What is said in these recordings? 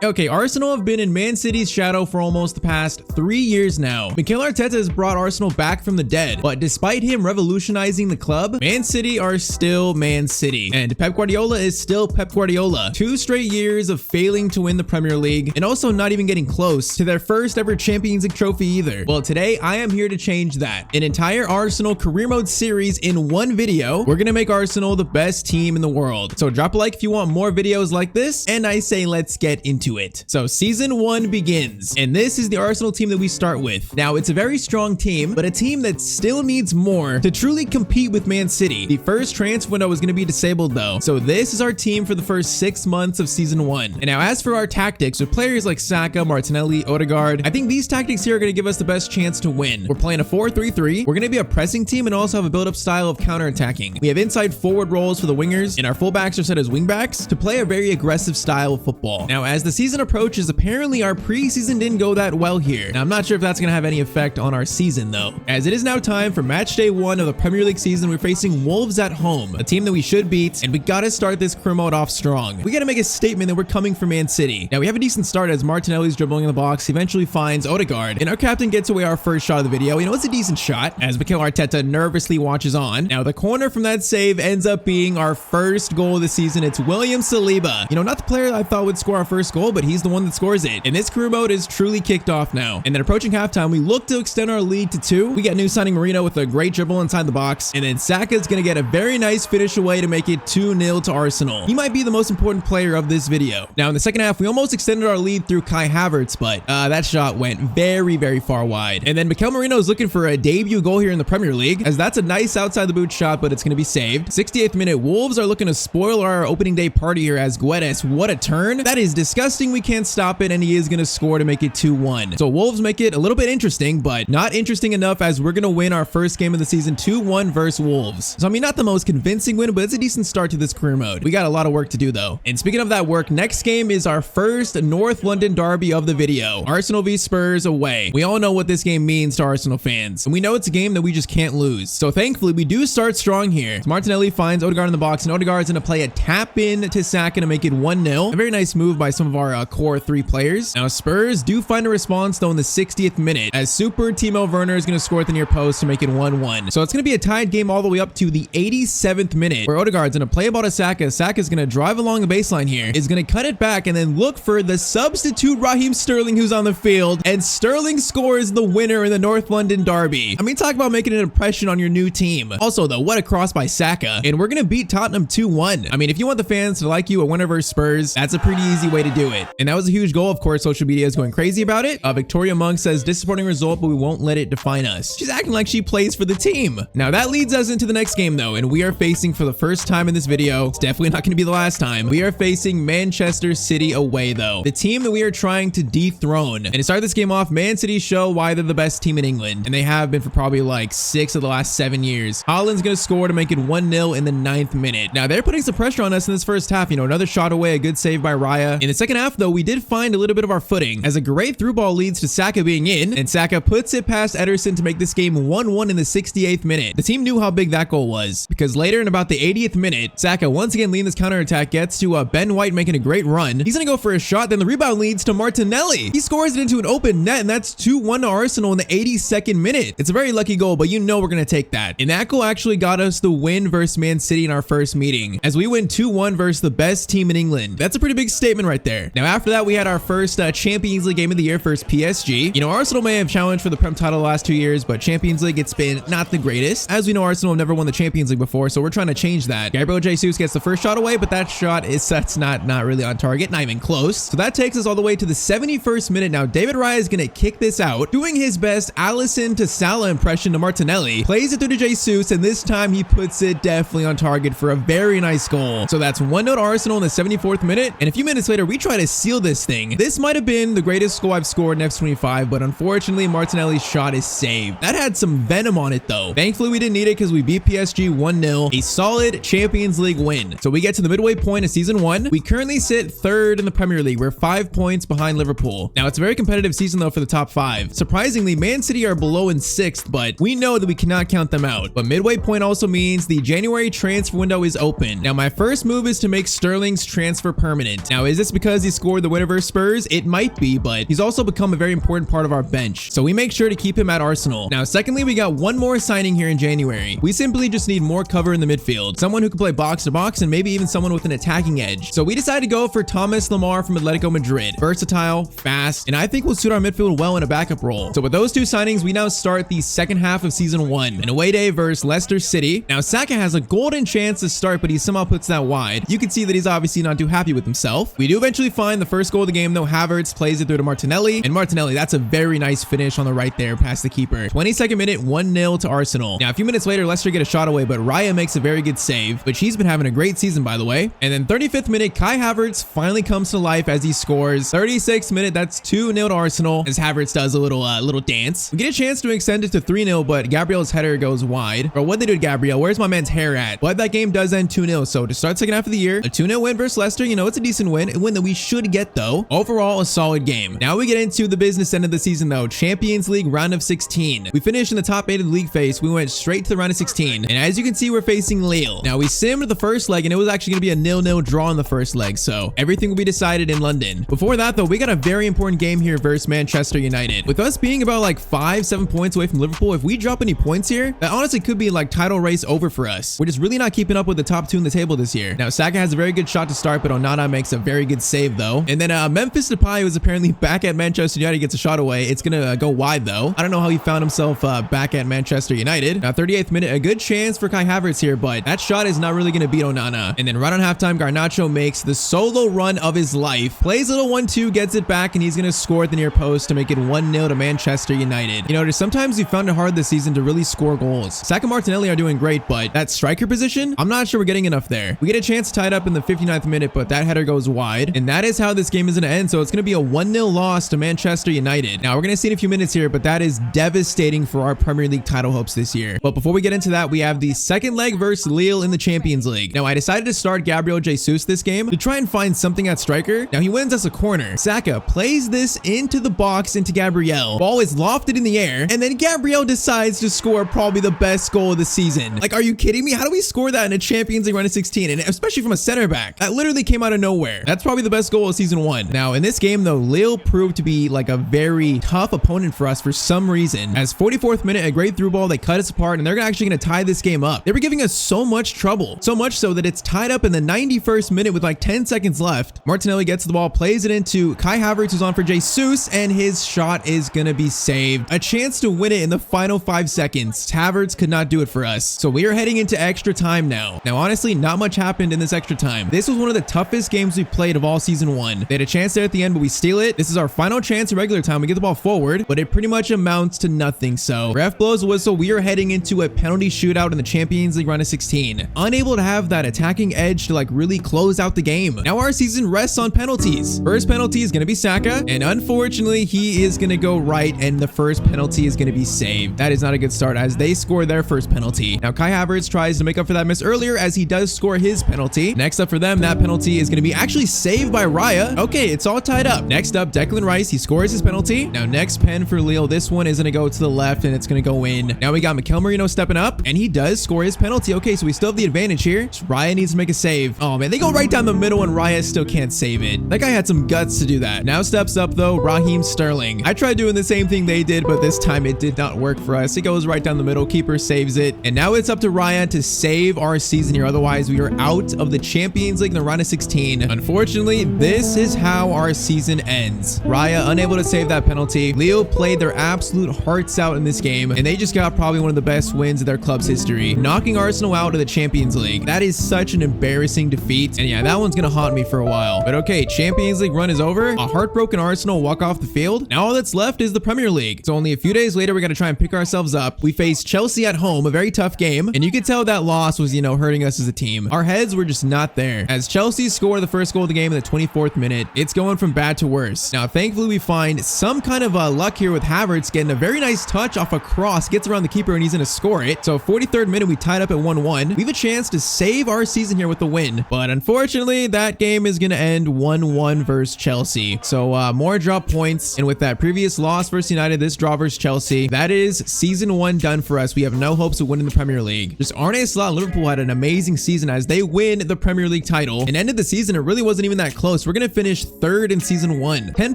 Okay, Arsenal have been in Man City's shadow for almost the past 3 years now. Mikel Arteta has brought Arsenal back from the dead, but despite him revolutionizing the club, Man City are still Man City, and Pep Guardiola is still Pep Guardiola. 2 straight years of failing to win the Premier League, and also not even getting close to their first ever Champions League trophy either. Well, today I am here to change that. An entire Arsenal career mode series in one video. We're gonna make Arsenal the best team in the world. So drop a like if you want more videos like this, and I say let's get into it. So season 1 begins, and this is the Arsenal team that we start with. Now, it's a very strong team, but a team that still needs more to truly compete with Man City. The first transfer window is going to be disabled though, so this is our team for the first 6 months of season 1. And now as for our tactics, with players like Saka, Martinelli, Odegaard, I think these tactics here are going to give us the best chance to win. We're playing a 4-3-3. We're going to be a pressing team and also have a build-up style of counter-attacking. We have inside forward roles for the wingers, and our fullbacks are set as wingbacks to play a very aggressive style of football. Now, as the season approaches, apparently our preseason didn't go that well here. Now, I'm not sure if that's going to have any effect on our season though, as it is now time for match day 1 of the Premier League season. We're facing Wolves at home, a team that we should beat, and we got to start this career mode off strong. We got to make a statement that we're coming for Man City. Now, we have a decent start as Martinelli's dribbling in the box. He eventually finds Odegaard, and our captain gets away our first shot of the video. You know, it's a decent shot as Mikel Arteta nervously watches on. Now, the corner from that save ends up being our first goal of the season. It's William Saliba. You know, not the player I thought would score our first goal, but he's the one that scores it. And this career mode is truly kicked off now. And then approaching halftime, we look to extend our lead to 2. We got new signing Marino with a great dribble inside the box. And then Saka's going to get a very nice finish away to make it 2-0 to Arsenal. He might be the most important player of this video. Now in the second half, we almost extended our lead through Kai Havertz, but that shot went very, very far wide. And then Mikel Marino is looking for a debut goal here in the Premier League, as that's a nice outside the boot shot, but it's going to be saved. 68th minute, Wolves are looking to spoil our opening day party here as Guedes. What a turn. That is disgusting. We can't stop it, and he is going to score to make it 2-1. So Wolves make it a little bit interesting, but not interesting enough, as we're going to win our first game of the season 2-1 versus Wolves. So I mean, not the most convincing win, but it's a decent start to this career mode. We got a lot of work to do though. And speaking of that work, next game is our first North London derby of the video. Arsenal v Spurs away. We all know what this game means to Arsenal fans, and we know it's a game that we just can't lose. So thankfully, we do start strong here. So Martinelli finds Odegaard in the box, and Odegaard's going to play a tap in to Saka to make it 1-0. A very nice move by some of our core 3 players. Now Spurs do find a response though in the 60th minute, as super Timo Werner is going to score at the near post to make it 1-1. So it's going to be a tied game all the way up to the 87th minute, where Odegaard's going to play about a Saka. Saka's going to drive along the baseline here, is going to cut it back, and then look for the substitute Raheem Sterling, who's on the field, and Sterling scores the winner in the North London derby. I mean, talk about making an impression on your new team. Also though, what a cross by Saka, and we're going to beat Tottenham 2-1. I mean, if you want the fans to like you at winner versus Spurs, that's a pretty easy way to do it. And that was a huge goal. Of course, social media is going crazy about it. Victoria Monk says, disappointing result, but we won't let it define us. She's acting like she plays for the team. Now that leads us into the next game though, and we are facing, for the first time in this video, it's definitely not going to be the last time, we are facing Manchester City away though, the team that we are trying to dethrone. And to start this game off, Man City show why they're the best team in England, and they have been for probably like 6 of the last 7 years. Haaland's going to score to make it 1-0 in the 9th minute. Now they're putting some pressure on us in this first half. You know, another shot away, a good save by Raya. In the second half though, we did find a little bit of our footing, as a great through ball leads to Saka being in, and Saka puts it past Ederson to make this game 1-1 in the 68th minute. The team knew how big that goal was, because later in about the 80th minute, Saka once again leading this counterattack, gets to Ben White making a great run. He's gonna go for a shot, then the rebound leads to Martinelli. He scores it into an open net, and that's 2-1 to Arsenal in the 82nd minute. It's a very lucky goal, but you know we're gonna take that. And that goal actually got us the win versus Man City in our first meeting, as we win 2-1 versus the best team in England. That's a pretty big statement right there. Now after that, we had our first Champions League game of the year versus PSG. You know, Arsenal may have challenged for the Prem title the last 2 years, but Champions League, it's been not the greatest. As we know, Arsenal have never won the Champions League before, so we're trying to change that. Gabriel Jesus gets the first shot away, but that shot that's not really on target, not even close. So that takes us all the way to the 71st minute. Now David Raya is going to kick this out, doing his best Alisson to Salah impression to Martinelli, plays it through to Jesus, and this time he puts it definitely on target for a very nice goal. So that's 1-0 to Arsenal in the 74th minute, and a few minutes later, we try to seal this thing. This might have been the greatest goal I've scored in F25, but unfortunately, Martinelli's shot is saved. That had some venom on it though. Thankfully, we didn't need it because we beat PSG 1-0, a solid Champions League win. So we get to the midway point of season 1. We currently sit 3rd in the Premier League. We're 5 points behind Liverpool. Now, it's a very competitive season though for the top 5. Surprisingly, Man City are below in 6th, but we know that we cannot count them out. But midway point also means the January transfer window is open. Now, my first move is to make Sterling's transfer permanent. Now, is this because he scored the winner versus Spurs? It might be, but he's also become a very important part of our bench. So we make sure to keep him at Arsenal. Now, secondly, we got one more signing here in January. We simply just need more cover in the midfield. Someone who can play box to box and maybe even someone with an attacking edge. So we decided to go for Thomas Lemar from Atletico Madrid. Versatile, fast, and I think will suit our midfield well in a backup role. So with those two signings, we now start the second half of season 1. An away day versus Leicester City. Now, Saka has a golden chance to start, but he somehow puts that wide. You can see that he's obviously not too happy with himself. We do eventually find the first goal of the game, though. Havertz plays it through to Martinelli, and Martinelli, that's a very nice finish on the right there past the keeper. 22nd minute, 1-0 to Arsenal. Now, a few minutes later, Leicester get a shot away, but Raya makes a very good save, which he's been having a great season, by the way. And then 35th minute, Kai Havertz finally comes to life as he scores. 36th minute, that's 2-0 to Arsenal, as Havertz does a little dance. We get a chance to extend it to 3-0, but Gabriel's header goes wide. Bro, what'd they do to Gabriel? Where's my man's hair at? But that game does end 2-0, so to start second half of the year, a 2-0 win versus Leicester, you know, it's a decent win, a win that we should get though. Overall, a solid game. Now we get into the business end of the season though, Champions League round of 16. We finished in the top 8 of the league phase. We went straight to the round of 16, and as you can see, we're facing Lille. Now we simmed the first leg, and it was actually going to be a 0-0 draw in the first leg, so everything will be decided in London. Before that though, we got a very important game here versus Manchester United. With us being about like 5-7 points away from Liverpool, if we drop any points here, that honestly could be like title race over for us. We're just really not keeping up with the top 2 in the table this year. Now Saka has a very good shot to start, but Onana makes a very good save though. And then Memphis Depay was apparently back at Manchester United, gets a shot away. It's gonna go wide though. I don't know how he found himself back at Manchester United. Now 38th minute, a good chance for Kai Havertz here, but that shot is not really gonna beat Onana. And then right on halftime, Garnacho makes the solo run of his life, plays a little 1-2, gets it back, and he's gonna score at the near post to make it 1-0 to Manchester United. You know, sometimes we found it hard this season to really score goals. Saka and Martinelli are doing great, but that striker position, I'm not sure we're getting enough there. We get a chance to tie it up in the 59th minute, but that header goes wide, and that is how this game is gonna end. So it's gonna be a 1-0 loss to Manchester United. Now we're gonna see in a few minutes here, but that is devastating for our Premier League title hopes this year. But before we get into that, we have the second leg versus Lille in the Champions League. Now I decided to start Gabriel Jesus this game to try and find something at striker. Now he wins us a corner. Saka plays this into the box into Gabriel. Ball is lofted in the air, and then Gabriel decides to score probably the best goal of the season. Like, are you kidding me? How do we score that in a Champions League round of 16? And especially from a center back. That literally came out of nowhere. That's probably the best goal of season 1. Now in this game though, Lille proved to be like a very tough opponent for us for some reason. As 44th minute, a great through ball, they cut us apart, and they're actually going to tie this game up. They were giving us so much trouble. So much so that it's tied up in the 91st minute with like 10 seconds left. Martinelli gets the ball, plays it into Kai Havertz, who's on for Jesus, and his shot is going to be saved. A chance to win it in the final 5 seconds. Havertz could not do it for us. So we are heading into extra time now. Now, honestly, not much happened in this extra time. This was one of the toughest games we played of all season 1. They had a chance there at the end, but we steal it. This is our final chance in regular time. We get the ball forward, but it pretty much amounts to nothing. So ref blows the whistle. We are heading into a penalty shootout in the Champions League round of 16. Unable to have that attacking edge to like really close out the game. Now our season rests on penalties. First penalty is going to be Saka, and unfortunately he is going to go right, and the first penalty is going to be saved. That is not a good start as they score their first penalty. Now Kai Havertz tries to make up for that miss earlier as he does score his penalty. Next up for them, that penalty is going to be actually saved by Raya. Okay, it's all tied up. Next up, Declan Rice, he scores his penalty. Now next pen for Lille, this one is going to go to the left and it's going to go in. Now we got Mikel Merino stepping up, and he does score his penalty. Okay, so we still have the advantage here. Just Raya needs to make a save. Oh man, they go right down the middle and Raya still can't save it. That guy had some guts to do that. Now steps up though, Raheem Sterling. I tried doing the same thing they did, but this time it did not work for us. It goes right down the middle, keeper saves it, and now it's up to Raya to save our season here. Otherwise, we are out of the Champions League in the round of 16. Unfortunately, this is how our season ends. Raya unable to save that penalty. Lille played their absolute hearts out in this game, and they just got probably one of the best wins of their club's history, knocking Arsenal out of the Champions League. That is such an embarrassing defeat, and yeah, that one's gonna haunt me for a while. But okay, Champions League run is over. A heartbroken Arsenal walk off the field. Now all that's left is the Premier League. So only a few days later, we gotta try and pick ourselves up. We face Chelsea at home, a very tough game, and you could tell that loss was, you know, hurting us as a team. Our heads were just not there. As Chelsea score the first goal of the game in the 24th minute, it's going from bad to worse. Now, thankfully, we find some kind of luck here with Havertz getting a very nice touch off a cross, gets around the keeper, and he's gonna score it. So 43rd minute, we tied up at 1-1. We have a chance to save our season here with the win, but unfortunately, that game is gonna end 1-1 versus Chelsea. So more drop points, and with that previous loss versus United, this draw versus Chelsea, that is season 1 done for us. We have no hopes of winning the Premier League. Just Arne Slot and Liverpool had an amazing season as they win the Premier League title and ended the season. It really wasn't even that close. close. We're gonna finish third in season 1, 10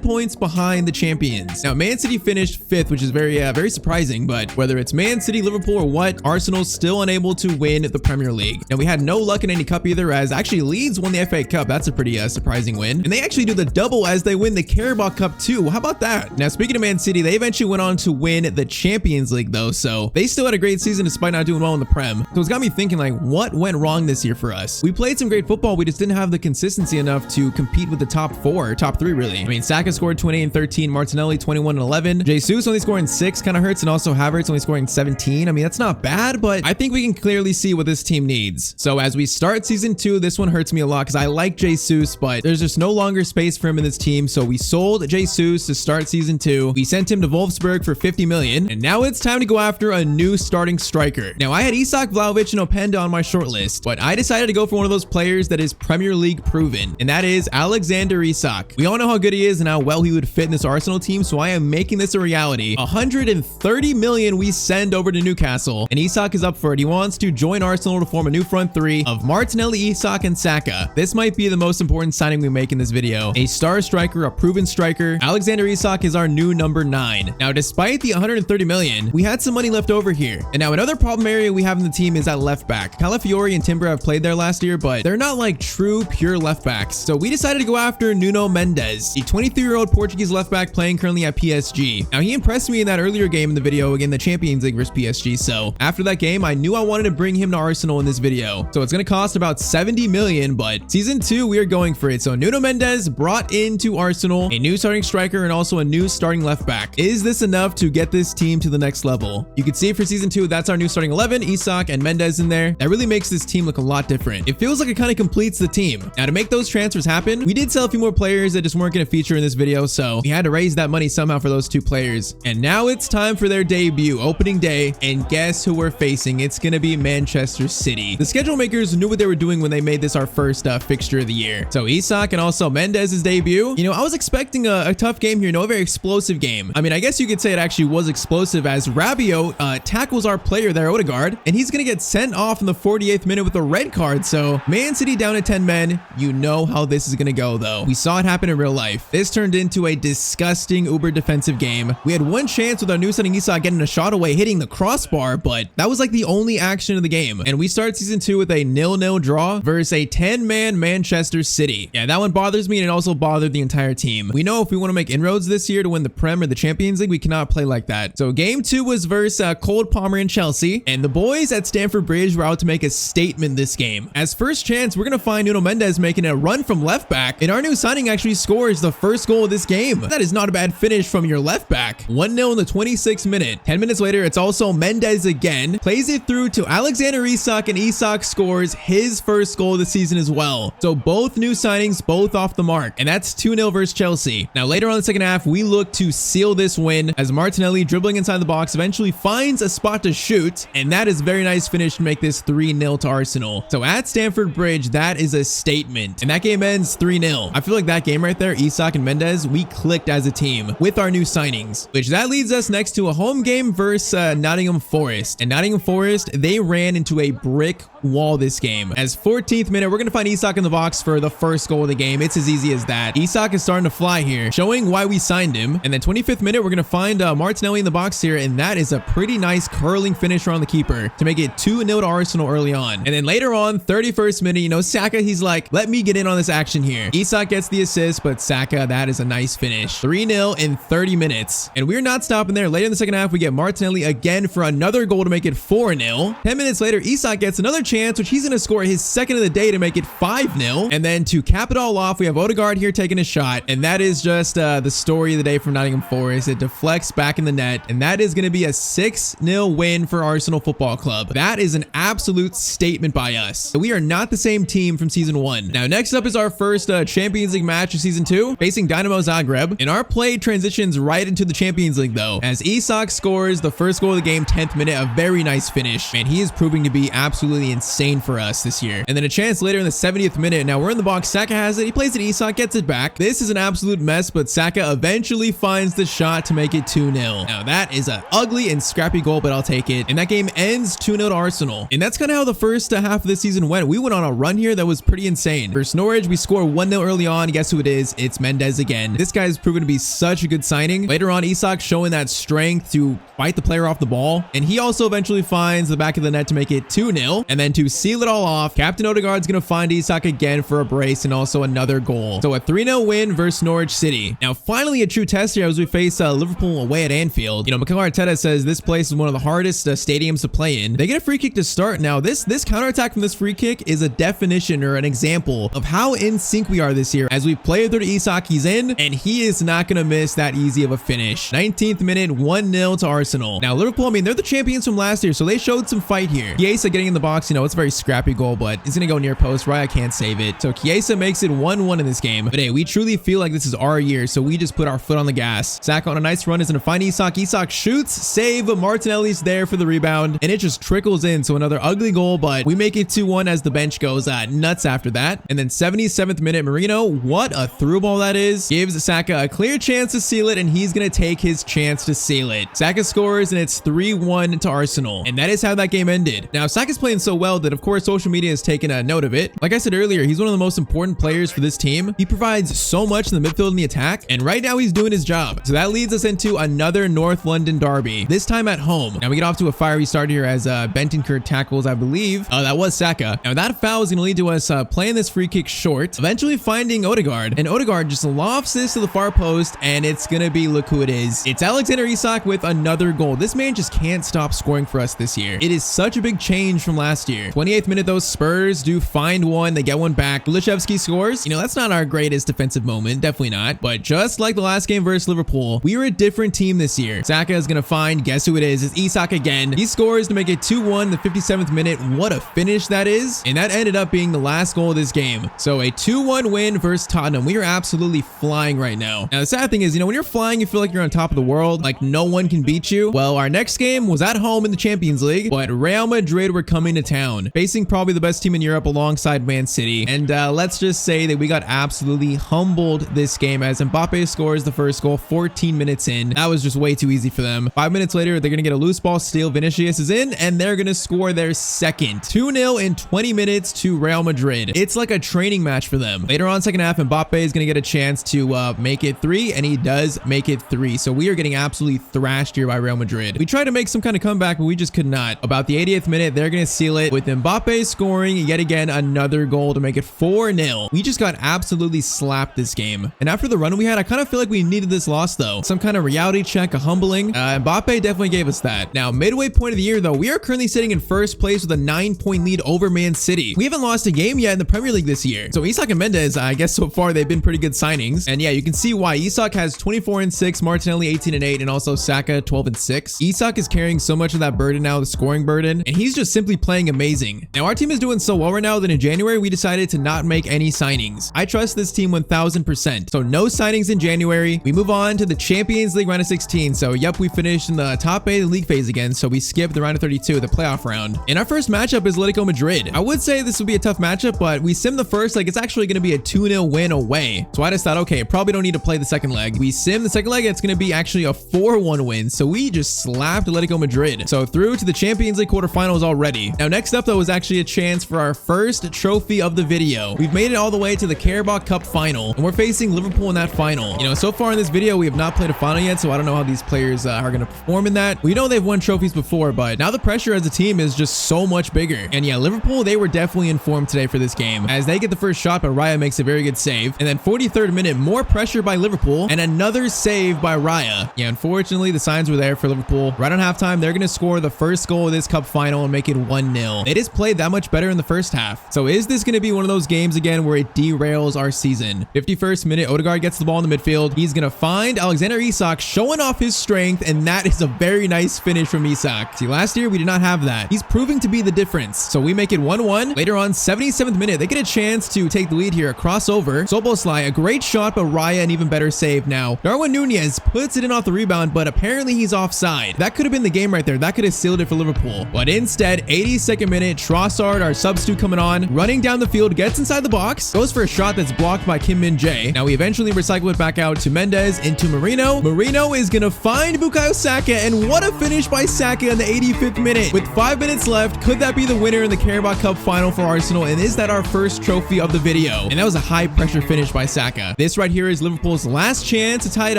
points behind the champions. Now, Man City finished 5th, which is very surprising, but whether it's Man City, Liverpool, or what, Arsenal's still unable to win the Premier League. Now, we had no luck in any cup either, as actually Leeds won the FA Cup. That's a pretty surprising win. And they actually do the double as they win the Carabao Cup too. How about that? Now, speaking of Man City, they eventually went on to win the Champions League though, so they still had a great season despite not doing well in the Prem. So it's got me thinking, like, what went wrong this year for us? We played some great football, we just didn't have the consistency enough to compete with the top 4, top 3 really. I mean, Saka scored 28 and 13, Martinelli 21 and 11, Jesus only scoring 6 kind of hurts, and also Havertz only scoring 17. I mean, that's not bad, but I think we can clearly see what this team needs. So as we start season 2, this one hurts me a lot because I like Jesus, but there's just no longer space for him in this team. So we sold Jesus to start season 2. We sent him to Wolfsburg for 50 million, and now it's time to go after a new starting striker. Now, I had Isak, Vlahovic, and Openda on my short list, but I decided to go for one of those players that is Premier League proven, and that is Alexander Isak. We all know how good he is and how well he would fit in this Arsenal team, so I am making this a reality. 130 million we send over to Newcastle, and Isak is up for it. He wants to join Arsenal to form a new front 3 of Martinelli, Isak, and Saka. This might be the most important signing we make in this video. A star striker, a proven striker. Alexander Isak is our new number 9. Now, despite the 130 million, we had some money left over here. And now another problem area we have in the team is at left back. Calafiori and Timber have played there last year, but they're not like true pure left backs. So we decided to go after Nuno Mendes, the 23-year-old Portuguese left back playing currently at PSG. Now, he impressed me in that earlier game in the video, again, the Champions League versus PSG. So after that game, I knew I wanted to bring him to Arsenal in this video. So it's going to cost about 70 million, but season 2, we are going for it. So Nuno Mendes brought into Arsenal a new starting striker and also a new starting left back. Is this enough to get this team to the next level? You can see for season 2, that's our new starting 11, Isak and Mendes in there. That really makes this team look a lot different. It feels like it kind of completes the team. Now, to make those transfers happen, we did sell a few more players that just weren't going to feature in this video, so we had to raise that money somehow for those 2 players. And now it's time for their debut, opening day, and guess who we're facing? It's going to be Manchester City. The schedule makers knew what they were doing when they made this our first fixture of the year. So Isak and also Mendes' debut. You know, I was expecting a tough game here, no, a very explosive game. I mean, I guess you could say it actually was explosive as Rabiot tackles our player there, Odegaard, and he's going to get sent off in the 48th minute with a red card. So Man City down to 10 men. You know how this is going to go though. We saw it happen in real life. This turned into a disgusting uber defensive game. We had one chance with our new signing Isak getting a shot away, hitting the crossbar, but that was like the only action of the game. And we start season 2 with a 0-0 draw versus a 10-man Manchester City. Yeah, that one bothers me, and it also bothered the entire team. We know if we want to make inroads this year to win the Prem or the Champions League, we cannot play like that. So game 2 was versus Cole Palmer and Chelsea, and the boys at Stamford Bridge were out to make a statement this game. As first chance, we're going to find Nuno Mendes making a run from left back, and our new signing actually scores the first goal of this game. That is not a bad finish from your left back. 1-0 in the 26th minute. 10 minutes later, it's also Mendes again. Plays it through to Alexander Isak, and Isak scores his first goal of the season as well. So both new signings, both off the mark, and that's 2-0 versus Chelsea. Now later on in the second half, we look to seal this win as Martinelli, dribbling inside the box, eventually finds a spot to shoot, and that is a very nice finish to make this 3-0 to Arsenal. So at Stamford Bridge, that is a statement, and that game ends 3-0. I feel like that game right there, Isak and Mendes, we clicked as a team with our new signings, which that leads us next to a home game versus Nottingham Forest. And Nottingham Forest, they ran into a brick wall this game. As 14th minute, we're going to find Isak in the box for the first goal of the game. It's as easy as that. Isak is starting to fly here, showing why we signed him. And then 25th minute, we're going to find Martinelli in the box here, and that is a pretty nice curling finish around the keeper to make it 2-0 to Arsenal early on. And then later on, 31st minute, you know, Saka, he's like, let me get in on this action here. Isak gets the assist, but Saka, that is a nice finish. 3-0 in 30 minutes. And we're not stopping there. Later in the second half, we get Martinelli again for another goal to make it 4-0. 10 minutes later, Isak gets another chance, which he's going to score his second of the day to make it 5-0. And then to cap it all off, we have Odegaard here taking a shot. And that is just the story of the day from Nottingham Forest. It deflects back in the net, and that is going to be a 6-0 win for Arsenal Football Club. That is an absolute statement by us. We are not the same team from season 1. Now, next up is our first Champions League match of season 2, facing Dynamo Zagreb. And our play transitions right into the Champions League though, as Isak scores the first goal of the game, 10th minute, a very nice finish. Man, he is proving to be absolutely insane insane for us this year. And then a chance later in the 70th minute. Now we're in the box. Saka has it. He plays it. Isak gets it back. This is an absolute mess, but Saka eventually finds the shot to make it 2-0. Now that is an ugly and scrappy goal, but I'll take it. And that game ends 2-0 to Arsenal. And that's kind of how the first half of the season went. We went on a run here that was pretty insane. Versus Norwich, we score 1-0 early on. Guess who it is? It's Mendes again. This guy's proven to be such a good signing. Later on, Isak showing that strength to fight the player off the ball. And he also eventually finds the back of the net to make it 2-0. And then to seal it all off, Captain Odegaard's going to find Isak again for a brace and also another goal. So a 3-0 win versus Norwich City. Now, finally a true test here as we face Liverpool away at Anfield. You know, Mikel Arteta says this place is one of the hardest stadiums to play in. They get a free kick to start. Now, this counterattack from this free kick is a definition or an example of how in sync we are this year. As we play through to Isak, he's in, and he is not going to miss that easy of a finish. 19th minute, 1-0 to Arsenal. Now, Liverpool, I mean, they're the champions from last year, so they showed some fight here. Chiesa getting in the box, you know, it's a very scrappy goal, but he's going to go near post. Raya can't save it. So Chiesa makes it 1-1 in this game. But hey, we truly feel like this is our year, so we just put our foot on the gas. Saka on a nice run is going to find Isak. Isak shoots, save, but Martinelli's there for the rebound, and it just trickles in. So another ugly goal, but we make it 2-1 as the bench goes nuts after that. And then 77th minute, Marino, what a through ball that is, gives Saka a clear chance to seal it, and he's going to take his chance to seal it. Saka scores, and it's 3-1 to Arsenal. And that is how that game ended. Now, Saka's playing so well that, of course, social media has taken a note of it. Like I said earlier, he's one of the most important players for this team. He provides so much in the midfield and the attack, and right now he's doing his job. So that leads us into another North London derby, this time at home. Now we get off to a fiery start here as Bentancur tackles, I believe. That was Saka. Now that foul is going to lead to us playing this free kick short, eventually finding Odegaard, and Odegaard just lofts this to the far post, and it's going to be, look who it is. It's Alexander Isak with another goal. This man just can't stop scoring for us this year. It is such a big change from last year. 28th minute, those Spurs do find one. They get one back. Kulishevsky scores. You know, that's not our greatest defensive moment. Definitely not. But just like the last game versus Liverpool, we are a different team this year. Saka is going to find, guess who it is? It's Isak again. He scores to make it 2-1 in the 57th minute. What a finish that is. And that ended up being the last goal of this game. So a 2-1 win versus Tottenham. We are absolutely flying right now. Now, the sad thing is, you know, when you're flying, you feel like you're on top of the world. Like no one can beat you. Well, our next game was at home in the Champions League, but Real Madrid were coming to town, facing probably the best team in Europe alongside Man City. And let's just say that we got absolutely humbled this game as Mbappe scores the first goal 14 minutes in. That was just way too easy for them. 5 minutes later, they're going to get a loose ball steal. Vinicius is in, and they're going to score their second. 2-0 in 20 minutes to Real Madrid. It's like a training match for them. Later on, second half, Mbappe is going to get a chance to make it 3, and he does make it 3. So we are getting absolutely thrashed here by Real Madrid. We tried to make some kind of comeback, but we just could not. About the 80th minute, they're going to seal it with Mbappe scoring yet again another goal to make it 4-0. We just got absolutely slapped this game. And after the run we had, I kind of feel like we needed this loss though. Some kind of reality check, a humbling. Mbappe definitely gave us that. Now, midway point of the year though, we are currently sitting in first place with a 9-point lead over Man City. We haven't lost a game yet in the Premier League this year. So Isak and Mendes, I guess so far they've been pretty good signings. And yeah, you can see why. Isak has 24-6, Martinelli 18-8, and also Saka 12-6. Isak is carrying so much of that burden now, the scoring burden, and he's just simply playing amazing. Now our team is doing so well right now that in January we decided to not make any signings. I trust this team 1000%. So no signings in January. We move on to the Champions League round of 16. So yep, we finished in the top 8 of the league phase again. So we skipped the round of 32, the playoff round. And our first matchup is Atletico Madrid. I would say this would be a tough matchup, but we sim the first, like it's actually going to be a 2-0 win away. So I just thought, okay, probably don't need to play the second leg. We sim the second leg, it's going to be actually a 4-1 win. So we just slapped Atletico Madrid. So through to the Champions League quarterfinals already. Now next up though is actually a chance for our first trophy of the video. We've made it all the way to the Carabao Cup final, and we're facing Liverpool in that final. You know, so far in this video, we have not played a final yet, so I don't know how these players are going to perform in that. We know they've won trophies before, but now the pressure as a team is just so much bigger. And yeah, Liverpool, they were definitely in form today for this game, as they get the first shot, but Raya makes a very good save. And then 43rd minute, more pressure by Liverpool, and another save by Raya. Yeah, unfortunately, the signs were there for Liverpool. Right on halftime, they're going to score the first goal of this cup final and make it 1-0. They just played that much better in the first half. So is this going to be one of those games again where it derails our season? 51st minute, Odegaard gets the ball in the midfield. He's going to find Alexander Isak, showing off his strength, and that is a very nice finish from Isak. See, last year we did not have that. He's proving to be the difference. So we make it 1-1. Later on, 77th minute, they get a chance to take the lead here. A crossover. Soboslai, a great shot, but Raya an even better save. Now, Darwin Nunez puts it in off the rebound, but apparently he's offside. That could have been the game right there. That could have sealed it for Liverpool. But instead, 82nd minute, Trossard, our substitute coming on, running down the field, gets inside the box, goes for a shot that's blocked by Kim Min-jae. Now we eventually recycle it back out to Mendes, into Marino. Marino is gonna find Bukayo Saka, and what a finish by Saka in the 85th minute. With 5 minutes left, could that be the winner in the Carabao Cup final for Arsenal? And is that our first trophy of the video? And that was a high pressure finish by Saka. This right here is Liverpool's last chance to tie it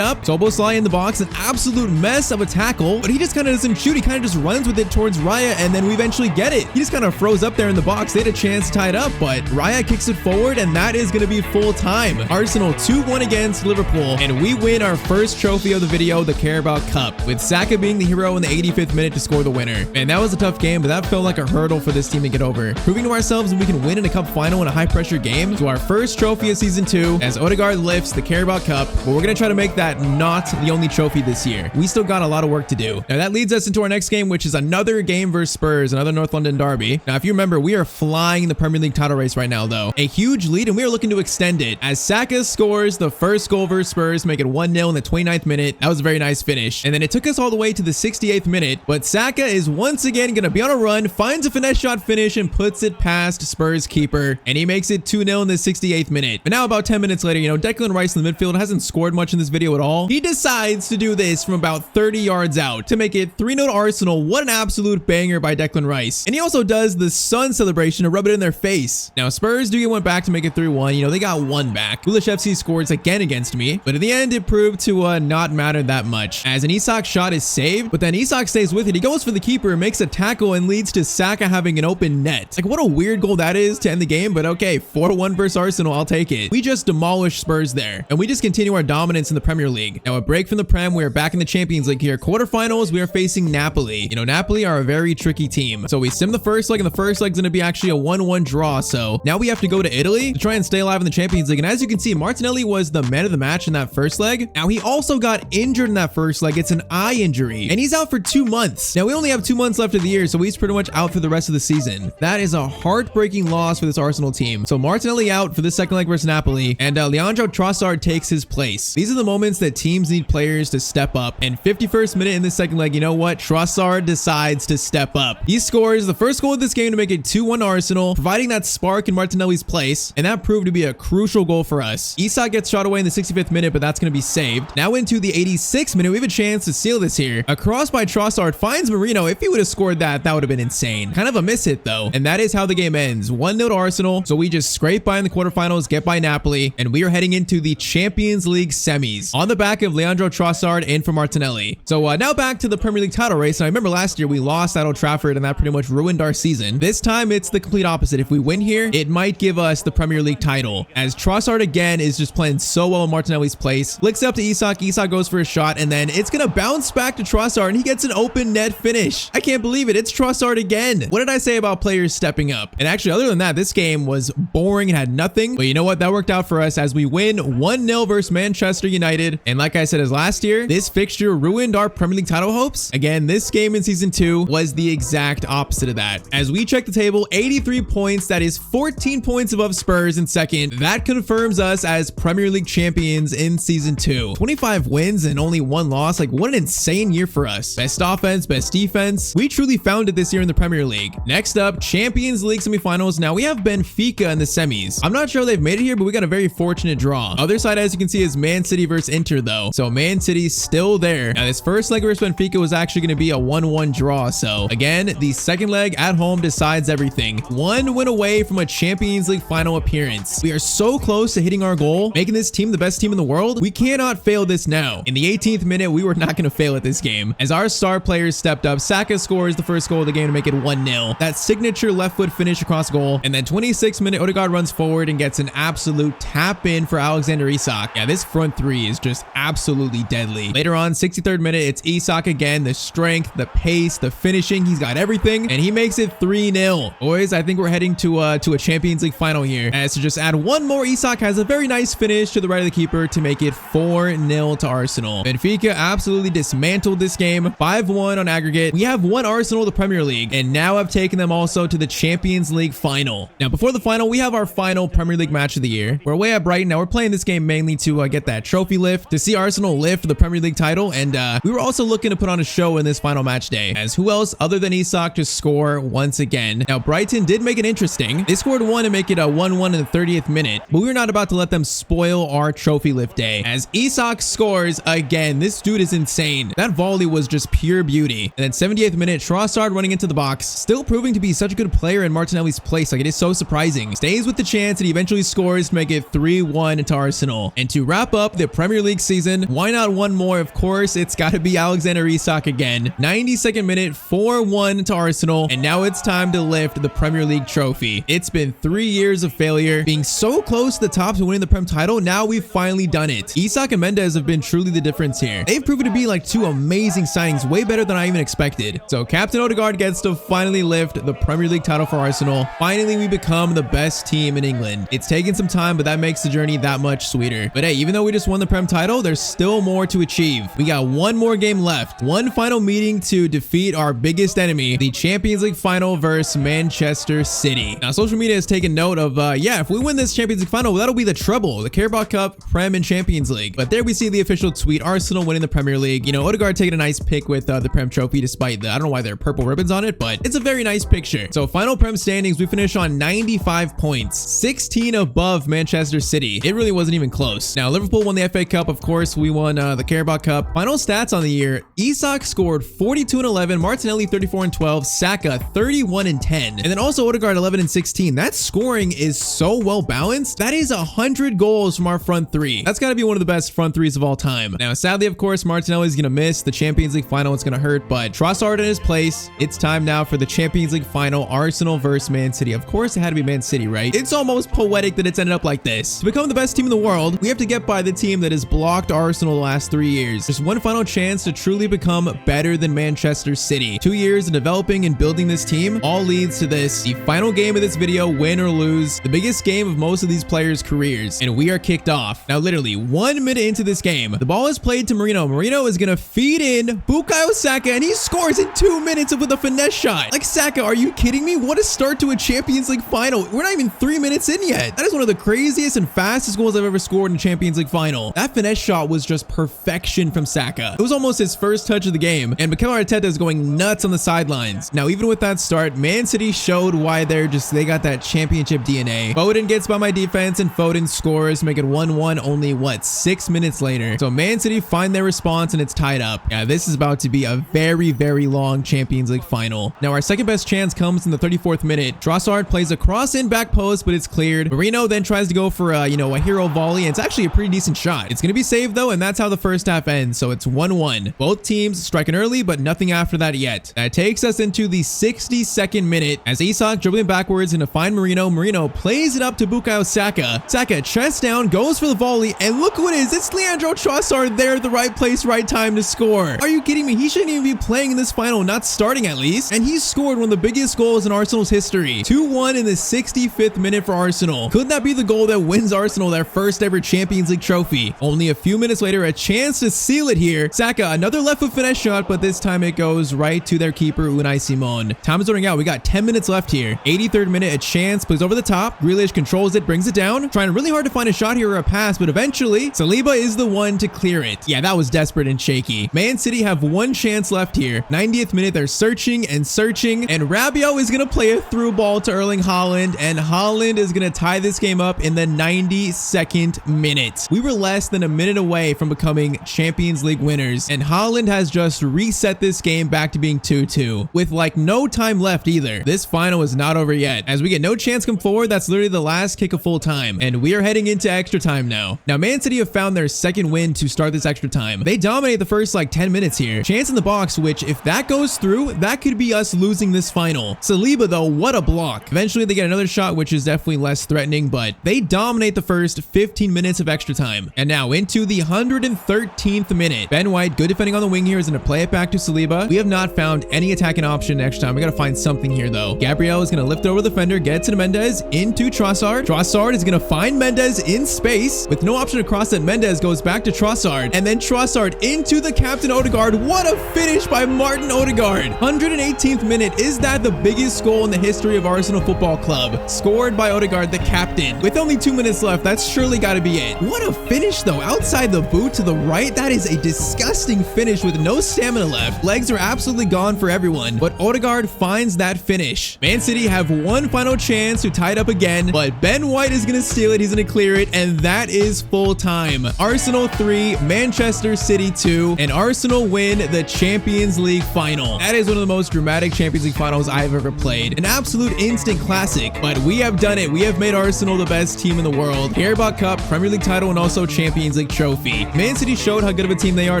up. Szoboszlai in the box, an absolute mess of a tackle, but he just kind of doesn't shoot. He kind of just runs with it towards Raya, and then we eventually get it. He just kind of froze up there in the box. They had a chance to tie it up, but Raya kicks it forward, and that is going to be full time. Arsenal 2-1 against Liverpool, and we win our first trophy of the video, the Carabao Cup, with Saka being the hero in the 85th minute to score the winner. And that was a tough game, but that felt like a hurdle for this team to get over. Proving to ourselves that we can win in a cup final in a high pressure game, to our first trophy of season 2 as Odegaard lifts the Carabao Cup, but we're going to try to make that not the only trophy this year. We still got a lot of work to do. Now that leads us into our next game, which is another game versus Spurs, another North London derby. Now if you remember, we are flying in the Premier League title race right now though. A huge lead, and we are looking to extend it as Saka scores the first goal versus Spurs, make it 1-0 in the 29th minute. That was a very nice finish. And then it took us all the way to the 68th minute, but Saka is once again going to be on a run, finds a finesse shot finish, and puts it past Spurs keeper, and he makes it 2-0 in the 68th minute. But now about 10 minutes later, you know, Declan Rice in the midfield hasn't scored much in this video at all. He decides to do this from about 30 yards out to make it 3-0 to Arsenal. What an absolute banger by Declan Rice. And he also does the sun celebration to rub it in their face. Now Spurs do get one back to make it 3-1. You know, they got one back. Kulishevsky scores again against me, but in the end it proved to not matter that much, as an Isak shot is saved, but then Isak stays with it. He goes for the keeper, makes a tackle, and leads to Saka having an open net. Like, what a weird goal that is to end the game, but okay, 4-1 versus Arsenal, I'll take it. We just demolished Spurs there, and we just continue our dominance in the Premier League. Now a break from the Prem, we are back in the Champions League here. Quarterfinals, we are facing Napoli. You know, Napoli are a very tricky team. So we sim the first leg, and the first leg's gonna be actually a 1-1 draw. So now we have to go to Italy to try and stay alive in the Champions League. And as you can see, Martinelli was the man of the match in that first leg. Now he also got injured in that first leg. It's an eye injury, and he's out for 2 months. Now we only have 2 months left of the year, so he's pretty much out for the rest of the season. That is a heartbreaking loss for this Arsenal team. So Martinelli out for the second leg versus Napoli, and Leandro Trossard takes his place. These are the moments that teams need players to step up. And 51st minute in the second leg, you know what? Trossard decides to step up. He scores the first goal of this game to make it 2-1 Arsenal, providing that spark in Martinelli's place, and that proved to be a crucial goal for us. Isak gets shot away in the 65th minute, but that's going to be saved. Now into the 86th minute, we have a chance to seal this here. A cross by Trossard finds Marino. If he would have scored that, that would have been insane. Kind of a miss hit though, and that is how the game ends. 1-0 to Arsenal. So we just scrape by in the quarterfinals, get by Napoli, and we are heading into the Champions League semis on the back of Leandro Trossard and for Martinelli. So now back to the Premier League title race. And I remember last year we lost at Old Trafford, and that pretty much ruined our season. This time it's the complete opposite. If we win here, it might give us the Premier League title, as Trossard again is just playing so well in Martinelli's place. Flicks up to Isak. Isak goes for a shot, and then it's gonna bounce back to Trossard, and he gets an open net finish. I can't believe it. It's Trossard again. What did I say about players stepping up? And actually, other than that, this game was boring and had nothing. But you know what? That worked out for us as we win 1-0 versus Manchester United. And like I said, as last year, this fixture ruined our Premier League title hopes. Again, this game in season 2 was the exact opposite of that. As we check the table, 83 points. That is 14 points above Spurs in second. That confirms us as Premier League champions in season 2. 25 wins and only 1 loss. Like, what an insane year for us. Best offense, best defense. We truly found it this year in the Premier League. Next up, Champions League semifinals. Now we have Benfica in the semis. I'm not sure they've made it here, but we got a very fortunate draw. Other side, as you can see, is Man City versus Inter though. So Man City's still there. Now this first leg versus Benfica was actually going to be a 1-1 draw. So again, the second leg at home decides everything. 1 win away from a Champions League final appearance. We are so close to hitting our goal, making this team the best team in the world. We cannot fail this now. In the 18th minute, we were not going to fail at this game, as our star players stepped up. Saka scores the first goal of the game to make it 1-0. That signature left foot finish across goal. And then 26th minute, Odegaard runs forward and gets an absolute tap in for Alexander Isak. Yeah, this front three is just absolutely deadly. Later on, 63rd minute, it's Isak again. The strength, the pace, the finishing, he's got everything, and he makes it 3-0. Boys, I think we're heading to a Champions League final here. As to just add one more, Isak has a very nice finish to the right of the keeper to make it 4-0 to Arsenal. Benfica absolutely dismantled this game, 5-1 on aggregate. We have won Arsenal the Premier League, and now have taken them also to the Champions League final. Now, before the final, we have our final Premier League match of the year. We're away at Brighton. Now, we're playing this game mainly to get that trophy lift, to see Arsenal lift for the Premier League title, and we were also looking to put on a show in this final match day, as who else other than Isak to score score once again. Now, Brighton did make it interesting. They scored one to make it a 1-1 in the 30th minute, but we're not about to let them spoil our trophy lift day as Isak scores again. This dude is insane. That volley was just pure beauty. And then 78th minute, Trossard running into the box, still proving to be such a good player in Martinelli's place. Like, it is so surprising. Stays with the chance and he eventually scores to make it 3-1 to Arsenal. And to wrap up the Premier League season, why not one more? Of course, it's got to be Alexander Isak again. 92nd minute, 4-1 to Arsenal. And now it's time to lift the Premier League trophy. It's been 3 years of failure, being so close to the top to winning the Prem title. Now we've finally done it. Isak and Mendes have been truly the difference here. They've proven to be like two amazing signings, way better than I even expected. So Captain Odegaard gets to finally lift the Premier League title for Arsenal. Finally, we become the best team in England. It's taken some time, but that makes the journey that much sweeter. But hey, even though we just won the Prem title, there's still more to achieve. We got one more game left. One final meeting to defeat our biggest enemy, the Champions League final versus Manchester City. Now, social media has taken note of, yeah, if we win this Champions League final, well, that'll be the treble, the Carabao Cup, Prem, and Champions League. But there we see the official tweet, Arsenal winning the Premier League. You know, Odegaard taking a nice pic with the Prem trophy, despite the, I don't know why there are purple ribbons on it, but it's a very nice picture. So final Prem standings, we finish on 95 points, 16 above Manchester City. It really wasn't even close. Now, Liverpool won the FA Cup. Of course, we won the Carabao Cup. Final stats on the year, Isak scored 42 and 11, Martinelli 34 and 12, Saka 31 and 10, and then also Odegaard 11 and 16. That scoring is so well balanced. That is 100 goals from our front three. That's got to be one of the best front threes of all time. Now, sadly, of course, Martinelli is going to miss the Champions League final. It's going to hurt, but Trossard in his place. It's time now for the Champions League final, Arsenal versus Man City. Of course, it had to be Man City, right? It's almost poetic that it's ended up like this. To become the best team in the world, we have to get by the team that has blocked Arsenal the last 3 years. There's one final chance to truly become better than Manchester City. 2 years of developing and building this team all leads to this, the final game of this video, win or lose, the biggest game of most of these players' careers, and we are kicked off. Now, literally 1 minute into this game, the ball is played to Merino. Merino is gonna feed in Bukayo Saka, and he scores in 2 minutes with a finesse shot. Like, Saka, are you kidding me? What a start to a Champions League final. We're not even 3 minutes in yet. That is one of the craziest and fastest goals I've ever scored in a Champions League final. That finesse shot was just perfection from Saka. It was almost his first touch of the game, and Mikel Arteta is going nuts on the sidelines. Now, even with that start, Man City showed why they got that championship DNA. Foden gets by my defense, and Foden scores, make it 1-1 only, what, 6 minutes later. So Man City find their response, and it's tied up. Yeah, this is about to be a very, very long Champions League final. Now, our second best chance comes in the 34th minute. Trossard plays a cross in back post, but it's cleared. Merino then tries to go for a hero volley, and it's actually a pretty decent shot. It's going to be saved, though, and that's how the first half ends. So it's 1-1. Both teams striking early, but nothing after that yet. That takes us into the 62nd minute as Isak dribbling backwards and to find Merino. Merino plays it up to Bukayo Saka. Saka chest down, goes for the volley, and look who it is. It's Leandro Trossard there at the right place, right time to score. Are you kidding me? He shouldn't even be playing in this final, not starting at least. And he scored one of the biggest goals in Arsenal's history. 2-1 in the 65th minute for Arsenal. Could that be the goal that wins Arsenal their first ever Champions League trophy? Only a few minutes later, a chance to seal it here. Saka, another left foot finesse shot, but this time it goes right to their keeper, Unai Simon. Time is running out. We got 10 minutes left here. 83rd minute, a chance, plays over the top. Grealish controls it, brings it down. Trying really hard to find a shot here or a pass, but eventually, Saliba is the one to clear it. Yeah, that was desperate and shaky. Man City have one chance left here. 90th minute, they're searching, and Rabiot is going to play a through ball to Erling Haaland, and Haaland is going to tie this game up in the 92nd minute. We were less than a minute away from becoming Champions League winners, and Haaland has just reset this game back to being 2-2 with like no time left either. This final is not over yet as we get no chance come forward. That's literally the last kick of full time, and we are heading into extra time now. Now, Man City have found their second win to start this extra time. They dominate the first like 10 minutes here. Chance in the box, which if that goes through, that could be us losing this final. Saliba though, what a block. Eventually they get another shot, which is definitely less threatening, but they dominate the first 15 minutes of extra time. And now into the 113th minute. Ben White, good defending on the wing here, is going to play it back to Saliba. We have not found any attacking option next time. We got to find something here though. Gabriel is going to lift over the defender, get to Mendes, into Trossard. Trossard is going to find Mendes in space with no option to cross it. Mendes goes back to Trossard, and then Trossard into the captain Odegaard. What a finish by Martin Odegaard. 118th minute. Is that the biggest goal in the history of Arsenal Football Club? Scored by Odegaard, the captain. With only 2 minutes left, that's surely got to be it. What a finish though. Outside the boot to the right, that is a disgusting finish with no stamina left. Legs are absolutely gone for everyone, but Odegaard Odegaard finds that finish. Man City have one final chance to tie it up again, but Ben White is going to steal it. He's going to clear it, and that is full time. Arsenal 3, Manchester City 2, and Arsenal win the Champions League final. That is one of the most dramatic Champions League finals I've ever played. An absolute instant classic, but we have done it. We have made Arsenal the best team in the world. Carabao Cup, Premier League title, and also Champions League trophy. Man City showed how good of a team they are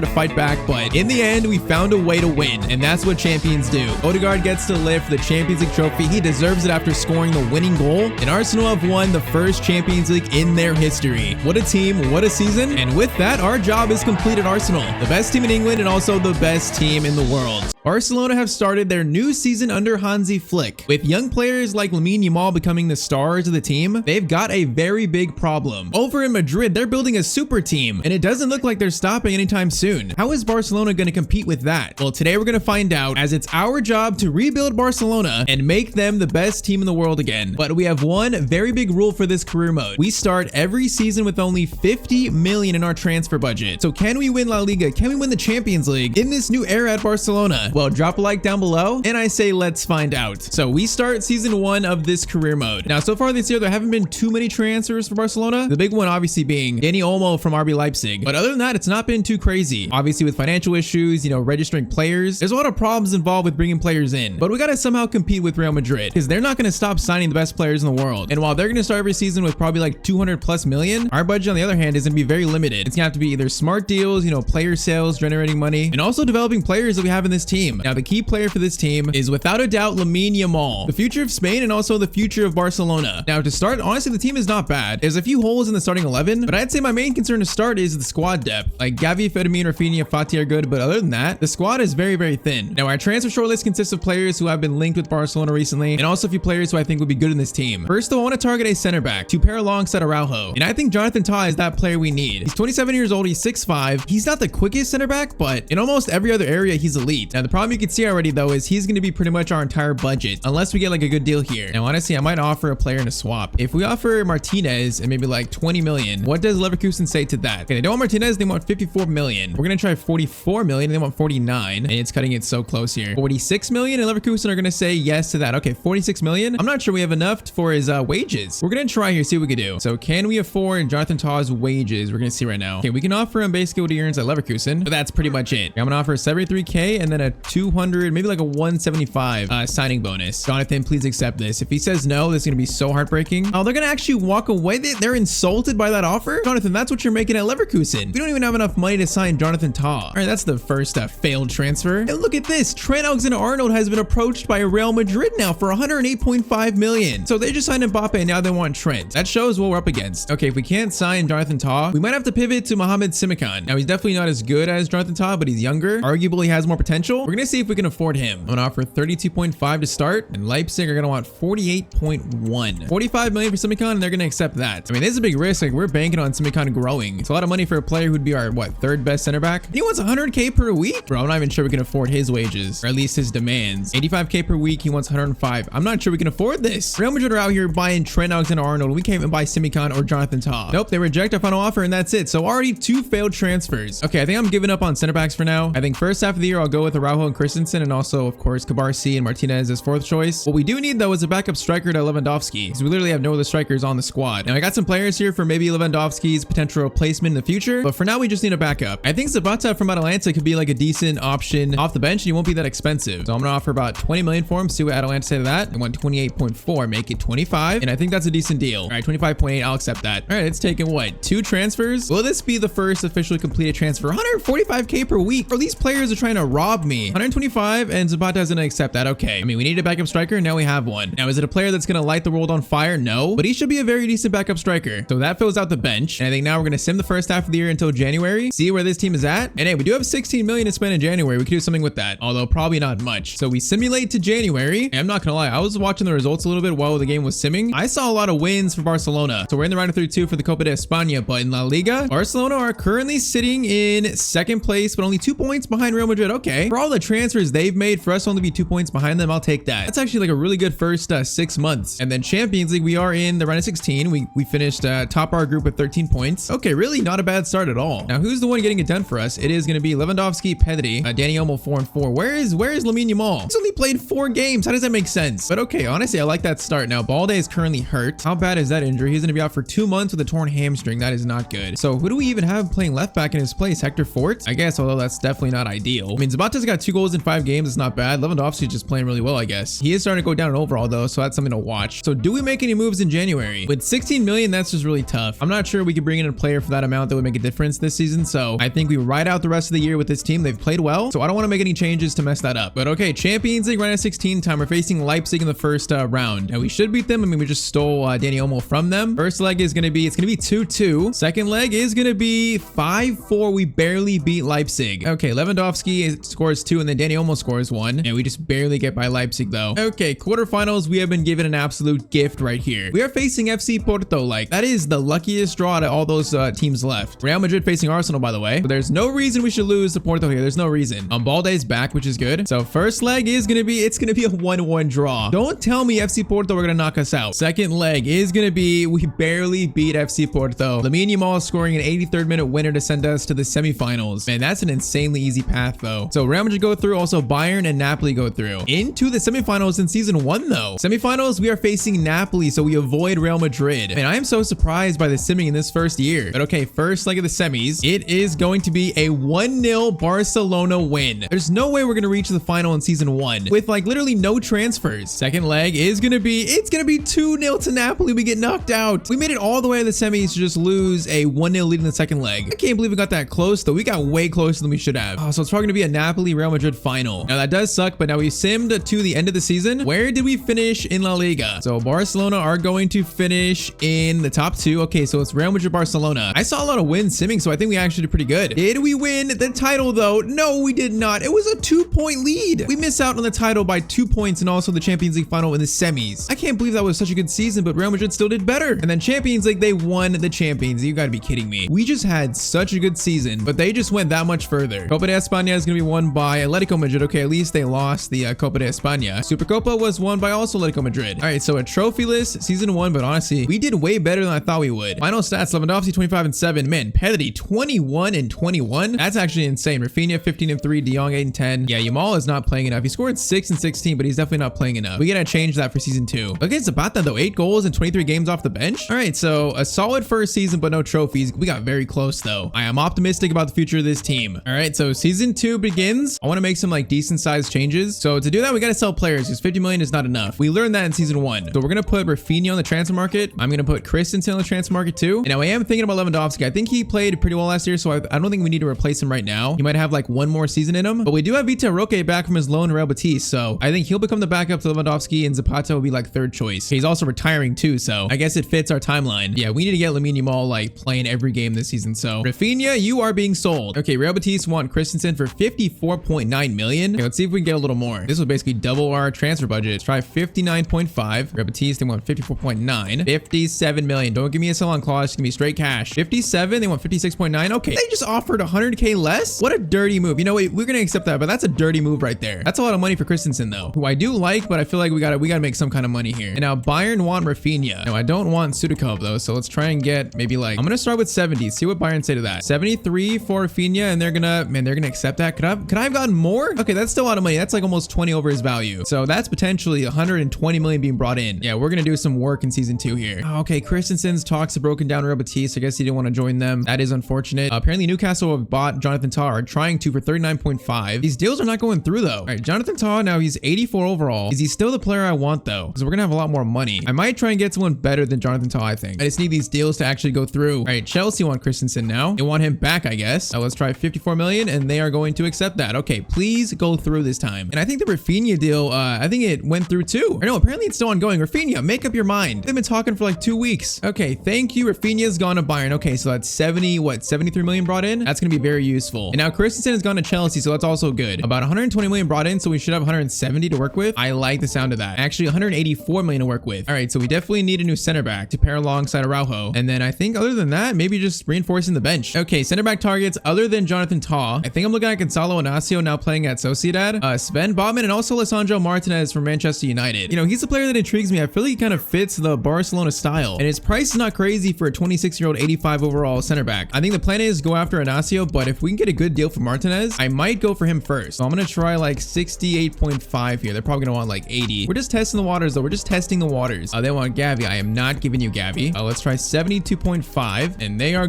to fight back, but in the end, we found a way to win, and that's what champions do. Odegaard gets to lift the Champions League trophy. He deserves it after scoring the winning goal, and Arsenal have won the first Champions League in their history. What a team, what a season, and with that, our job is complete at Arsenal, the best team in England and also the best team in the world. Barcelona have started their new season under Hansi Flick. With young players like Lamine Yamal becoming the stars of the team, they've got a very big problem. Over in Madrid, they're building a super team, and it doesn't look like they're stopping anytime soon. How is Barcelona going to compete with that? Well, today we're going to find out, as it's our job to rebuild Barcelona and make them the best team in the world again. But we have one very big rule for this career mode. We start every season with only 50 million in our transfer budget. So can we win La Liga? Can we win the Champions League in this new era at Barcelona? Well, drop a like down below, and I say let's find out. So we start season 1 of this career mode. Now, so far this year, there haven't been too many transfers for Barcelona. The big one obviously being Dani Olmo from RB Leipzig. But other than that, it's not been too crazy. Obviously with financial issues, registering players, there's a lot of problems involved with bringing players in. But we got to somehow compete with Real Madrid, because they're not going to stop signing the best players in the world. And while they're going to start every season with probably like 200+ million, our budget on the other hand is going to be very limited. It's going to have to be either smart deals, player sales, generating money, and also developing players that we have in this team. Now, the key player for this team is without a doubt Lamine Yamal, the future of Spain and also the future of Barcelona. Now, to start, honestly, the team is not bad. There's a few holes in the starting 11, but I'd say my main concern to start is the squad depth. Like Gavi, Firmino, Rafinha, Fati are good, but other than that, the squad is very, very thin. Now, our transfer shortlist consists of players who have been linked with Barcelona recently, and also a few players who I think would be good in this team. First, though, I want to target a center back to pair alongside Araujo, and I think Jonathan Tah is that player we need. He's 27 years old, he's 6'5". He's not the quickest center back, but in almost every other area, he's elite. Now, the problem you can see already, though, is he's going to be pretty much our entire budget, unless we get like a good deal here. Now, honestly, I might offer a player in a swap. If we offer Martinez and maybe like 20 million, what does Leverkusen say to that? Okay, they don't want Martinez, they want 54 million. We're going to try 44 million, they want 49, and it's cutting it so close here. 46 million, and Leverkusen are going to say yes to that. Okay, 46 million. I'm not sure we have enough for his wages. We're going to try here, see what we can do. So can we afford Jonathan Tah's wages? We're going to see right now. Okay, we can offer him basically what he earns at Leverkusen, but that's pretty much it. I'm going to offer 73k and then a 200, maybe like a 175 signing bonus. Jonathan, please accept this. If he says no, this is gonna be so heartbreaking. Oh, they're gonna actually walk away. They're insulted by that offer. Jonathan, that's what you're making at Leverkusen. We don't even have enough money to sign Jonathan Tah. All right, that's the first failed transfer. And look at this. Trent Alexander-Arnold has been approached by Real Madrid now for 108.5 million. So they just signed Mbappe and now they want Trent. That shows what we're up against. Okay, if we can't sign Jonathan Tah, we might have to pivot to Mohamed Simikan. Now, he's definitely not as good as Jonathan Tah, but he's younger. Arguably has more potential. We're gonna see if we can afford him. I'm gonna offer 32.5 to start, and Leipzig are gonna want 48.1. 45 million for Simikan, and they're gonna accept that. I mean, this is a big risk. Like, we're banking on Simikan growing. It's a lot of money for a player who'd be our, third best center back. And he wants 100k per week? Bro, I'm not even sure we can afford his wages, or at least his demands. 85k per week, he wants 105. I'm not sure we can afford this. Real Madrid are out here buying Trent Alexander-Arnold. We can't even buy Simikan or Jonathan Tah. Nope, they reject our final offer, and that's it. So already 2 failed transfers. Okay, I think I'm giving up on center backs for now. I think first half of the year, I'll go with Araujo and Christensen, and also, of course, Cabarsi and Martinez as 4th choice. What we do need, though, is a backup striker to Lewandowski, because we literally have no other strikers on the squad. Now, I got some players here for maybe Lewandowski's potential replacement in the future, but for now, we just need a backup. I think Zapata from Atalanta could be like a decent option off the bench, and he won't be that expensive. So I'm gonna offer about 20 million for him, see what Atalanta say to that. They want 28.4, make it 25, and I think that's a decent deal. All right, 25.8, I'll accept that. All right, it's taken what, 2 transfers? Will this be the first officially completed transfer? 145k per week. Bro, these players are trying to rob me. 125, and Zapata is gonna accept that. Okay, I mean, we need a backup striker, now we have one. Now, is it a player that's gonna light the world on fire? No, but he should be a very decent backup striker. So that fills out the bench, and I think now we're gonna sim the first half of the year until January, see where this team is at. And hey, we do have 16 million to spend in January. We could do something with that, although probably not much. So we simulate to January, and I'm not gonna lie, I was watching the results a little bit while the game was simming. I saw a lot of wins for Barcelona. So we're in the round of 32 for the Copa de España, but in La Liga, Barcelona are currently sitting in 2nd place, but only 2 points behind Real Madrid. Okay, for all the the transfers they've made, for us to only be 2 points behind them, I'll take that. That's actually like a really good first 6 months. And then Champions League, we are in the round of 16. We finished top our group with 13 points. Okay, really not a bad start at all. Now, who's the one getting it done for us? It is going to be Lewandowski, Pedri, Dani Olmo 4-4. Where is Lamine Yamal? He's only played 4 games. How does that make sense? But okay, honestly, I like that start. Now, Balde is currently hurt. How bad is that injury? He's going to be out for 2 months with a torn hamstring. That is not good. So who do we even have playing left back in his place? Hector Fort? I guess, although that's definitely not ideal. I mean, Zapata's got 2 goals in 5 games. It's not bad. Lewandowski's just playing really well, I guess. He is starting to go down in overall though, so that's something to watch. So do we make any moves in January? With 16 million, that's just really tough. I'm not sure we could bring in a player for that amount that would make a difference this season. So I think we ride out the rest of the year with this team. They've played well, so I don't want to make any changes to mess that up. But okay, Champions League round of 16 time. We're facing Leipzig in the first round. Now we should beat them. I mean, we just stole Dani Olmo from them. First leg is going to be, it's going to be 2-2. Second leg is going to be 5-4. We barely beat Leipzig. Okay, Lewandowski scores 2 and then Dani Olmo scores 1. And we just barely get by Leipzig though. Okay, quarterfinals, we have been given an absolute gift right here. We are facing FC Porto. Like, that is the luckiest draw out of all those teams left. Real Madrid facing Arsenal, by the way. But there's no reason we should lose to Porto here. There's no reason. Balde's back, which is good. So first leg is going to be, it's going to be a 1-1 draw. Don't tell me FC Porto are going to knock us out. Second leg is going to be, we barely beat FC Porto. Lamine Yamal scoring an 83rd minute winner to send us to the semifinals. Man, that's an insanely easy path though. So Real Madrid go through, also Bayern and Napoli go through. Into the semifinals in season 1 though. Semifinals, we are facing Napoli, so we avoid Real Madrid. Man, I am so surprised by the simming in this first year. But okay, first leg of the semis, it is going to be a 1-0 Barcelona win. There's no way we're going to reach the final in season 1 with like literally no transfers. Second leg is going to be, it's going to be 2-0 to Napoli. We get knocked out. We made it all the way to the semis to just lose a 1-0 lead in the second leg. I can't believe we got that close though. We got way closer than we should have. Oh, so it's probably going to be a Napoli Real Madrid final. Now that does suck, but now we simmed to the end of the season. Where did we finish in La Liga? So Barcelona are going to finish in the top 2. Okay, so it's Real Madrid Barcelona. I saw a lot of wins simming, so I think we actually did pretty good. Did we win the title though? No, we did not. It was a 2-point lead. We missed out on the title by 2 points and also the Champions League final in the semis. I can't believe that was such a good season, but Real Madrid still did better. And then Champions League, they won the Champions. You gotta be kidding me. We just had such a good season, but they just went that much further. Copa de España is gonna be won by Atletico Madrid. Okay, at least they lost the Copa de España. Supercopa was won by also Atletico Madrid. All right, so a trophyless season 1, but honestly, we did way better than I thought we would. Final stats, Lewandowski 25-7. Man, Pedri 21-21. That's actually insane. Rafinha 15-3. De Jong 8-10. Yeah, Yamal is not playing enough. He scored 6-16, but he's definitely not playing enough. We gotta change that for season 2. Look at Zapata though, 8 goals and 23 games off the bench. All right, so a solid first season, but no trophies. We got very close though. I am optimistic about the future of this team. All right, so season 2 begins. I want to make some like decent sized changes. So to do that, we got to sell players because 50 million is not enough. We learned that in season 1. So we're going to put Rafinha on the transfer market. I'm going to put Christensen on the transfer market too. And now I am thinking about Lewandowski. I think he played pretty well last year, so I don't think we need to replace him right now. He might have like 1 more season in him, but we do have Vitor Roque back from his loan Real Betis, so I think he'll become the backup to Lewandowski and Zapata will be like 3rd choice. He's also retiring too, so I guess it fits our timeline. Yeah, we need to get Lamine Yamal like playing every game this season. So Rafinha, you are being sold. Okay, Real Betis want Christensen for 54.9 million. Okay, let's see if we can get a little more. This will basically double our transfer budget. Let's try 59.5. Real Betis, they want 54.9. 57 million. Don't give me a sell-on clause. Give me straight cash. 57. They want 56.9. Okay, they just offered 100k less. What a dirty move. You know what? We're gonna accept that, but that's a dirty move right there. That's a lot of money for Christensen though, who I do like, but I feel like we gotta make some kind of money here. And now Bayern want Rafinha. No, I don't want Sudakov though, so let's try and get maybe like, I'm gonna start with 70. See what Bayern say to that. 73 for Rafinha, and they're gonna accept that. Could I have gotten more? Okay, that's still a lot of money. That's like almost 20 over his value. So that's potentially 120 million being brought in. Yeah, we're gonna do some work in season 2 here. Oh, okay, Christensen's talks have broken down Real Betis. I guess he didn't want to join them. That is unfortunate. Apparently Newcastle have bought Jonathan Tah, or trying to, for 39.5. These deals are not going through though. All right, Jonathan Tah, now he's 84 overall. Is he still the player I want though? Because we're gonna have a lot more money. I might try and get someone better than Jonathan Tah, I think. I just need these deals to actually go through. All right, Chelsea want Christensen now. They want him back, I guess. Let's try 54 million, and they are going to accept that. Okay, please go through this time. And I think the Rafinha deal, I think it went through too. Or no, apparently it's still ongoing. Rafinha, make up your mind. They've been talking for like 2 weeks. Okay, thank you. Rafinha's gone to Bayern. Okay, so that's 73 million brought in. That's gonna be very useful. And now Christensen has gone to Chelsea, so that's also good. About 120 million brought in, so we should have 170 to work with. I like the sound of that. Actually, 184 million to work with. All right, so we definitely need a new center back to pair alongside Araujo. And then I think other than that, maybe just reinforcing the bench. Okay, center back targets other than Jonathan Tah. I think I'm looking at Gonzalo Inacio now playing at Sociedad. Sven Botman and also Lisandro Martinez from Manchester United. You know, he's a player that intrigues me. I feel like he kind of fits the Barcelona style, and his price is not crazy for a 26-year-old 85 overall center back. I think the plan is go after Inacio, but if we can get a good deal for Martinez, I might go for him first. So I'm gonna try like 68.5 here. They're probably gonna want like 80. We're just testing the waters though. We're just testing the waters. They want Gavi. I am not giving you Gavi. Let's try 72.5, and they're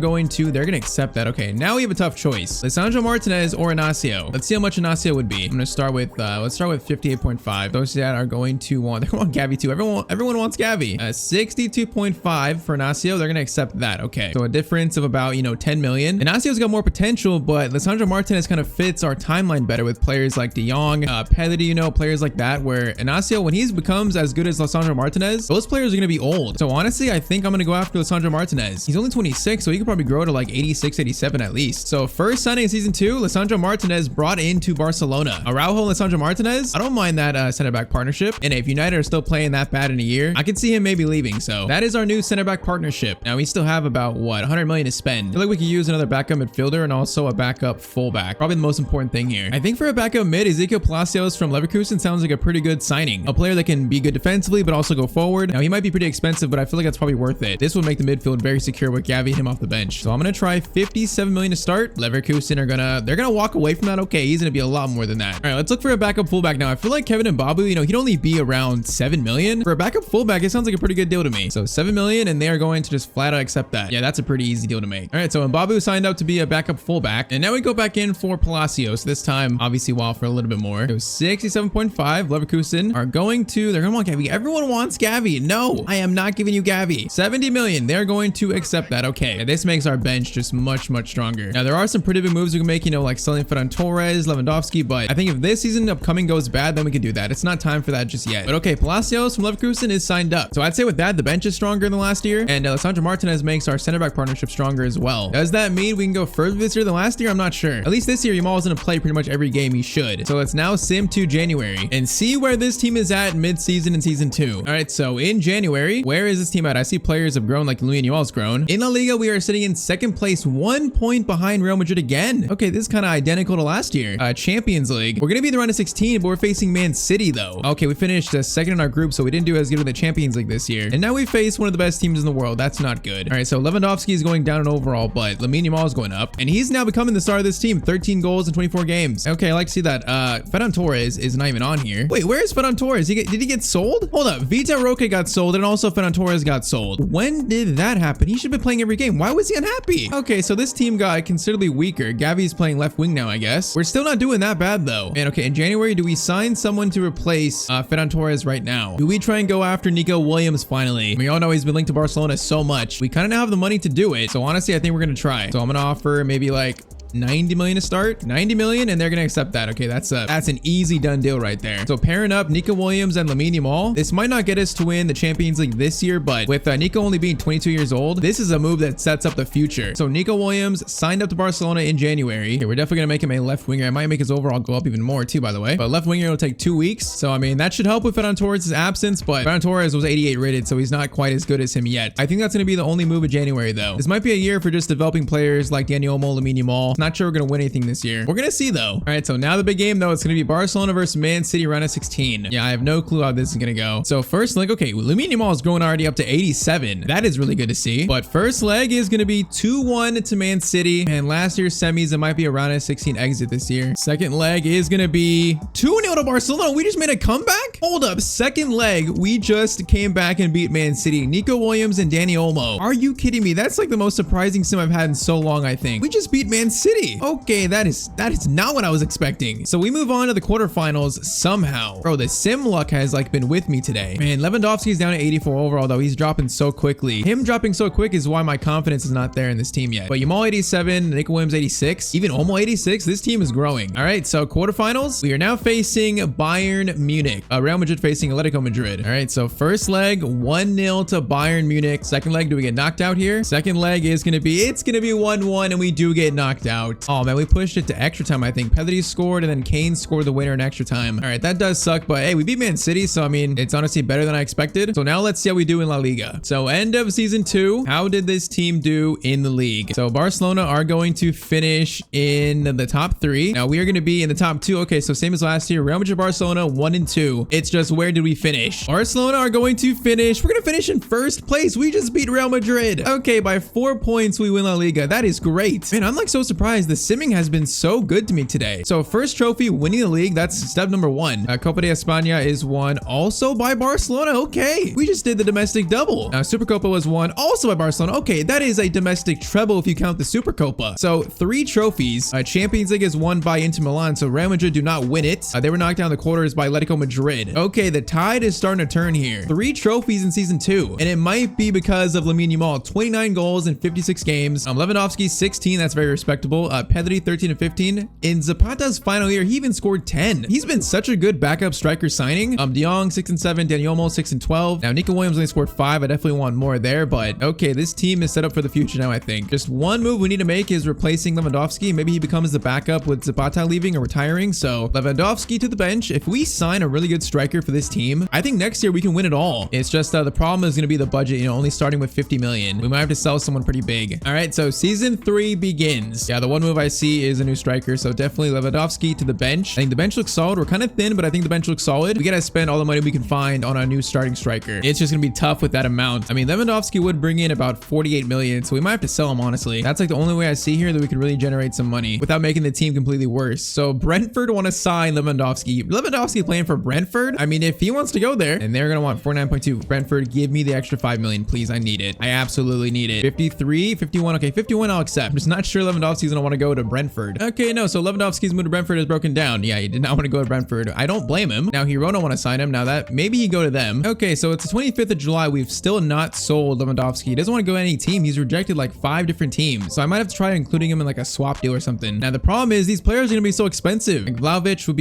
gonna accept that. Okay, now we have a tough choice. Lisandro Martinez or Inacio. Let's see how much Inacio would be. I'm gonna start with let's start with 58.5. Those that are going to want, they're gonna want Gavi too. Everyone wants Gavi. 62.5 for Inacio. They're gonna accept that. Okay, so a difference of about, you know, 10 million. Inacio's got more potential, but Lisandro Martinez kind of fits our timeline better with players like De Jong, Pedri, you know, players like that, where Inacio, when he becomes as good as Lisandro Martinez, those players are gonna be old. So honestly, I think I'm gonna go after Lisandro Martinez. He's only 26, so he could probably grow to like 86, 87 at least. So first signing in season 2, Lisandro Martinez brought into Barcelona. Araujo and Lisandro Martinez, I don't mind that center back partnership. And if United are still playing that bad in a year, I could see him maybe leaving. So that is our new center back partnership. Now we still have about what, 100 million to spend. I feel like we could use another backup midfielder and also a backup fullback. Probably the most important thing here. I think for a backup mid, Ezekiel Palacios from Leverkusen sounds like a pretty good signing. A player that can be good defensively but also go forward. Now he might be pretty expensive, but I feel like that's probably worth it. This would make the midfield very secure with Gavi and him off the bench. So I'm gonna try 57 million to start. Leverkusen are they're gonna walk away from that. Okay, he's gonna be a lot more than that. All right, let's look for a backup fullback now. I feel like Kevin Mbabu, you know, he'd only be around 7 million. For a backup fullback, it sounds like a pretty good deal to me. So 7 million, and they are going to just flat out accept that. Yeah, that's a pretty easy deal to make. All right, so Mbabu signed up to be a backup fullback, and now we go back in for Palacios. This time, obviously, for a little bit more. So 67.5. Leverkusen are they're gonna want Gavi. Everyone wants Gavi. No, I am not giving you Gavi. 70 million. They're going to accept that. Okay, this makes our bench just much stronger. Now there are some pretty big moves we can make, you know, like selling Ferran Torres, Lewandowski, but I think if this season upcoming goes bad, then we can do that. It's not time for that just yet. But okay, Palacios from Leverkusen is signed up. So I'd say with that, the bench is stronger than last year, and Lisandro Martinez makes our center back partnership stronger as well. Does that mean we can go further this year than last year? I'm not sure. At least this year, Yamal is going to play pretty much every game he should. So let's now sim to January and see where this team is at mid-season in season 2. All right, so in January, where is this team at? I see players have grown, like Louis Yamal's grown. In La Liga, we are sitting in second place, 1 point behind Real Madrid again. Okay, this is kind of identical to last year. Champions League. We're going to be in the round of 16, but we're facing Man City though. Okay, we finished second in our group, so we didn't do as good in the Champions League this year. And now we face one of the best teams in the world. That's not good. All right, so Lewandowski is going down in overall, but Lamine Yamal is going up, and he's now becoming the star of this team. 13 goals in 24 games. Okay, I like to see that. Ferran Torres is not even on here. Wait, where is Ferran Torres? Did he get sold? Hold up. Vita Roque got sold, and also Ferran Torres got sold. When did that happen? He should have been playing every game. Why was he unhappy? Okay, so this team got considerably weaker. Gavi's playing left wing now, I guess. We're still not doing that bad though. And okay, in January, do we sign someone to replace Ferran Torres right now? Do we try and go after Nico Williams finally? We all know he's been linked to Barcelona so much. We kind of now have the money to do it. So honestly, I think we're gonna try. So I'm gonna offer maybe like 90 million to start. 90 million, and they're gonna accept that. Okay, that's an easy done deal right there. So pairing up Nico Williams and Lamine Yamal, this might not get us to win the Champions League this year, but with Nico only being 22 years old, this is a move that sets up the future. So Nico Williams signed up to Barcelona in January. Okay, we're definitely gonna make him a left winger. I might make his overall go up even more too, by the way. But left winger will take 2 weeks. So I mean, that should help with Ferran Torres' absence, but Ferran Torres was 88 rated, so he's not quite as good as him yet. I think that's gonna be the only move in January though. This might be a year for just developing players like Dani Olmo, Lamine Yamal. Not sure we're gonna win anything this year. We're gonna see though. All right, so now the big game though, it's gonna be Barcelona versus Man City round of 16. Yeah, I have no clue how this is gonna go. So first leg, okay, Lamine Yamal is going already up to 87. That is really good to see. But first leg is gonna be 2-1 to Man City. And last year's semis, it might be a round of 16 exit this year. Second leg is gonna be 2-0 to Barcelona. We just made a comeback? Hold up, second leg, we just came back and beat Man City. Nico Williams and Dani Olmo. Are you kidding me? That's like the most surprising sim I've had in so long, I think. We just beat Man City. Okay, that is not what I was expecting. So we move on to the quarterfinals somehow. Bro, the sim luck has like been with me today. Man, Lewandowski's down to 84 overall though. He's dropping so quickly. Him dropping so quick is why my confidence is not there in this team yet. But Yamal 87, Nico Williams 86, even Olmo 86. This team is growing. All right, so quarterfinals, we are now facing Bayern Munich. Real Madrid facing Atletico Madrid. All right, so first leg 1-0 to Bayern Munich. Second leg, do we get knocked out here? Second leg is gonna be 1-1, and we do get knocked out. out. Oh man, we pushed it to extra time. I think Pedri scored and then Kane scored the winner in extra time. All right, that does suck, but hey, we beat Man City, so I mean, it's honestly better than I expected. So now let's see how we do in La Liga. So end of season 2, how did this team do in the league? So Barcelona are going to finish in the top 3. Now we are going to be in the top 2. Okay, so same as last year. Real Madrid, Barcelona 1 and 2. It's just where did we finish? Barcelona are going to finish. We're going to finish in first place. We just beat Real Madrid. Okay, by 4 points we win La Liga. That is great. Man, I'm like so surprised. The simming has been so good to me today. So first trophy, winning the league. That's step number 1. Copa de España is won also by Barcelona. Okay, we just did the domestic double. Supercopa was won also by Barcelona. Okay, that is a domestic treble if you count the Supercopa. So 3 trophies. Champions League is won by Inter Milan, so Real Madrid do not win it. They were knocked down the quarters by Atletico Madrid. Okay, the tide is starting to turn here. 3 trophies in season 2, and it might be because of Lamine Yamal. 29 goals in 56 games. Lewandowski 16, that's very respectable. Pedri 13 and 15. In Zapata's final year, he even scored 10. He's been such a good backup striker signing. De Jong 6 and 7, Dani Olmo 6 and 12. Now Nico Williams only scored 5. I definitely want more there, but okay, this team is set up for the future now. I think just one move we need to make is replacing Lewandowski. Maybe he becomes the backup with Zapata leaving or retiring. So Lewandowski to the bench. If we sign a really good striker for this team, I think next year we can win it all. It's just the problem is going to be the budget, you know, only starting with 50 million. We might have to sell someone pretty big. All right, so season 3 begins. Yeah, the one move I see is a new striker, so definitely Lewandowski to the bench. I think the bench looks solid. We're kind of thin, but I think the bench looks solid. We got to spend all the money we can find on a new starting striker. It's just going to be tough with that amount. I mean, Lewandowski would bring in about 48 million, so we might have to sell him, honestly. That's like the only way I see here that we could really generate some money without making the team completely worse. So Brentford want to sign Lewandowski. Lewandowski playing for Brentford? I mean, if he wants to go there, and they're going to want 49.2. Brentford, give me the extra 5 million, please. I need it. I absolutely need it. 53, 51. Okay, 51 I'll accept. I'm just not sure Lewandowski's going to want to go to Brentford. Okay, no, so Lewandowski's move to Brentford is broken down. Yeah, he did not want to go to Brentford. I don't blame him. Now, Girona want to sign him. Now that maybe he go to them. Okay, so it's the 25th of July. We've still not sold Lewandowski. He doesn't want to go to any team. He's rejected like 5 different teams. So I might have to try including him in like a swap deal or something. Now, the problem is these players are going to be so expensive. Like Vlahovic would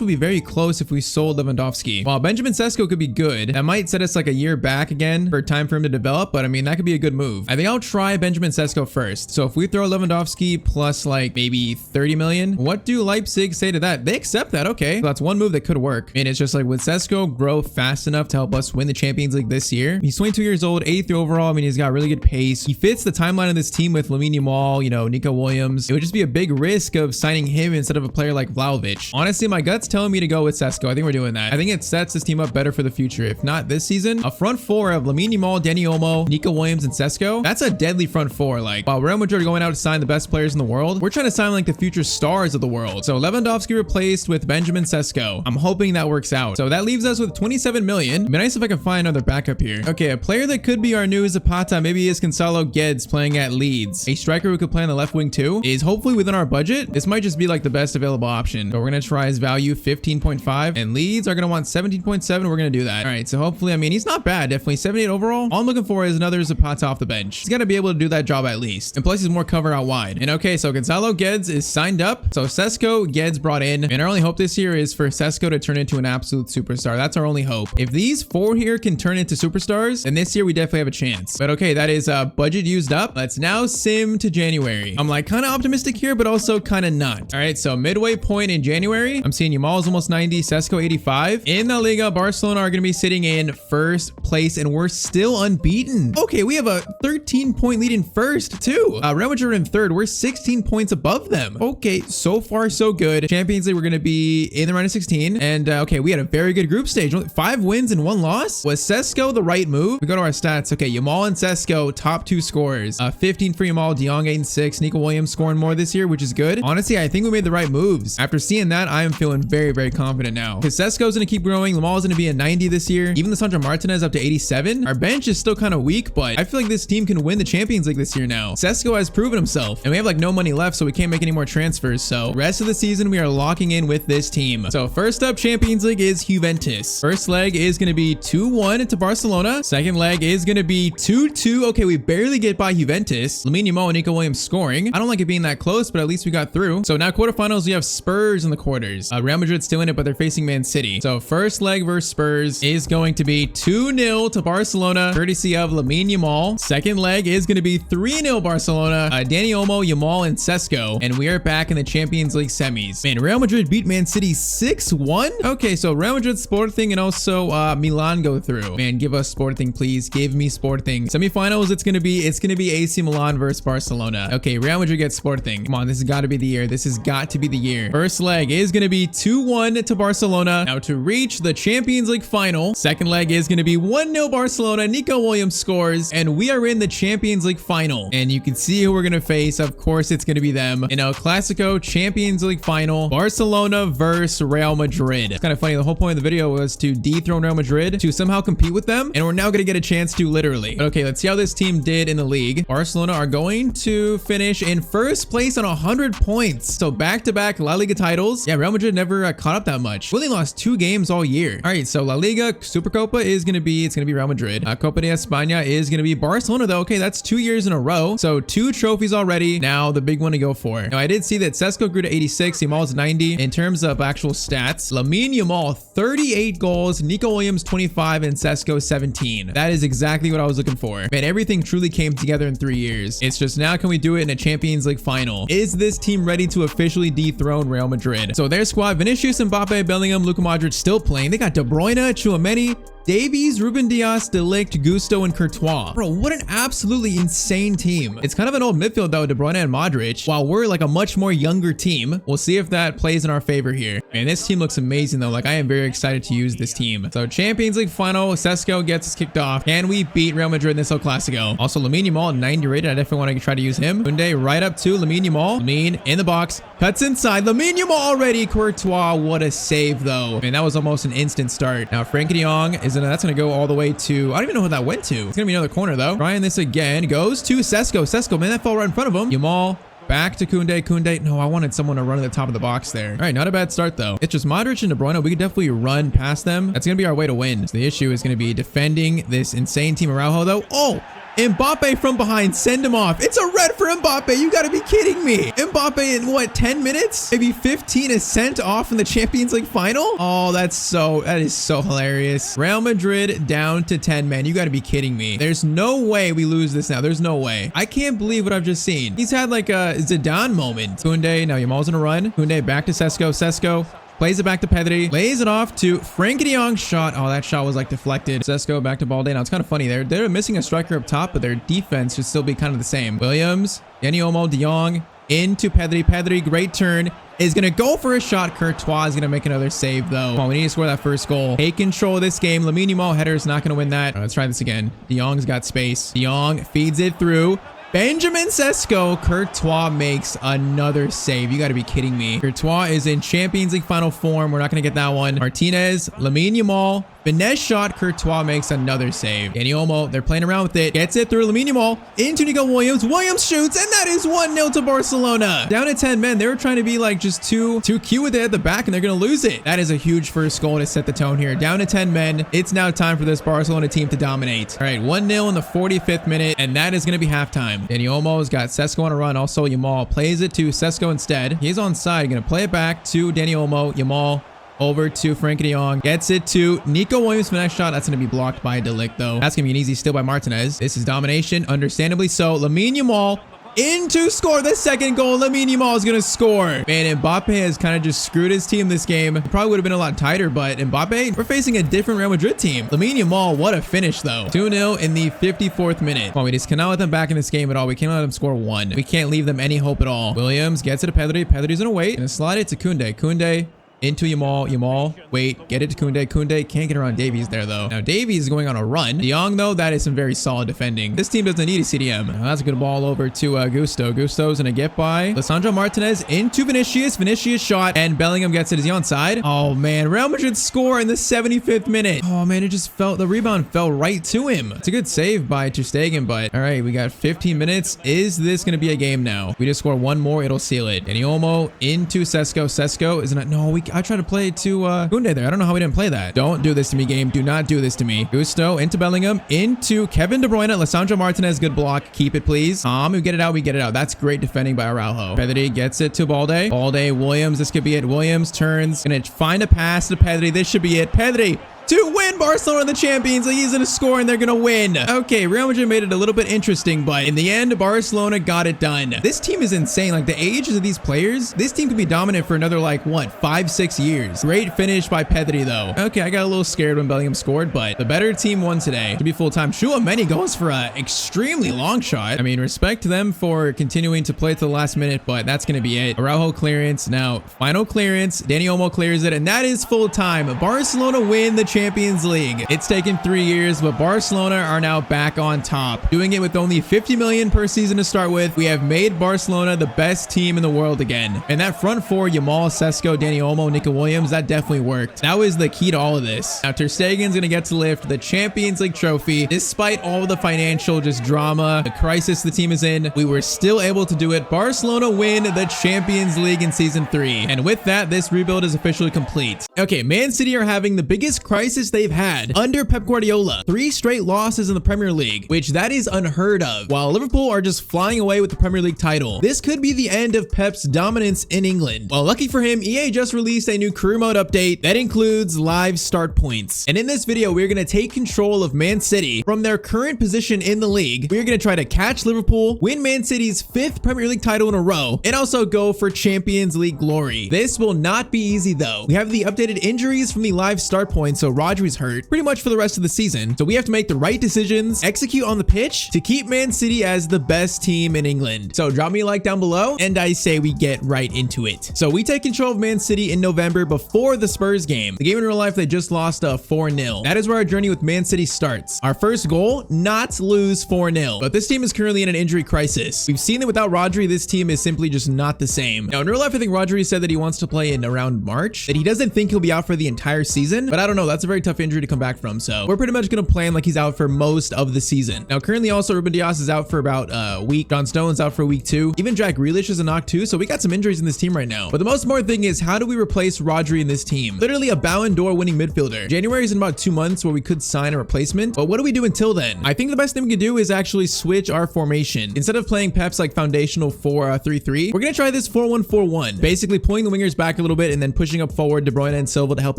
be very close if we sold Lewandowski. While Benjamin Sesko could be good, that might set us like a year back again for time for him to develop. But I mean, that could be a good move. I think I'll try Benjamin Sesko first. So if we throw Lewandowski plus like maybe 30 million, what do Leipzig say to that? They accept that. Okay, so that's one move that could work. And it's just like, would Sesko grow fast enough to help us win the Champions League this year? He's 22 years old, 8th overall. I mean, he's got really good pace. He fits the timeline of this team with Lamine Yamal, you know, Nico Williams. It would just be a big risk of signing him instead of a player like Vlahovic. Honestly, my gut's telling me to go with Sesko. I think we're doing that. I think it sets this team up better for the future. If not this season, a front 4 of Lamine Yamal, Dani Olmo, Nico Williams, and Sesko. That's a deadly front 4. Like, while Real Madrid are going out to sign the best players in the world, we're trying to sign like the future stars of the world. So Lewandowski replaced with Benjamin Sesko. I'm hoping that works out. So that leaves us with 27 million. It'd be nice if I can find another backup here. Okay, a player that could be our new Zapata maybe is Gonzalo Guedes playing at Leeds. A striker who could play on the left wing too is hopefully within our budget. This might just be like the best available option. So we're going to try his value 15.5 and Leeds are going to want 17.7. We're going to do that. All right, so hopefully, I mean, he's not bad. Definitely 78 overall. All I'm looking for is another Zapata off the bench. He's got to be able to do that job at least. And plus he's more cover out wide. And okay, so Gonzalo Guedes is signed up. So Sesko, Guedes brought in. And our only hope this year is for Sesko to turn into an absolute superstar. That's our only hope. If these 4 here can turn into superstars, then this year we definitely have a chance. But okay, that is budget used up. Let's now sim to January. I'm like kind of optimistic here, but also kind of not. All right, so midway point in January, I'm seeing Yamal's almost 90, Sesko 85. In La Liga, Barcelona are going to be sitting in first place and we're still unbeaten. Okay, we have a 13-point lead in first too. Real Madrid are in third. We're 16 points above them. Okay, so far so good. Champions League, we're going to be in the round of 16. And okay, we had a very good group stage. 5 wins and 1 loss. Was Sesko the right move? We go to our stats. Okay, Yamal and Sesko, top 2 scorers. 15 for Yamal, De Jong 8 and 6. Nico Williams scoring more this year, which is good. Honestly, I think we made the right moves. After seeing that, I am feeling very, very confident now. Because Sesko's going to keep growing. Yamal's going to be a 90 this year. Even Lisandro Martinez up to 87. Our bench is still kind of weak, but I feel like this team can win the Champions League this year now. Sesko has proven himself. And we have like no money left, so we can't make any more transfers. So rest of the season, we are locking in with this team. So first up, Champions League is Juventus. First leg is going to be 2-1 to Barcelona. Second leg is going to be 2-2. Okay, we barely get by Juventus. Lamine Yamal and Nico Williams scoring. I don't like it being that close, but at least we got through. So now quarterfinals, we have Spurs in the quarters. Real Madrid's still in it, but they're facing Man City. So first leg versus Spurs is going to be 2-0 to Barcelona, courtesy of Lamine Yamal. Second leg is going to be 3-0 Barcelona. Dani Olmo, Yamal, Yamal, and Sesko, and we are back in the Champions League semis. Man, Real Madrid beat Man City 6-1. Okay, so Real Madrid Sporting and also Milan go through. Man, give us Sporting, please. Give me Sporting. Semifinals, it's gonna be AC Milan versus Barcelona. Okay, Real Madrid gets Sporting. Come on, this has got to be the year. This has got to be the year. First leg is gonna be 2-1 to Barcelona. Now to reach the Champions League final, second leg is gonna be 1-0 Barcelona. Nico Williams scores, and we are in the Champions League final. And you can see who we're gonna face. Of course, it's gonna be them in El Clasico Champions League final. Barcelona versus Real Madrid. It's kind of funny. The whole point of the video was to dethrone Real Madrid, to somehow compete with them, and we're now gonna get a chance to literally. But okay, let's see how this team did in the league. Barcelona are going to finish in first place on 100 points. So back-to-back La Liga titles. Yeah, Real Madrid never caught up that much. We only lost 2 games all year. All right, so La Liga Supercopa is gonna be Real Madrid. Copa de España is gonna be Barcelona though. Okay, that's 2 years in a row. So 2 trophies already. Now the big one to go for. Now I did see that Sesko grew to 86, Yamal's 90. In terms of actual stats, Lamine Yamal 38 goals, Nico Williams 25, and Sesko 17. That is exactly what I was looking for. Man, everything truly came together in 3 years. It's just now, can we do it in a Champions League final? Is this team ready to officially dethrone Real Madrid? So their squad: Vinicius, Mbappe, Bellingham, Luka Modric still playing. They got De Bruyne, Tchouaméni, Davies, Ruben Dias, De Ligt, Gusto, and Courtois. Bro, what an absolutely insane team. It's kind of an old midfield though, De Bruyne and Modric, while we're like a much more younger team. We'll see if that plays in our favor here. Man, this team looks amazing though. Like, I am very excited to use this team. So Champions League final, Sesko gets us kicked off. Can we beat Real Madrid in this El Clasico? Also, Lamine Yamal, 90 rated. I definitely want to try to use him. Koundé right up to Lamine Yamal. Lamine in the box, cuts inside. Lamine Yamal already. Courtois, what a save though. Man, that was almost an instant start. Now Frenkie de Jong that's going to go all the way to, I don't even know who that went to. It's going to be another corner though. Trying this again, goes to Sesko. Sesko, man, that fell right in front of him. Yamal back to Koundé. Koundé, no, I wanted someone to run at the top of the box there. All right, not a bad start though. It's just Modric and De Bruyne. We could definitely run past them. That's going to be our way to win. So the issue is going to be defending this insane team. Araujo though. Oh, Mbappe from behind, send him off. It's a red for Mbappe. You gotta be kidding me. Mbappe in what, 10 minutes? Maybe 15 is sent off in the Champions League final? Oh, that is so hilarious. Real Madrid down to 10, man. You gotta be kidding me. There's no way we lose this now. There's no way. I can't believe what I've just seen. He's had like a Zidane moment. Koundé, now Yamal's gonna run. Koundé back to Sesko. Sesko plays it back to Pedri, lays it off to Frenkie de Jong. Shot. Oh, that shot was like deflected. Sesko back to Balde. Now it's kind of funny. They're missing a striker up top, but their defense should still be kind of the same. Williams, Dani Olmo, De Jong into Pedri. Pedri, great turn, is going to go for a shot. Courtois is going to make another save though. Come on, we need to score that first goal. Take control of this game. Lamine Yamal header is not going to win that. Let's try this again. De Jong's got space. De Jong feeds it through. Benjamin Sesko. Courtois makes another save. You got to be kidding me. Courtois is in Champions League final form. We're not going to get that one. Martinez, Lamine Yamal, finesse shot. Courtois makes another save. Dani Olmo, they're playing around with it. Gets it through Lamine Yamal into Nico Williams. Williams shoots, and that is 1-0 to Barcelona. Down to 10 men. They were trying to be like just too cute with it at the back, and they're going to lose it. That is a huge first goal to set the tone here. Down to 10 men. It's now time for this Barcelona team to dominate. All right, 1-0 in the 45th minute, and that is going to be halftime. Dani Olmo's got Sesko on a run. Also, Yamal plays it to Sesko instead. He's onside. Going to play it back to Dani Olmo. Yamal over to Frenkie de Jong. Gets it to Nico Williams. Finesse shot. That's going to be blocked by De Ligt, though. That's going to be an easy steal by Martinez. This is domination, understandably so. Lamine Yamal in to score the second goal. Lamine Yamal is going to score. Man, Mbappe has kind of just screwed his team this game. It probably would have been a lot tighter, but Mbappe, we're facing a different Real Madrid team. Lamine Yamal, what a finish, though. 2-0 in the 54th minute. Well, we just cannot let them back in this game at all. We can't let them score 1. We can't leave them any hope at all. Williams gets it to Pedri. Pedri's going to wait. Going to slide it to Koundé. Koundé into Yamal. Yamal, wait, get it to Koundé. Koundé can't get around Davies there, though. Now, Davies is going on a run. De Jong, though, that is some very solid defending. This team doesn't need a CDM. Now, that's a good ball over to Gusto. Gusto's going to get by Lisandro Martinez into Vinicius. Vinicius shot, and Bellingham gets it. Is he onside? Oh, man. Real Madrid score in the 75th minute. Oh, man, it just felt, the rebound fell right to him. It's a good save by Ter Stegen, but all right, we got 15 minutes. Is this going to be a game now? If we just score 1 more, it'll seal it. Dani Olmo into Sesko. Sesko is not, no, I tried to play to Koundé there. I don't know how we didn't play that. Don't do this to me, game. Do not do this to me. Gusto into Bellingham, into Kevin De Bruyne. Lisandro Martinez, good block. Keep it, please. We get it out. We get it out. That's great defending by Araujo. Pedri gets it to Balde. Balde, Williams. This could be it. Williams turns. Gonna find a pass to Pedri. This should be it. Pedri to win. Barcelona in the Champions League. He's going to score and they're going to win. Okay, Real Madrid made it a little bit interesting, but in the end, Barcelona got it done. This team is insane. Like the ages of these players, this team could be dominant for another like what, 5-6 years. Great finish by Pedri though. Okay, I got a little scared when Bellingham scored, but the better team won today. To be full time. Tchouaméni goes for a extremely long shot. I mean, respect to them for continuing to play to the last minute, but that's going to be it. Araujo clearance. Now, final clearance. Dani Olmo clears it, and that is full time. Barcelona win the Champions League. It's taken 3 years, but Barcelona are now back on top. Doing it with only 50 million per season to start with. We have made Barcelona the best team in the world again. And that front four, Yamal, Sesko, Dani Olmo, Nico Williams, that definitely worked. That was the key to all of this. Now, Ter Stegen's going to get to lift the Champions League trophy. Despite all the financial just drama, the crisis the team is in, we were still able to do it. Barcelona win the Champions League in season 3. And with that, this rebuild is officially complete. Okay, Man City are having the biggest crisis they've had under Pep Guardiola. 3 straight losses in the Premier League, which that is unheard of, while Liverpool are just flying away with the Premier League title. This could be the end of Pep's dominance in England. Well, lucky for him, EA just released a new career mode update that includes live start points. And in this video, we're going to take control of Man City from their current position in the league. We're going to try to catch Liverpool, win Man City's 5th Premier League title in a row, and also go for Champions League glory. This will not be easy though. We have the updated injuries from the live start points, so Rodri's hurt pretty much for the rest of the season. So we have to make the right decisions, execute on the pitch to keep Man City as the best team in England. So drop me a like down below, and I say we get right into it. So we take control of Man City in November before the Spurs game. The game in real life, they just lost 4-0. That is where our journey with Man City starts. Our first goal, not lose 4-0. But this team is currently in an injury crisis. We've seen that without Rodri, this team is simply just not the same. Now, in real life, I think Rodri said that he wants to play in around March, that he doesn't think he'll be out for the entire season, but I don't know. That's a very tough injury to come back from. So we're pretty much going to plan like he's out for most of the season. Now, currently also Ruben Dias is out for about a week. John Stone's out for week 2. Even Jack Grealish is a knock too. So we got some injuries in this team right now. But the most important thing is, how do we replace Rodri in this team? Literally a Ballon d'Or winning midfielder. January is in about 2 months where we could sign a replacement. But what do we do until then? I think the best thing we could do is actually switch our formation. Instead of playing Pep's like foundational 4-3-3, we're going to try this 4-1-4-1. Basically pulling the wingers back a little bit and then pushing up forward De Bruyne and Silva to help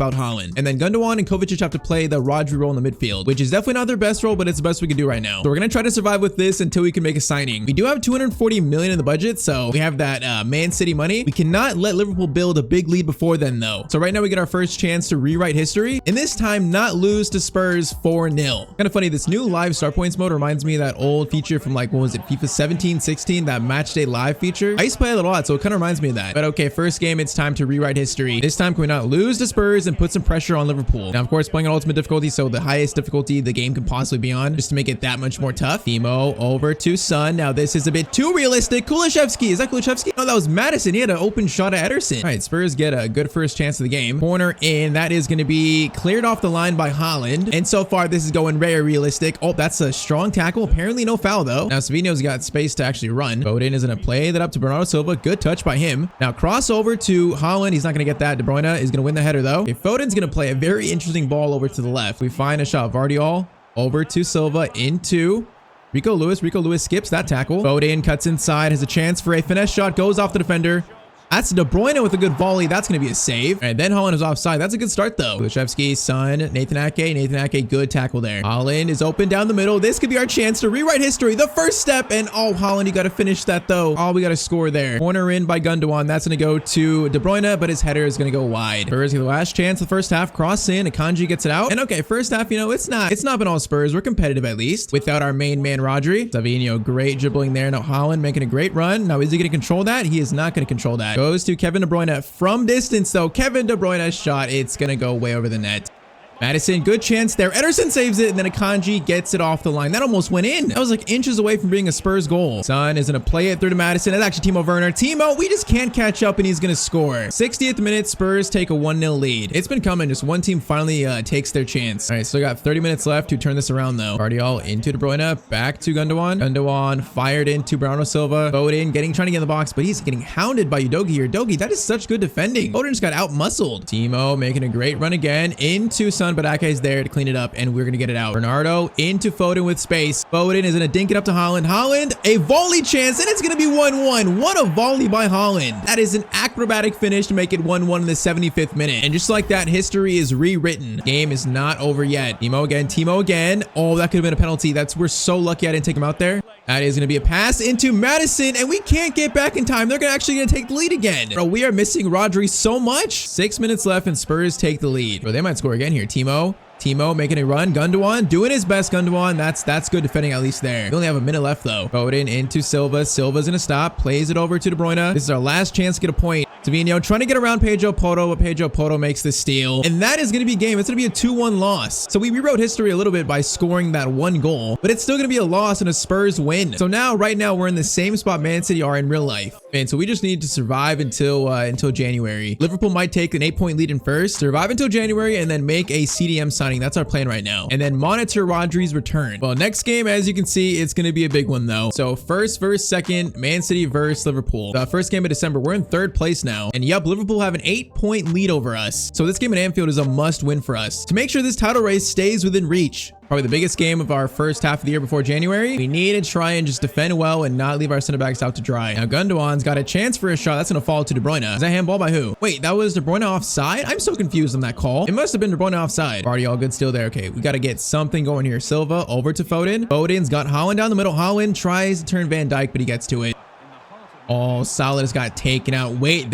out Haaland. And then Gundogan and Kovacic have to play the Rodri role in the midfield, which is definitely not their best role, but it's the best we can do right now. So we're going to try to survive with this until we can make a signing. We do have 240 million in the budget, so we have that Man City money. We cannot let Liverpool build a big lead before then though. So right now we get our first chance to rewrite history, and this time not lose to Spurs 4-0. Kind of funny, this new live start points mode reminds me of that old feature from like, what was it, FIFA 17, 16, that match day live feature. I used to play it a lot, so it kind of reminds me of that. But okay, first game, it's time to rewrite history. This time, can we not lose to Spurs and put some pressure on Liverpool? Now, of course, playing on ultimate difficulty, so the highest difficulty the game can possibly be on, just to make it that much more tough. Timo over to Son. Now, this is a bit too realistic. Kulishevsky, is that Kulishevsky? No, that was Madison. He had an open shot at Ederson. All right, Spurs get a good first chance of the game. Corner in, that is going to be cleared off the line by Haaland. And so far, this is going very realistic. Oh, that's a strong tackle. Apparently no foul though. Now, Savino's got space to actually run. Foden is going to play that up to Bernardo Silva. Good touch by him. Now, cross over to Haaland. He's not going to get that. De Bruyne is going to win the header though. Okay, Foden's going to play a very interesting ball over to the left. We find a shot. Vardiol over to Silva into Rico Lewis. Rico Lewis skips that tackle. Foden cuts inside, has a chance for a finesse shot, goes off the defender. That's De Bruyne with a good volley. That's going to be a save. And then Haaland is offside. That's a good start, though. Kulishevsky, Son, Nathan Ake, good tackle there. Haaland is open down the middle. This could be our chance to rewrite history. The first step. And oh, Haaland, you got to finish that, though. Oh, we got to score there. Corner in by Gundogan. That's going to go to De Bruyne, but his header is going to go wide. Spurs get the last chance. The first half, cross in. Akanji gets it out. And okay, first half, you know, it's not been all Spurs. We're competitive at least without our main man, Rodri. Savinho, great dribbling there. Now Haaland making a great run. Now, is he going to control that? He is not going to control that. Goes to Kevin De Bruyne from distance though. Kevin De Bruyne's shot, it's gonna go way over the net. Madison, good chance there. Ederson saves it, and then Akanji gets it off the line. That almost went in. That was like inches away from being a Spurs goal. Son is going to play it through to Madison. That's actually Timo Werner. Timo, we just can't catch up, and he's going to score. 60th minute, Spurs take a 1-0 lead. It's been coming. Just one team finally takes their chance. All right, so we got 30 minutes left to turn this around, though. Guardiola into De Bruyne, back to Gundogan. Gundogan fired into Bernardo Silva. Foden trying to get in the box, but he's getting hounded by Udogie here. Udogie, that is such good defending. Foden just got out-muscled. Timo making a great run again into Son. ton, but Ake's there to clean it up, and we're going to get it out. Bernardo into Foden with space. Foden is going to dink it up to Haaland. Haaland, a volley chance, and it's going to be 1-1. What a volley by Haaland. That is an acrobatic finish to make it 1-1 in the 75th minute. And just like that, history is rewritten. Game is not over yet. Timo again. Timo again. Oh, that could have been a penalty. We're so lucky I didn't take him out there. That is going to be a pass into Madison, and we can't get back in time. They're actually going to take the lead again. Bro, we are missing Rodri so much. 6 minutes left, and Spurs take the lead. Bro, they might score again here. Timo making a run. Gundogan doing his best. Gundogan, that's good defending at least there. We only have a minute left though. Foden into Silva. Silva's gonna stop. Plays it over to De Bruyne. This is our last chance to get a point. Savinho trying to get around Pedro Porro, but Pedro Porro makes the steal. And that is going to be a game. It's going to be a 2-1 loss. So we rewrote history a little bit by scoring that one goal, but it's still going to be a loss and a Spurs win. So now, right now, we're in the same spot Man City are in real life. And so we just need to survive until January. Liverpool might take an 8-point lead in first, survive until January, and then make a CDM signing. That's our plan right now. And then monitor Rodri's return. Well, next game, as you can see, it's going to be a big one though. So first versus second, Man City versus Liverpool. The first game of December, we're in third place now. And yep, Liverpool have an 8-point lead over us. So this game at Anfield is a must win for us to make sure this title race stays within reach. Probably the biggest game of our first half of the year before January. We need to try and just defend well and not leave our center backs out to dry. Now Gundogan's got a chance for a shot. That's going to fall to De Bruyne. Is that handball by who? Wait, that was De Bruyne offside? I'm so confused on that call. It must have been De Bruyne offside. Already all good still there. Okay, we got to get something going here. Silva over to Foden. Foden's got Haaland down the middle. Haaland tries to turn Van Dijk, but he gets to it. Oh, Salah just got taken out. Wait,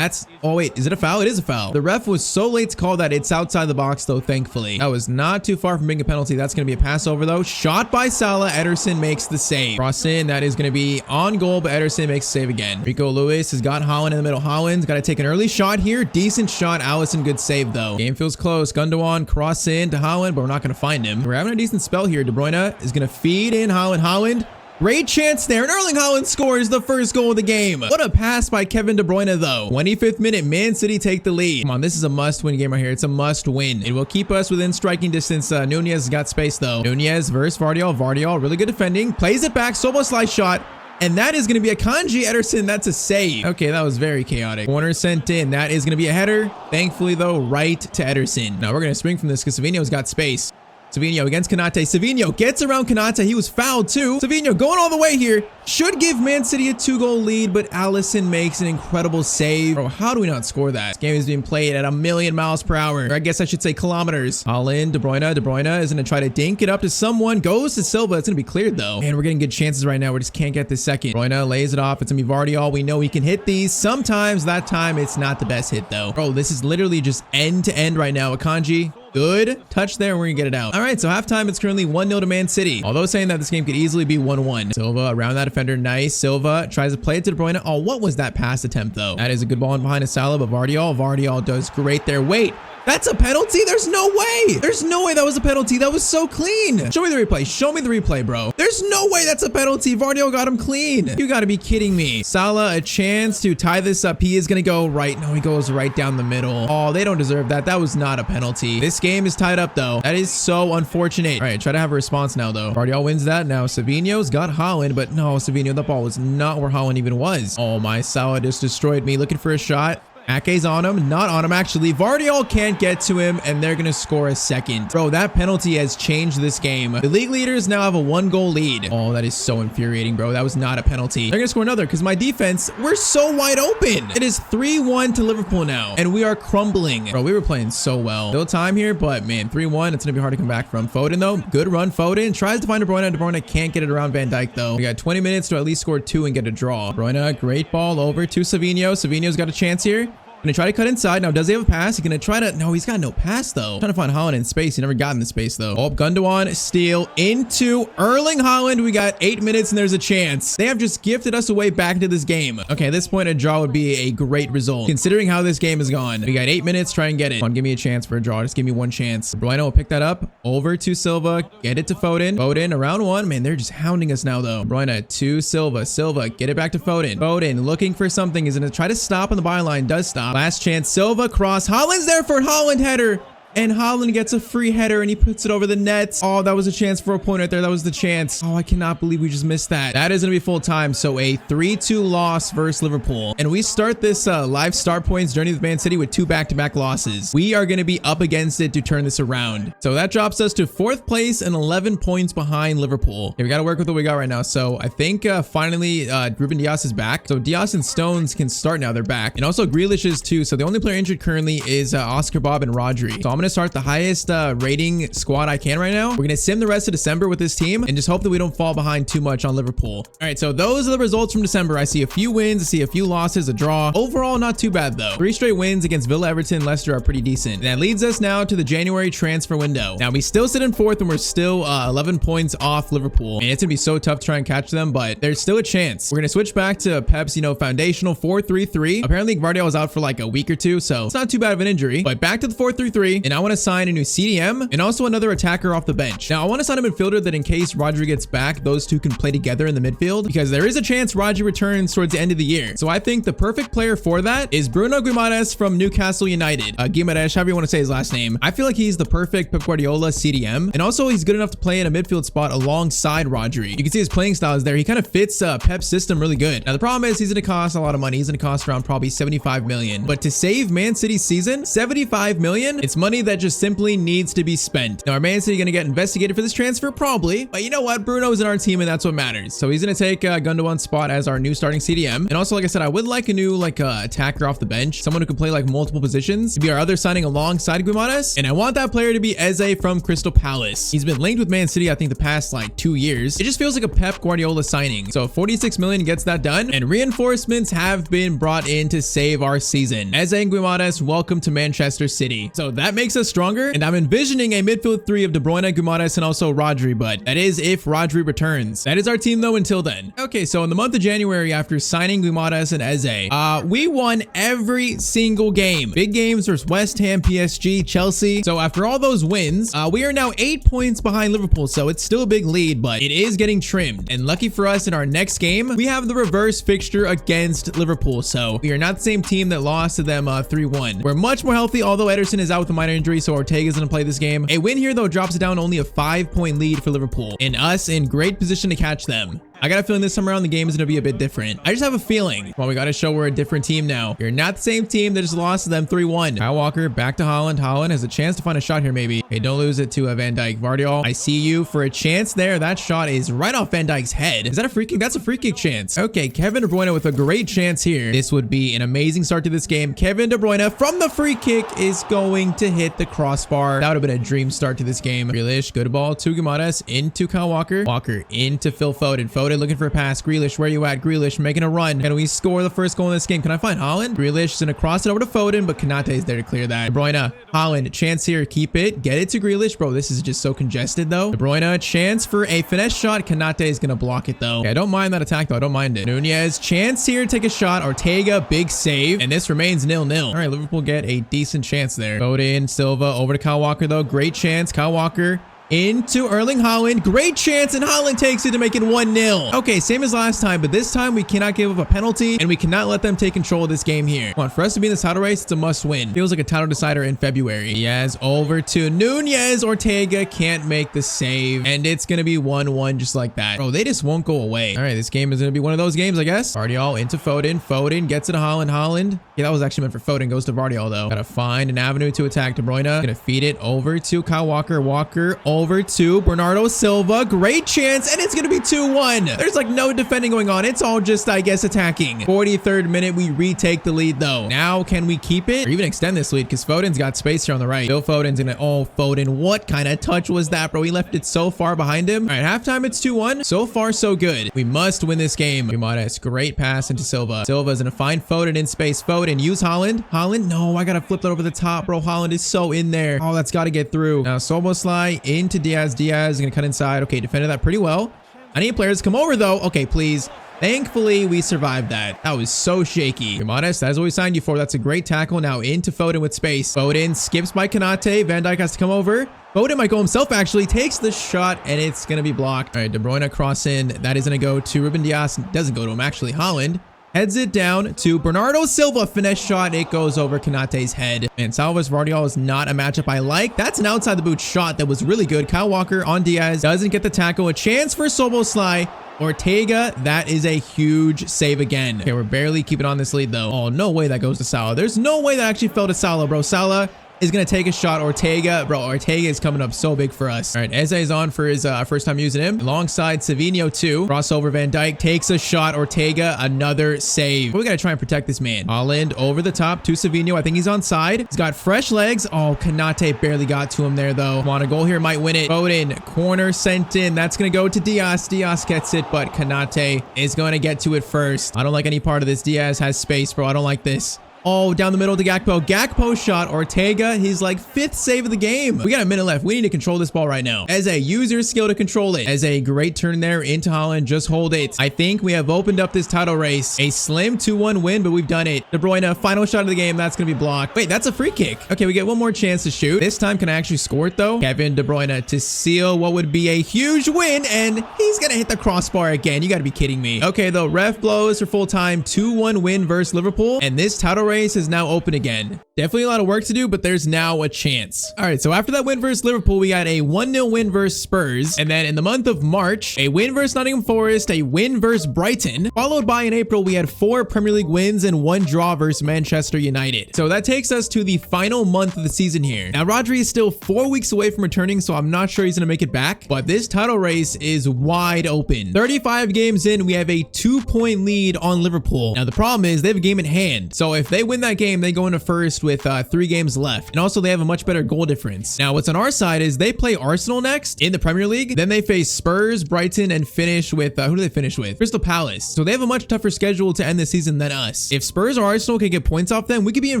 oh wait, is it a foul? It is a foul. The ref was so late to call that. It's outside the box though, thankfully. That was not too far from being a penalty. That's going to be a pass over though. Shot by Salah. Ederson makes the save. Cross in. That is going to be on goal, but Ederson makes the save again. Rico Lewis has got Haaland in the middle. Haaland's got to take an early shot here. Decent shot. Alisson, good save though. Game feels close. Gundogan cross in to Haaland, but we're not going to find him. We're having a decent spell here. De Bruyne is going to feed in Haaland. Haaland. Great chance there, and Erling Haaland scores the first goal of the game. What a pass by Kevin De Bruyne, though. 25th minute, Man City take the lead. Come on, this is a must-win game right here. It's a must-win. It will keep us within striking distance. Nunez got space, though. Nunez versus Vardiol. Vardiol, really good defending. Plays it back. Soboslai shot. And that is going to be a Kanji Ederson. That's a save. Okay, that was very chaotic. Corner sent in. That is going to be a header. Thankfully, though, right to Ederson. Now, we're going to spring from this because Savinho's got space. Savinho against Konate. Savinho gets around Konate. He was fouled too. Savinho going all the way here. Should give Man City a 2-goal lead, but Alisson makes an incredible save. Bro, how do we not score that? This game is being played at 1,000,000 miles per hour. Or I guess I should say kilometers. Haaland, De Bruyne. De Bruyne is going to try to dink it up to someone. Goes to Silva. It's going to be cleared though. And we're getting good chances right now. We just can't get this second. De Bruyne lays it off. It's going to be Vardiol. We know he can hit these. Sometimes that time it's not the best hit though. Bro, this is literally just end to end right now. Akanji. Good touch there. We're gonna get it out. All right, so halftime, it's currently 1-0 to Man City. Although saying that this game could easily be 1-1. Silva around that defender. Nice. Silva tries to play it to De Bruyne. Oh, what was that pass attempt though? That is a good ball in behind a Salah, but Vardiol does great there. Wait. That's a penalty? There's no way. There's no way that was a penalty. That was so clean. Show me the replay. Show me the replay, bro. There's no way that's a penalty. Vardiol got him clean. You got to be kidding me. Salah, a chance to tie this up. He is going to go right. No, he goes right down the middle. Oh, they don't deserve that. That was not a penalty. This game is tied up, though. That is so unfortunate. All right, try to have a response now, though. Vardiol wins that. Now, Savinho's got Haaland, but no, Savinho, that ball was not where Haaland even was. Oh, my Salah just destroyed me. Looking for a shot. Ake's on him, not on him actually. Vardiol can't get to him, and they're gonna score a second. Bro, that penalty has changed this game. The league leaders now have a 1-goal lead. Oh, that is so infuriating, bro. That was not a penalty. They're gonna score another because my defense, we're so wide open. It is 3-1 to Liverpool now, and we are crumbling. Bro, we were playing so well. Still time here, but man, 3-1. It's gonna be hard to come back from. Foden though, good run. Foden tries to find De Bruyne. De Bruyne can't get it around Van Dijk though. We got 20 minutes to at least score 2 and get a draw. De Bruyne, great ball over to Savinho. Savinho's got a chance here. Gonna try to cut inside. Now, does he have a pass? He's gonna try to... No, he's got no pass, though. Trying to find Haaland in space. He never got in the space, though. Oh, Gundogan, steal into Erling Haaland. We got 8 minutes, and there's a chance. They have just gifted us away back into this game. Okay, at this point, a draw would be a great result, considering how this game has gone. We got 8 minutes. Try and get it. Come on, give me a chance for a draw. Just give me one chance. De Bruyne will pick that up. Over to Silva. Get it to Foden. Foden, around one. Man, they're just hounding us now, though. De Bruyne to Silva. Silva, get it back to Foden. Foden, looking for something. Is gonna try to stop on the byline. Does stop. Last chance. Silva cross. Haaland's there for a Haaland header. And Haaland gets a free header and he puts it over the net. Oh, that was a chance for a point right there. That was the chance. Oh, I cannot believe we just missed that. That is going to be full time. So a 3-2 loss versus Liverpool. And we start this live start points journey with Man City with 2 back-to-back losses. We are going to be up against it to turn this around. So that drops us to 4th place and 11 points behind Liverpool. Okay, we got to work with what we got right now. So I think finally Ruben Dias is back. So Dias and Stones can start now. They're back. And also Grealish is too. So the only player injured currently is Oscar Bob and Rodri. So I'm going to start the highest rating squad I can right now. We're going to sim the rest of December with this team and just hope that we don't fall behind too much on Liverpool. All right, so those are the results from December. I see a few wins, I see a few losses, a draw. Overall, not too bad though. 3 straight wins against Villa, Everton, Leicester are pretty decent. And that leads us now to the January transfer window. Now we still sit in 4th and we're still 11 points off Liverpool. And it's going to be so tough to try and catch them, but there's still a chance. We're going to switch back to Pep's, foundational 4-3-3. Apparently Gvardiol was out for like a week or 2, so it's not too bad of an injury. But back to the 4-3-3, and I want to sign a new CDM and also another attacker off the bench. Now I want to sign a midfielder that in case Rodri gets back, those two can play together in the midfield because there is a chance Rodri returns towards the end of the year. So I think the perfect player for that is Bruno Guimaraes from Newcastle United. Guimaraes, however you want to say his last name. I feel like he's the perfect Pep Guardiola CDM, and also he's good enough to play in a midfield spot alongside Rodri. You can see his playing style is there. He kind of fits Pep's system really good. Now the problem is he's going to cost a lot of money. He's going to cost around probably 75 million. But to save Man City's season, 75 million, it's money that just simply needs to be spent. Now, are Man City going to get investigated for this transfer? Probably. But you know what? Bruno's in our team and that's what matters. So he's going to take Gundogan's spot as our new starting CDM. And also, like I said, I would like a new attacker off the bench. Someone who can play like multiple positions to be our other signing alongside Guimaraes. And I want that player to be Eze from Crystal Palace. He's been linked with Man City, I think, the past like 2 years. It just feels like a Pep Guardiola signing. So 46 million gets that done. And reinforcements have been brought in to save our season. Eze and Guimaraes, welcome to Manchester City. So that makes us stronger. And I'm envisioning a midfield 3 of De Bruyne, Guimaraes, and also Rodri. But that is if Rodri returns. That is our team though until then. Okay, so in the month of January, after signing Guimaraes and Eze, we won every single game. Big games versus West Ham, PSG, Chelsea. So after all those wins, we are now 8 points behind Liverpool. So it's still a big lead, but it is getting trimmed. And lucky for us, in our next game, we have the reverse fixture against Liverpool. So we are not the same team that lost to them 3-1. We're much more healthy, although Ederson is out with a minor injury, so Ortega's gonna play this game. A win here though drops it down only a 5-point lead for Liverpool, and us in great position to catch them. I got a feeling this time around the game is going to be a bit different. I just have a feeling. Well, we got to show we're a different team now. You're not the same team that just lost to them 3-1. Kyle Walker back to Haaland. Haaland has a chance to find a shot here maybe. Hey, don't lose it to Van Dijk. Gvardiol, I see you for a chance there. That shot is right off Van Dijk's head. Is that a free kick? That's a free kick chance. Okay, Kevin De Bruyne with a great chance here. This would be an amazing start to this game. Kevin De Bruyne from the free kick is going to hit the crossbar. That would have been a dream start to this game. Grealish, good ball to Guimaraes, into Kyle Walker. Walker into Phil Foden. Foden looking for a pass. Grealish, where you at? Grealish making a run. Can we score the first goal in this game? Can I find Haaland? Grealish is going to cross it over to Foden, but Konate is there to clear that. De Bruyne, Haaland, chance here. Keep it. Get it to Grealish. Bro, this is just so congested though. De Bruyne, chance for a finesse shot. Konate is going to block it though. Okay, I don't mind that attack though. I don't mind it. Nunez, chance here. Take a shot. Ortega, big save. And this remains 0-0. All right, Liverpool get a decent chance there. Foden, Silva, over to Kyle Walker though. Great chance. Kyle Walker into Erling Haaland. Great chance, and Haaland takes it to make it 1-0. Okay, same as last time, but this time we cannot give up a penalty, and we cannot let them take control of this game here. Come on, for us to be in this title race, it's a must win. Feels like a title decider in February. Yes, over to Nunez. Ortega can't make the save, and it's gonna be 1-1 just like that. Bro, they just won't go away. All right, this game is gonna be one of those games, I guess. Gvardiol into Foden. Foden gets it to Haaland. Haaland. Yeah, that was actually meant for Foden. Goes to Gvardiol though. Gotta find an avenue to attack. De Bruyne gonna feed it over to Kyle Walker. Walker over to Bernardo Silva. Great chance, and it's gonna be 2-1. There's like no defending going on. It's all just, I guess, attacking. 43rd minute, we retake the lead though. Now, can we keep it or even extend this lead? Because Foden's got space here on the right. Phil Foden's gonna, oh, Foden, what kind of touch was that, bro? He left it so far behind him. All right, halftime, it's 2-1. So far, so good. We must win this game. Guimaraes, great pass into Silva. Silva's gonna find Foden in space. Foden, use Haaland. Haaland, no, I gotta flip that over the top, bro. Haaland is so in there. Oh, that's gotta get through. Now, Soboslai into Diaz. Diaz is gonna cut inside. Okay, defended that pretty well. I need players to come over though. Okay, please. Thankfully, we survived that. That was so shaky. Guimaraes, that's what we signed you for. That's a great tackle. Now into Foden with space. Foden skips by Konate. Van Dijk has to come over. Foden might go himself, actually. Takes the shot, and it's going to be blocked. All right, De Bruyne cross in. That is going to go to Ruben Dias. Doesn't go to him, actually. Haaland. Heads it down to Bernardo Silva. Finesse shot. It goes over Konate's head. And Salvador Vardiol is not a matchup I like. That's an outside the boot shot that was really good. Kyle Walker on Diaz. Doesn't get the tackle. A chance for Soboslai. Ortega, that is a huge save again. Okay, we're barely keeping on this lead though. Oh, no way that goes to Salah. There's no way that actually fell to Salah, bro. Salah is going to take a shot. Ortega, bro, Ortega is coming up so big for us. All right, Eze is on for his first time using him. Alongside Savinho too. Crossover, Van Dijk takes a shot. Ortega, another save. We got to try and protect this man. Holland over the top to Savinho. I think he's on side. He's got fresh legs. Oh, Konate barely got to him there though. Come on, a goal here might win it. Foden, corner sent in. That's going to go to Diaz. Diaz gets it, but Konate is going to get to it first. I don't like any part of this. Diaz has space, bro. I don't like this. Oh, down the middle to Gakpo. Gakpo shot. Ortega, he's like 5th save of the game. We got a minute left. We need to control this ball right now. Eze, use your skill to control it. Eze, a great turn there into Holland. Just hold it. I think we have opened up this title race. A slim 2-1 win, but we've done it. De Bruyne, final shot of the game. That's going to be blocked. Wait, that's a free kick. Okay, we get one more chance to shoot. This time, can I actually score it though? Kevin De Bruyne to seal what would be a huge win, and he's going to hit the crossbar again. You got to be kidding me. Okay, though, ref blows for full time. 2-1 win versus Liverpool, and this title race is now open again. Definitely a lot of work to do, but there's now a chance. All right, so after that win versus Liverpool, we got a 1-0 win versus Spurs. And then in the month of March, a win versus Nottingham Forest, a win versus Brighton. Followed by in April, we had 4 Premier League wins and 1 draw versus Manchester United. So that takes us to the final month of the season here. Now, Rodri is still 4 weeks away from returning, so I'm not sure he's going to make it back. But this title race is wide open. 35 games in, we have a 2-point lead on Liverpool. Now, the problem is they have a game in hand. So if they win that game, they go into first with 3 games left. And also they have a much better goal difference. Now what's on our side is they play Arsenal next in the Premier League. Then they face Spurs, Brighton, and finish with, who do they finish with? Crystal Palace. So they have a much tougher schedule to end the season than us. If Spurs or Arsenal can get points off them, we could be in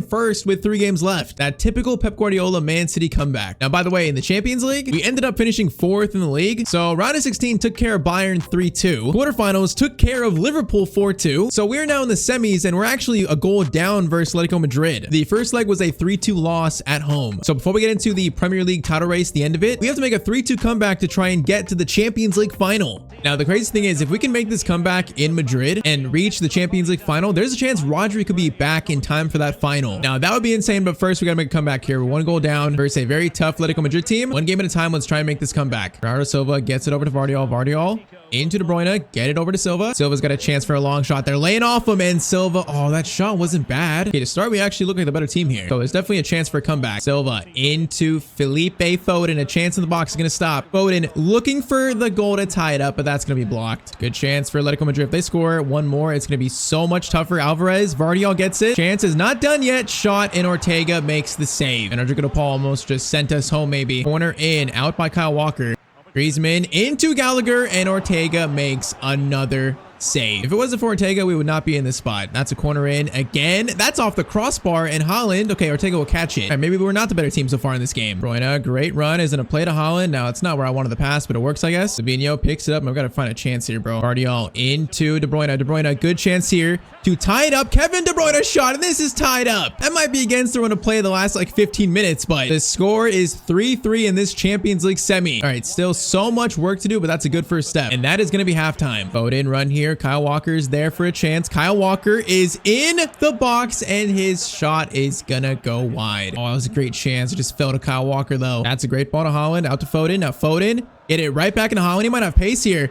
first with 3 games left. That typical Pep Guardiola Man City comeback. Now, by the way, in the Champions League, we ended up finishing 4th in the league. So round of 16 took care of Bayern 3-2. Quarterfinals took care of Liverpool 4-2. So we're now in the semis and we're actually a goal down versus Atletico Madrid. The first leg was a 3-2 loss at home. So before we get into the Premier League title race, the end of it, we have to make a 3-2 comeback to try and get to the Champions League final. Now, the crazy thing is if we can make this comeback in Madrid and reach the Champions League final, there's a chance Rodri could be back in time for that final. Now, that would be insane, but first we got to make a comeback here. We're 1 goal down versus a very tough Atletico Madrid team. 1 game at a time. Let's try and make this comeback. Bernardo Silva gets it over to Vardiol. Vardiol into De Bruyne, get it over to Silva. Silva's got a chance for a long shot. They're laying off him, and Silva, oh, that shot wasn't bad. Okay, to start, we actually look like the better team here. So there's definitely a chance for a comeback. Silva into Felipe Foden. A chance in the box is going to stop. Foden looking for the goal to tie it up, but that's going to be blocked. Good chance for Atletico Madrid. If they score 1 more, it's going to be so much tougher. Alvarez, Vardiol gets it. Chance is not done yet. Shot, and Ortega makes the save. And Rodrigo de Paul almost just sent us home, maybe. Corner in, out by Kyle Walker. Griezmann into Gallagher, and Ortega makes another save. If it wasn't for Ortega, we would not be in this spot. That's a corner in again. That's off the crossbar, and Holland, okay, Ortega will catch it. All right, maybe we're not the better team so far in this game. Bruyne, great run, is in a play to Holland. Now, it's not where I wanted the pass, but it works, I guess. Savinho picks it up, and I've got to find a chance here, bro. Vardiol into De Bruyne. De Bruyne, good chance here to tie it up. Kevin De Bruyne shot, and this is tied up. That might be against the run of play the last like 15 minutes, but the score is 3-3 in this Champions League semi. All right, still so much work to do, but that's a good first step, and that is going to be halftime. Foden run here. Kyle Walker's there for a chance. Kyle Walker is in the box, and his shot is gonna go wide. Oh, that was a great chance. It just fell to Kyle Walker, though. That's a great ball to Holland. Out to Foden. Now Foden, get it right back into Holland. He might have pace here.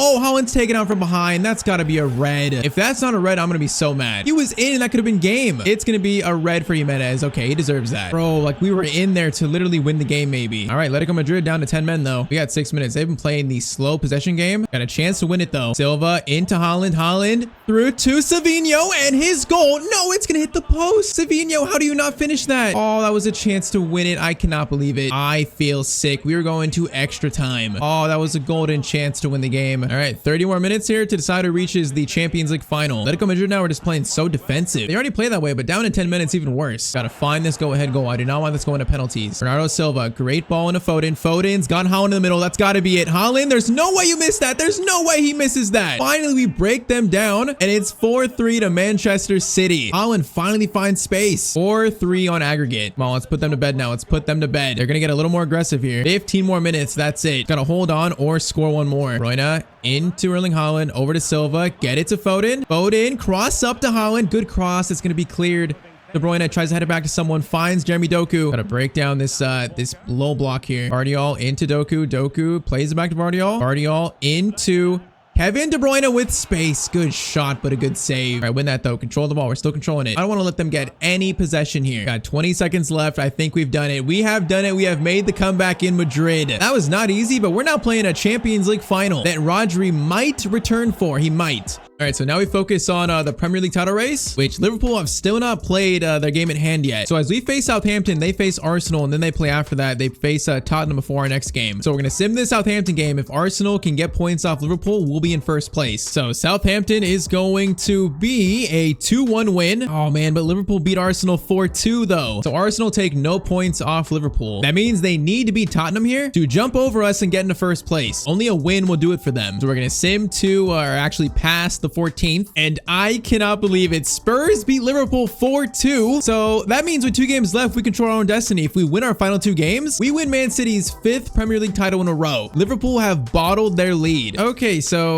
Oh, Holland's taken out from behind. That's got to be a red. If that's not a red, I'm going to be so mad. He was in. That could have been game. It's going to be a red for Jimenez. Okay, he deserves that. Bro, like we were in there to literally win the game maybe. All right, Atletico Madrid down to 10 men though. We got 6 minutes. They've been playing the slow possession game. Got a chance to win it though. Silva into Holland. Holland through to Savinho, and his goal. No, it's going to hit the post. Savinho, how do you not finish that? Oh, that was a chance to win it. I cannot believe it. I feel sick. We were going to extra time. Oh, that was a golden chance to win the game. All right, 30 more minutes here to decide who reaches the Champions League final. Atletico Madrid now are just playing so defensive. They already play that way, but down in 10 minutes, even worse. Gotta find this go-ahead goal. I do not want this going to penalties. Bernardo Silva, great ball into Foden. Foden's got Holland in the middle. That's gotta be it. Holland, there's no way you missed that. There's no way he misses that. Finally, we break them down, and it's 4-3 to Manchester City. Holland finally finds space. 4-3 on aggregate. Come on, let's put them to bed now. Let's put them to bed. They're gonna get a little more aggressive here. 15 more minutes. That's it. Gotta hold on or score one more. Bruyne into Erling Haaland, over to Silva, get it to Foden. Foden, cross up to Haaland. Good cross. It's going to be cleared. De Bruyne tries to head it back to someone, finds Jeremy Doku. Gotta break down this this low block here. Vardiol into Doku. Doku plays it back to Vardiol. Vardiol into Kevin De Bruyne with space. Good shot, but a good save. All right, win that though. Control the ball. We're still controlling it. I don't want to let them get any possession here. Got 20 seconds left. I think we've done it. We have done it. We have made the comeback in Madrid. That was not easy, but we're now playing a Champions League final that Rodri might return for. He might. All right, so now we focus on the Premier League title race, which Liverpool have still not played their game in hand yet. So as we face Southampton, they face Arsenal, and then they play after that. They face Tottenham before our next game. So we're going to sim this Southampton game. If Arsenal can get points off Liverpool, we'll be in first place. So Southampton is going to be a 2-1 win. Oh, man, but Liverpool beat Arsenal 4-2, though. So Arsenal take no points off Liverpool. That means they need to beat Tottenham here to jump over us and get into first place. Only a win will do it for them. So we're going to sim to, or actually pass the 14th, and I cannot believe it. Spurs beat Liverpool 4-2. So that means with 2 games left, we control our own destiny. If we win our final 2 games, we win Man City's 5th Premier League title in a row. Liverpool have bottled their lead. Okay, so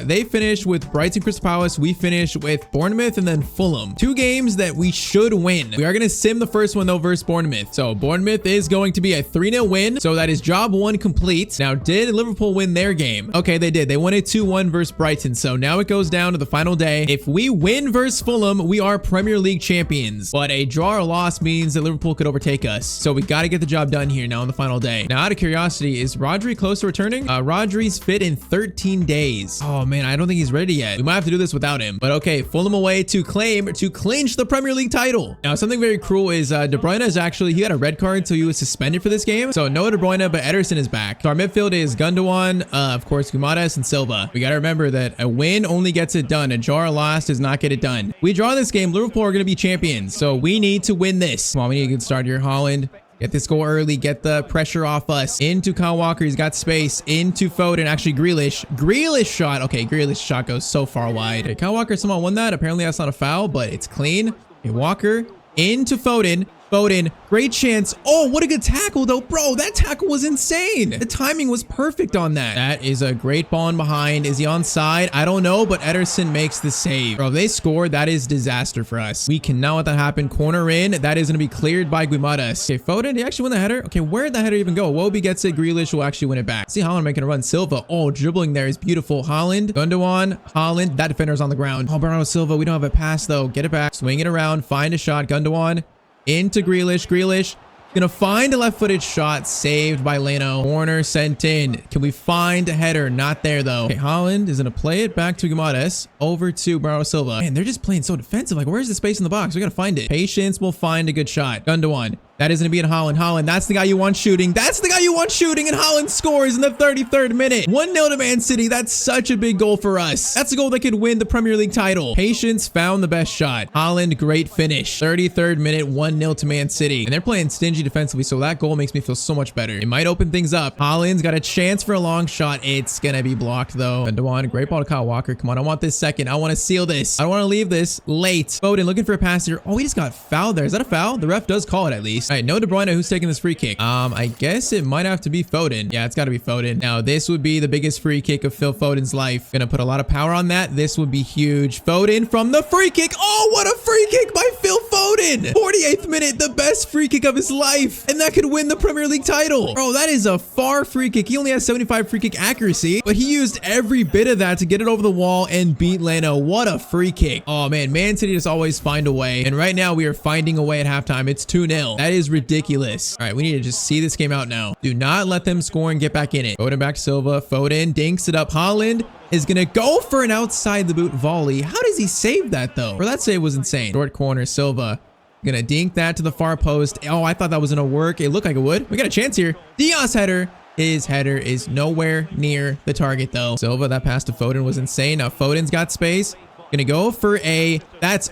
they finished with Brighton, Crystal Palace. We finished with Bournemouth and then Fulham. 2 games that we should win. We are going to sim the first one though versus Bournemouth. So Bournemouth is going to be a 3-0 win. So that is job 1 complete. Now, did Liverpool win their game? Okay, they did. They won it 2-1 versus Brighton. So now it goes down to the final day. If we win versus Fulham, we are Premier League champions. But a draw or loss means that Liverpool could overtake us. So we got to get the job done here now on the final day. Now, out of curiosity, is Rodri close to returning? Rodri's fit in 13 days. Oh man, I don't think he's ready yet. We might have to do this without him. But okay, Fulham away to clinch the Premier League title. Now, something very cruel is De Bruyne is actually, he got a red card, so he was suspended for this game. So no De Bruyne, but Ederson is back. So our midfield is Gundogan, of course, Gumares, and Silva. We got to remember that a win only gets it done. A draw or loss does not get it done. We draw this game, Liverpool are going to be champions. So we need to win this. Come on, we need a good start here. Haaland, get this goal early. Get the pressure off us. Into Kyle Walker. He's got space. Into Foden. Actually, Grealish. Grealish shot. Okay, Grealish shot goes so far wide. Okay, Kyle Walker somehow won that. Apparently, that's not a foul, but it's clean. Okay, Walker into Foden. Foden, great chance. Oh, what a good tackle though. Bro, that tackle was insane. The timing was perfect on that. That is a great ball in behind. Is he onside? I don't know, but Ederson makes the save. Bro, if they score, that is disaster for us. We cannot let that happen. Corner in. That is going to be cleared by Guimaras. Okay, Foden, did he actually win the header? Okay, where did that header even go? Wobie gets it. Grealish will actually win it back. See Haaland making a run. Silva, oh, dribbling there is beautiful. Haaland, Gundogan, Haaland. That defender's on the ground. Oh, Bernardo Silva, we don't have a pass though. Get it back. Swing it around. Find a shot. Gundogan. Into Grealish. Grealish gonna find a left-footed shot, saved by Leno. Corner sent in. Can we find a header? Not there though. Okay, Haaland is gonna play it back to Gumares. Over to Bernardo Silva. Man, they're just playing so defensive. Like, where's the space in the box? We gotta find it. Patience will find a good shot. Gundogan. That is going to be in Haaland. Haaland, that's the guy you want shooting. That's the guy you want shooting, and Haaland scores in the 33rd minute. 1-0 to Man City. That's such a big goal for us. That's a goal that could win the Premier League title. Patience found the best shot. Haaland, great finish. 33rd minute, 1-0 to Man City. And they're playing stingy defensively, so that goal makes me feel so much better. It might open things up. Haaland's got a chance for a long shot. It's going to be blocked, though. Gundogan, great ball to Kyle Walker. Come on, I want this second. I want to seal this. I don't want to leave this late. Foden looking for a pass here. Oh, he just got fouled there. Is that a foul? The ref does call it at least. All right, no De Bruyne. Who's taking this free kick? I guess it might have to be Foden. Yeah, it's got to be Foden. Now, this would be the biggest free kick of Phil Foden's life. Gonna put a lot of power on that. This would be huge. Foden from the free kick. Oh, what a free kick by Phil Foden. 48th minute, the best free kick of his life. And that could win the Premier League title. Bro, that is a far free kick. He only has 75 free kick accuracy, but he used every bit of that to get it over the wall and beat Leno. What a free kick. Oh, man, Man City just always find a way. And right now, we are finding a way at halftime. It's 2-0. That is ridiculous. All right, we need to just see this game out now. Do not let them score and get back in it. Foden back to Silva. Foden dinks it up. Haaland is going to go for an outside the boot volley. How does he save that, though? Bro, that save was insane. Short corner, Silva. Gonna dink that to the far post. Oh, I thought that was going to work. It looked like it would. We got a chance here. Diaz header. His header is nowhere near the target, though. Silva, that pass to Foden was insane. Now, Foden's got space. Gonna go for a...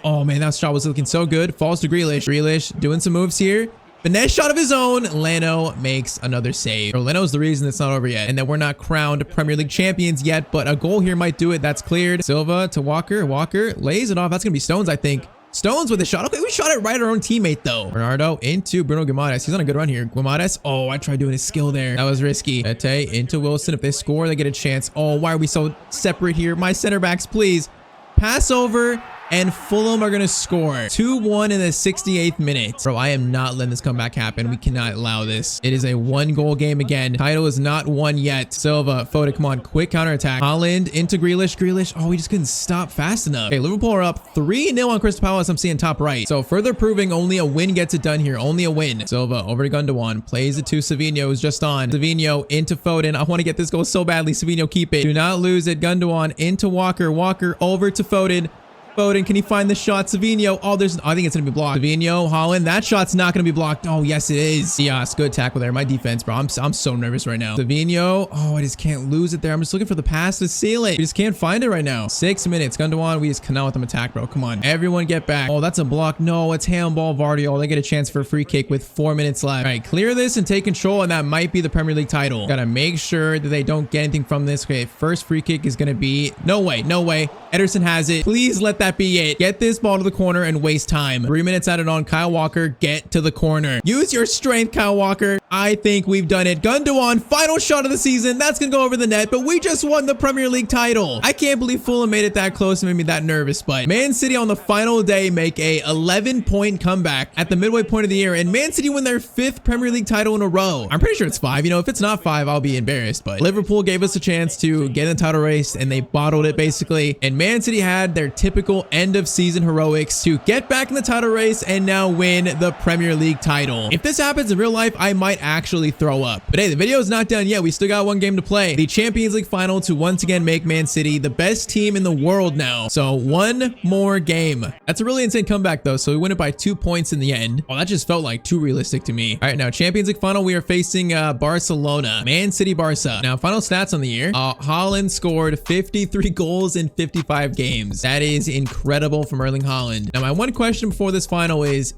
Oh, man, that shot was looking so good. Falls to Grealish. Grealish doing some moves here. Finesse shot of his own. Leno makes another save. Leno's the reason it's not over yet, and that we're not crowned Premier League champions yet, but a goal here might do it. That's cleared. Silva to Walker. Walker lays it off. That's going to be Stones, I think. Stones with a shot. Okay, we shot it right at our own teammate though. Bernardo into Bruno Guimaraes. He's on a good run here. Guimaraes. Oh, I tried doing his skill there. That was risky. Tete into Wilson. If they score, they get a chance. Oh, why are we so separate here? My center backs, please. Pass over. And Fulham are going to score 2-1 in the 68th minute. Bro, I am not letting this comeback happen. We cannot allow this. It is a 1-goal game again. Title is not won yet. Silva, Foden, come on. Quick counterattack. Haaland into Grealish. Grealish. Oh, we just couldn't stop fast enough. Okay, Liverpool are up 3-0 on Crystal Palace. I'm seeing top right. So further proving only a win gets it done here. Only a win. Silva over to Gundogan. Plays it to Savinho, who's just on. Savinho into Foden. I want to get this goal so badly. Savinho, keep it. Do not lose it. Gundogan into Walker. Walker over to Foden. Foden, can he find the shot? Savinho. Oh, I think it's going to be blocked. Savinho, Haaland. That shot's not going to be blocked. Oh, yes, it is. Diaz, good tackle there. My defense, bro. I'm so nervous right now. Savinho. Oh, I just can't lose it there. I'm just looking for the pass to seal it. We just can't find it right now. 6 minutes. Gundogan, we just cannot let them attack, bro. Come on. Everyone get back. Oh, that's a block. No, it's handball. Vardy. Oh, they get a chance for a free kick with 4 minutes left. All right, clear this and take control, and that might be the Premier League title. Gotta make sure that they don't get anything from this. Okay, first free kick is going to be... No way. No way. Ederson has it. Please let that be it. Get this ball to the corner and waste time. 3 minutes added on. Kyle Walker, get to the corner. Use your strength, Kyle Walker. I think we've done it. Gundogan, final shot of the season. That's going to go over the net, but we just won the Premier League title. I can't believe Fulham made it that close and made me that nervous, but Man City on the final day make a 11-point comeback at the midway point of the year, and Man City win their 5th Premier League title in a row. I'm pretty sure it's 5. You know, if it's not 5, I'll be embarrassed, but Liverpool gave us a chance to get in the title race, and they bottled it basically, and Man City had their typical end of season heroics to get back in the title race and now win the Premier League title. If this happens in real life, I might actually throw up. But hey, the video is not done yet. We still got one game to play. The Champions League final to once again make Man City the best team in the world now. So one more game. That's a really insane comeback though. So we win it by 2 points in the end. Oh, that just felt like too realistic to me. All right, now Champions League final, we are facing Barcelona. Man City Barca. Now final stats on the year. Haaland scored 53 goals in 55 games. That is incredible from Erling Haaland. Now my one question before this final is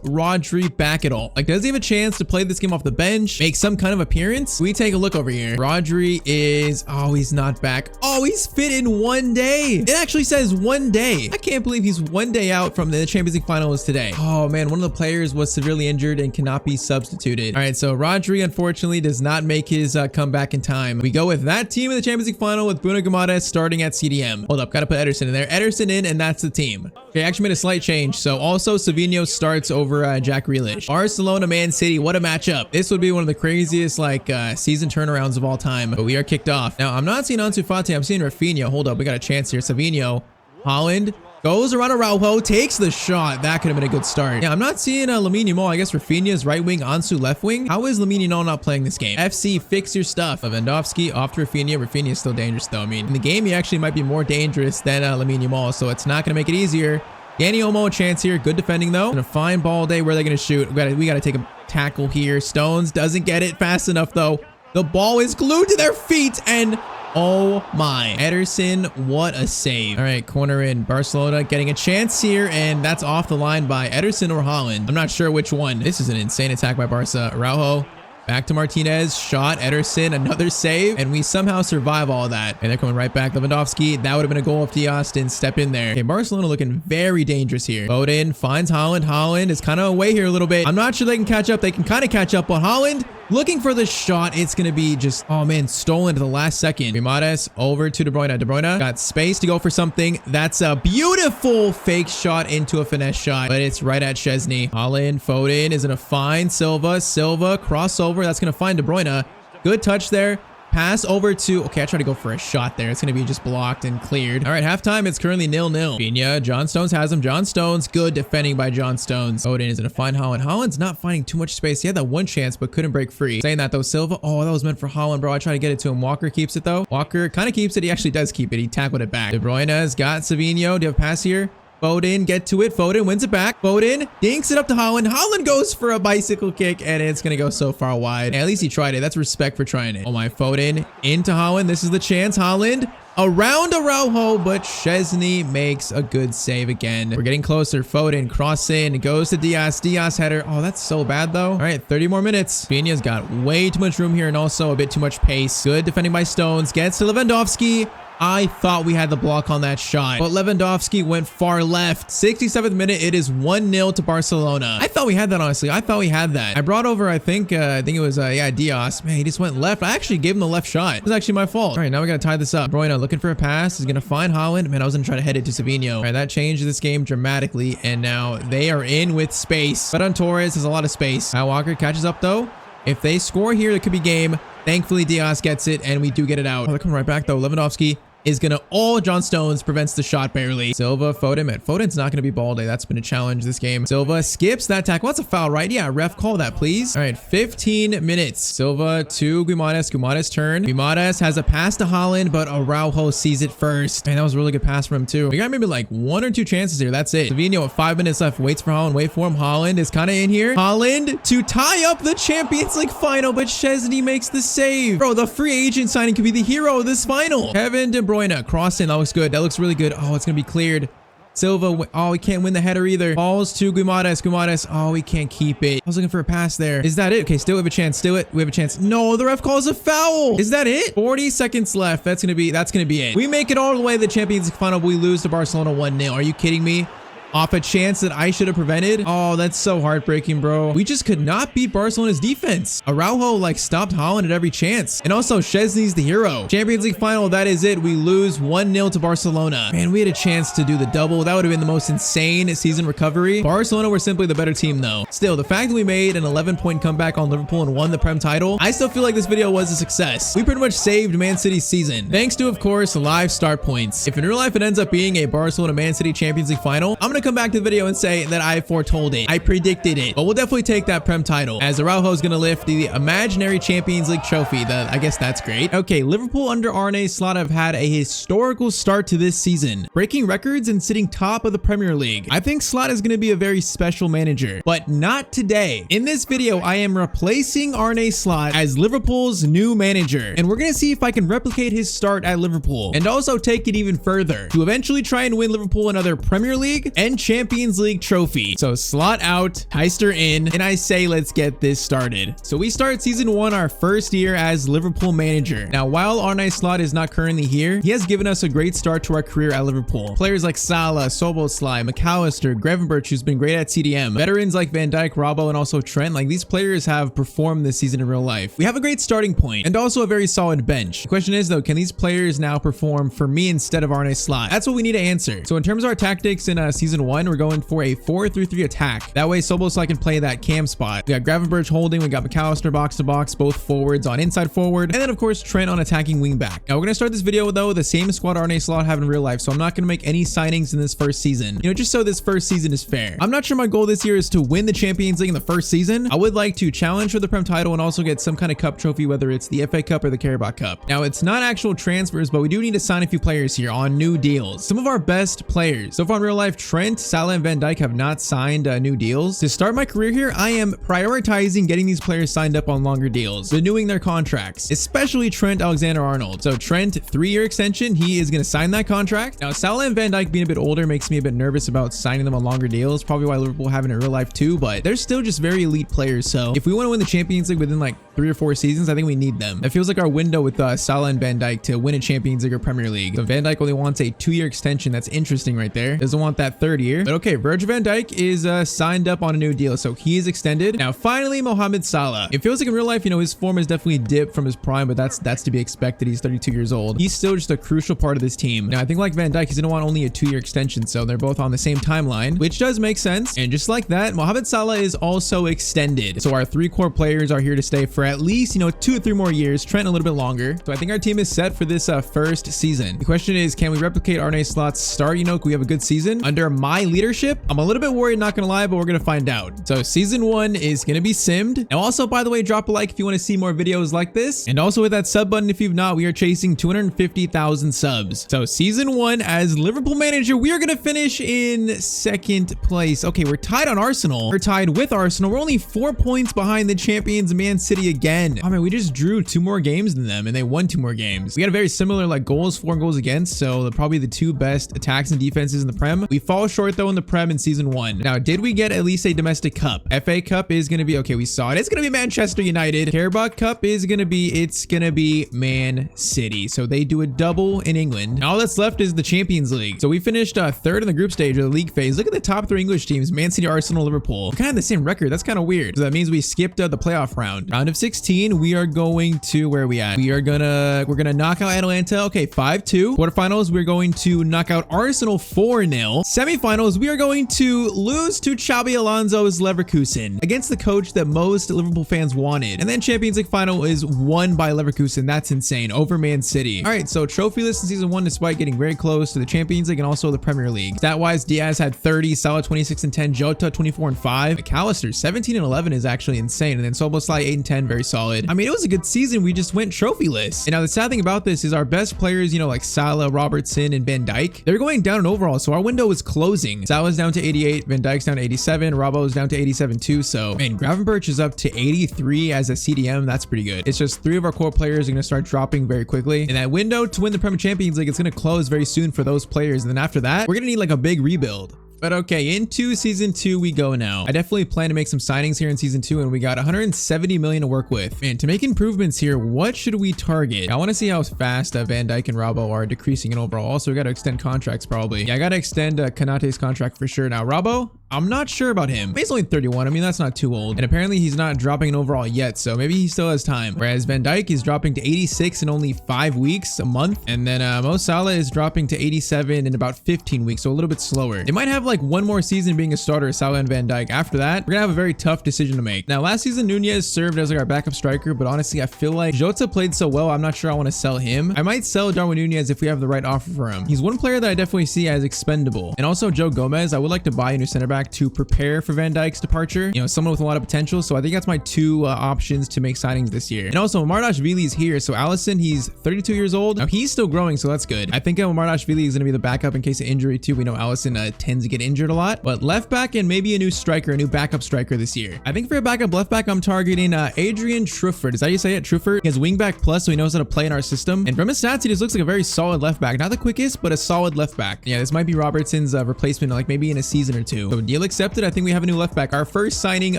Rodri back at all? Like, does he have a chance to play this game off the bench, make some kind of appearance? We take a look over here. Rodri is, oh, he's not back. Oh, he's fit in 1 day. It actually says 1 day. I can't believe he's 1 day out from the Champions League finals today. Oh man, one of the players was severely injured and cannot be substituted. All right, so Rodri unfortunately does not make his comeback in time. We go with that team in the Champions League final with Bruno Guimaraes starting at CDM. Hold up, gotta put Ederson in there. Ederson in, and that's the team. Okay, actually made a slight change. So also Savinho starts over Jack Grealish. Barcelona, Man City, what a matchup. This would be one of the craziest like season turnarounds of all time, but we are kicked off. Now, I'm not seeing Ansu Fati. I'm seeing Rafinha. Hold up, we got a chance here. Savinho, Haaland, goes around Araujo, takes the shot. That could have been a good start. Yeah, I'm not seeing Lamine Yamal. I guess Rafinha's right wing, Ansu left wing. How is Lamine Yamal not playing this game? FC, fix your stuff. Lewandowski off to Rafinha. Rafinha is still dangerous though. I mean, in the game, he actually might be more dangerous than Lamine Yamal, so it's not going to make it easier. Danny Olmo a chance here. Good defending though. And a fine ball day. Where are they going to shoot? We got to take a tackle here. Stones doesn't get it fast enough though. The ball is glued to their feet and oh my. Ederson, what a save. All right, corner in. Barcelona getting a chance here, and that's off the line by Ederson or Haaland. I'm not sure which one. This is an insane attack by Barca. Araujo. Back to Martinez, shot, Ederson, another save, and we somehow survive all that. And they're coming right back. Lewandowski, that would have been a goal if Diaz didn't step in there. Okay, Barcelona looking very dangerous here. Foden finds Haaland. Haaland is kind of away here a little bit. I'm not sure they can catch up. They can kind of catch up, but Haaland looking for the shot. It's going to be just, oh man, stolen to the last second. Guimaraes over to De Bruyne. De Bruyne got space to go for something. That's a beautiful fake shot into a finesse shot, but it's right at Szczesny. Haaland, Foden is going to find Silva. Silva, crossover. That's going to find De Bruyne. Good touch there. Pass over to, okay, I tried to go for a shot there. It's going to be just blocked and cleared. All right, halftime, it's currently 0-0. Rafinha, John Stones has him. John Stones, good defending by John Stones. Foden is going to find Haaland. Haaland's not finding too much space. He had that one chance, but couldn't break free. Saying that though, Silva, oh, that was meant for Haaland, bro. I tried to get it to him. Walker keeps it though. Walker kind of keeps it. He actually does keep it. He tackled it back. De Bruyne's got Savinho. Do you have a pass here? Foden, get to it. Foden wins it back. Foden dinks it up to Haaland. Haaland goes for a bicycle kick, and it's going to go so far wide. At least he tried it. That's respect for trying it. Oh my, Foden into Haaland. This is the chance. Haaland around Araujo, but Szczesny makes a good save again. We're getting closer. Foden cross in, goes to Diaz. Diaz header. Oh, that's so bad though. All right, 30 more minutes. Rafinha's got way too much room here and also a bit too much pace. Good defending by Stones. Gets to Lewandowski. I thought we had the block on that shot, but Lewandowski went far left. 67th minute, it is 1-0 to Barcelona. I thought we had that, honestly. I thought we had that. I brought over, I think it was, yeah, Diaz. Man, he just went left. I actually gave him the left shot. It was actually my fault. All right, now we got to tie this up. Bruyne looking for a pass. He's going to find Haaland. Man, I was going to try to head it to Savinho. All right, that changed this game dramatically, and now they are in with space. But on Torres, there's a lot of space. Kyle Walker catches up, though. If they score here, it could be game. Thankfully, Diaz gets it, and we do get it out. Oh, they're coming right back, though. Lewandowski is gonna John Stones prevents the shot barely. Silva, Foden. Man, Foden's not gonna be ball day. That's been a challenge this game. Silva skips that tackle. Well, that's a foul, right? Yeah, ref, call that, please. All right, 15 minutes. Silva to Guimaraes. Guimaraes turn. Guimaraes has a pass to Haaland, but Araujo sees it first. Man, that was a really good pass from him too. We got maybe like 1 or 2 chances here. That's it. Savinho with 5 minutes left. Waits for Haaland. Wait for him. Haaland is kind of in here. Haaland to tie up the Champions League final, but Szczesny makes the save. Bro, the free agent signing could be the hero of this final. Kevin De Bruyne crossing. That looks good. That looks really good. Oh, it's gonna be cleared. Silva. Oh, he can't win the header either. Balls to Guimaraes. Guimaraes. Oh, he can't keep it. I was looking for a pass there. Is that it? Okay, still have a chance. Still it. We have a chance. No, the ref calls a foul. Is that it? 40 seconds left. That's gonna be it. We make it all the way to the Champions League final, but we lose to Barcelona 1-0. Are you kidding me? Off a chance that I should have prevented. Oh, that's so heartbreaking, bro. We just could not beat Barcelona's defense. Araujo like stopped Haaland at every chance. And also Szczesny's the hero. Champions League final, that is it. We lose 1-0 to Barcelona. Man, we had a chance to do the double. That would have been the most insane season recovery. Barcelona were simply the better team though. Still, the fact that we made an 11-point comeback on Liverpool and won the Prem title, I still feel like this video was a success. We pretty much saved Man City's season. Thanks to, of course, live start points. If in real life it ends up being a Barcelona-Man City Champions League final, I'm gonna come back to the video and say that I foretold it. I predicted it. But we'll definitely take that Prem title, as Araujo is going to lift the imaginary Champions League trophy. I guess that's great. Okay, Liverpool under Arne Slot have had a historical start to this season, breaking records and sitting top of the Premier League. I think Slot is going to be a very special manager, but not today. In this video, I am replacing Arne Slot as Liverpool's new manager, and we're going to see if I can replicate his start at Liverpool and also take it even further to eventually try and win Liverpool another Premier League and Champions League trophy. So Slot out, Tyztir in, and I say let's get this started. So we start season 1, our first year as Liverpool manager. Now, while Arne Slot is not currently here, he has given us a great start to our career at Liverpool. Players like Salah, Szoboszlai, McAllister, Gravenberch, who's been great at CDM, veterans like Van Dijk, Robbo, and also Trent, like these players have performed this season in real life. We have a great starting point and also a very solid bench. The question is though, can these players now perform for me instead of Arne Slot? That's what we need to answer. So in terms of our tactics in season 1, we're going for a 4-3-3 attack. That way Szoboszlai can play that cam spot. We got Gravenberch holding, we got McAllister box to box, both forwards on inside forward, and then of course Trent on attacking wing back. Now we're gonna start this video though with the same squad Arne Slot have in real life, so I'm not gonna make any signings in this first season, just so this first season is fair. I'm not sure my goal this year is to win the Champions League in the first season. I would like to challenge for the Prem title and also get some kind of cup trophy, whether it's the FA Cup or the Carabao Cup. Now it's not actual transfers, but we do need to sign a few players here on new deals. Some of our best players so far in real life, Trent, Salah, and Van Dijk have not signed new deals. To start my career here, I am prioritizing getting these players signed up on longer deals, renewing their contracts, especially Trent Alexander-Arnold. So Trent, 3-year extension, he is going to sign that contract. Now Salah and Van Dijk being a bit older makes me a bit nervous about signing them on longer deals, probably why Liverpool have it in real life too, but they're still just very elite players. So if we want to win the Champions League within like 3 or 4 seasons, I think we need them. It feels like our window with Salah and Van Dijk to win a Champions League or Premier League. So Van Dijk only wants a 2-year extension. That's interesting right there. Doesn't want that 3rd year. But okay, Virgil van Dijk is signed up on a new deal, so he is extended. Now finally, Mohamed Salah. It feels like in real life, his form has definitely dipped from his prime, but that's to be expected. He's 32 years old. He's still just a crucial part of this team. Now I think like Van Dijk, he's gonna want only a 2-year extension, so they're both on the same timeline, which does make sense. And just like that, Mohamed Salah is also extended. So our 3 core players are here to stay for at least 2 or 3 more years. Trent a little bit longer. So I think our team is set for this first season. The question is, can we replicate Arne Slot's start? Can we have a good season under my leadership? I'm a little bit worried, not gonna lie, but we're gonna find out. So season 1 is gonna be simmed. Now also, by the way, drop a like if you want to see more videos like this, and also hit that sub button if you've not. We are chasing 250,000 subs. So season 1 as Liverpool manager, we are gonna finish in 2nd place. Okay, we're tied on Arsenal. We're tied with Arsenal. We're only 4 points behind the champions Man City again. Oh man, we just drew 2 more games than them and they won 2 more games. We got a very similar goals for and goals against, so they're probably the 2 best attacks and defenses in the Prem. We fall fell short though in the Prem in season 1. Now, did we get at least a domestic cup? FA Cup is going to be, okay, we saw it. It's going to be Manchester United. Carabao Cup is going to be, it's going to be Man City. So they do a double in England. And all that's left is the Champions League. So we finished third in the group stage of the league phase. Look at the top 3 English teams: Man City, Arsenal, Liverpool. We're kind of the same record. That's kind of weird. So that means we skipped the playoff round. Round of 16, we are going to, where are we at? We're gonna knock out Atalanta. Okay, 5-2. Quarterfinals, we're going to knock out Arsenal 4-0. Semifinals, we are going to lose to Xabi Alonso's Leverkusen against the coach that most Liverpool fans wanted. And then Champions League final is won by Leverkusen. That's insane, over Man City. All right, so trophy list in season 1, despite getting very close to the Champions League and also the Premier League. Stat-wise, Diaz had 30, Salah 26 and 10, Jota 24 and 5, McAllister 17 and 11 is actually insane, and then Szoboszlai 8 and 10, very solid. I mean, it was a good season. We just went trophy list. And now the sad thing about this is our best players, you know, like Salah, Robertson, and Van Dijk, they're going down in overall, so our window is closing. Salah's down to 88, Van Dijk's down to 87, Robbo's down to 87 too, so man, Gravenberch is up to 83 as a CDM. That's pretty good. It's just 3 of our core players are going to start dropping very quickly, and that window to win the Premier Champions League, it's going to close very soon for those players, and then after that, we're going to need like a big rebuild. But okay, into season 2 we go now. I definitely plan to make some signings here in season 2, and we got 170 million to work with. And to make improvements here, what should we target? I want to see how fast Van Dijk and Robbo are decreasing in overall. Also, we got to extend contracts probably. Yeah, I got to extend Kanate's contract for sure. Now, Robbo, I'm not sure about him. He's only 31. I mean, that's not too old. And apparently he's not dropping in overall yet, so maybe he still has time. Whereas Van Dijk is dropping to 86 in only 5 weeks, a month. And then Mo Salah is dropping to 87 in about 15 weeks, so a little bit slower. They might have like one more season being a starter, Salah and Van Dijk. After that, we're gonna have a very tough decision to make. Now, last season, Nunez served as like our backup striker, but honestly, I feel like Jota played so well, I'm not sure I want to sell him. I might sell Darwin Nunez if we have the right offer for him. He's one player that I definitely see as expendable. And also Joe Gomez, I would like to buy a new center back to prepare for Van Dijk's departure. You know, someone with a lot of potential. So I think that's my 2 options to make signings this year. And also Mardashvili is here. So Allison, he's 32 years old. Now he's still growing, so that's good. I think Mardashvili is going to be the backup in case of injury too. We know Allison tends to get injured a lot, but left back and maybe a new striker, a new backup striker this year. I think for a backup left back, I'm targeting Adrian Truffert. Is that how you say it? Truffert. He has wing back plus, so he knows how to play in our system. And from his stats, he just looks like a very solid left back. Not the quickest, but a solid left back. Yeah, this might be Robertson's replacement, like maybe in a season or 2. So deal accepted. I think we have a new left back. Our first signing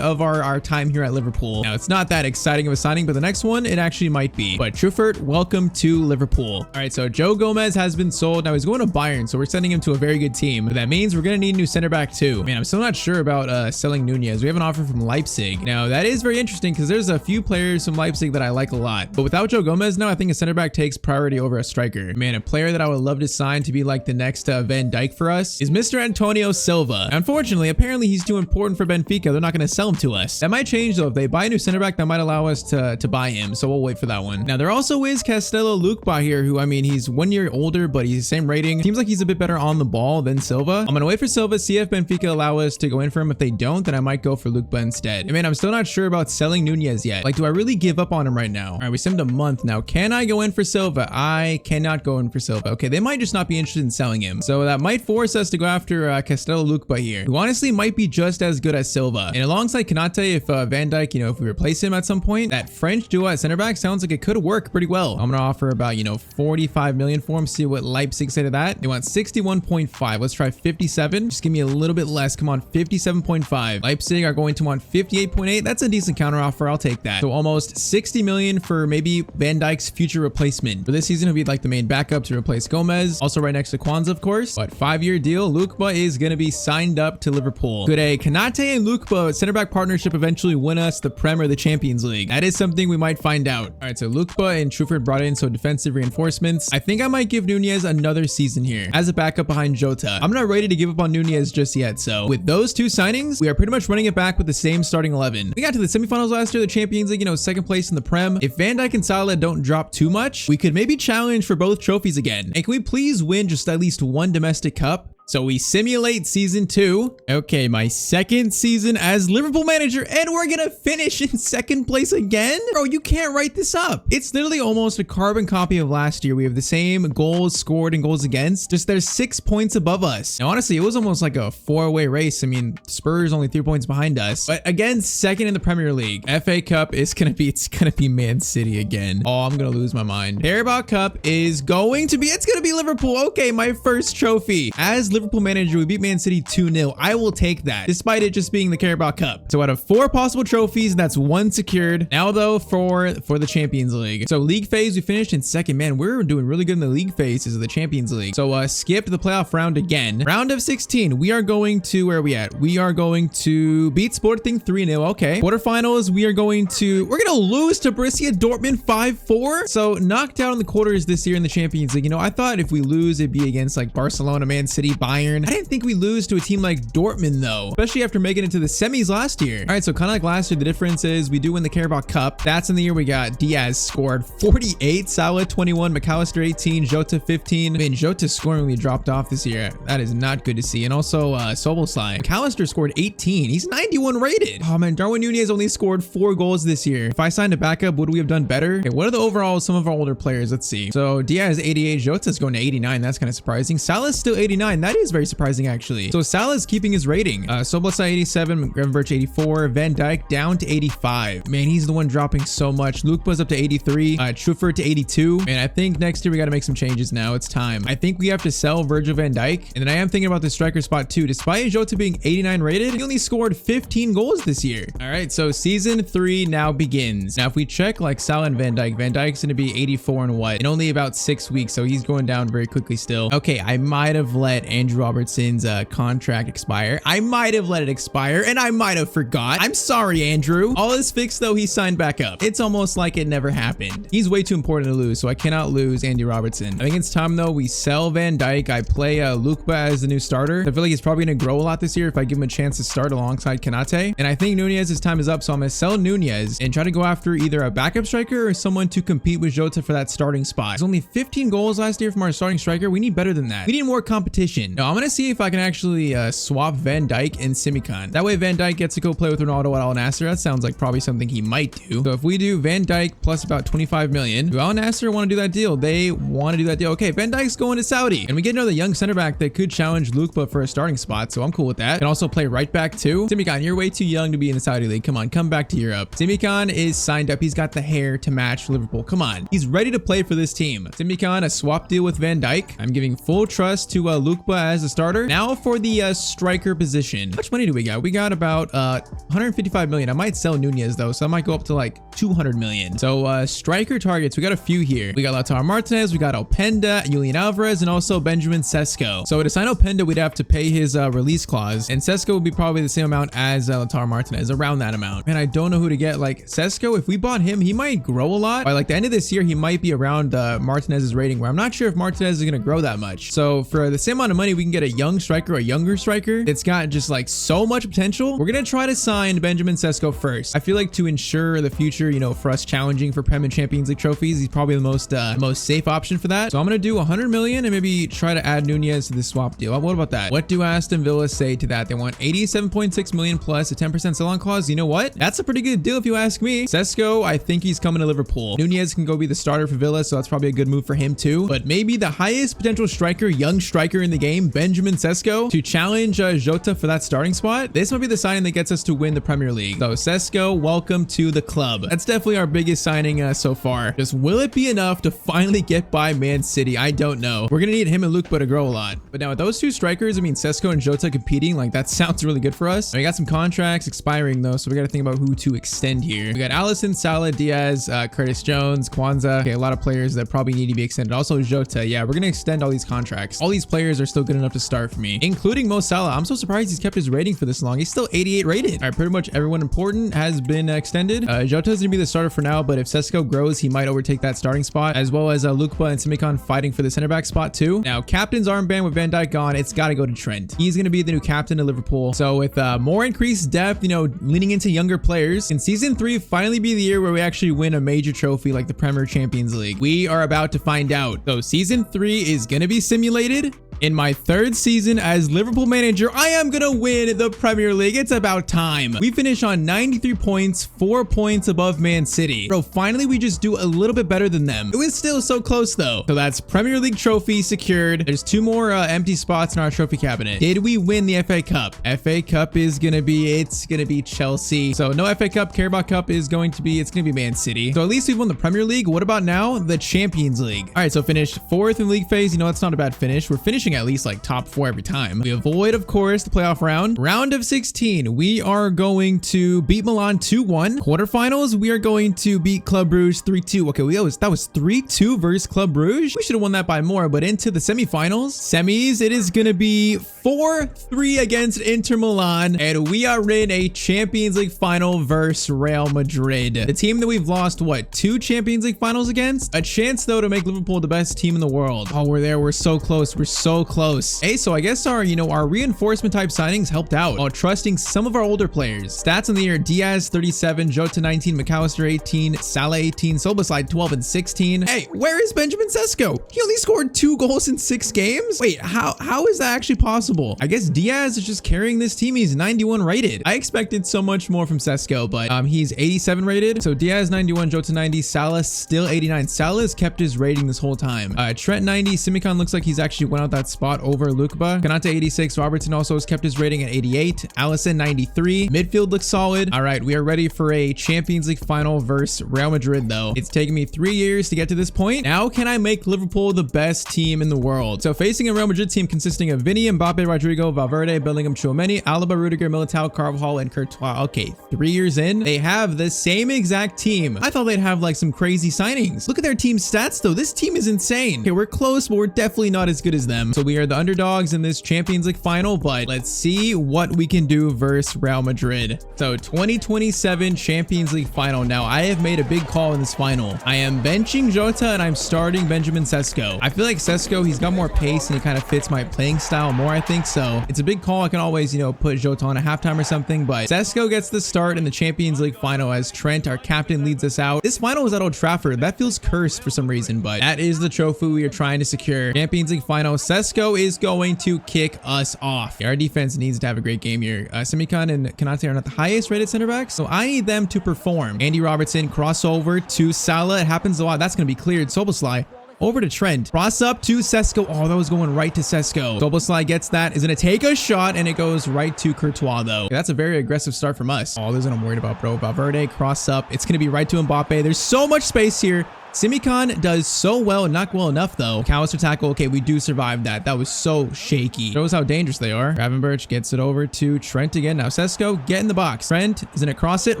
of our time here at Liverpool. Now, it's not that exciting of a signing, but the next one, it actually might be. But Truffert, welcome to Liverpool. All right, so Joe Gomez has been sold. Now he's going to Bayern, so we're sending him to a very good team. But that means we're going to need a new center back too. Man, I'm still not sure about selling Nunez. We have an offer from Leipzig. Now, that is very interesting because there's a few players from Leipzig that I like a lot. But without Joe Gomez now, I think a center back takes priority over a striker. Man, a player that I would love to sign to be like the next Van Dijk for us is Mr. Antonio Silva. Unfortunately, apparently he's too important for Benfica. They're not going to sell him to us. That might change though. If they buy a new center back, that might allow us to buy him. So we'll wait for that one. Now, there also is Castello Lukeba here, who, I mean, he's 1 year older, but he's the same rating. Seems like he's a bit better on the ball than Silva. I'm going to wait for Silva, see if Benfica allow us to go in for him. If they don't, then I might go for Lukeba instead. I mean, I'm still not sure about selling Nunez yet. Like, do I really give up on him right now? All right, we simmed a month now. Can I go in for Silva? I cannot go in for Silva. Okay, they might just not be interested in selling him. So that might force us to go after Castello Lukeba here, who honestly might be just as good as Silva. And alongside Kanate, if Van Dijk, you know, if we replace him at some point, that French duo at center back sounds like it could work pretty well. I'm gonna offer about, you know, 45 million for him. See what Leipzig say to that. They want 61.5. Let's try 57. Just give me a little bit less. Come on, 57.5. Leipzig are going to want 58.8. That's a decent counter offer. I'll take that. So almost 60 million for maybe Van Dijk's future replacement. For this season, he'll be like the main backup to replace Gomez. Also right next to Kwanzaa, of course. But 5-year deal. Lukeba is going to be signed up to Liverpool. Could a Kanate and Lukeba center back partnership eventually win us the Prem or the Champions League? That is something we might find out. All right, so Lukeba and Truffert brought in some defensive reinforcements. I think I might give Nunez another season here as a backup behind Jota. I'm not ready to give up on Nunez just yet. So with those 2 signings, we are pretty much running it back with the same starting 11. We got to the semifinals last year, the Champions League, you know, 2nd place in the Prem. If Van Dijk and Salah don't drop too much, we could maybe challenge for both trophies again. And can we please win just at least 1 domestic cup? So we simulate season 2. Okay, my 2nd season as Liverpool manager, and we're gonna finish in 2nd place again? Bro, you can't write this up. It's literally almost a carbon copy of last year. We have the same goals scored and goals against, just they're 6 points above us. Now, honestly, it was almost like a 4-way race. I mean, Spurs only 3 points behind us, but again, 2nd in the Premier League. FA Cup is gonna be Man City again. Oh, I'm gonna lose my mind. Carabao Cup is going to be, it's gonna be Liverpool. Okay, my first trophy as Liverpool Liverpool manager, we beat Man City 2-0. I will take that, despite it just being the Carabao Cup. So out of 4 possible trophies, that's 1 secured. Now though, for the Champions League. So league phase, we finished in second. Man, we're doing really good in the league phases of the Champions League. So skip the playoff round again. Round of 16, we are going to, where are we at? We are going to beat Sporting 3-0. Okay. Quarterfinals, we're going to lose to Borussia Dortmund 5-4. So knocked out in the quarters this year in the Champions League. You know, I thought if we lose, it'd be against like Barcelona, Man City, Bayern. I didn't think we lose to a team like Dortmund though, especially after making it to the semis last year. All right, so kind of like last year, the difference is we do win the Carabao Cup. That's in the year we got Diaz scored 48, Salah 21, McAllister 18, Jota 15. I mean, Jota's scoring when we dropped off this year. That is not good to see. And also Soboslai. McAllister scored 18. He's 91 rated. Oh man, Darwin Nunez only scored 4 goals this year. If I signed a backup, would we have done better? Okay, what are the overall some of our older players? Let's see. So Diaz 88, Jota's going to 89. That's kind of surprising. Salah's still 89. That is very surprising actually. So Salah's keeping his rating. Soboslai 87, Gravenberch 84, Van Dijk down to 85. Man, he's the one dropping so much. Luke was up to 83, Truffert to 82. And I think next year we got to make some changes now. It's time. I think we have to sell Virgil van Dijk. And then I am thinking about the striker spot too. Despite Jota being 89 rated, he only scored 15 goals this year. All right, so season 3 now begins. Now, if we check like Salah and Van Dijk's going to be 84 and what? In only about 6 weeks. So he's going down very quickly still. Okay, I might have let Andrew Robertson's contract expire. I might have let it expire and I might have forgot. I'm sorry, Andrew. All is fixed though. He signed back up. It's almost like it never happened. He's way too important to lose, so I cannot lose Andy Robertson. I think it's time though we sell Van Dijk. I play Lukeba as the new starter. I feel like he's probably going to grow a lot this year if I give him a chance to start alongside Kanate. And I think Nunez's time is up, so I'm going to sell Nunez and try to go after either a backup striker or someone to compete with Jota for that starting spot. There's only 15 goals last year from our starting striker. We need better than that. We need more competition. Now I'm going to see if I can actually swap Van Dijk and Simikan. That way Van Dijk gets to go play with Ronaldo at Al Nassr. That sounds like probably something he might do. So if we do Van Dijk plus about 25 million, do Al Nassr want to do that deal? They want to do that deal. Okay, Van Dijk's going to Saudi. And we get another young center back that could challenge Lukeba for a starting spot, so I'm cool with that. And also play right back too. Simikan, you're way too young to be in the Saudi league. Come on, come back to Europe. Simikan is signed up. He's got the hair to match Liverpool. Come on. He's ready to play for this team. Simikan, a swap deal with Van Dijk. I'm giving full trust to Lukeba as a starter. Now for the striker position. How much money do we got? We got about 155 million. I might sell Nunez though, so I might go up to like 200 million. So striker targets, we got a few here. We got Lautaro Martinez, we got Openda, Julian Alvarez, and also Benjamin Sesko. So to sign Openda, we'd have to pay his release clause, and Sesko would be probably the same amount as Lautaro Martinez, around that amount. Man, I don't know who to get. Like Sesko, if we bought him, he might grow a lot. By like the end of this year, he might be around Martinez's rating, where I'm not sure if Martinez is going to grow that much. So for the same amount of money, we can get a young striker, a younger striker. It's got just like so much potential. We're going to try to sign Benjamin Sesko first. I feel like to ensure the future, you know, for us challenging for Prem and Champions League trophies, he's probably the most safe option for that. So I'm going to do 100 million and maybe try to add Nunez to the swap deal. What about that? What do Aston Villa say to that? They want 87.6 million plus a 10% sell-on clause. You know what? That's a pretty good deal if you ask me. Sesko, I think he's coming to Liverpool. Nunez can go be the starter for Villa, so that's probably a good move for him too. But maybe the highest potential striker, young striker in the game, Benjamin Sesko, to challenge Jota for that starting spot. This might be the signing that gets us to win the Premier League. So Sesko, welcome to the club. That's definitely our biggest signing so far. Just will it be enough to finally get by Man City? I don't know. We're gonna need him and Lukeba to grow a lot. But now with those two strikers, I mean Sesko and Jota competing, like that sounds really good for us. We got some contracts expiring though, so we got to think about who to extend here. We got Alisson, Salah, Diaz, Curtis Jones, Kwanzaa. Okay, a lot of players that probably need to be extended. Also Jota. Yeah, we're gonna extend all these contracts. All these players are still good enough to start for me, including Mo Salah. I'm so surprised he's kept his rating for this long. He's still 88 rated. All right, pretty much everyone important has been extended. Jota's gonna be the starter for now, but if Sesko grows, he might overtake that starting spot, as well as Lukeba and Simikan fighting for the center back spot too. Now, captain's armband with Van Dijk gone, it's got to go to Trent. He's going to be the new captain of Liverpool. So with more increased depth, you know, leaning into younger players, in season 3 finally be the year where we actually win a major trophy like the Premier Champions League. We are about to find out. So season 3 is going to be simulated. In my 3rd season as Liverpool manager, I am gonna win the Premier League. It's about time. We finish on 93 points, 4 points above Man City. Bro, finally we just do a little bit better than them. It was still so close though. So that's Premier League trophy secured. There's 2 more empty spots in our trophy cabinet. Did we win the FA Cup? FA Cup is gonna be, it's gonna be Chelsea. So no FA Cup, Carabao Cup is going to be, it's gonna be Man City. So at least we've won the Premier League. What about now? The Champions League. All right, so finished 4th in league phase. You know, that's not a bad finish. We're finishing finishing at least like top 4 every time. We avoid, of course, the playoff round. Round of 16, we are going to beat Milan 2-1. Quarterfinals, we are going to beat Club Brugge 3-2. Okay, that was 3-2 versus Club Brugge. We should have won that by more, but into the semifinals. Semis, it is going to be 4-3 against Inter Milan, and we are in a Champions League final versus Real Madrid. The team that we've lost, what, 2 Champions League finals against? A chance, though, to make Liverpool the best team in the world. Oh, we're there. We're so close. We're so close. Hey, so I guess our reinforcement type signings helped out while trusting some of our older players. Stats in the year: Diaz 37, Jota 19, McAllister 18, Salah 18, Szoboszlai 12 and 16. Hey, where is Benjamin Sesko? He only scored 2 goals in 6 games? Wait, how is that actually possible? I guess Diaz is just carrying this team. He's 91 rated. I expected so much more from Sesko, but he's 87 rated. So Diaz 91, Jota 90, Salah still 89. Salah has kept his rating this whole time. Trent 90, Simicon looks like he's actually went out that spot over Lukeba. Kanate 86, Robertson also has kept his rating at 88. Allison 93. Midfield looks solid. All right, we are ready for a Champions League final versus Real Madrid though. It's taken me 3 years to get to this point. Now can I make Liverpool the best team in the world? So facing a Real Madrid team consisting of Vinny, Mbappe, Rodrigo, Valverde, Bellingham, Tchouameni, Alaba, Rudiger, Militao, Carvajal, and Courtois. Okay, 3 years in, they have the same exact team. I thought they'd have like some crazy signings. Look at their team stats though. This team is insane. Okay, we're close, but we're definitely not as good as them. So we are the underdogs in this Champions League final, but let's see what we can do versus Real Madrid. So 2027 Champions League final. Now I have made a big call in this final. I am benching Jota and I'm starting Benjamin Sesko. I feel like Sesko, he's got more pace and he kind of fits my playing style more, I think. So it's a big call. I can always, put Jota on a halftime or something, but Sesko gets the start in the Champions League final as Trent, our captain, leads us out. This final is at Old Trafford. That feels cursed for some reason, but that is the trophy we are trying to secure. Champions League final. Sesko is going to kick us off. Our defense needs to have a great game here. Simicon and Kanate are not the highest rated center backs, so I need them to perform. Andy Robertson, crossover to Salah. It happens a lot. That's going to be cleared. Szoboszlai over to Trent. Cross up to Sesko. Oh, that was going right to Sesko. Szoboszlai gets that. Is going to take a shot, and it goes right to Courtois, though. Okay, that's a very aggressive start from us. Oh, this is what I'm worried about, bro. Valverde, cross up. It's going to be right to Mbappe. There's so much space here. Simicon does so well, not well enough though. McAllister tackle. Okay, we do survive that. That was so shaky. Shows how dangerous they are. Gravenberch gets it over to Trent again. Now Sesko, get in the box. Trent is gonna cross it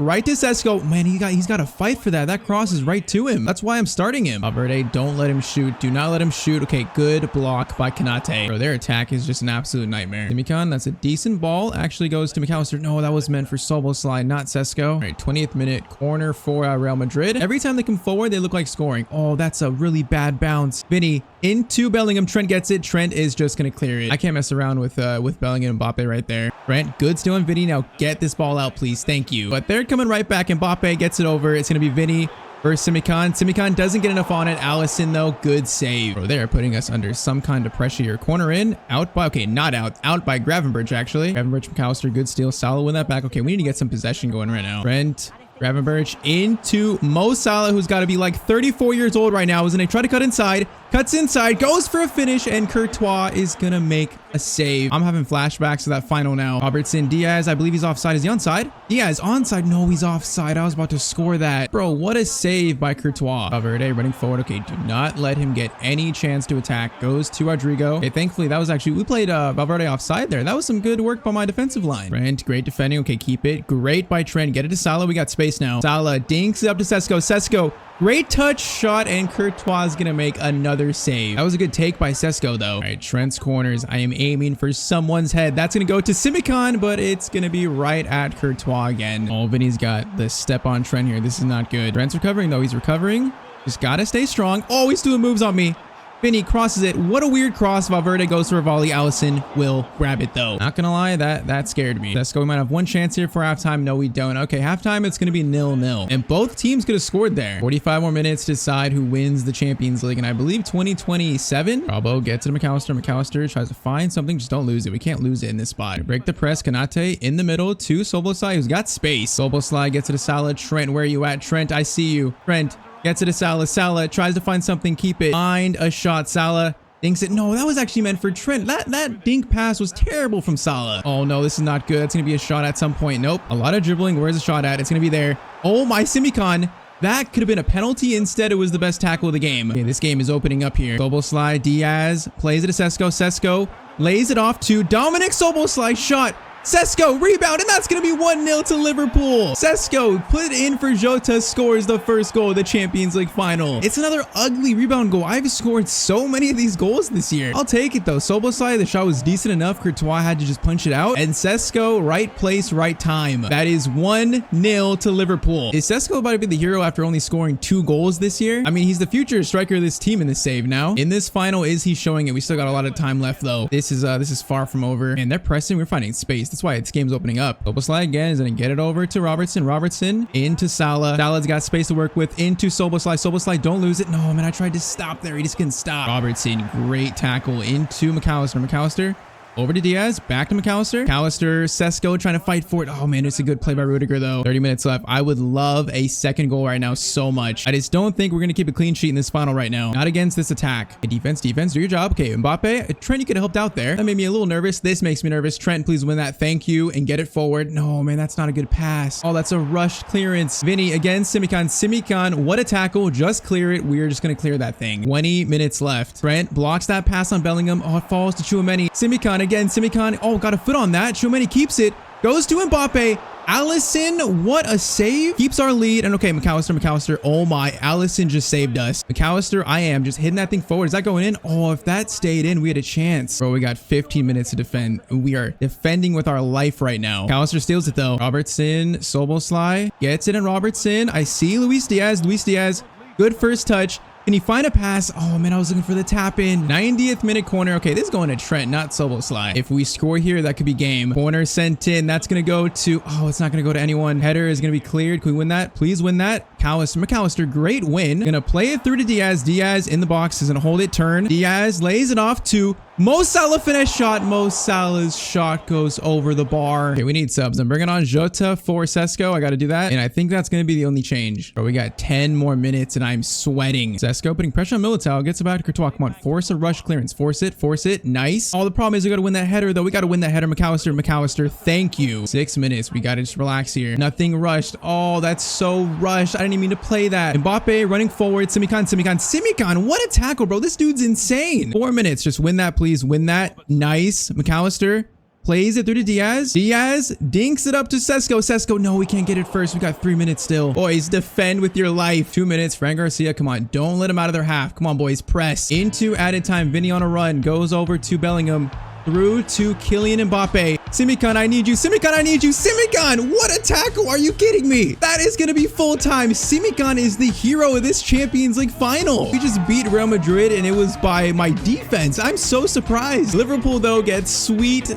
right to Sesko. Man, he's got to fight for that. That cross is right to him. That's why I'm starting him. Valverde, don't let him shoot. Do not let him shoot. Okay, good block by Kanate. Bro, their attack is just an absolute nightmare. Simicon, that's a decent ball. Actually goes to McAllister. No, that was meant for Szoboszlai, not Sesko. All right, 20th minute corner for Real Madrid. Every time they come forward, they look like scoring. Oh, that's a really bad bounce. Vinny into Bellingham. Trent gets it. Trent is just going to clear it. I can't mess around with Bellingham and Mbappe right there. Trent, good still on Vinny. Now get this ball out, please. Thank you. But they're coming right back. Mbappe gets it over. It's going to be Vinny versus Simicon. Simicon doesn't get enough on it. Allison, though, good save. Bro, they're putting us under some kind of pressure here. Corner in. Out by, okay, not out. Out by Gravenberch, actually. Gravenberch, McAllister, good steal. Salah win that back. Okay, we need to get some possession going right now. Trent. Gravenberch into Mo Salah, who's got to be like 34 years old right now. Is going to try to cut inside. Cuts inside, goes for a finish, and Courtois is going to make a save. I'm having flashbacks to that final now. Robertson, Diaz, I believe he's offside. Is he onside? Diaz, onside. No, he's offside. I was about to score that. Bro, what a save by Courtois. Valverde running forward. Okay, do not let him get any chance to attack. Goes to Rodrigo. Okay, thankfully, that was actually, we played Valverde offside there. That was some good work by my defensive line. Trent, great defending. Okay, keep it. Great by Trent. Get it to Salah. We got space now. Salah dinks it up to Sesko. Sesko. Great touch shot, and Courtois is going to make another save. That was a good take by Sesko, though. All right, Trent's corners. I am aiming for someone's head. That's going to go to Simicon, but it's going to be right at Courtois again. Oh, Vinny's got the step on Trent here. This is not good. Trent's recovering, though. He's recovering. Just got to stay strong. Oh, he's doing moves on me. Vinny crosses it. What a weird cross. Valverde goes for a volley. Allison will grab it, though. Not gonna lie, that scared me. Sesko, we might have one chance here for halftime. No, we don't. Okay, halftime, it's gonna be 0-0. And both teams could have scored there. 45 more minutes to decide who wins the Champions League. And I believe 2027. Bravo gets it to McAllister. McAllister tries to find something. Just don't lose it. We can't lose it in this spot. Break the press. Kanate in the middle to Szoboszlai, who's got space. Szoboszlai gets it to Salah. Trent, where are you at? Trent, I see you. Trent. Gets it to Salah. Salah tries to find something. Keep it. Find a shot. Salah dinks it. No, that was actually meant for Trent. That dink pass was terrible from Salah. Oh, no, this is not good. That's going to be a shot at some point. Nope. A lot of dribbling. Where's the shot at? It's going to be there. Oh, my Simicon. That could have been a penalty. Instead, it was the best tackle of the game. Okay, this game is opening up here. Soboslai, Diaz plays it to Sesko. Sesko lays it off to Dominic Soboslai. Shot. Sesko rebound, and that's going to be 1-0 to Liverpool. Sesko put in for Jota, scores the first goal of the Champions League final. It's another ugly rebound goal. I've scored so many of these goals this year. I'll take it though. Soboslai, the shot was decent enough. Courtois had to just punch it out. And Sesko, right place, right time. That is 1-0 to Liverpool. Is Sesko about to be the hero after only scoring 2 goals this year? I mean, he's the future striker of this team in this save now. In this final, is he showing it? We still got a lot of time left though. This is far from over. And they're pressing. We're finding space. That's why this game's opening up. Soboslai again is going to get it over to Robertson. Robertson into Salah. Salah's got space to work with into Soboslai. Soboslai, don't lose it. No, man, I tried to stop there. He just couldn't stop. Robertson, great tackle into McAllister. McAllister over to Diaz, back to McAllister. McAllister, Sesko trying to fight for it. Oh man, it's a good play by Rudiger though. 30 minutes left. I would love a second goal right now so much. I just don't think we're going to keep a clean sheet in this final right now. Not against this attack. Okay, defense, do your job. Okay, Mbappe. Trent, you could have helped out there. That made me a little nervous. This makes me nervous. Trent, please win that. Thank you. And get it forward. No, man, that's not a good pass. Oh, that's a rushed clearance. Vinny again, Simikan. Simikan, what a tackle. Just clear it. We're just going to clear that thing. 20 minutes left. Trent blocks that pass on Bellingham. Oh, it falls to Tchouaméni. Simikan again. Simikan. Oh, got a foot on that. Tchouaméni keeps it. Goes to Mbappe. Allison, what a save. Keeps our lead. And okay, McAllister. Oh my, Allison just saved us. McAllister, I am just hitting that thing forward. Is that going in? Oh, if that stayed in, we had a chance. Bro, we got 15 minutes to defend. We are defending with our life right now. McAllister steals it though. Robertson, Soboslai gets it in Robertson. I see Luis Diaz. Luis Diaz, good first touch. Can he find a pass? Oh man, I was looking for the tap in. 90th minute corner. Okay, this is going to Trent, not Soboslai. If we score here, that could be game. Corner sent in. That's going to go to, oh, it's not going to go to anyone. Header is going to be cleared. Can we win that? Please win that. McAllister, great win. Gonna play it through to Diaz. Diaz in the box is gonna hold it, turn. Diaz lays it off to Mo Salah, finesse shot. Mo Salah's shot goes over the bar. Okay, we need subs. I'm bringing on Jota for Sesko. I got to do that. And I think that's going to be the only change. But we got 10 more minutes and I'm sweating. Sesko putting pressure on Militao. Gets about to Courtois. Come on, force a rush clearance. Force it. Nice. Oh, the problem is we got to win that header though. We got to win that header. McAllister, thank you. 6 minutes. We got to just relax here. Nothing rushed. Oh, that's so rushed. I didn't even mean to play that. Mbappe running forward. Simikan. What a tackle, bro. This dude's insane. 4 minutes. Just win that, please. Win that. Nice. McAllister plays it through to Diaz. Diaz dinks it up to Sesko. No, we can't get it first. We got 3 minutes still. Boys, defend with your life. 2 minutes. Fran Garcia, come on. Don't let them out of their half. Come on, boys. Press. Into added time. Vinny on a run. Goes over to Bellingham. Through to Kylian Mbappe. Simikan, I need you. Simikan, what a tackle. Are you kidding me? That is going to be full time. Simikan is the hero of this Champions League final. We just beat Real Madrid and it was by my defense. I'm so surprised. Liverpool, though, gets sweet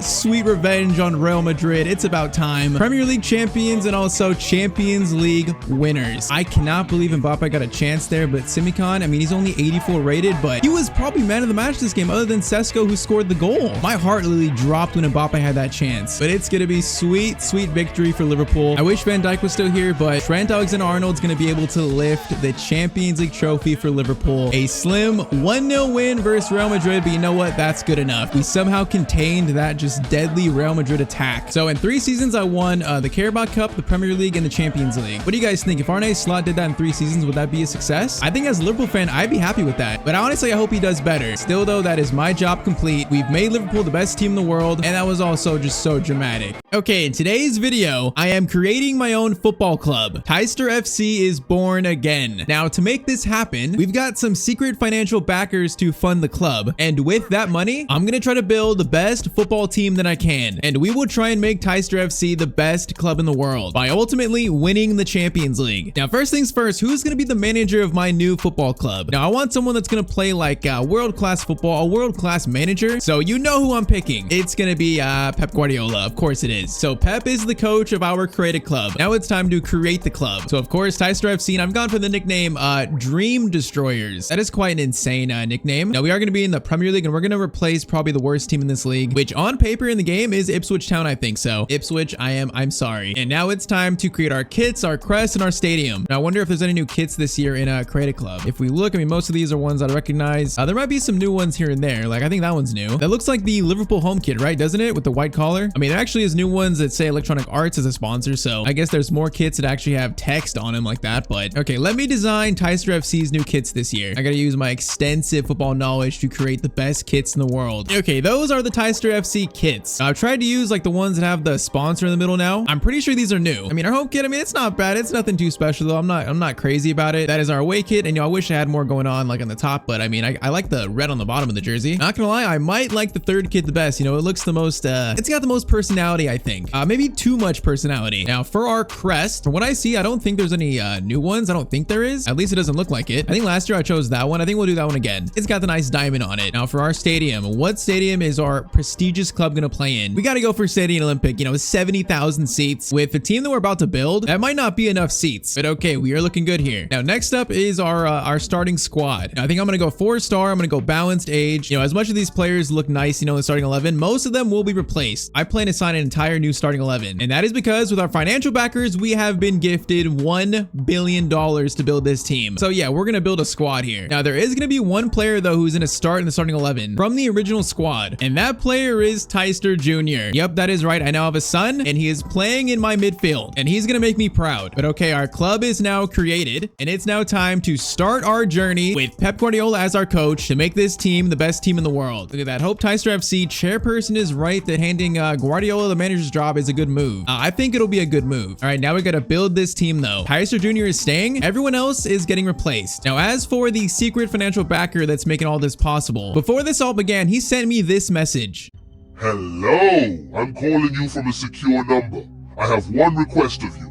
revenge on Real Madrid. It's about time. Premier League champions and also Champions League winners. I cannot believe Mbappe got a chance there, but Simikan, I mean, he's only 84 rated, but he was probably man of the match this game other than Sesko, who scored the goal. My heart literally dropped when Mbappe had that chance, but it's gonna be sweet victory for Liverpool. I wish Van Dijk was still here, but Trent Alexander-Arnold's gonna be able to lift the Champions League trophy for Liverpool. A slim 1-0 win versus Real Madrid, but you know what? That's good enough. We somehow contained that just deadly Real Madrid attack. So in 3 seasons, I won the Carabao Cup, the Premier League, and the Champions League. What do you guys think? If Arne Slot did that in 3 seasons, would that be a success? I think as a Liverpool fan, I'd be happy with that, but honestly, I hope he does better. Still though, that is my job complete. We've made Liverpool the best team in the world, and that was also just so dramatic. Okay, in today's video, I am creating my own football club. Tyztir FC is born again. Now, to make this happen, we've got some secret financial backers to fund the club, and with that money, I'm gonna try to build the best football team that I can, and we will try and make Tyztir FC the best club in the world by ultimately winning the Champions League. Now, first things first, who's gonna be the manager of my new football club? Now, I want someone that's gonna play like world-class football, a world-class manager, so you know who I'm picking. It's gonna be Pep Guardiola. Of course it is. So Pep is the coach of our created club. Now it's time to create the club. So of course, Tyztir FC, I've gone for the nickname Dream Destroyers. That is quite an insane nickname. Now we are gonna be in the Premier League, and we're gonna replace probably the worst team in this league, which on paper in the game is Ipswich Town, I think so. Ipswich, I'm sorry. And now it's time to create our kits, our crest, and our stadium. Now I wonder if there's any new kits this year in a created club. If we look, I mean, most of these are ones that I recognize. There might be some new ones here and there. Like I think that one's new. That looks like the Liverpool home kit, right? Doesn't it? With the white collar? I mean, there actually is new ones that say Electronic Arts as a sponsor, so I guess there's more kits that actually have text on them like that. But okay, let me design Tyztir FC's new kits this year. I gotta use my extensive football knowledge to create the best kits in the world. Okay, those are the Tyztir FC kits. I've tried to use like the ones that have the sponsor in the middle now. I'm pretty sure these are new. I mean, our home kit, I mean, it's not bad. It's nothing too special though. I'm not crazy about it. That is our away kit, and I wish I had more going on like on the top, but I mean, I like the red on the bottom of the jersey. Not gonna lie, I might like the third kit the best. You know, it looks the most, it's got the most personality, I think. Maybe too much personality. Now, for our crest, from what I see, I don't think there's any new ones. I don't think there is. At least it doesn't look like it. I think last year I chose that one. I think we'll do that one again. It's got the nice diamond on it. Now, for our stadium, what stadium is our prestigious club gonna play in? We gotta go for Stadium Olympic, you know, 70,000 seats. With the team that we're about to build, that might not be enough seats, but okay, we are looking good here. Now, next up is our starting squad. Now, I think I'm gonna go 4-star. I'm gonna go balanced age. You know, as much as these players look nice, you know, in the starting 11, most of them will be replaced. I plan to sign an entire new starting 11, and that is because with our financial backers, we have been gifted $1 billion to build this team. So yeah, we're gonna build a squad here. Now, there is gonna be one player though who's gonna start in the starting 11 from the original squad, and that player is Tyztir Jr. Yep, that is right. I now have a son, and he is playing in my midfield, and he's gonna make me proud. But okay, our club is now created, and it's now time to start our journey with Pep Guardiola as our coach to make this team the best team in the world. Look at that. Hope Tyztir FC chairperson is right that handing Guardiola the manager's job is a good move. I think it'll be a good move. All right, now we gotta build this team though. Tyztir Jr. is staying. Everyone else is getting replaced. Now, as for the secret financial backer that's making all this possible, before this all began, he sent me this message. Hello, I'm calling you from a secure number. I have one request of you.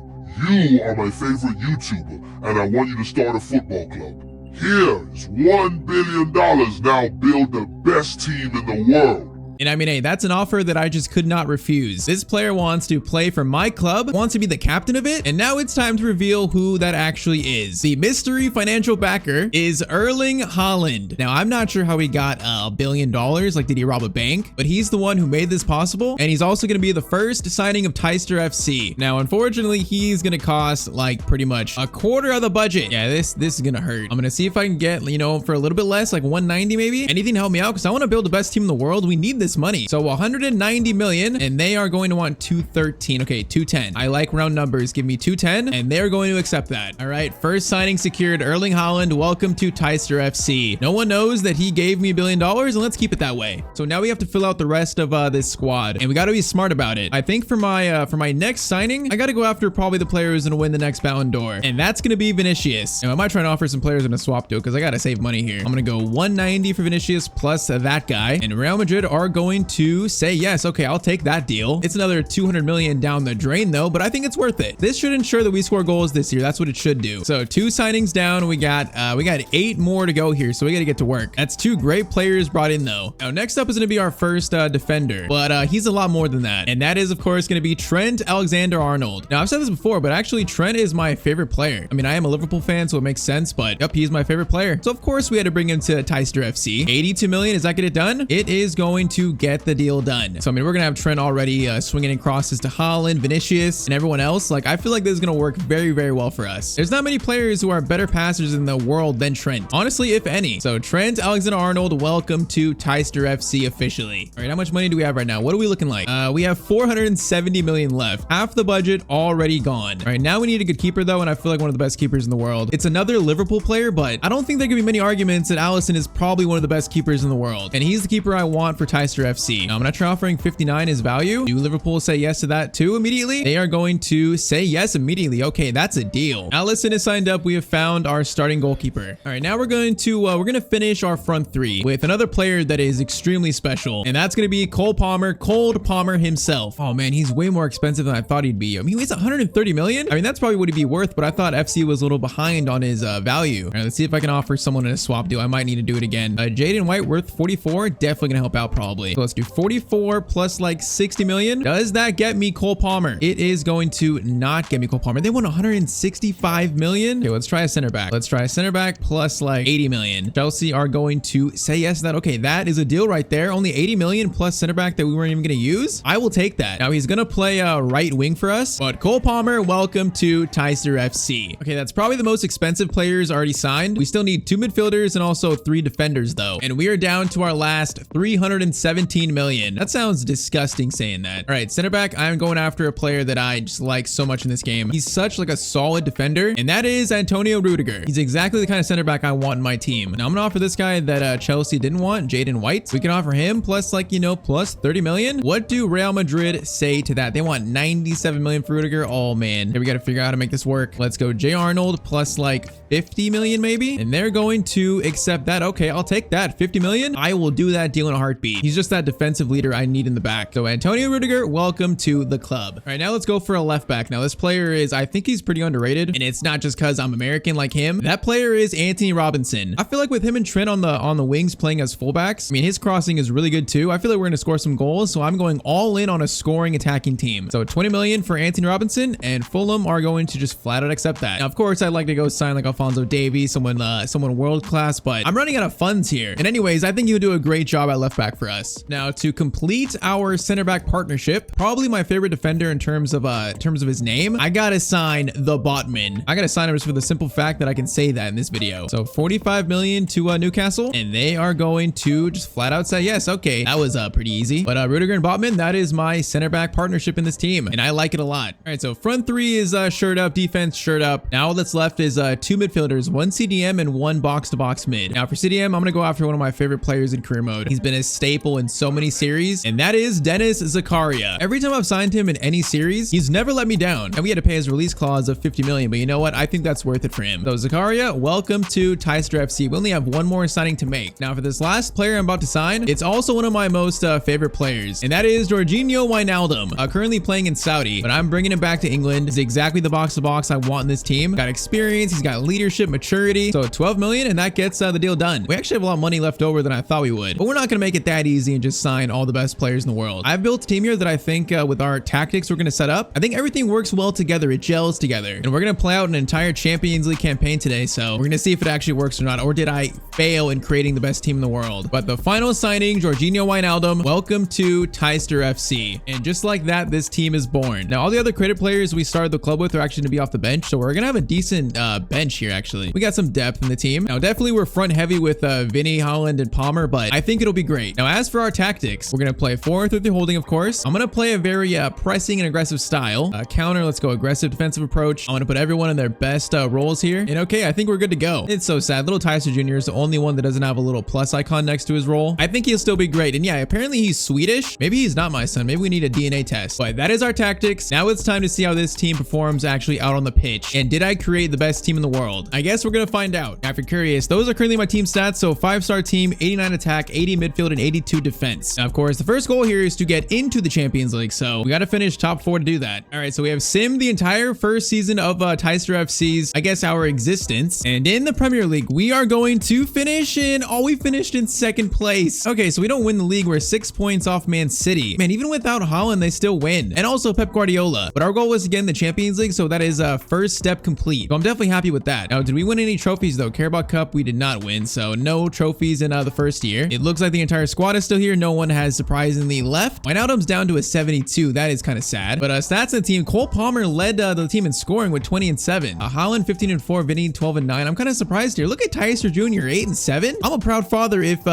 You are my favorite YouTuber, and I want you to start a football club. Here is $1 billion. Now build the best team in the world. And I mean, hey, that's an offer that I just could not refuse. This player wants to play for my club, wants to be the captain of it, and now it's time to reveal who that actually is. The mystery financial backer is Erling Haaland. Now, I'm not sure how he got $1 billion, like did he rob a bank? But he's the one who made this possible, and he's also going to be the first signing of Tyztir FC. Now, unfortunately, he's going to cost like pretty much a quarter of the budget. Yeah, this is going to hurt. I'm going to see if I can get, you know, for a little bit less, like 190 maybe. Anything to help me out, because I want to build the best team in the world. We need this money. So 190 million, and they are going to want 213. Okay, 210. I like round numbers. Give me 210, and they're going to accept that. All right, first signing secured. Erling Haaland, welcome to Tyztir FC. No one knows that he gave me $1 billion, and let's keep it that way. So now we have to fill out the rest of this squad, and we got to be smart about it. I think for my next signing, I got to go after probably the player who's going to win the next Ballon d'Or, and that's going to be Vinicius. Now, I might try to offer some players in a swap deal because I got to save money here. I'm going to go 190 for Vinicius plus that guy, and Real Madrid are going to say yes. Okay, I'll take that deal. It's another 200 million down the drain though, but I think it's worth it. This should ensure that we score goals this year. That's what it should do. So 2 signings down. We got 8 more to go here, so we got to get to work. That's 2 great players brought in though. Now next up is going to be our first defender, but he's a lot more than that, and that is of course going to be Trent Alexander-Arnold. Now I've said this before, but actually Trent is my favorite player. I mean, I am a Liverpool fan, so it makes sense, but yep, he's my favorite player. So of course we had to bring him to Tyztir FC. 82 million, is that get it done? It is going to get the deal done. So I mean, we're gonna have Trent already swinging in crosses to Haaland, Vinicius, and everyone else. Like, I feel like this is gonna work very, very well for us. There's not many players who are better passers in the world than Trent, honestly, if any. So Trent Alexander-Arnold, welcome to Tyztir FC officially. All right, how much money do we have right now? What are we looking like? We have 470 million left. Half the budget already gone. All right, now we need a good keeper though, and I feel like one of the best keepers in the world. It's another Liverpool player, but I don't think there can be many arguments that Alisson is probably one of the best keepers in the world, and he's the keeper I want for Tyztir FC. Now, I'm gonna try offering 59 as value. Do Liverpool say yes to that too immediately? They are going to say yes immediately. Okay, that's a deal. Alisson is signed up. We have found our starting goalkeeper. All right, now we're going to finish our front 3 with another player that is extremely special, and that's going to be Cole Palmer himself. Oh man, he's way more expensive than I thought he'd be. I mean, he's 130 million. I mean, that's probably what he'd be worth, but I thought FC was a little behind on his value. All right, let's see if I can offer someone in a swap deal. I might need to do it again. Jaden White worth 44, definitely gonna help out probably. So let's do 44 plus like 60 million. Does that get me Cole Palmer? It is going to not get me Cole Palmer. They want 165 million. Okay, let's try a center back. Let's try a center back plus like 80 million. Chelsea are going to say yes to that. Okay, that is a deal right there. Only 80 million plus center back that we weren't even gonna use. I will take that. Now he's gonna play right wing for us, but Cole Palmer, welcome to Tyztir FC. Okay, that's probably the most expensive players already signed. We still need 2 midfielders and also 3 defenders though, and we are down to our last 370 17 million. That sounds disgusting saying that. All right, center back, I'm going after a player that I just like so much in this game. He's such like a solid defender, and that is Antonio Rudiger. He's exactly the kind of center back I want in my team. Now I'm gonna offer this guy that Chelsea didn't want, Jaden White. We can offer him plus like, you know, plus 30 million. What do Real Madrid say to that? They want 97 million for Rudiger. Oh man, here we got to figure out how to make this work. Let's go J Arnold plus like 50 million maybe, and they're going to accept that. Okay, I'll take that. 50 million. I will do that deal in a heartbeat. He's just that defensive leader I need in the back. So Antonio Rudiger, welcome to the club. All right, now let's go for a left back. Now this player is, I think he's pretty underrated, and it's not just because I'm American like him. That player is Anthony Robinson. I feel like with him and Trent on the wings playing as fullbacks, I mean, his crossing is really good too. I feel like we're going to score some goals, so I'm going all in on a scoring attacking team. So 20 million for Anthony Robinson, and Fulham are going to just flat out accept that. Now, of course, I'd like to go sign like Alphonso Davies, someone world class, but I'm running out of funds here. And anyways, I think he'll do a great job at left back for us. Now, to complete our center back partnership, probably my favorite defender in terms of his name, I gotta sign the Botman. I gotta sign him just for the simple fact that I can say that in this video. So 45 million to Newcastle, and they are going to just flat out say yes. Okay, that was pretty easy. But Rudiger and Botman, that is my center back partnership in this team, and I like it a lot. All right, so front three is shirt up, defense shirt up. Now all that's left is two midfielders, one CDM and one box-to-box mid. Now for CDM, I'm gonna go after one of my favorite players in career mode. He's been a staple in so many series, and that is Dennis Zakaria. Every time I've signed him in any series, he's never let me down. And we had to pay his release clause of 50 million, but you know what? I think that's worth it for him. So Zakaria, welcome to Tyztir FC. We only have one more signing to make. Now for this last player I'm about to sign, it's also one of my most favorite players, and that is Jorginho Wijnaldum, currently playing in Saudi, but I'm bringing him back to England. He's exactly the box-to-box I want in this team. Got experience, he's got leadership, maturity. So 12 million, and that gets the deal done. We actually have a lot of money left over than I thought we would, but we're not gonna make it that easy and just sign all the best players in the world. I've built a team here that I think with our tactics we're gonna set up, I think everything works well together. It gels together, and we're gonna play out an entire Champions League campaign today. So we're gonna see if it actually works or not, or did I fail in creating the best team in the world? But the final signing, Jorginho Wijnaldum, welcome to Tyztir FC. And just like that, this team is born. Now all the other credit players we started the club with are actually gonna be off the bench, so we're gonna have a decent bench here. Actually, we got some depth in the team. Now definitely we're front heavy with Vinny, Holland, and Palmer, but I think it'll be great. Now as for our tactics, we're gonna play 4-3-3 holding, of course. I'm gonna play a very pressing and aggressive style. Counter, let's go aggressive defensive approach. I'm gonna put everyone in their best roles here, and okay, I think we're good to go. It's so sad, little Tyztir Jr. is the only one that doesn't have a little plus icon next to his role. I think he'll still be great, and yeah, apparently he's Swedish. Maybe he's not my son. Maybe we need a DNA test. But that is our tactics. Now it's time to see how this team performs actually out on the pitch, and did I create the best team in the world? I guess we're gonna find out. Now if you're curious, those are currently my team stats. So 5-star team, 89 attack, 80 midfield, and 82 defense. Now of course the first goal here is to get into the Champions League, so we got to finish top 4 to do that. All right, so we have simmed the entire first season of Tyztir FC's, I guess, our existence, and in the Premier League we are going to finish in, we finished in 2nd place. Okay, so we don't win the league. We're 6 points off Man City. Man, even without Holland they still win, and also Pep Guardiola. But our goal was to get in the Champions League, so that is first step complete. So I'm definitely happy with that. Now did we win any trophies though? Carabao Cup we did not win, so no trophies in the first year. It looks like the entire squad is still here. No one has surprisingly left. Wijnaldum's down to a 72. That is kind of sad. But stats in the team, Cole Palmer led the team in scoring with 20 and 7. Holland 15 and 4, Vinny 12 and 9. I'm kind of surprised here. Look at Tyztir Jr. 8 and 7. I'm a proud father if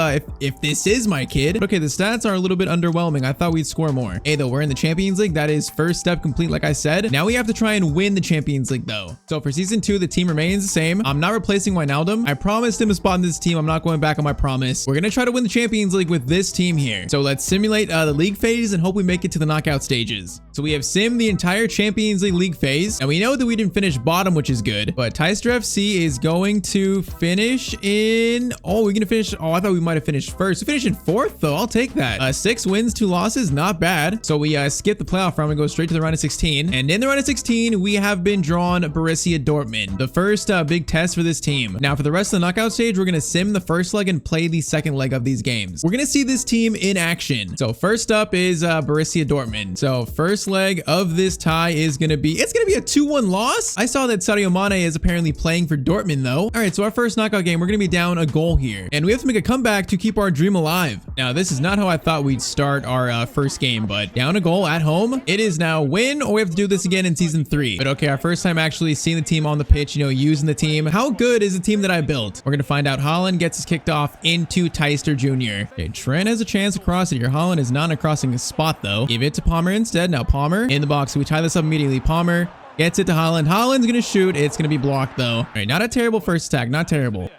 this is my kid. But okay, the stats are a little bit underwhelming. I thought we'd score more. Hey though, we're in the Champions League. That is first step complete, like I said. Now we have to try and win the Champions League though. So for season 2, the team remains the same. I'm not replacing Wijnaldum. I promised him a spot in this team. I'm not going back on my promise. We're gonna try to win the Champions League with this team here. So let's simulate the league phase and hope we make it to the knockout stages. So we have simmed the entire Champions League phase, and we know that we didn't finish bottom, which is good, but Tyztir FC is going to finish in, we're gonna finish, I thought we might have finished first. We finished in 4th though. I'll take that. 6 wins, 2 losses, not bad. So we skip the playoff round and go straight to the round of 16, and in the round of 16 we have been drawn Borussia Dortmund, the first big test for this team. Now for the rest of the knockout stage, we're gonna sim the first leg and play the second leg of these games. We're gonna see this team in action. So first up is Borussia Dortmund. So first leg of this tie is gonna be, it's gonna be a 2-1 loss. I saw that Sadio Mane is apparently playing for Dortmund though. All right, so our first knockout game, we're gonna be down a goal here, and we have to make a comeback to keep our dream alive. Now this is not how I thought we'd start our first game, but down a goal at home. It is now win, or we have to do this again in season 3. But okay, our first time actually seeing the team on the pitch, you know, use players in the team. How good is the team that I built? We're going to find out. Haaland gets us kicked off into Tyztir Jr. Okay, Trent has a chance to cross it here. Haaland is not in a crossing spot, though. Give it to Palmer instead. Now Palmer in the box. So we tie this up immediately. Palmer gets it to Haaland. Haaland's going to shoot. It's going to be blocked, though. All right, not a terrible first attack. Not terrible.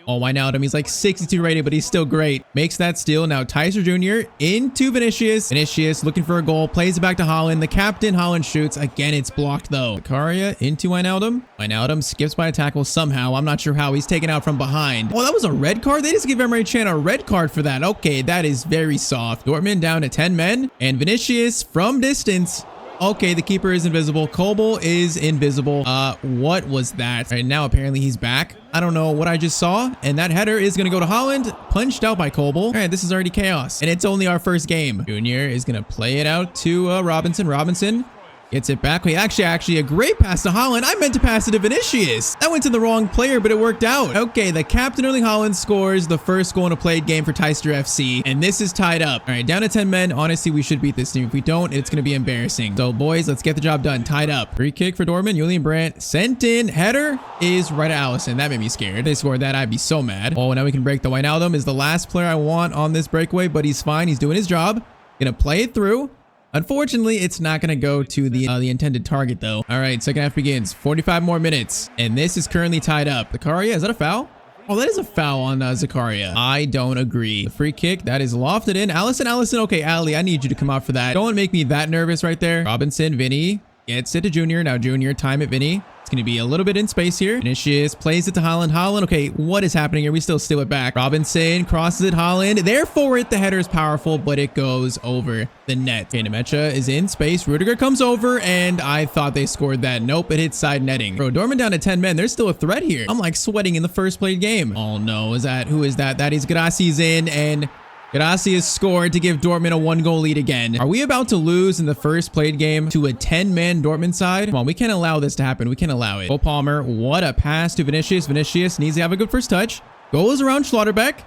Oh, Wijnaldum, he's like 62 rated, but he's still great. Makes that steal. Now Tyztir Jr. into Vinicius. Vinicius looking for a goal. Plays it back to Haaland. The captain, Haaland shoots. Again, it's blocked though. Zakaria into Wijnaldum. Wijnaldum skips by a tackle somehow. I'm not sure how. He's taken out from behind. Oh, that was a red card? They just give Emre Can a red card for that. Okay, that is very soft. Dortmund down to 10 men. And Vinicius from distance. Okay, the keeper is invisible. Kobel is invisible. What was that? All right, now apparently he's back. I don't know what I just saw. And that header is going to go to Haaland. Punched out by Kobel. All right, this is already chaos. And it's only our first game. Junior is going to play it out to Robinson. Robinson gets it back. Wait, actually a great pass to Haaland. I meant to pass it to Vinicius. That went to the wrong player, but it worked out. Okay, the captain Erling Haaland scores the first goal in a played game for Tyztir FC. And this is tied up. All right, down to 10 men. Honestly, we should beat this team. If we don't, it's going to be embarrassing. So, boys, let's get the job done. Tied up. Free kick for Dortmund. Julian Brandt sent in. Header is right at Allison. That made me scared. If they scored that, I'd be so mad. Oh, now we can break the Wijnaldum. Is the last player I want on this breakaway, but he's fine. He's doing his job. Gonna play it through. Unfortunately, it's not going to go to the intended target, though. All right, second half begins. 45 more minutes, and this is currently tied up. Zakaria, is that a foul? Oh, that is a foul on Zakaria. I don't agree. The free kick, that is lofted in. Allison. Okay, Ali, I need you to come out for that. Don't make me that nervous right there. Robinson, Vinny gets it to Junior. Now Junior, time it, Vinny. It's going to be a little bit in space here. Vinicius plays it to Haaland. Haaland, okay, what is happening here? We still steal it back. Robinson crosses it. Haaland, therefore the header is powerful, but it goes over the net. Okay, Nemecha is in space. Rudiger comes over, and I thought they scored that. Nope, it hits side netting. Bro, Dortmund down to 10 men. There's still a threat here. I'm like sweating in the first played game. Oh no, who is that? That is Graci's in, and Graci has scored to give Dortmund a 1-goal lead again. Are we about to lose in the first played game to a 10-man Dortmund side? Come on, we can't allow this to happen. We can't allow it. Cole Palmer, what a pass to Vinicius. Vinicius needs to have a good first touch. Goes around Schlotterbeck.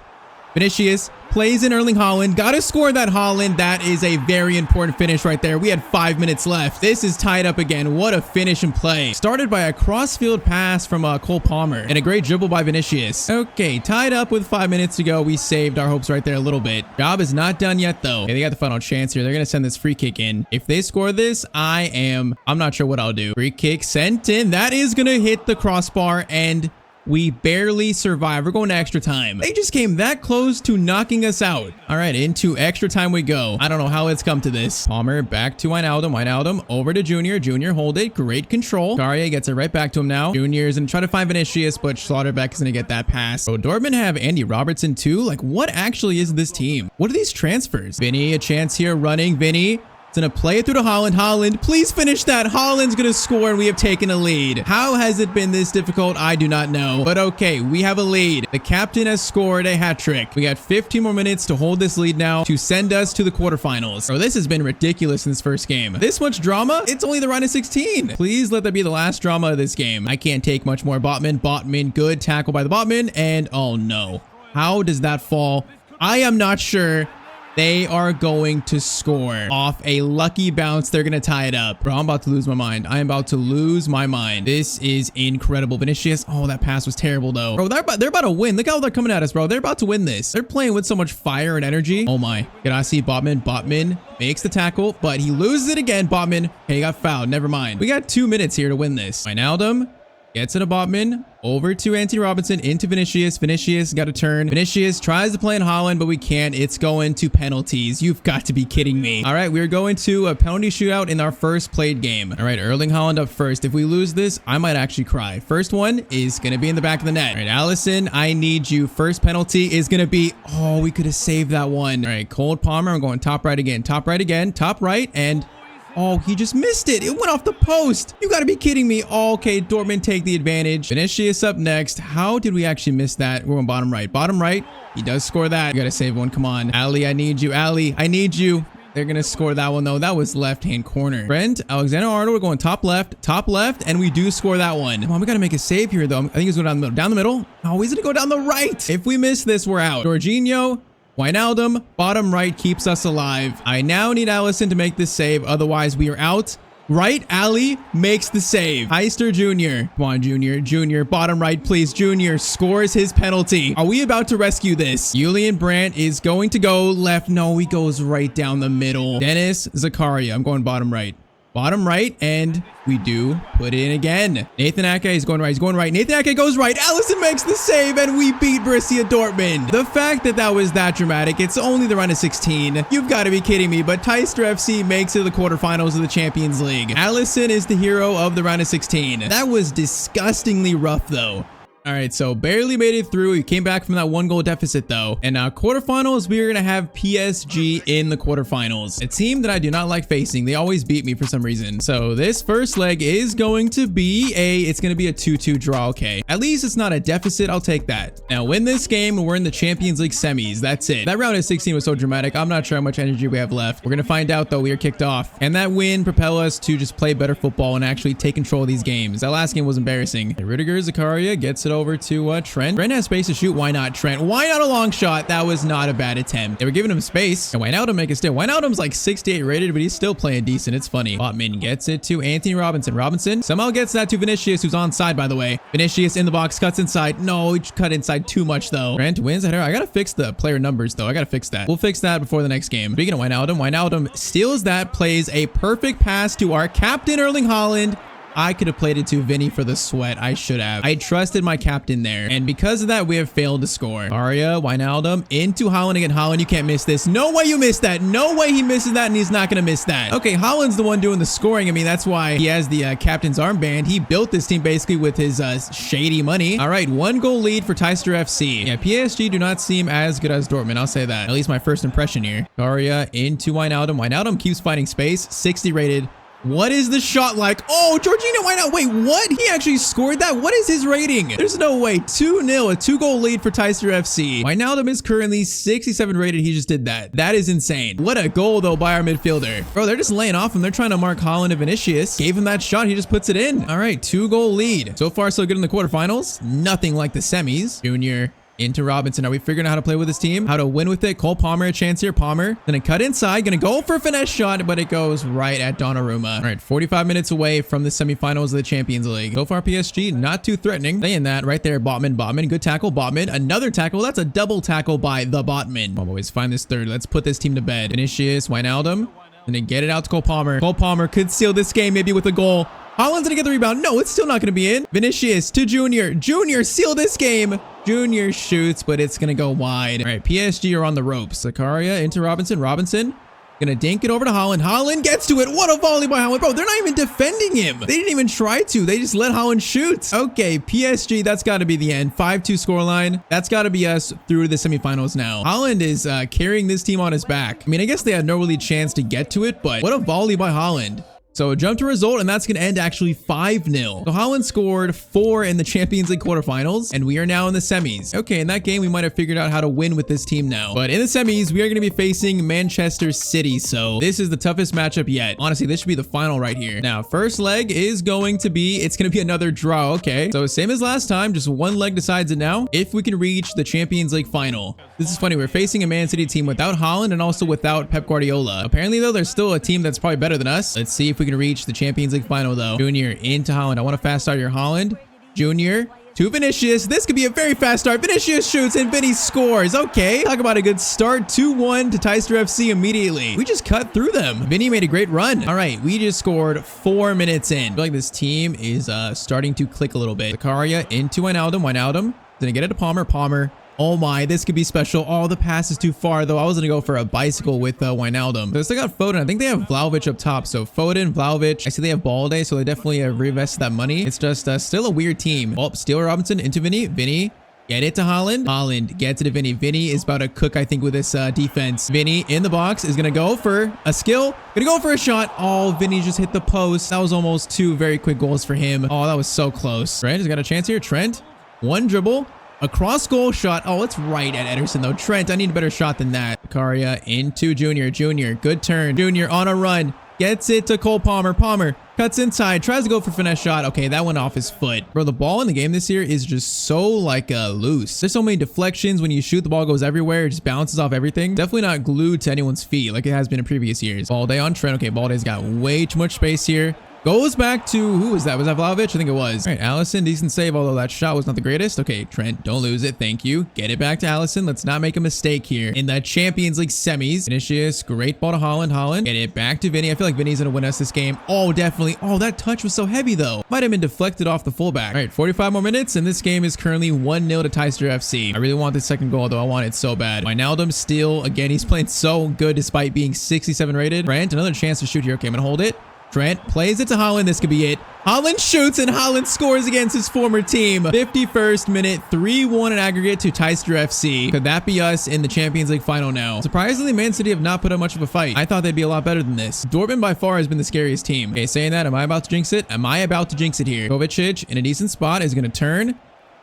Vinicius plays in Erling Haaland. Got to score that Haaland. That is a very important finish right there. We had 5 minutes left. This is tied up again. What a finish and play. Started by a crossfield pass from Cole Palmer and a great dribble by Vinicius. Okay, tied up with 5 minutes to go. We saved our hopes right there a little bit. Job is not done yet, though. Okay, they got the final chance here. They're going to send this free kick in. If they score this, I'm not sure what I'll do. Free kick sent in. That is going to hit the crossbar, and we barely survived. We're going to extra time. They just came that close to knocking us out. All right, into extra time we go. I don't know how it's come to this. Palmer back to Wijnaldum. Wijnaldum over to Junior. Junior hold it. Great control. Garia gets it right back to him now. Junior is going to try to find Vinicius, but Schlotterbeck is going to get that pass. Oh, Dortmund have Andy Robertson too? Like, what actually is this team? What are these transfers? Vinny, a chance here running. Vinny. It's going to play it through to Haaland. Haaland, please finish that. Haaland's going to score, and we have taken a lead. How has it been this difficult? I do not know. But okay, we have a lead. The captain has scored a hat trick. We got 15 more minutes to hold this lead now to send us to the quarterfinals. Oh, this has been ridiculous in this first game. This much drama? It's only the round of 16. Please let that be the last drama of this game. I can't take much more. Botman, good tackle by the Botman. And oh no. How does that fall? I am not sure. They are going to score off a lucky bounce. They're going to tie it up. Bro, I'm about to lose my mind. I am about to lose my mind. This is incredible. Vinicius. Oh, that pass was terrible, though. Bro, they're about to win. Look how they're coming at us, bro. They're about to win this. They're playing with so much fire and energy. Oh, my. Graci, Botman. Botman makes the tackle, but he loses it again. Botman. Hey, he got fouled. Never mind. We got 2 minutes here to win this. Wijnaldum gets it to Botman, over to Anthony Robinson, into Vinicius. Vinicius got a turn. Vinicius tries to play in Haaland, but we can't. It's going to penalties. You've got to be kidding me. All right, we're going to a penalty shootout in our first played game. All right, Erling Haaland up first. If we lose this, I might actually cry. First one is going to be in the back of the net. All right, Allison, I need you. First penalty is going to be, oh, we could have saved that one. All right, Cole Palmer, I'm going top right again, top right, and oh, he just missed it. It went off the post. You got to be kidding me. Oh, okay, Dortmund take the advantage. Vinicius up next. How did we actually miss that? We're on bottom right. Bottom right. He does score that. You got to save one. Come on. Ali, I need you. Ali, I need you. They're going to score that one, though. That was left-hand corner. Brent, Alexander-Arnold, we're going top left, and we do score that one. Come on, we got to make a save here, though. I think he's going down the middle. Down the middle. Oh, he's going to go down the right. If we miss this, we're out. Jorginho. Wijnaldum, bottom right keeps us alive. I now need Allison to make this save. Otherwise, we are out. Right alley makes the save. Tyztir Jr. Come on, Junior. Junior, bottom right, please. Junior scores his penalty. Are we about to rescue this? Julian Brandt is going to go left. No, he goes right down the middle. Dennis Zakaria. I'm going bottom right. Bottom right, and we do put it in again. Nathan Ake is going right. He's going right. Nathan Ake goes right. Allison makes the save, and we beat Borussia Dortmund. The fact that that was that dramatic, it's only the round of 16. You've got to be kidding me, but Tyztir FC makes it to the quarterfinals of the Champions League. Allison is the hero of the round of 16. That was disgustingly rough, though. All right, so barely made it through. He came back from that 1-goal deficit, though. And now quarterfinals, we are going to have PSG in the quarterfinals. A team that I do not like facing. They always beat me for some reason. So this first leg is going to be it's going to be a 2-2 draw. Okay, at least it's not a deficit. I'll take that. Now, win this game, we're in the Champions League semis. That's it. That round of 16 was so dramatic. I'm not sure how much energy we have left. We're going to find out, though. We are kicked off. And that win propel us to just play better football and actually take control of these games. That last game was embarrassing. And Rudiger Zakaria gets it over to Trent. Trent has space to shoot. Why not, Trent? Why not a long shot? That was not a bad attempt. They were giving him space. And Wijnaldum make it still. Wijnaldum's like 68 rated, but he's still playing decent. It's funny. Botman gets it to Anthony Robinson. Robinson somehow gets that to Vinicius, who's onside, by the way. Vinicius in the box, cuts inside. No, he cut inside too much, though. Trent wins the header. I gotta fix the player numbers, though. I gotta fix that. We'll fix that before the next game. Speaking of Wijnaldum, Wijnaldum steals that, plays a perfect pass to our captain, Erling Haaland. I could have played it to Vinny for the sweat. I should have. I trusted my captain there. And because of that, we have failed to score. Aria, Wijnaldum, into Haaland again. Haaland, you can't miss this. No way you missed that. No way he misses that, and he's not going to miss that. Okay, Haaland's the one doing the scoring. I mean, that's why he has the captain's armband. He built this team basically with his shady money. All right, 1-goal lead for Tyztir FC. Yeah, PSG do not seem as good as Dortmund. I'll say that. At least my first impression here. Aria into Wijnaldum. Wijnaldum keeps finding space. 60 rated. What is the shot like? Oh, Jorginho, why not? Wait, what? He actually scored that? What is his rating? There's no way. 2-0, a 2-goal lead for Tyztir FC. Wijnaldum is currently 67 rated. He just did that. That is insane. What a goal, though, by our midfielder. Bro, they're just laying off him. They're trying to mark Haaland and Vinicius. Gave him that shot. He just puts it in. All right, 2-goal lead. So far, so good in the quarterfinals. Nothing like the semis. Junior into Robinson. Are we figuring out how to play with this team? How to win with it? Cole Palmer, a chance here. Palmer gonna cut inside, gonna go for a finesse shot, but it goes right at Donnarumma. All right, 45 minutes away from the semifinals of the Champions League. So far, PSG not too threatening. Saying that right there, Botman, good tackle, Botman, another tackle. That's a double tackle by the Botman. I'll always find this third. Let's put this team to bed. Vinicius, Wijnaldum, and then get it out to Cole Palmer. Cole Palmer could seal this game maybe with a goal. Haaland's gonna get the rebound. No, it's still not gonna be in. Vinicius to Junior. Junior, seal this game. Junior shoots, but it's gonna go wide. All right, PSG are on the ropes. Zakaria into Robinson. Robinson gonna dink it over to Haaland. Haaland gets to it. What a volley by Haaland. Bro, they're not even defending him. They didn't even try to. They just let Haaland shoot. Okay, PSG, that's got to be the end. 5-2 scoreline. That's got to be us through to the semifinals now. Haaland is carrying this team on his back. I mean, I guess they had no really chance to get to it, but what a volley by Haaland. So jump to result, and that's going to end actually 5-0. So Haaland scored 4 in the Champions League quarterfinals, and we are now in the semis. Okay, in that game, we might have figured out how to win with this team now. But in the semis, we are going to be facing Manchester City. So this is the toughest matchup yet. Honestly, this should be the final right here. Now, first leg is going to be, it's going to be another draw. Okay, so same as last time, just one leg decides it now. If we can reach the Champions League final. This is funny. We're facing a Man City team without Haaland and also without Pep Guardiola. Apparently, though, there's still a team that's probably better than us. Let's see if we can reach the Champions League final, though. Junior into Haaland. I want to fast start your Haaland. Junior to Vinicius. This could be a very fast start. Vinicius shoots and Vinny scores. Okay, talk about a good start. 2-1 to Tyztir FC immediately. We just cut through them. Vinny made a great run. All right, we just scored 4 minutes in. I feel like this team is starting to click a little bit. Zakaria into Wijnaldum. Wijnaldum gonna get it to Palmer. Palmer. Oh my, this could be special. Oh, the pass is too far, though. I was going to go for a bicycle with Wijnaldum. They still got Foden. I think they have Vlahovic up top. So Foden, Vlahovic. I see they have Balde, so they definitely have reinvested that money. It's just still a weird team. Oh, steal Robinson into Vinny. Vinny. Get it to Haaland. Haaland gets it to Vinny. Vinny is about to cook, I think, with this defense. Vinny in the box is going to go for a skill. Going to go for a shot. Oh, Vinny just hit the post. That was almost 2 very quick goals for him. Oh, that was so close. Trent has got a chance here. Trent. One dribble. A cross goal shot. Oh, it's right at Ederson, though. Trent, I need a better shot than that. Zakaria into Junior. Junior, good turn. Junior on a run. Gets it to Cole Palmer. Palmer cuts inside, tries to go for finesse shot. Okay, that went off his foot. Bro, the ball in the game this year is just so like loose. There's so many deflections. When you shoot, the ball goes everywhere. It just bounces off everything. Definitely not glued to anyone's feet like it has been in previous years. Balde on Trent. Okay, Balde's got way too much space here. Goes back to, who was that? Was that Vlahovic? I think it was. All right, Allison, decent save, although that shot was not the greatest. Okay, Trent, don't lose it. Thank you. Get it back to Allison. Let's not make a mistake here in the Champions League semis. Vinicius, great ball to Haaland. Haaland, get it back to Vinny. I feel like Vinny's going to win us this game. Oh, definitely. Oh, that touch was so heavy, though. Might have been deflected off the fullback. All right, 45 more minutes, and this game is currently 1-0 to Tyztir FC. I really want this second goal, though. I want it so bad. Wijnaldum steal. Again, he's playing so good despite being 67 rated. Trent, another chance to shoot here. Okay, I'm going to hold it. Trent plays it to Haaland. This could be it. Haaland shoots and Haaland scores against his former team. 51st minute, 3-1 in aggregate to Tyztir FC. Could that be us in the Champions League final now? Surprisingly, Man City have not put up much of a fight. I thought they'd be a lot better than this. Dortmund by far has been the scariest team. Okay, saying that, am I about to jinx it? Am I about to jinx it here? Kovacic in a decent spot is going to turn.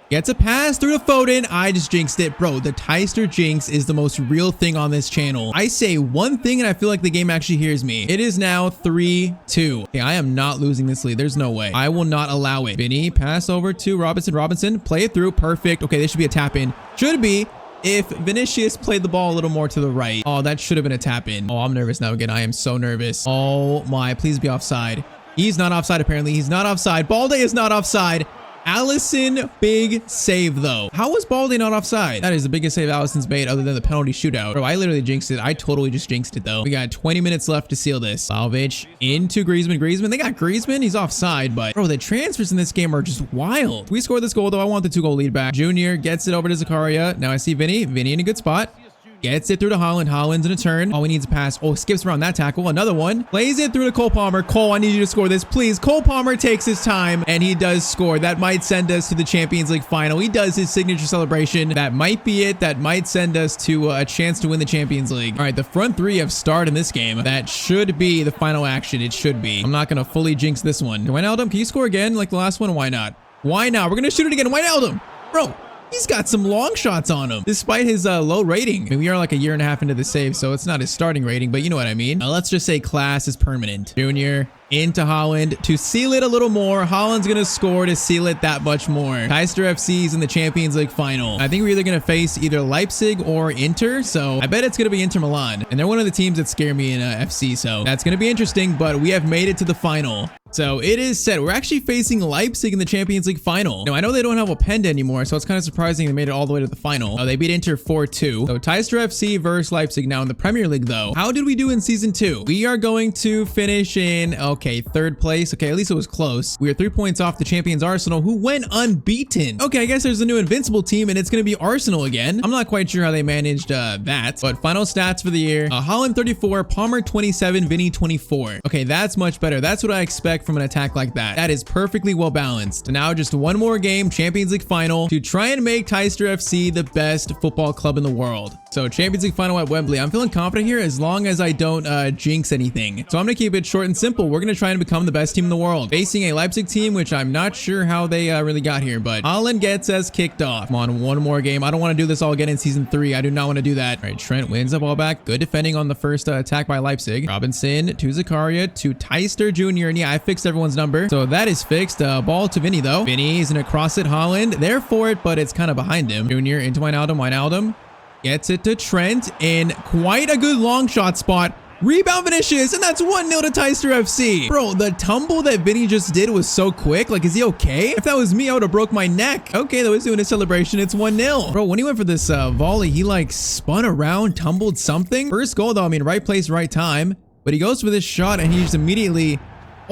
Gets a pass through to Foden. I just jinxed it. Bro, the Tyztir jinx is the most real thing on this channel. I say one thing and I feel like the game actually hears me. It is now 3-2. Okay, I am not losing this lead. There's no way. I will not allow it. Vinny, pass over to Robinson. Robinson, play it through. Perfect. Okay, this should be a tap in. Should be. If Vinicius played the ball a little more to the right. Oh, that should have been a tap in. Oh, I'm nervous now again. I am so nervous. Oh my, please be offside. He's not offside apparently. He's not offside. Balde is not offside. Allison, big save though. How was Balde not offside? That is the biggest save Allison's made other than the penalty shootout. Bro, I literally jinxed it. I totally just jinxed it though. We got 20 minutes left to seal this. Vlahovic into Griezmann. Griezmann, they got Griezmann. He's offside, but bro, the transfers in this game are just wild. If we score this goal though, I want the 2-goal lead back. Junior gets it over to Zakaria. Now I see Vinny. Vinny in a good spot. Gets it through to Haaland. Haaland's in a turn. All he needs a pass. Oh, skips around that tackle. Another one. Plays it through to Cole Palmer. Cole, I need you to score this, please. Cole Palmer takes his time, and he does score. That might send us to the Champions League final. He does his signature celebration. That might be it. That might send us to a chance to win the Champions League. All right, the front three have starred in this game. That should be the final action. It should be. I'm not going to fully jinx this one. Wijnaldum, can you score again like the last one? Why not? Why not? We're going to shoot it again. Wijnaldum. Bro. He's got some long shots on him, despite his low rating. I mean, we are like a year and a half into the save, so it's not his starting rating, but you know what I mean. Let's just say class is permanent. Junior into Haaland to seal it a little more. Haaland's going to score to seal it that much more. Tyztir FC is in the Champions League final. I think we're either going to face either Leipzig or Inter, so I bet it's going to be Inter Milan. And they're one of the teams that scare me in FC, so that's going to be interesting, but we have made it to the final. So it is set. We're actually facing Leipzig in the Champions League final. Now, I know they don't have a Openda anymore, so it's kind of surprising they made it all the way to the final. They beat Inter 4-2. So Tyztir FC versus Leipzig now in the Premier League, though. How did we do in Season 2? We are going to finish in, okay, third place. Okay, at least it was close. We are 3 points off the champions Arsenal, who went unbeaten. Okay, I guess there's a new Invincible team, and it's going to be Arsenal again. I'm not quite sure how they managed that, but final stats for the year. Haaland 34, Palmer 27, Vinny 24. Okay, that's much better. That's what I expect from an attack like that. That is perfectly well balanced. And now just one more game, Champions League final, to try and make Tyztir FC the best football club in the world. So Champions League final at Wembley. I'm feeling confident here as long as I don't jinx anything. So I'm going to keep it short and simple. We're going to try and become the best team in the world. Facing a Leipzig team, which I'm not sure how they really got here, but Haaland gets us kicked off. Come on, one more game. I don't want to do this all again in Season 3. I do not want to do that. All right, Trent wins the ball back. Good defending on the first attack by Leipzig. Robinson to Zakaria to Tyztir Jr. And yeah, I fixed everyone's number. So that is fixed. Ball to Vinny, though. Vinny is going to cross it. Haaland there for it, but it's kind of behind him. Junior into Wijnaldum. Wijnaldum gets it to Trent in quite a good long shot spot. Rebound Vinicius, and that's 1-0 to Tyztir FC. Bro, the tumble that Vinny just did was so quick. Like, is he okay? If that was me, I would have broke my neck. Okay, that was doing a celebration. It's 1-0. Bro, when he went for this volley, he like spun around, tumbled something. First goal though, I mean, right place, right time. But he goes for this shot and he just immediately...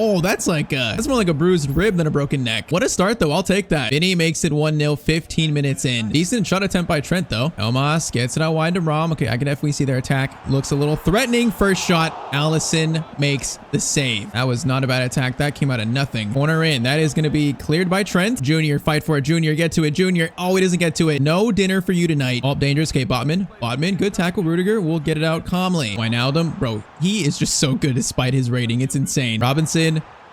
Oh, that's like that's more like a bruised rib than a broken neck. What a start, though. I'll take that. Vinny makes it 1-0, 15 minutes in. Decent shot attempt by Trent, though. Elmas gets it out wide to Rom. Okay, I can definitely see their attack. Looks a little threatening. First shot. Allison makes the save. That was not a bad attack. That came out of nothing. Corner in. That is going to be cleared by Trent. Junior, fight for it. Junior, get to it. Junior. Oh, he doesn't get to it. No dinner for you tonight. Oh, dangerous. Okay, Botman. Botman, good tackle. Rudiger will get it out calmly. Wijnaldum. Bro, he is just so good despite his rating. It's insane. Robinson.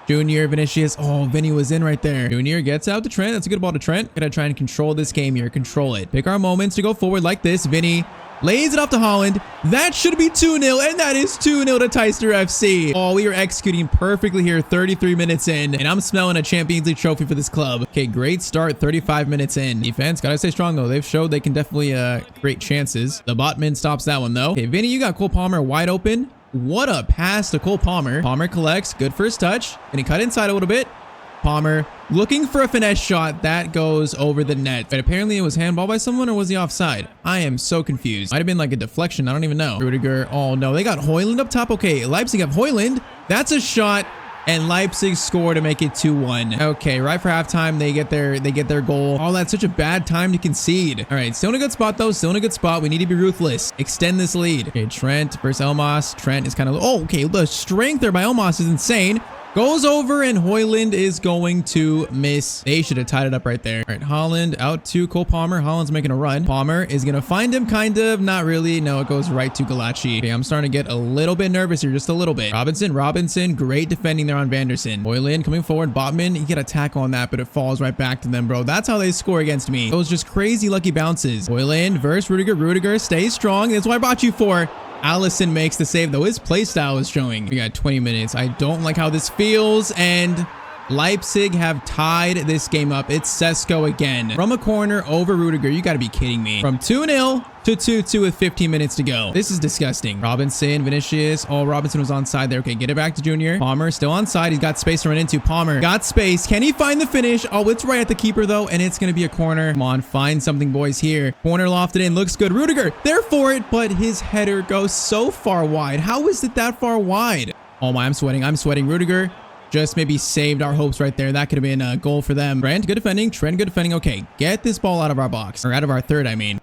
Junior, Vinicius. Oh, Vinny was in right there. Junior gets out to Trent. That's a good ball to Trent. Gotta try and control this game here. Control it. Pick our moments to go forward like this. Vinny Lays it off to Holland. That should be 2-0, and that is 2-0 to Tyztir FC. Oh, we are executing perfectly here 33 minutes in, and I'm smelling a Champions League trophy for this club. Okay, great start 35 minutes in. Defense, gotta stay strong though. They've showed they can definitely create chances. The Botman stops that one though. Okay, Vinny, you got Cole Palmer wide open. What a pass to Cole Palmer. Palmer collects, good first touch. And he cut inside a little bit. Palmer looking for a finesse shot that goes over the net. But apparently it was handball by someone, or was he offside? I am so confused. Might have been like a deflection. I don't even know. Rudiger. Oh no, they got Højlund up top. Okay, Leipzig have Højlund. That's a shot. And Leipzig score to make it 2-1. Okay, right for halftime, they get their goal. Oh, that's such a bad time to concede. All right, still in a good spot though. Still in a good spot. We need to be ruthless. Extend this lead. Okay, Trent versus Elmas. Trent is kind of, oh, okay. The strength there by Elmas is insane. Goes over, and Højlund is going to miss. They should have tied it up right there. All right, Holland out to Cole Palmer. Holland's making a run. Palmer is going to find him, kind of. Not really. No, it goes right to Galachi. Okay, I'm starting to get a little bit nervous here, just a little bit. Robinson, great defending there on Vanderson. Højlund coming forward. Botman, he get a tackle on that, but it falls right back to them, bro. That's how they score against me. Those just crazy lucky bounces. Højlund versus Rudiger. Rudiger stays strong. That's what I brought you for. Allison makes the save, though. His playstyle is showing. We got 20 minutes. I don't like how this feels, and Leipzig have tied this game up. It's Sesko again. From a corner over Rudiger. You got to be kidding me. From 2-0 to 2-2 with 15 minutes to go. This is disgusting. Robinson, Vinicius. Oh, Robinson was onside there. Okay, get it back to Junior. Palmer still onside. He's got space to run into. Palmer got space. Can he find the finish? Oh, it's right at the keeper though, and it's going to be a corner. Come on, find something, boys, here. Corner lofted in. Looks good. Rudiger there for it, but his header goes so far wide. How is it that far wide? Oh my, I'm sweating. Rudiger just maybe saved our hopes right there. That could have been a goal for them. Trent, good defending. Okay, get this ball out of our box, or out of our third, I mean.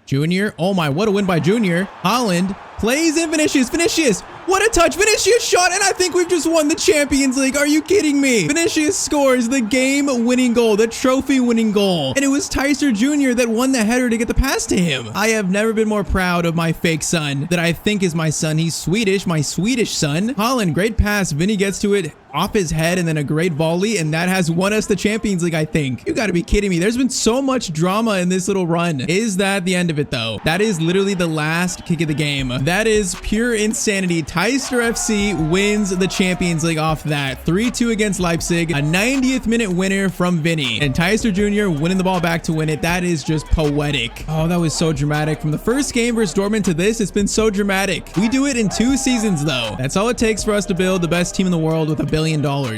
Junior. Oh my, what a win by Junior. Holland plays in Vinicius. What a touch. Vinicius shot, and I think we've just won the Champions League. Are you kidding me? Vinicius scores the game-winning goal, the trophy-winning goal. And it was Tyztir Jr. that won the header to get the pass to him. I have never been more proud of my fake son that I think is my son. He's Swedish, my Swedish son. Holland, great pass. Vinny gets to it off his head, and then a great volley, and that has won us the Champions League, I think. You gotta be kidding me. There's been so much drama in this little run. Is that the end of it, though? That is literally the last kick of the game. That is pure insanity. Tyztir FC wins the Champions League off that. 3-2 against Leipzig. A 90th minute winner from Vinny. And Tyztir Jr. winning the ball back to win it. That is just poetic. Oh, that was so dramatic. From the first game versus Dortmund to this, it's been so dramatic. We do it in 2 seasons, though. That's all it takes for us to build the best team in the world with $1 billion.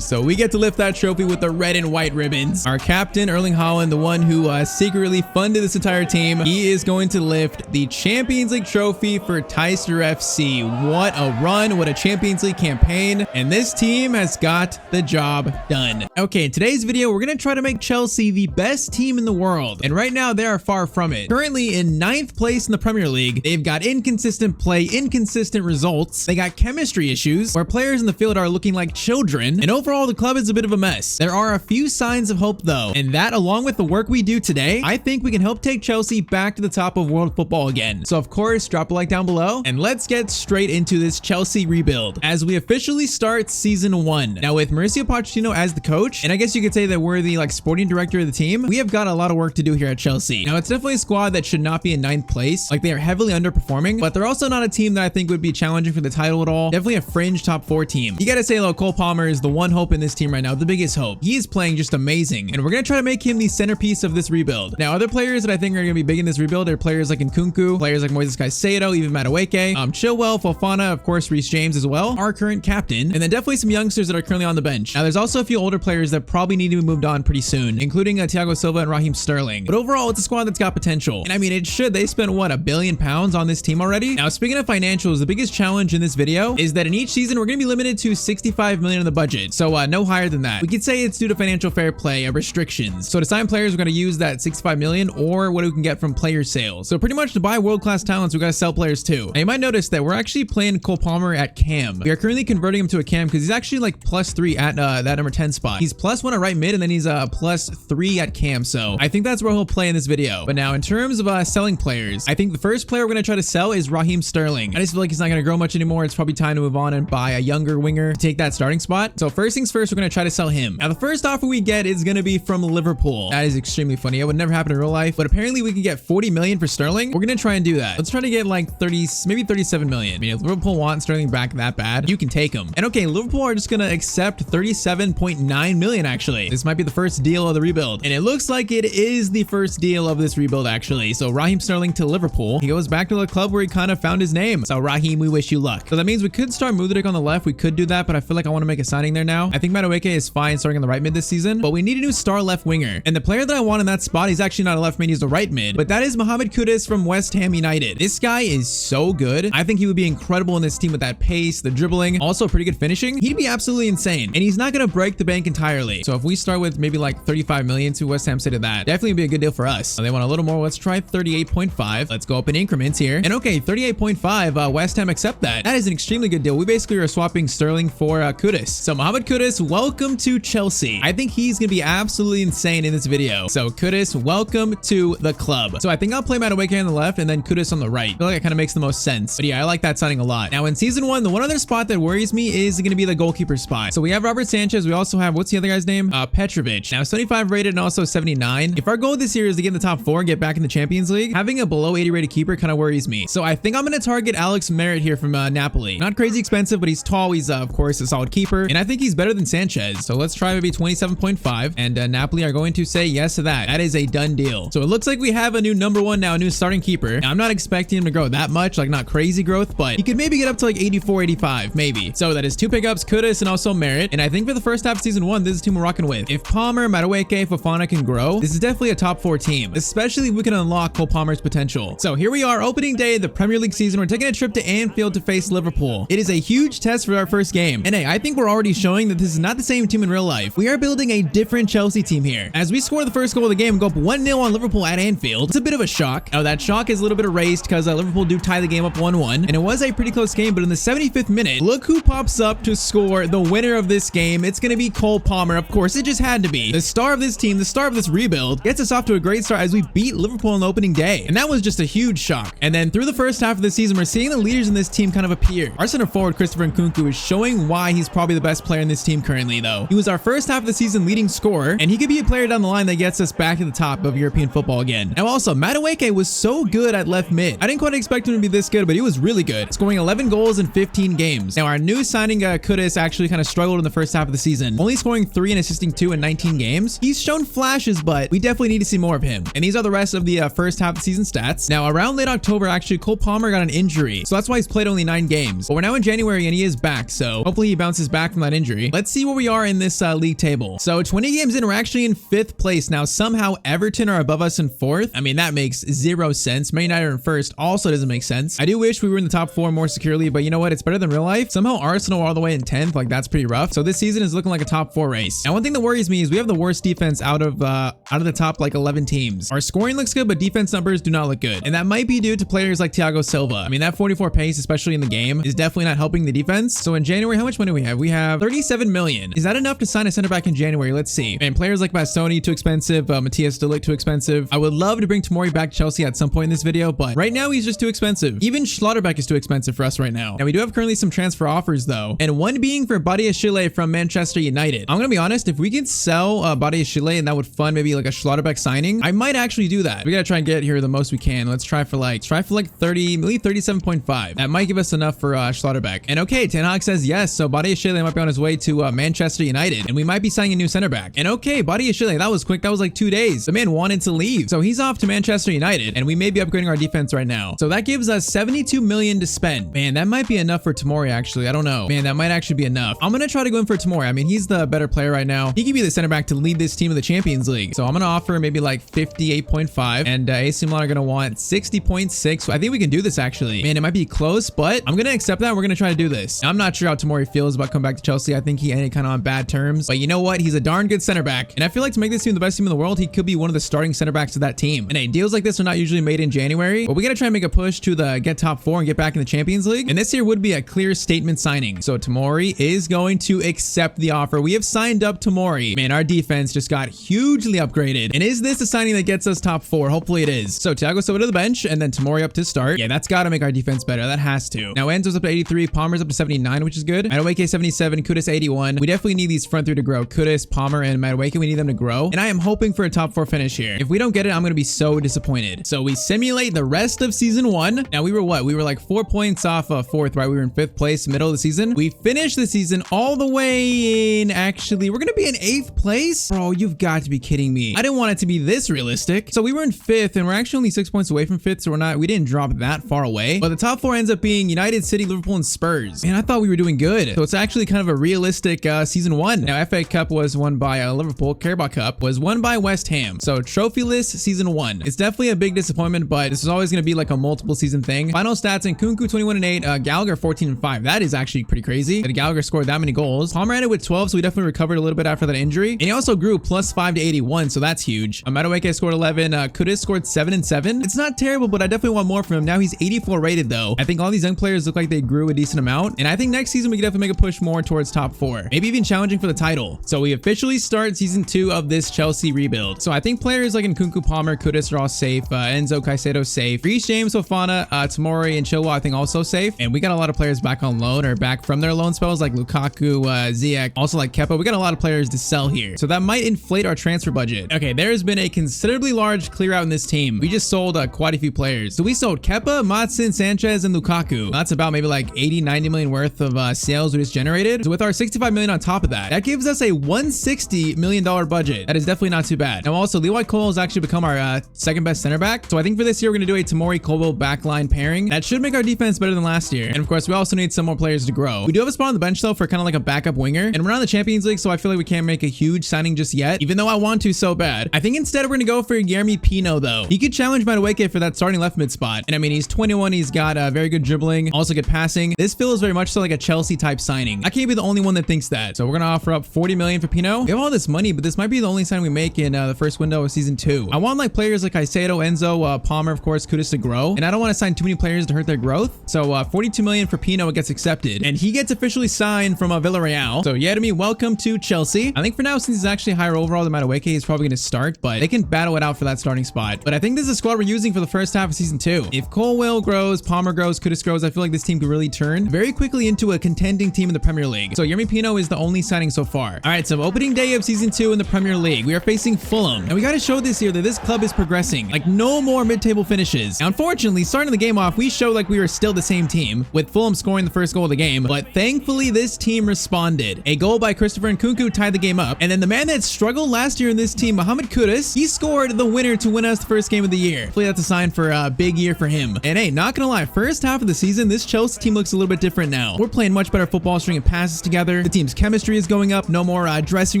So we get to lift that trophy with the red and white ribbons. Our captain, Erling Haaland, the one who secretly funded this entire team, he is going to lift the Champions League trophy for Tyztir FC. What a run. What a Champions League campaign. And this team has got the job done. Okay, in today's video, we're going to try to make Chelsea the best team in the world. And right now, they are far from it. Currently in 9th place in the Premier League, they've got inconsistent play, inconsistent results. They got chemistry issues where players in the field are looking like children. And overall, the club is a bit of a mess. There are a few signs of hope though. And that, along with the work we do today, I think we can help take Chelsea back to the top of world football again. So of course, drop a like down below and let's get straight into this Chelsea rebuild as we officially start season 1. Now with Mauricio Pochettino as the coach, and I guess you could say that we're the sporting director of the team, we have got a lot of work to do here at Chelsea. Now it's definitely a squad that should not be in 9th place. Like, they are heavily underperforming, but they're also not a team that I think would be challenging for the title at all. Definitely a fringe top 4 team. You gotta say, though, Cole Palmer is the one hope in this team right now, the biggest hope. He is playing just amazing, and we're gonna try to make him the centerpiece of this rebuild. Now, other players that I think are gonna be big in this rebuild are players like Nkunku, players like Moises Caicedo, even Madueke, Chilwell, Fofana, of course, Reece James as well, our current captain, and then definitely some youngsters that are currently on the bench. Now, there's also a few older players that probably need to be moved on pretty soon, including Thiago Silva and Raheem Sterling. But overall, it's a squad that's got potential. And I mean, it should. They spent, what, £1 billion on this team already? Now, speaking of financials, the biggest challenge in this video is that in each season, we're gonna be limited to 65 million in the budget. So no higher than that. We could say it's due to financial fair play restrictions. So to sign players, we're going to use that 65 million or what we can get from player sales. So pretty much to buy world-class talents, we got to sell players too. Now, you might notice that we're actually playing Cole Palmer Palmer at cam. We are currently converting him to a cam because he's actually like +3 at that number 10 spot. He's +1 at right mid, and then he's +3 at cam. So I think that's where he'll play in this video. But now in terms of selling players, I think the first player we're going to try to sell is Raheem Sterling. I just feel like he's not going to grow much anymore. It's probably time to move on and buy a younger winger to take that starting spot. So first things first, we're going to try to sell him. Now the first offer we get is going to be from Liverpool. That is extremely funny. It would never happen in real life, but apparently we can get 40 million for Sterling. We're going to try and do that. Let's try to get like 30, maybe 37 million. I mean, if Liverpool wants Sterling back that bad, you can take him. And okay, Liverpool are just going to accept 37.9 million actually. This might be the first deal of the rebuild. And it looks like it is the first deal of this rebuild actually. So Raheem Sterling to Liverpool. He goes back to the club where he kind of found his name. So Raheem, we wish you luck. So that means we could start Mudryk on the left. We could do that, but I feel like I want to make a signing there now. I think Madueke is fine starting on the right mid this season, but we need a new star left winger. And the player that I want in that spot, he's actually not a left mid, he's a right mid, but that is Mohamed Kudus from West Ham United. This guy is so good. I think he would be incredible in this team with that pace, the dribbling, also pretty good finishing. He'd be absolutely insane, and he's not going to break the bank entirely. So if we start with maybe like 35 million to West Ham City, that definitely be a good deal for us. So they want a little more. Let's try 38.5. Let's go up in increments here. And okay, 38.5, West Ham accept that. That is an extremely good deal. We basically are swapping Sterling for Kudus. So Mohamed Kudus, welcome to Chelsea. I think he's going to be absolutely insane in this video. So Kudus, welcome to the club. So I think I'll play Madueke on the left and then Kudus on the right. I feel like it kind of makes the most sense. But yeah, I like that signing a lot. Now in season 1, the one other spot that worries me is going to be the goalkeeper spot. So we have Robert Sanchez. We also have, what's the other guy's name? Petrovic. Now 75 rated and also 79. If our goal this year is to get in the top 4 and get back in the Champions League, having a below 80 rated keeper kind of worries me. So I think I'm going to target Alex Merritt here from Napoli. Not crazy expensive, but he's tall. He's of course a solid keeper, and I think he's better than Sanchez. So let's try maybe 27.5, and Napoli are going to say yes to that. That is a done deal. So it looks like we have a new number 1 now, a new starting keeper. Now I'm not expecting him to grow that much, like not crazy growth, but he could maybe get up to like 84, 85, maybe. So that is 2 pickups, Kudus and also Merritt. And I think for the first half of season 1, this is the team we're rocking with. If Palmer, Madueke, Fofana can grow, this is definitely a top 4 team, especially if we can unlock Cole Palmer's potential. So here we are, opening day of the Premier League season. We're taking a trip to Anfield to face Liverpool. It is a huge test for our first game. And hey, I think we're already showing that this is not the same team in real life. We are building a different Chelsea team here. As we score the first goal of the game and go up 1-0 on Liverpool at Anfield, it's a bit of a shock. Now that shock is a little bit erased because Liverpool do tie the game up 1-1. And it was a pretty close game, but in the 75th minute, look who pops up to score the winner of this game. It's going to be Cole Palmer. Of course, it just had to be. The star of this team, the star of this rebuild, gets us off to a great start as we beat Liverpool on the opening day. And that was just a huge shock. And then through the first half of the season, we're seeing the leaders in this team kind of appear. Our center forward, Christopher Nkunku, is showing why he's probably the best player in this team currently, though. He was our first half of the season leading scorer, and he could be a player down the line that gets us back to the top of European football again. Now also, Madueke was so good at left mid. I didn't quite expect him to be this good, but he was really good, scoring 11 goals in 15 games. Now our new signing, Kudus, actually kind of struggled in the first half of the season, only scoring 3 and assisting 2 in 19 games. He's shown flashes, but we definitely need to see more of him. And these are the rest of the first half of the season stats. Now around late October, actually, Cole Palmer got an injury, so that's why he's played only 9 games. But we're now in January and he is back, so hopefully he bounces back from that injury. Let's see where we are in this league table. So 20 games in, we're actually in 5th place. Now somehow Everton are above us in 4th. I mean, that makes 0 sense. Man United are in 1st also doesn't make sense. I do wish we were in the top 4 more securely, but you know what? It's better than real life. Somehow Arsenal are all the way in 10th. Like, that's pretty rough. So this season is looking like a top 4 race. Now one thing that worries me is we have the worst defense out of the top like 11 teams. Our scoring looks good, but defense numbers do not look good. And that might be due to players like Thiago Silva. I mean, that 44 pace, especially in the game, is definitely not helping the defense. So in January, how much money do we have? We have 37 million. Is that enough to sign a center back in January? Let's see. And players like Bastoni, too expensive. Matthias de Ligt, too expensive. I would love to bring Tomori back to Chelsea at some point in this video, but right now he's just too expensive. Even Schlotterbeck is too expensive for us right now. Now we do have currently some transfer offers though, and one being for Badiashile from Manchester United. I'm gonna be honest, if we could sell Badiashile and that would fund maybe like a Schlotterbeck signing, I might actually do that. We gotta try and get here the most we can. Let's try for like 30, maybe 37.5. That might give us enough for Schlotterbeck. And okay, Ten Hag says yes, so Badiashile might be on his way to Manchester United, and we might be signing a new center back. And okay, Badiashile, that was quick. That was like 2 days. The man wanted to leave, so he's off to Manchester United, and we may be upgrading our defense right now. So that gives us 72 million to spend. Man, that might be enough for Tomori actually. I don't know. Man, that might actually be enough. I'm gonna try to go in for Tomori. I mean, he's the better player right now. He could be the center back to lead this team in the Champions League. So I'm gonna offer maybe like 58.5, and AC Milan are gonna want 60.6. So I think we can do this actually. Man, it might be close, but I'm gonna accept that. We're gonna try to do this. Now, I'm not sure how Tomori feels about coming back to Chelsea. I think he ended kind of on bad terms, but you know what? He's a darn good center back, and I feel like to make this team the best team in the world, he could be one of the starting center backs of that team. And hey, deals like this are not usually made in January, but we gotta try and make a push to the get top 4 and get back in the Champions League. And this here would be a clear statement signing. So Tomori is going to accept the offer. We have signed up Tomori. Man, our defense just got hugely upgraded. And is this a signing that gets us top 4? Hopefully it is. So Thiago Silva to the bench and then Tomori up to start. Yeah, that's got to make our defense better. That has to. Now Enzo's up to 83, Palmer's up to 79, which is good. Madueke 77, Kudus 81. We definitely need these front three to grow. Kudus, Palmer, and Madueke, we need them to grow. And I am hoping for a top 4 finish here. If we don't get it, I'm going to be so disappointed. So we simulate the rest of season 1. Now we were what? We were like 4 points off 4th, right? We were in 5th place, middle of the season. We finished the season all the way in, actually, we're going to be in 8th place? Bro, you've got to be kidding me. I didn't want it to be this realistic. So we were in 5th and we're actually only 6 points away from 5th. So we didn't drop that far away. But the top 4 ends up being United, City, Liverpool, and Spurs. And I thought we were doing good. So it's actually kind of a realistic season 1. Now FA Cup was won by Liverpool. Carabao Cup was won by West Ham. So trophyless season 1. It's definitely a big disappointment, but this is always going to be like a multiple season thing. Final stats in Kunku 21-8, Gallagher 14-5. That is actually pretty crazy that Gallagher scored that many goals. Palmer ended with 12, so he definitely recovered a little bit after that injury. And he also grew +5 to 81, so that's huge. Madueke scored 11. Kudus scored 7 and 7. It's not terrible, but I definitely want more from him. Now he's 84 rated though. I think all these young players look like they grew a decent amount. And I think next season we can definitely make a push more towards top 4. Maybe even challenging for the title. So we officially start season 2 of this Chelsea rebuild. So I think players like Nkunku, Palmer, Kudus are all safe. Enzo, Caicedo safe. Reece James, Fofana, Tomori, and Chilwell I think also safe. And we got a lot of players back on loan or back from their loan spells like Lukaku, Ziyech, also like Kepa. We got a lot of players to sell here. So that might inflate our transfer budget. Okay, there's been a considerably large clear out in this team. We just sold quite a few players. So we sold Kepa, Matson, Sanchez, and Lukaku. That's about maybe like 80-90 million worth of sales we just generated. So with our 65 million on top of that, that gives us a $160 million budget. That is definitely not too bad. Now also, Leroy Cole has actually become our second best center back. So I think for this year, we're going to do a Tomori Colwell backline pairing. That should make our defense better than last year. And of course, we also need some more players to grow. We do have a spot on the bench though for kind of like a backup winger. And we're not in the Champions League, so I feel like we can't make a huge signing just yet, even though I want to so bad. I think instead we're going to go for Yeremy Pino though. He could challenge Madueke for that starting left mid spot. And I mean, he's 21. He's got very good dribbling, also good passing. This feels very much so like a Chelsea type signing. I can't be the only one that thinks that. So we're going to offer up 40 million for Pino. We have all this money, but this might be the only sign we make in the first window of season 2. I want like players like Caicedo, Enzo, Palmer, of course, Kudus to grow. And I don't want to sign too many players to hurt their growth. So 42 million for Pino, it gets accepted. And he gets officially signed from Villarreal. So Yeremy, welcome to Chelsea. I think for now, since he's actually higher overall than Madueke, he's probably going to start, but they can battle it out for that starting spot. But I think this is a squad we're using for the first half of season 2. If Colwell grows, Palmer grows, Kudus grows, I feel like this team could really turn very quickly into a contending team in the Premier League. So Yeremy Pino is the only signing so far. All right, so opening day of season 2 in the Premier League, we are facing Fulham. And we got to show this year that this club is progressing. Like no more mid-table finishes. Now, unfortunately, starting the game off, we showed like we were still the same team, with Fulham scoring the first goal of the game. But thankfully, this team responded. A goal by Christopher Nkunku tied the game up. And then the man that struggled last year in this team, Mohamed Kudus, he scored the winner to win us the first game of the year. Hopefully that's a sign for a big year for him. And hey, not gonna lie, first half of the season, this Chelsea team looks a little bit different now. We're playing much better football, stringing passes together. The team's chemistry is going up. No more dressing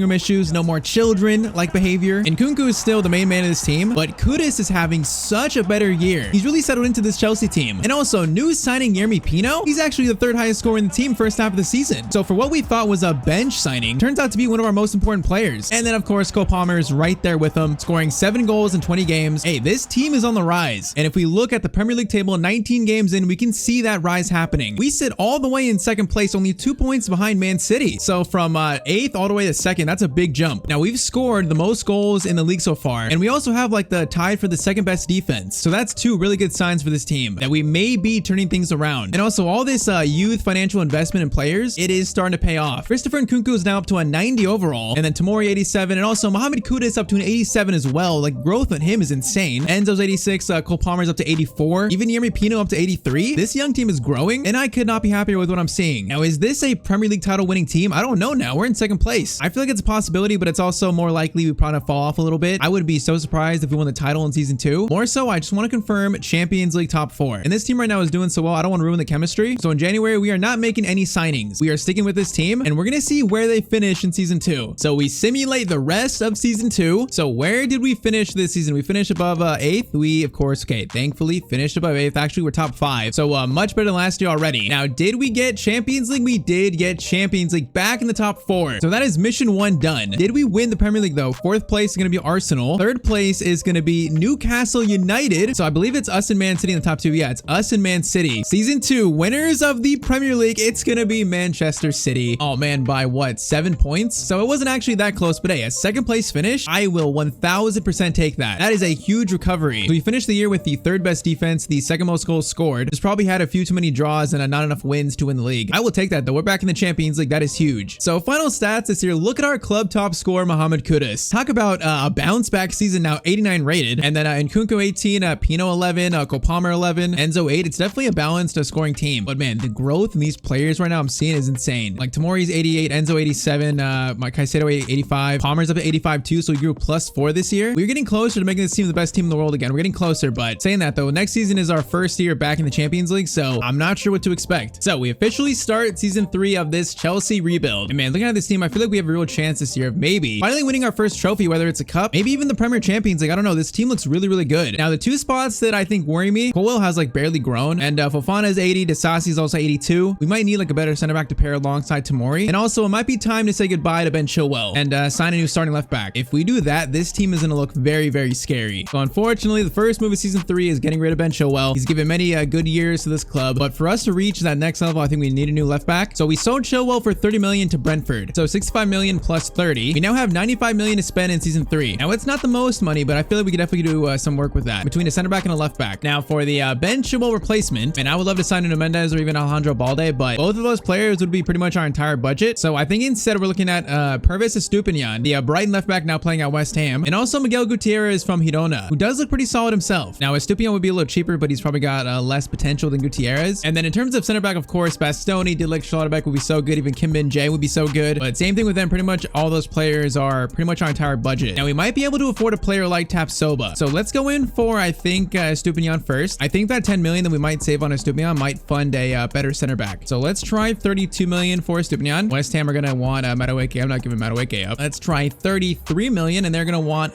room issues. No more children-like behavior. And Nkunku is still the main man of this team, but Kudus is having such a better year. He's really settled into this Chelsea team. And also, new signing Yeremy Pino, he's actually the 3rd highest scorer in the team first half of the season. So for what we thought was a bench signing, turns out to be one of our most important players. And then of course, Cole Palmer is right there with him, scoring 7 goals in 20 games. Hey, this team is on the rise. And if we look at the Premier League table 19 games in, we can see that rise happening. We sit all the way in 2nd place, only 2 points behind Man City. So from 8th all the way to 2nd, that's a big jump. Now we've scored the most goals in the league so far. And we also have like the tied for the 2nd best defense. So that's 2 really good signs for this team that we may be turning things around. And also all this youth financial investment in players, it is starting to pay off. Christopher Nkunku is now up to a 90 overall. And then Tomori 87. And also Mohamed Kudus up to an 87 as well. Like growth on him is insane. Enzo's 86. Cole Palmer's up to 84. Even Yeremy Pino up to 83. This young team is growing and I could not be happier with what I'm seeing. Now, is this a Premier League title winning team? I don't know now. We're in 2nd place. I feel like it's a possibility, but it's also more likely we probably fall off a little bit. I would be so surprised if we won the title in season 2. More so, I just want to confirm Champions League top 4. And this team right now is doing so well. I don't want to ruin the chemistry. So in January, we are not making any signings. We are sticking with this team and we're going to see where they finish in season 2. So we simulate the rest of season 2. So where did we finish this season? We finished above 8th. We, of course, thankfully finished above 8th. Actually, we're top 5. So much better than last year already. Now, did we get Champions League? We did get Champions League back in the top 4. So that is mission 1 done. Did we win the Premier League though? 4th place is going to be Arsenal. 3rd place is going to be Newcastle United. So I believe it's us and Man City in the top 2. Yeah, it's us and Man City. Season Season 2, winners of the Premier League, it's gonna be Manchester City. Oh man, by what, 7 points? So it wasn't actually that close, but hey, a second place finish, I will 1000% take that. That is a huge recovery. So we finished the year with the third best defense, the second most goals scored. Just probably had a few too many draws and not enough wins to win the league. I will take that though. We're back in the Champions League. That is huge. So final stats this year, look at our club top scorer, Mohamed Kudus. Talk about a bounce back season now, 89 rated. And then Nkunku 18, Pino 11, Cole Palmer 11, Enzo 8. It's definitely a balanced scoring team. But man, the growth in these players right now I'm seeing is insane. Like Tomori's 88, Enzo 87, Mike Caicedo 85, Palmer's up to 85 too. So we grew +4 this year. We're getting closer to making this team the best team in the world again. We're getting closer, but saying that though, next season is our first year back in the Champions League. So I'm not sure what to expect. So we officially start season 3 of this Chelsea rebuild. And man, looking at this team, I feel like we have a real chance this year of maybe finally winning our first trophy, whether it's a cup, maybe even the Premier Champions League. I don't know. This team looks really, really good. Now, the two spots that I think worry me, Colwell has like barely grown, and Fofana is 80, Disasi is also 82. We might need like a better center back to pair alongside Tomori. And also, it might be time to say goodbye to Ben Chilwell and sign a new starting left back. If we do that, this team is going to look very, very scary. So unfortunately, the first move of season 3 is getting rid of Ben Chilwell. He's given many good years to this club, but for us to reach that next level, I think we need a new left back. So we sold Chilwell for 30 million to Brentford. So 65 million plus 30. We now have 95 million to spend in season 3. Now it's not the most money, but I feel like we could definitely do some work with that between a center back and a left back. Now for the Ben Chilwell replacement, and I would love to sign Nuno Mendes or even Alejandro Balde, but both of those players would be pretty much our entire budget. So I think instead we're looking at Pervis Estupiñán, the Brighton left back now playing at West Ham, and also Miguel Gutierrez from Girona, who does look pretty solid himself. Now Estupiñán would be a little cheaper, but he's probably got less potential than Gutierrez. And then in terms of center back, of course, Bastoni, Delic, Schlotterbeck would be so good. Even Kim Min-jae would be so good. But same thing with them. Pretty much all those players are pretty much our entire budget. Now we might be able to afford a player like Tapsoba. So let's go in for, I think, Estupiñán first. I think that 10 million that we might save on Estupiñán might fund a better center back. So let's try 32 million for Estupiñán. West Ham are going to want Madueke. I'm not giving Madueke up. Let's try 33 million, and they're going to want,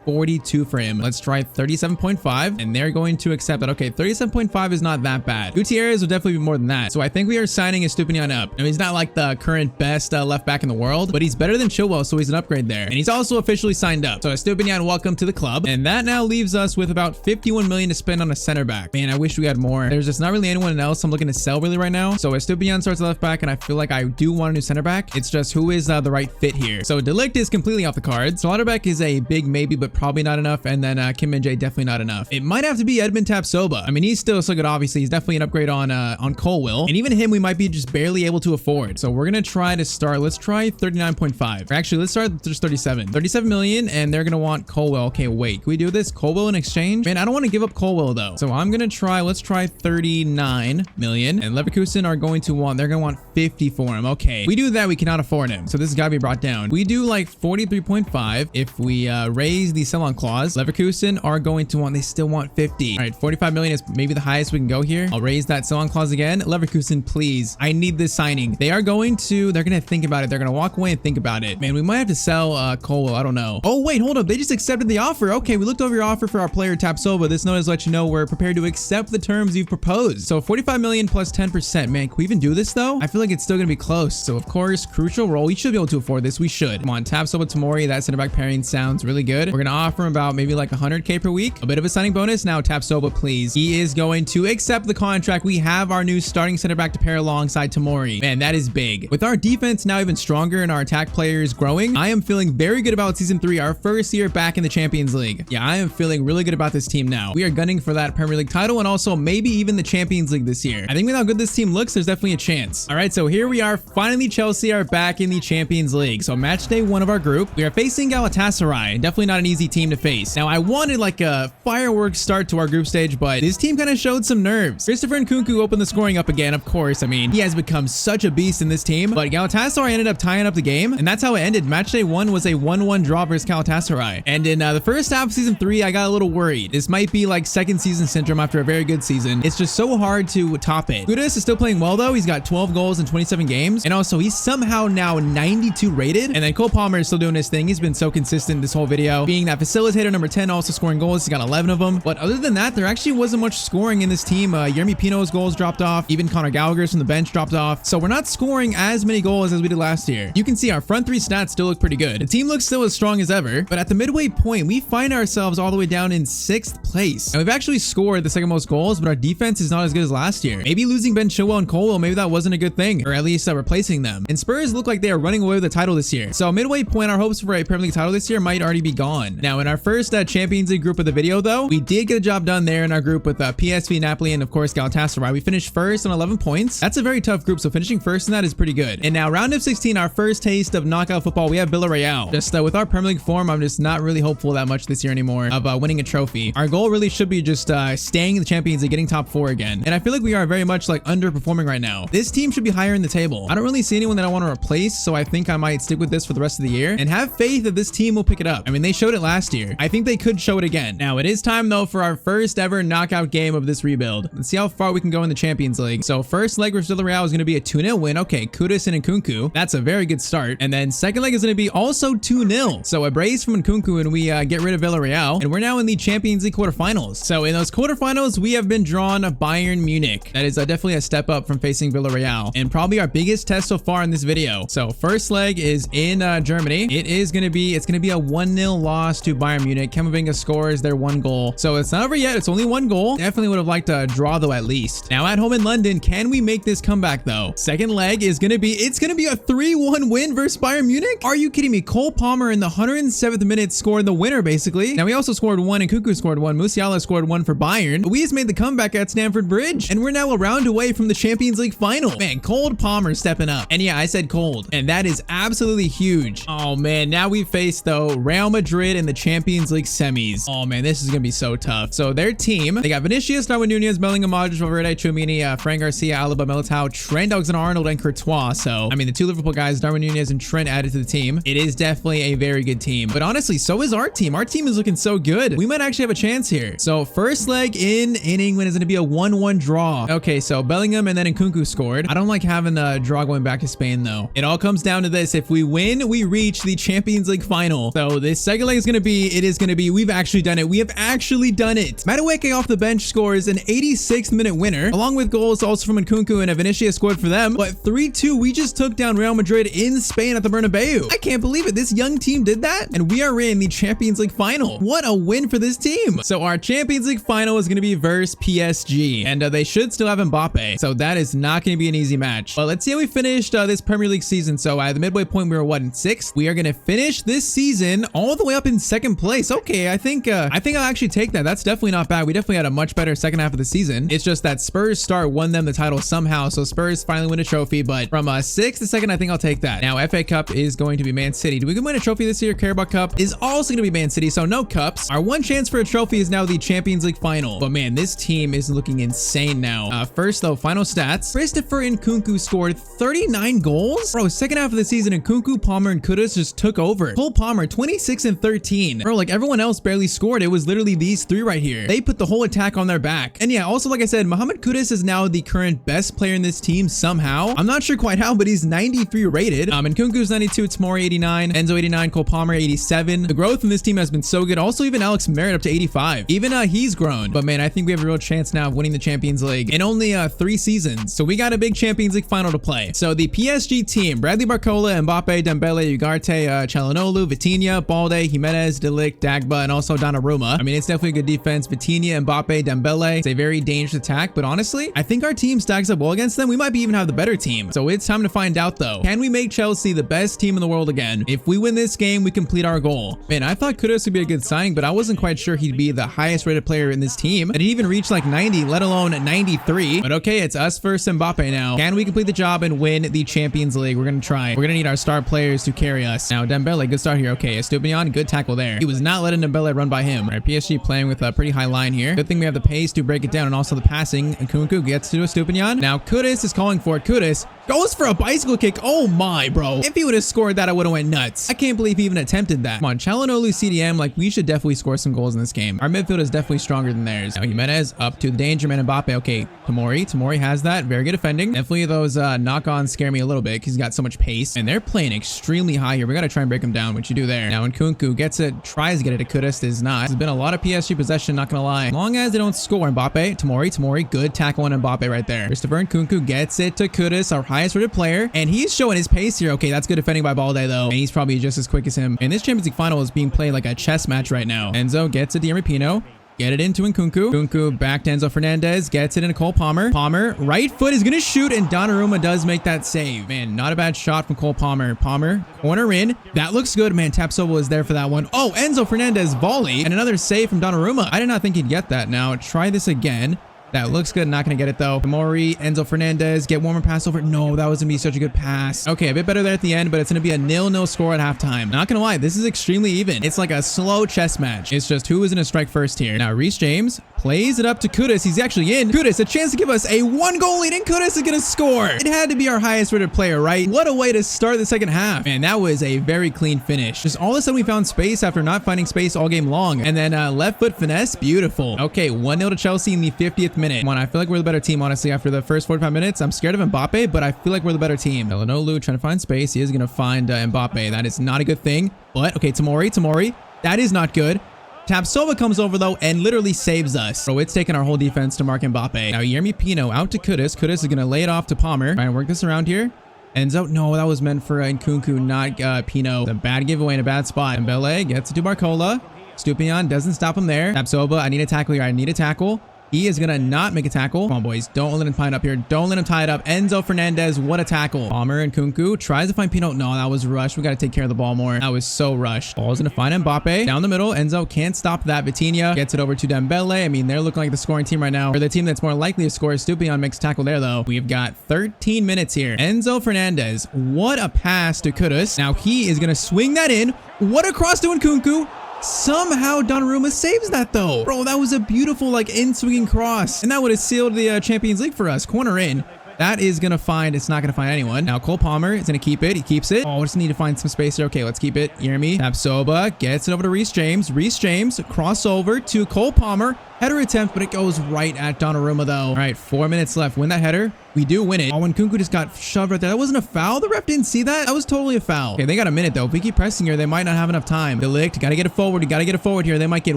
42 for him. Let's try 37.5, and they're going to accept that. Okay, 37.5 is not that bad. Gutierrez will definitely be more than that. So I think we are signing Estupiñán up. Now, he's not like the current best left back in the world, but he's better than Chilwell, so he's an upgrade there. And he's also officially signed up. So Estupiñán, welcome to the club. And that now leaves us with about 51 million to spend on a center back. Man, I wish we had more. There's just not really anyone else I'm looking to sell really right now. So Estupiñán starts left back, and I feel like I do want a new center back. It's just who is the right fit here. So Delict is completely off the cards. Schlotterbeck is a big maybe, but probably not enough. And then Kim Min-jae definitely not enough. It might have to be Edmund Tapsoba. I mean, he's still so good, obviously. He's definitely an upgrade on Colwell. And even him, we might be just barely able to afford. So we're going to try to start. Let's try 39.5. Actually, let's start just 37. 37 million, and they're going to want Colwell. Okay, wait. Can we do this? Colwell in exchange? Man, I don't want to give up Colwell, though. So I'm going to try, let's try 39 million. And Leverkusen are going to want, they're going to want 50 for him. Okay. We do that, we cannot afford him. So this has got to be brought down. We do like 43.5. If we raise the sell-on clause, Leverkusen are going to want, they still want 50. All right, 45 million is maybe the highest we can go here. I'll raise that sell-on clause again. Leverkusen, please. I need this signing. They are going to, they're going to think about it. They're going to walk away and think about it. Man, we might have to sell Colwell. I don't know. Oh, wait, hold up. They just accepted the offer. Okay, we looked over your offer for our player Tapsoba. This notice lets you know we're prepared to accept the terms you've proposed. So 45 million plus 10%. Man, can we even do this though? I feel like it's still going to be close. So of course, crucial role. We should be able to afford this. We should. Come on, Tapsoba Tomori. That center back pairing sounds really good. We're going to offer him about maybe like 100K per week. A bit of a signing bonus. Now Tapsoba, please. He is going to accept the contract. We have our new starting center back to pair alongside Tomori. Man, that is big. With our defense now even stronger and our attack players growing, I am feeling very good about season 3, our first year back in the Champions League. Yeah, I am feeling really good about this team now. We are gunning for that Premier League title and also maybe even the Champions League this year. I think with how good this team looks, there's definitely a chance. All right, so here we are. Finally, Chelsea are back in the Champions League. So match day 1 of our group, we are facing Galatasaray. Definitely not an easy team to face. Now, I wanted like a fireworks start to our group stage, but this team kind of showed some nerves. Christopher Nkunku opened the scoring up again, of course. I mean, he has become such a beast in this team, but Galatasaray ended up tying up the game, and that's how it ended. Match day 1 was a 1-1 draw versus Galatasaray. And in the first half of season 3, I got a little worried. This might be like second season syndrome after a very good season. It's just so hard to top it. Kudus is still playing well though. He's got 12 goals in 27 games. And also he's somehow now 92 rated. And then Cole Palmer is still doing his thing. He's been so consistent this whole video, being that facilitator number 10, also scoring goals. He's got 11 of them. But other than that, there actually wasn't much scoring in this team. Yeremy Pino's goals dropped off. Even Conor Gallagher's from the bench dropped off. So we're not scoring as many goals as we did last year. You can see our front 3 stats still look pretty good. The team looks still as strong as ever. But at the midway point, we find ourselves all the way down in 6th place. And we've actually scored the second most goals, but our defense is not as good as last year. Maybe losing Ben Chilwell and Colwell, maybe that wasn't a good thing, or at least replacing them. And Spurs look like they are running away with the title this year. So midway point, our hopes for a Premier League title this year might already be gone. Now, in our first Champions League group of the video, though, we did get the job done there in our group with PSV, Napoli, and of course Galatasaray. We finished first on 11 points. That's a very tough group, so finishing first in that is pretty good. And now, round of 16, our first taste of knockout football, we have Villarreal. Just with our Premier League form, I'm just not really hopeful that much this year anymore of winning a trophy. Our goal really should be just staying in the Champions League, getting top 4 again. And I feel like we are very much like underperforming right now. This team should be higher in the table. I don't really see anyone that I want to replace, so I think I might stick with this for the rest of the year and have faith that this team will pick it up. I mean, they showed it last year. I think they could show it again. Now, it is time though for our first ever knockout game of this rebuild. Let's see how far we can go in the Champions League. So first leg versus Villarreal is going to be a 2-0 win. Okay, Kudus and Nkunku. That's a very good start. And then second leg is going to be also 2-0. So a brace from Nkunku and we get rid of Villarreal. And we're now in the Champions League quarterfinals. So in those quarterfinals, we have been drawn Bayern Munich. That is definitely a step up from facing Villarreal and probably our biggest test so far in this video. So first leg is in Germany. It's going to be a 1-0 loss to Bayern Munich. Camavinga scores their 1 goal. So it's not over yet. It's only 1 goal. Definitely would have liked a draw though at least. Now at home in London, can we make this comeback though? Second leg is going to be a 3-1 win versus Bayern Munich. Are you kidding me? Cole Palmer in the 107th minute scored the winner basically. Now we also scored 1 and Nkunku scored 1. Musiala scored 1 for Bayern. But we just made the comeback at Stamford Bridge and we're now a round away from the Champions League final. Man, Cold Palmer stepping up. And yeah, I said cold. And that is absolutely huge. Oh man, now we face though Real Madrid in the Champions League semis. Oh man, this is gonna be so tough. So their team, they got Vinicius, Darwin Nunez, Bellingham, Modric, Valverde, Tchouaméni, Fran Garcia, Alaba, Militao, Trent Alexander-Arnold, and Courtois. So I mean, the 2 Liverpool guys, Darwin Nunez and Trent added to the team. It is definitely a very good team. But honestly, so is our team. Our team is looking so good. We might actually have a chance here. So first leg in England is gonna be a 1-1 draw. Okay, so Bellingham and then Nkunku scored. I don't like having a draw going back to Spain though. It all comes down to this. If we win, we reach the Champions League final. So this second leg is gonna be, we've actually done it. We have actually done it. Madueke off the bench scores an 86th minute winner, along with goals also from Nkunku and Vinicius scored for them. But 3-2, we just took down Real Madrid in Spain at the Bernabeu. I can't believe it. This young team did that, and we are in the Champions League final. What a win for this team. So our Champions League final is gonna be versus PSG, and they should still have Mbappe. So that is not gonna be an easy match. But let's see how we finished this Premier League season. So at the midway point, we were what, in 6th? We are gonna finish this season all the way up in 2nd place. Okay, I think I'll actually take that. That's definitely not bad. We definitely had a much better second half of the season. It's just that Spurs start won them the title somehow. So Spurs finally win a trophy, but from 6th to 2nd, I think I'll take that. Now FA Cup is going to be Man City. Do we win a trophy this year? Carabao Cup is also going to be Man City. So no cups. Our one chance for a trophy is now the Champions League final. But man, this team is looking insane now. First though, final stats. Christopher Nkunku scored 39 goals. Bro, second half of the season, Nkunku, Palmer, and Kudus just took over. Cole Palmer, 26 and 13. Bro, like everyone else barely scored. It was literally these 3 right here. They put the whole attack on their back. And yeah, also like I said, Mohamed Kudus is now the current best player in this team somehow. I'm not sure quite how, but he's 93 rated. Nkunku's 92, Tomori 89, Enzo 89, Cole Palmer 87. The growth in this team has been so good. Also, even Alex Merritt up to 85. Even he's grown. But man, I think we have a real chance now of winning the Champions League in only 3 seasons. So we got a big Champions League final to play. So the PSG team, Bradley Barcola, Mbappe, Dembele, Ugarte, Çalhanoğlu, Vitinha, Balde, Jimenez, De Ligt, Dagba, and also Donnarumma. I mean, it's definitely a good defense. Vitinha, Mbappe, Dembele. It's a very dangerous attack, but honestly, I think our team stacks up well against them. We might even have the better team. So it's time to find out though. Can we make Chelsea the best team in the world again? If we win this game, we complete our goal. Man, I thought Kudus would be a good signing, but I wasn't quite sure he'd be the highest rated player in this team. And he even reached like 90, let alone 93. But okay, it's us versus Mbappe now. Can we complete the job and win the Champions League? We're gonna try. We're gonna need our star players to carry us. Now, Dembele, good start here. Okay, Estupiñán, good tackle there. He was not letting Dembele run by him. All right, PSG playing with a pretty high line here. Good thing we have the pace to break it down and also the passing. Nkunku gets to Estupiñán. Now, Kudus is calling for it. Kudus goes for a bicycle kick. Oh my, bro. If he would have scored that, I would have went nuts. I can't believe he even attempted that. Come on, Çalhanoğlu, CDM, like we should definitely score some goals in this game. Our midfield is definitely stronger than theirs. Now, Jimenez up to the danger man, Mbappe. Okay, Tomori has that. Very good defending. Definitely those knock-ons scare me a little bit because he's got so much pace. And they're playing extremely high here. We got to try and break him down, what you do there. Now, Nkunku gets it, tries to get it to Kudus, does not. There's been a lot of PSG possession, not gonna lie. As long as they don't score, Mbappe, Tomori, good tackle on Mbappe right there. Christopher Nkunku gets it to Kudus, our highest rated player. And he's showing his pace here. Okay, that's good defending by Balde though. And he's probably just as quick as him. And this Champions League final is being played like a chess match right now. Enzo gets it to Pino. Get it into Nkunku. Nkunku back to Enzo Fernandez. Gets it into Cole Palmer. Palmer, right foot is going to shoot, and Donnarumma does make that save. Man, not a bad shot from Cole Palmer. Palmer, corner in. That looks good. Man, Tapsoba was there for that one. Oh, Enzo Fernandez volley, and another save from Donnarumma. I did not think he'd get that. Now, try this again. That looks good. Not going to get it, though. Tomori, Enzo Fernandez, get one more pass over. No, that was going to be such a good pass. Okay, a bit better there at the end, but it's going to be a 0-0 score at halftime. Not going to lie, this is extremely even. It's like a slow chess match. It's just who is going to strike first here. Now, Reece James plays it up to Kudus. He's actually in. Kudus, a chance to give us a 1-goal lead, and Kudus is going to score. It had to be our highest rated player, right? What a way to start the second half. Man, that was a very clean finish. Just all of a sudden, we found space after not finding space all game long. And then left foot finesse. Beautiful. Okay, 1-0 to Chelsea in the 50th minute. Come on, I feel like we're the better team, honestly, after the first 45 minutes. I'm scared of Mbappe, but I feel like we're the better team. Elenolu trying to find space. He is going to find Mbappe. That is not a good thing. But, okay, Tomori. That is not good. Tapsoba comes over, though, and literally saves us. Bro, it's taking our whole defense to mark Mbappe. Now, Yermi Pino out to Kudus. Kudus is going to lay it off to Palmer. Try and work this around here. Enzo, no, that was meant for Nkunku, not Pino. It's a bad giveaway in a bad spot. Mbele gets it to Barcola. Stupion doesn't stop him there. Tapsoba, I need a tackle here. I need a tackle. He is going to not make a tackle. Come on, boys. Don't let him tie it up here. Don't let him tie it up. Enzo Fernandez, what a tackle. Palmer and Nkunku tries to find Pino. No, that was rushed. We got to take care of the ball more. That was so rushed. Ball's going to find Mbappe. Down the middle. Enzo can't stop that. Vitinha gets it over to Dembele. I mean, they're looking like the scoring team right now. Or the team that's more likely to score. Stupion makes a tackle there, though. We've got 13 minutes here. Enzo Fernandez. What a pass to Kudus. Now he is going to swing that in. What a cross to Nkunku. Somehow Donnarumma saves that, though. Bro, that was a beautiful, like, in-swinging cross. And that would have sealed the Champions League for us. Corner in. That is going to find, it's not going to find anyone. Now, Cole Palmer is going to keep it. He keeps it. Oh, we just need to find some space here. Okay, let's keep it. Yermi. Tapsoba gets it over to Reece James. Reece James, crossover to Cole Palmer. Header attempt, but it goes right at Donnarumma, though. All right, 4 minutes left. Win that header. We do win it. Oh, and Nkunku just got shoved right there. That wasn't a foul. The ref didn't see that. That was totally a foul. Okay, they got a minute, though. If we keep pressing here, they might not have enough time. De Ligt, got to get it forward. You got to get it forward here. They might get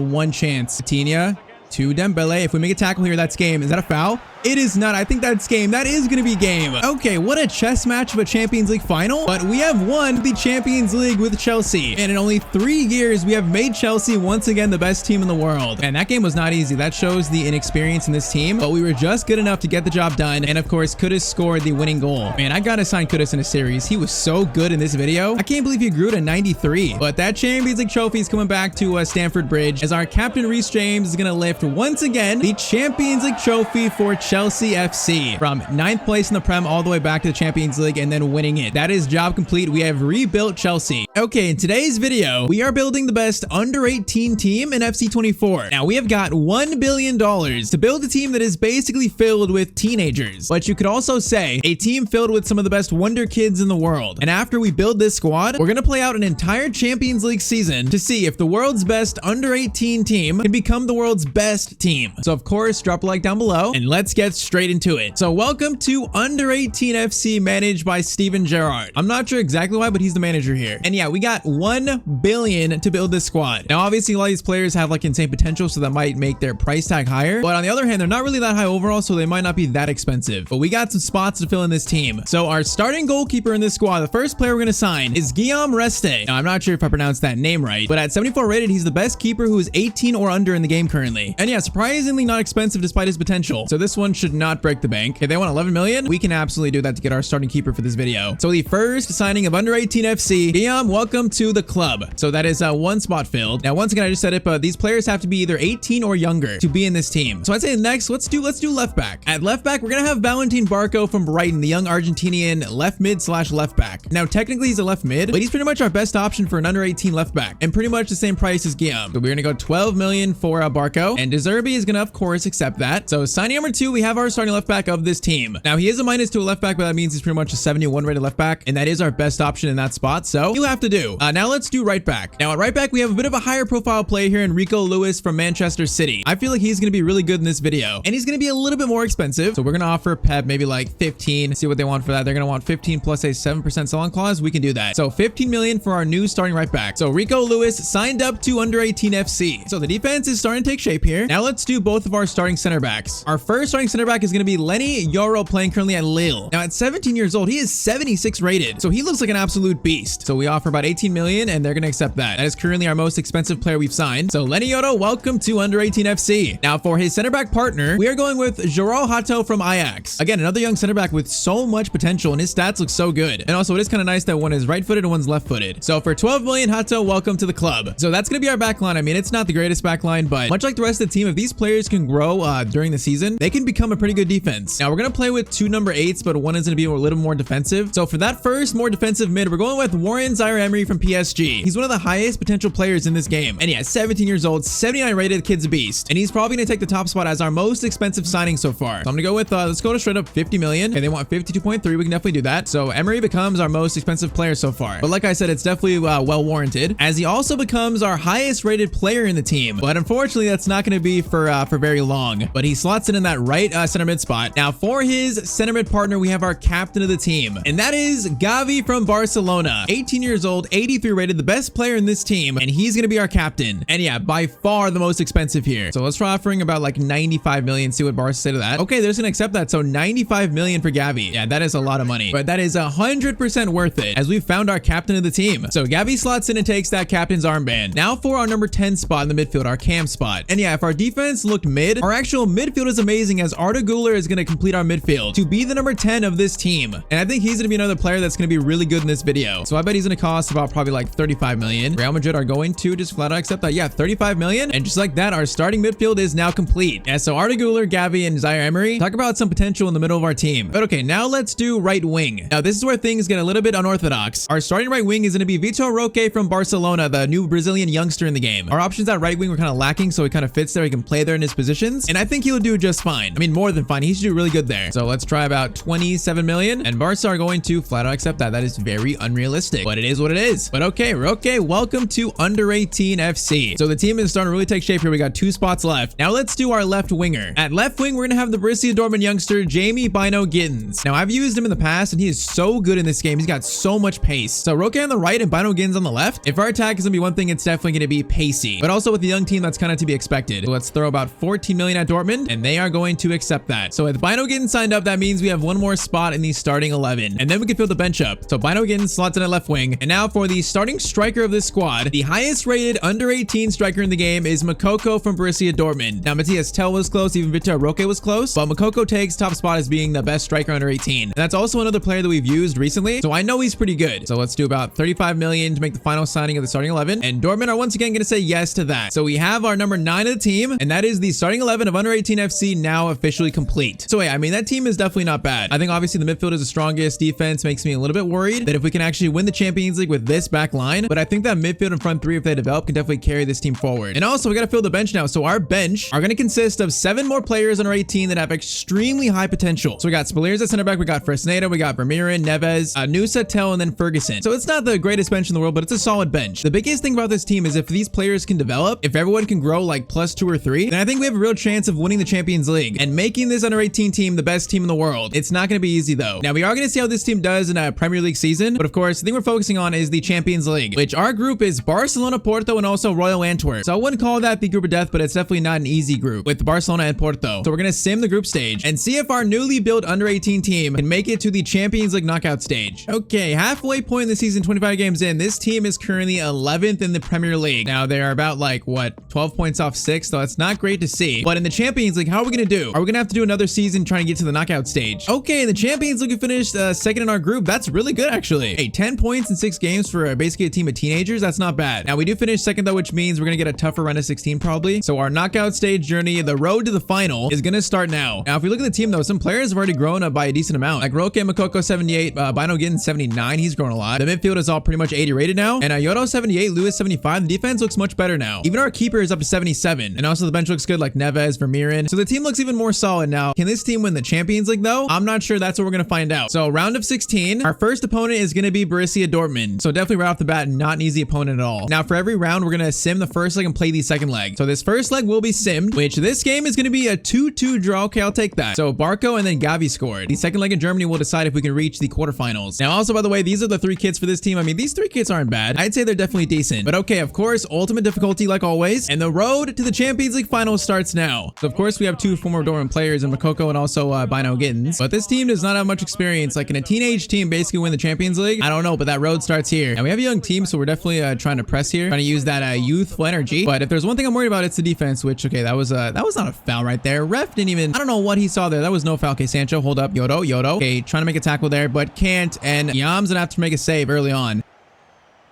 one chance. Vitinha to Dembele. If we make a tackle here, that's game. Is that a foul? It is not. I think that's game. That is going to be game. Okay, what a chess match of a Champions League final. But we have won the Champions League with Chelsea. And in only 3 years, we have made Chelsea once again the best team in the world. And that game was not easy. That shows the inexperience in this team. But we were just good enough to get the job done. And of course, Kudus scored the winning goal. Man, I got to sign Kudus in a series. He was so good in this video. I can't believe he grew to 93. But that Champions League trophy is coming back to Stamford Bridge as our captain Reece James is going to lift once again the Champions League trophy for Chelsea FC from 9th place in the Prem all the way back to the Champions League and then winning it. That is job complete. We have rebuilt Chelsea. Okay, in today's video, we are building the best under 18 team in FC 24. Now, we have got $1 billion to build a team that is basically filled with teenagers, but you could also say a team filled with some of the best wonder kids in the world. And after we build this squad, we're going to play out an entire Champions League season to see if the world's best under 18 team can become the world's best team. So of course, drop a like down below and let's get straight into it. So welcome to Under 18 FC managed by Steven Gerrard. I'm not sure exactly why, but he's the manager here. And yeah, we got 1 billion to build this squad. Now, obviously, a lot of these players have like insane potential, so that might make their price tag higher. But on the other hand, they're not really that high overall, so they might not be that expensive. But we got some spots to fill in this team. So our starting goalkeeper in this squad, the first player we're going to sign is Guillaume Reste. Now, I'm not sure if I pronounced that name right, but at 74 rated, he's the best keeper who is 18 or under in the game currently. And yeah, surprisingly not expensive despite his potential. So this one should not break the bank. If they want 11 million, we can absolutely do that to get our starting keeper for this video. So the first signing of Under 18 FC, Guillaume, welcome to the club. So that is one spot filled. Now, once again, I just said it, but these players have to be either 18 or younger to be in this team. So I'd say next, let's do left back. At left back, we're gonna have Valentin Barco from Brighton, the young Argentinian left mid / left back. Now, technically he's a left mid, but he's pretty much our best option for an under 18 left back, and pretty much the same price as Guillaume. So we're gonna go 12 million for Barco, and De Zerbi is gonna of course accept that. So signing number 2, we have our starting left back of this team. Now, he is a -2 left back, but that means he's pretty much a 71 rated left back, and that is our best option in that spot. So you have to do. Now let's do right back. Now at right back, we have a bit of a higher profile player here in Rico Lewis from Manchester City. I feel like he's gonna be really good in this video, and he's gonna be a little bit more expensive. So we're gonna offer Pep maybe like 15. See what they want for that. They're gonna want 15 plus a 7% sell-on clause. We can do that. So 15 million for our new starting right back. So Rico Lewis signed up to Under 18 FC. So the defense is starting to take shape here. Now let's do both of our starting center backs. Our first starting young center back is going to be Lenny Yoro, playing currently at Lille. Now at 17 years old, he is 76 rated, so he looks like an absolute beast. So we offer about 18 million and they're going to accept that. That is currently our most expensive player we've signed. So Lenny Yoro, welcome to Under 18 FC. Now for his center back partner, we are going with Joral Hato from Ajax. Again, another young center back with so much potential and his stats look so good. And also it is kind of nice that one is right-footed and one's left-footed. So for 12 million, Hato, welcome to the club. So that's going to be our back line. I mean, it's not the greatest back line, but much like the rest of the team, if these players can grow during the season, they can become a pretty good defense. Now we're going to play with 2 number 8s, but one is going to be a little more defensive. So for that first more defensive mid, we're going with Warren Zaire-Emery from PSG. He's one of the highest potential players in this game. And yeah, 17 years old, 79 rated, the kid's a beast. And he's probably going to take the top spot as our most expensive signing so far. So I'm going to go with, let's go to straight up 50 million. Okay, they want 52.3. We can definitely do that. So Emery becomes our most expensive player so far. But like I said, it's definitely well warranted, as he also becomes our highest rated player in the team. But unfortunately, that's not going to be for very long. But he slots in that right center mid spot. Now for his center mid partner, we have our captain of the team, and that is Gavi from Barcelona. 18 years old, 83 rated, the best player in this team, and he's going to be our captain. And yeah, by far the most expensive here. So let's try offering about like 95 million, see what Barca say to that. Okay, they're just going to accept that. So 95 million for Gavi. Yeah, that is a lot of money, but that is 100% worth it, as we've found our captain of the team. So Gavi slots in and takes that captain's armband. Now for our number 10 spot in the midfield, our cam spot. And yeah, if our defense looked mid, our actual midfield is amazing, as Arda Güler is going to complete our midfield to be the number 10 of this team. And I think he's going to be another player that's going to be really good in this video. So I bet he's going to cost about probably like 35 million. Real Madrid are going to just flat out accept that. Yeah, 35 million. And just like that, our starting midfield is now complete. Yeah, so Arda Güler, Gavi, and Zaire-Emery, talk about some potential in the middle of our team. But okay, now let's do right wing. Now this is where things get a little bit unorthodox. Our starting right wing is going to be Vitor Roque from Barcelona, the new Brazilian youngster in the game. Our options at right wing were kind of lacking, so he kind of fits there. He can play there in his positions, and I think he'll do just fine. I mean, more than fine. He should do really good there. So let's try about 27 million, and Barca are going to flat out accept that. That is very unrealistic, but it is what it is. But okay, Roque, welcome to Under 18 FC. So the team is starting to really take shape here. We got 2 spots left. Now let's do our left winger. At left wing, we're going to have the Borussia Dortmund youngster, Jamie Bino Gittins. Now I've used him in the past, and he is so good in this game. He's got so much pace. So Roque on the right and Bino Gittins on the left. If our attack is going to be one thing, it's definitely going to be pacey. But also with the young team, that's kind of to be expected. So let's throw about 14 million at Dortmund, and they are going to accept that. So with Bino Gittins signed up, that means we have one more spot in the starting 11, and then we can fill the bench up. So Bino Gittins slots in at left wing. And now for the starting striker of this squad, the highest rated under 18 striker in the game is Moukoko from Borussia Dortmund. Now Matthias Tell was close, even Vitor Roque was close, but Moukoko takes top spot as being the best striker under 18. And that's also another player that we've used recently, so I know he's pretty good. So let's do about 35 million to make the final signing of the starting 11, and Dortmund are once again going to say yes to that. So we have our number 9 of the team, and that is the starting 11 of Under 18 FC now officially complete. So yeah, I mean, that team is definitely not bad. I think obviously the midfield is the strongest. Defense makes me a little bit worried that if we can actually win the Champions League with this back line, but I think that midfield and front 3, if they develop, can definitely carry this team forward. And also we got to fill the bench now. So our bench are going to consist of 7 more players under 18 that have extremely high potential. So we got Spaliers at center back, we got Fresneda, we got Vermeeren, Neves, Nusa, Tell, and then Ferguson. So it's not the greatest bench in the world, but it's a solid bench. The biggest thing about this team is if these players can develop, if everyone can grow like +2 or 3, then I think we have a real chance of winning the Champions League and making this under 18 team the best team in the world. It's not going to be easy though. Now we are going to see how this team does in a Premier League season, but of course the thing we're focusing on is the Champions League, which our group is Barcelona, Porto, and also Royal Antwerp. So I wouldn't call that the group of death, but it's definitely not an easy group with Barcelona and Porto. So we're going to sim the group stage and see if our newly built under 18 team can make it to the Champions League knockout stage. Okay, halfway point in the season, 25 games in, this team is currently 11th in the Premier League. Now they are about like what, 12 points off 6th, so that's not great to see. But in the Champions League, how are we going to do? Are we going to have to do another season trying to get to the knockout stage? Okay, in the Champions League, we finished second in our group. That's really good actually. Hey, 10 points in 6 games for basically a team of teenagers. That's not bad. Now we do finish second though, which means we're going to get a tougher run of 16 probably. So our knockout stage journey, the road to the final, is going to start now. Now if we look at the team though, some players have already grown up by a decent amount. Like Roque and Moukoko 78, Bino Gittins 79. He's grown a lot. The midfield is all pretty much 80 rated now. And Yodo 78, Lewis 75. The defense looks much better now. Even our keeper is up to 77. And also the bench looks good, like Neves, Vermeeren. So the team looks even more solid now. Can this team win the Champions League though? I'm not sure. That's what we're going to find out. So round of 16, our first opponent is going to be Borussia Dortmund. So definitely right off the bat, not an easy opponent at all. Now for every round, we're going to sim the first leg and play the second leg. So this first leg will be simmed, which this game is going to be a 2-2 draw. Okay, I'll take that. So Barco and then Gavi scored. The second leg in Germany will decide if we can reach the quarterfinals. Now also, by the way, these are the 3 kits for this team. I mean, these 3 kits aren't bad. I'd say they're definitely decent. But okay, of course, ultimate difficulty like always. And the road to the Champions League finals starts now. So of course, we have 2 former Dortmund players in Makoko and also Bino Gittins. But this team does not have much experience. Like, can a teenage team basically win the Champions League? I don't know, but that road starts here. And we have a young team, so we're definitely trying to press here, trying to use that youthful energy. But if there's one thing I'm worried about, it's the defense, which, okay, that was not a foul right there. Ref didn't even, I don't know what he saw there. That was no foul. Okay, Sancho, hold up. Yodo. Okay, trying to make a tackle there, but can't. And Yam's gonna have to make a save early on.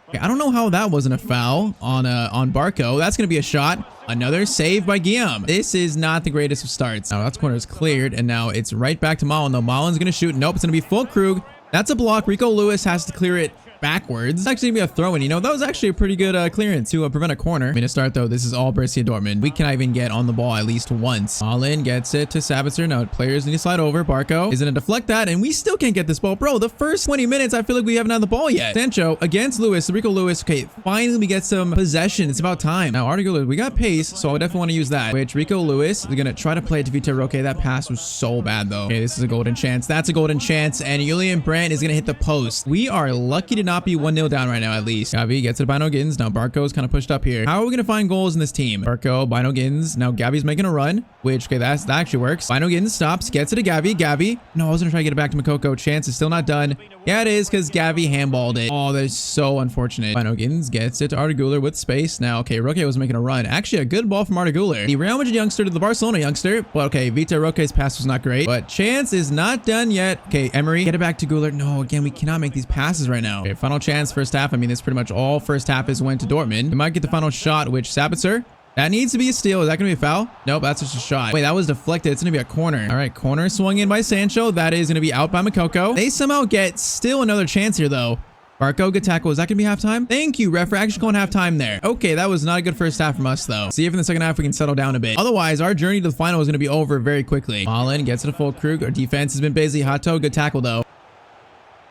Okay, I don't know how that wasn't a foul on Barco. That's gonna be a shot. Another save by Guillaume. This is not the greatest of starts. Now that corner is cleared, and now it's right back to Malin. Though Malin's gonna shoot. Nope, it's gonna be full Krug. That's a block. Rico Lewis has to clear it backwards. It's actually gonna be a throw-in. You know, that was actually a pretty good clearance to prevent a corner. I mean, to start though, this is all Borussia Dortmund. We cannot even get on the ball at least once. Malin gets it to Sabitzer. Now players need to slide over. Barco is gonna deflect that, and we still can't get this ball. Bro, the first 20 minutes, I feel like we haven't had the ball yet. Sancho against Lewis. Rico Lewis. Okay, finally we get some possession. It's about time. Now, Article, we got pace, so I definitely want to use that. Which Rico Lewis is gonna try to play it to Vitor Roque. That pass was so bad though. Okay, this is a golden chance. That's a golden chance, and Julian Brandt is gonna hit the post. We are lucky to not be 1-0 down right now, at least. Gavi gets it to Bino Gittins. Now Barco's kind of pushed up here. How are we gonna find goals in this team? Barco, Bino Gittins. Now Gavi's making a run, which, okay, that actually works. Bino Gittins stops, gets it to Gavi. No, I was gonna try to get it back to Makoko. Chance is still not done. Yeah, it is, because Gavi handballed it. Oh, that's so unfortunate. Bino Gittins gets it to Arda with space. Now, okay, Roque was making a run. Actually, a good ball from Arda. The Real Madrid youngster to the Barcelona youngster. But okay, Vitor Roque's pass was not great. But chance is not done yet. Okay, Emery, get it back to Guler. No, again, we cannot make these passes right now. Okay, final chance, first half. I mean, this pretty much all first half is went to Dortmund. We might get the final shot, which Sabitzer. That needs to be a steal. Is that going to be a foul? Nope, that's just a shot. Wait, that was deflected. It's going to be a corner. All right, corner swung in by Sancho. That is going to be out by Makoko. They somehow get still another chance here, though. Barco, good tackle. Is that going to be halftime? Thank you, ref. We're actually going halftime there. Okay, that was not a good first half from us, though. See if in the second half we can settle down a bit. Otherwise, our journey to the final is going to be over very quickly. Malin gets it to full Krug. Our defense has been busy. Hato, good tackle, though.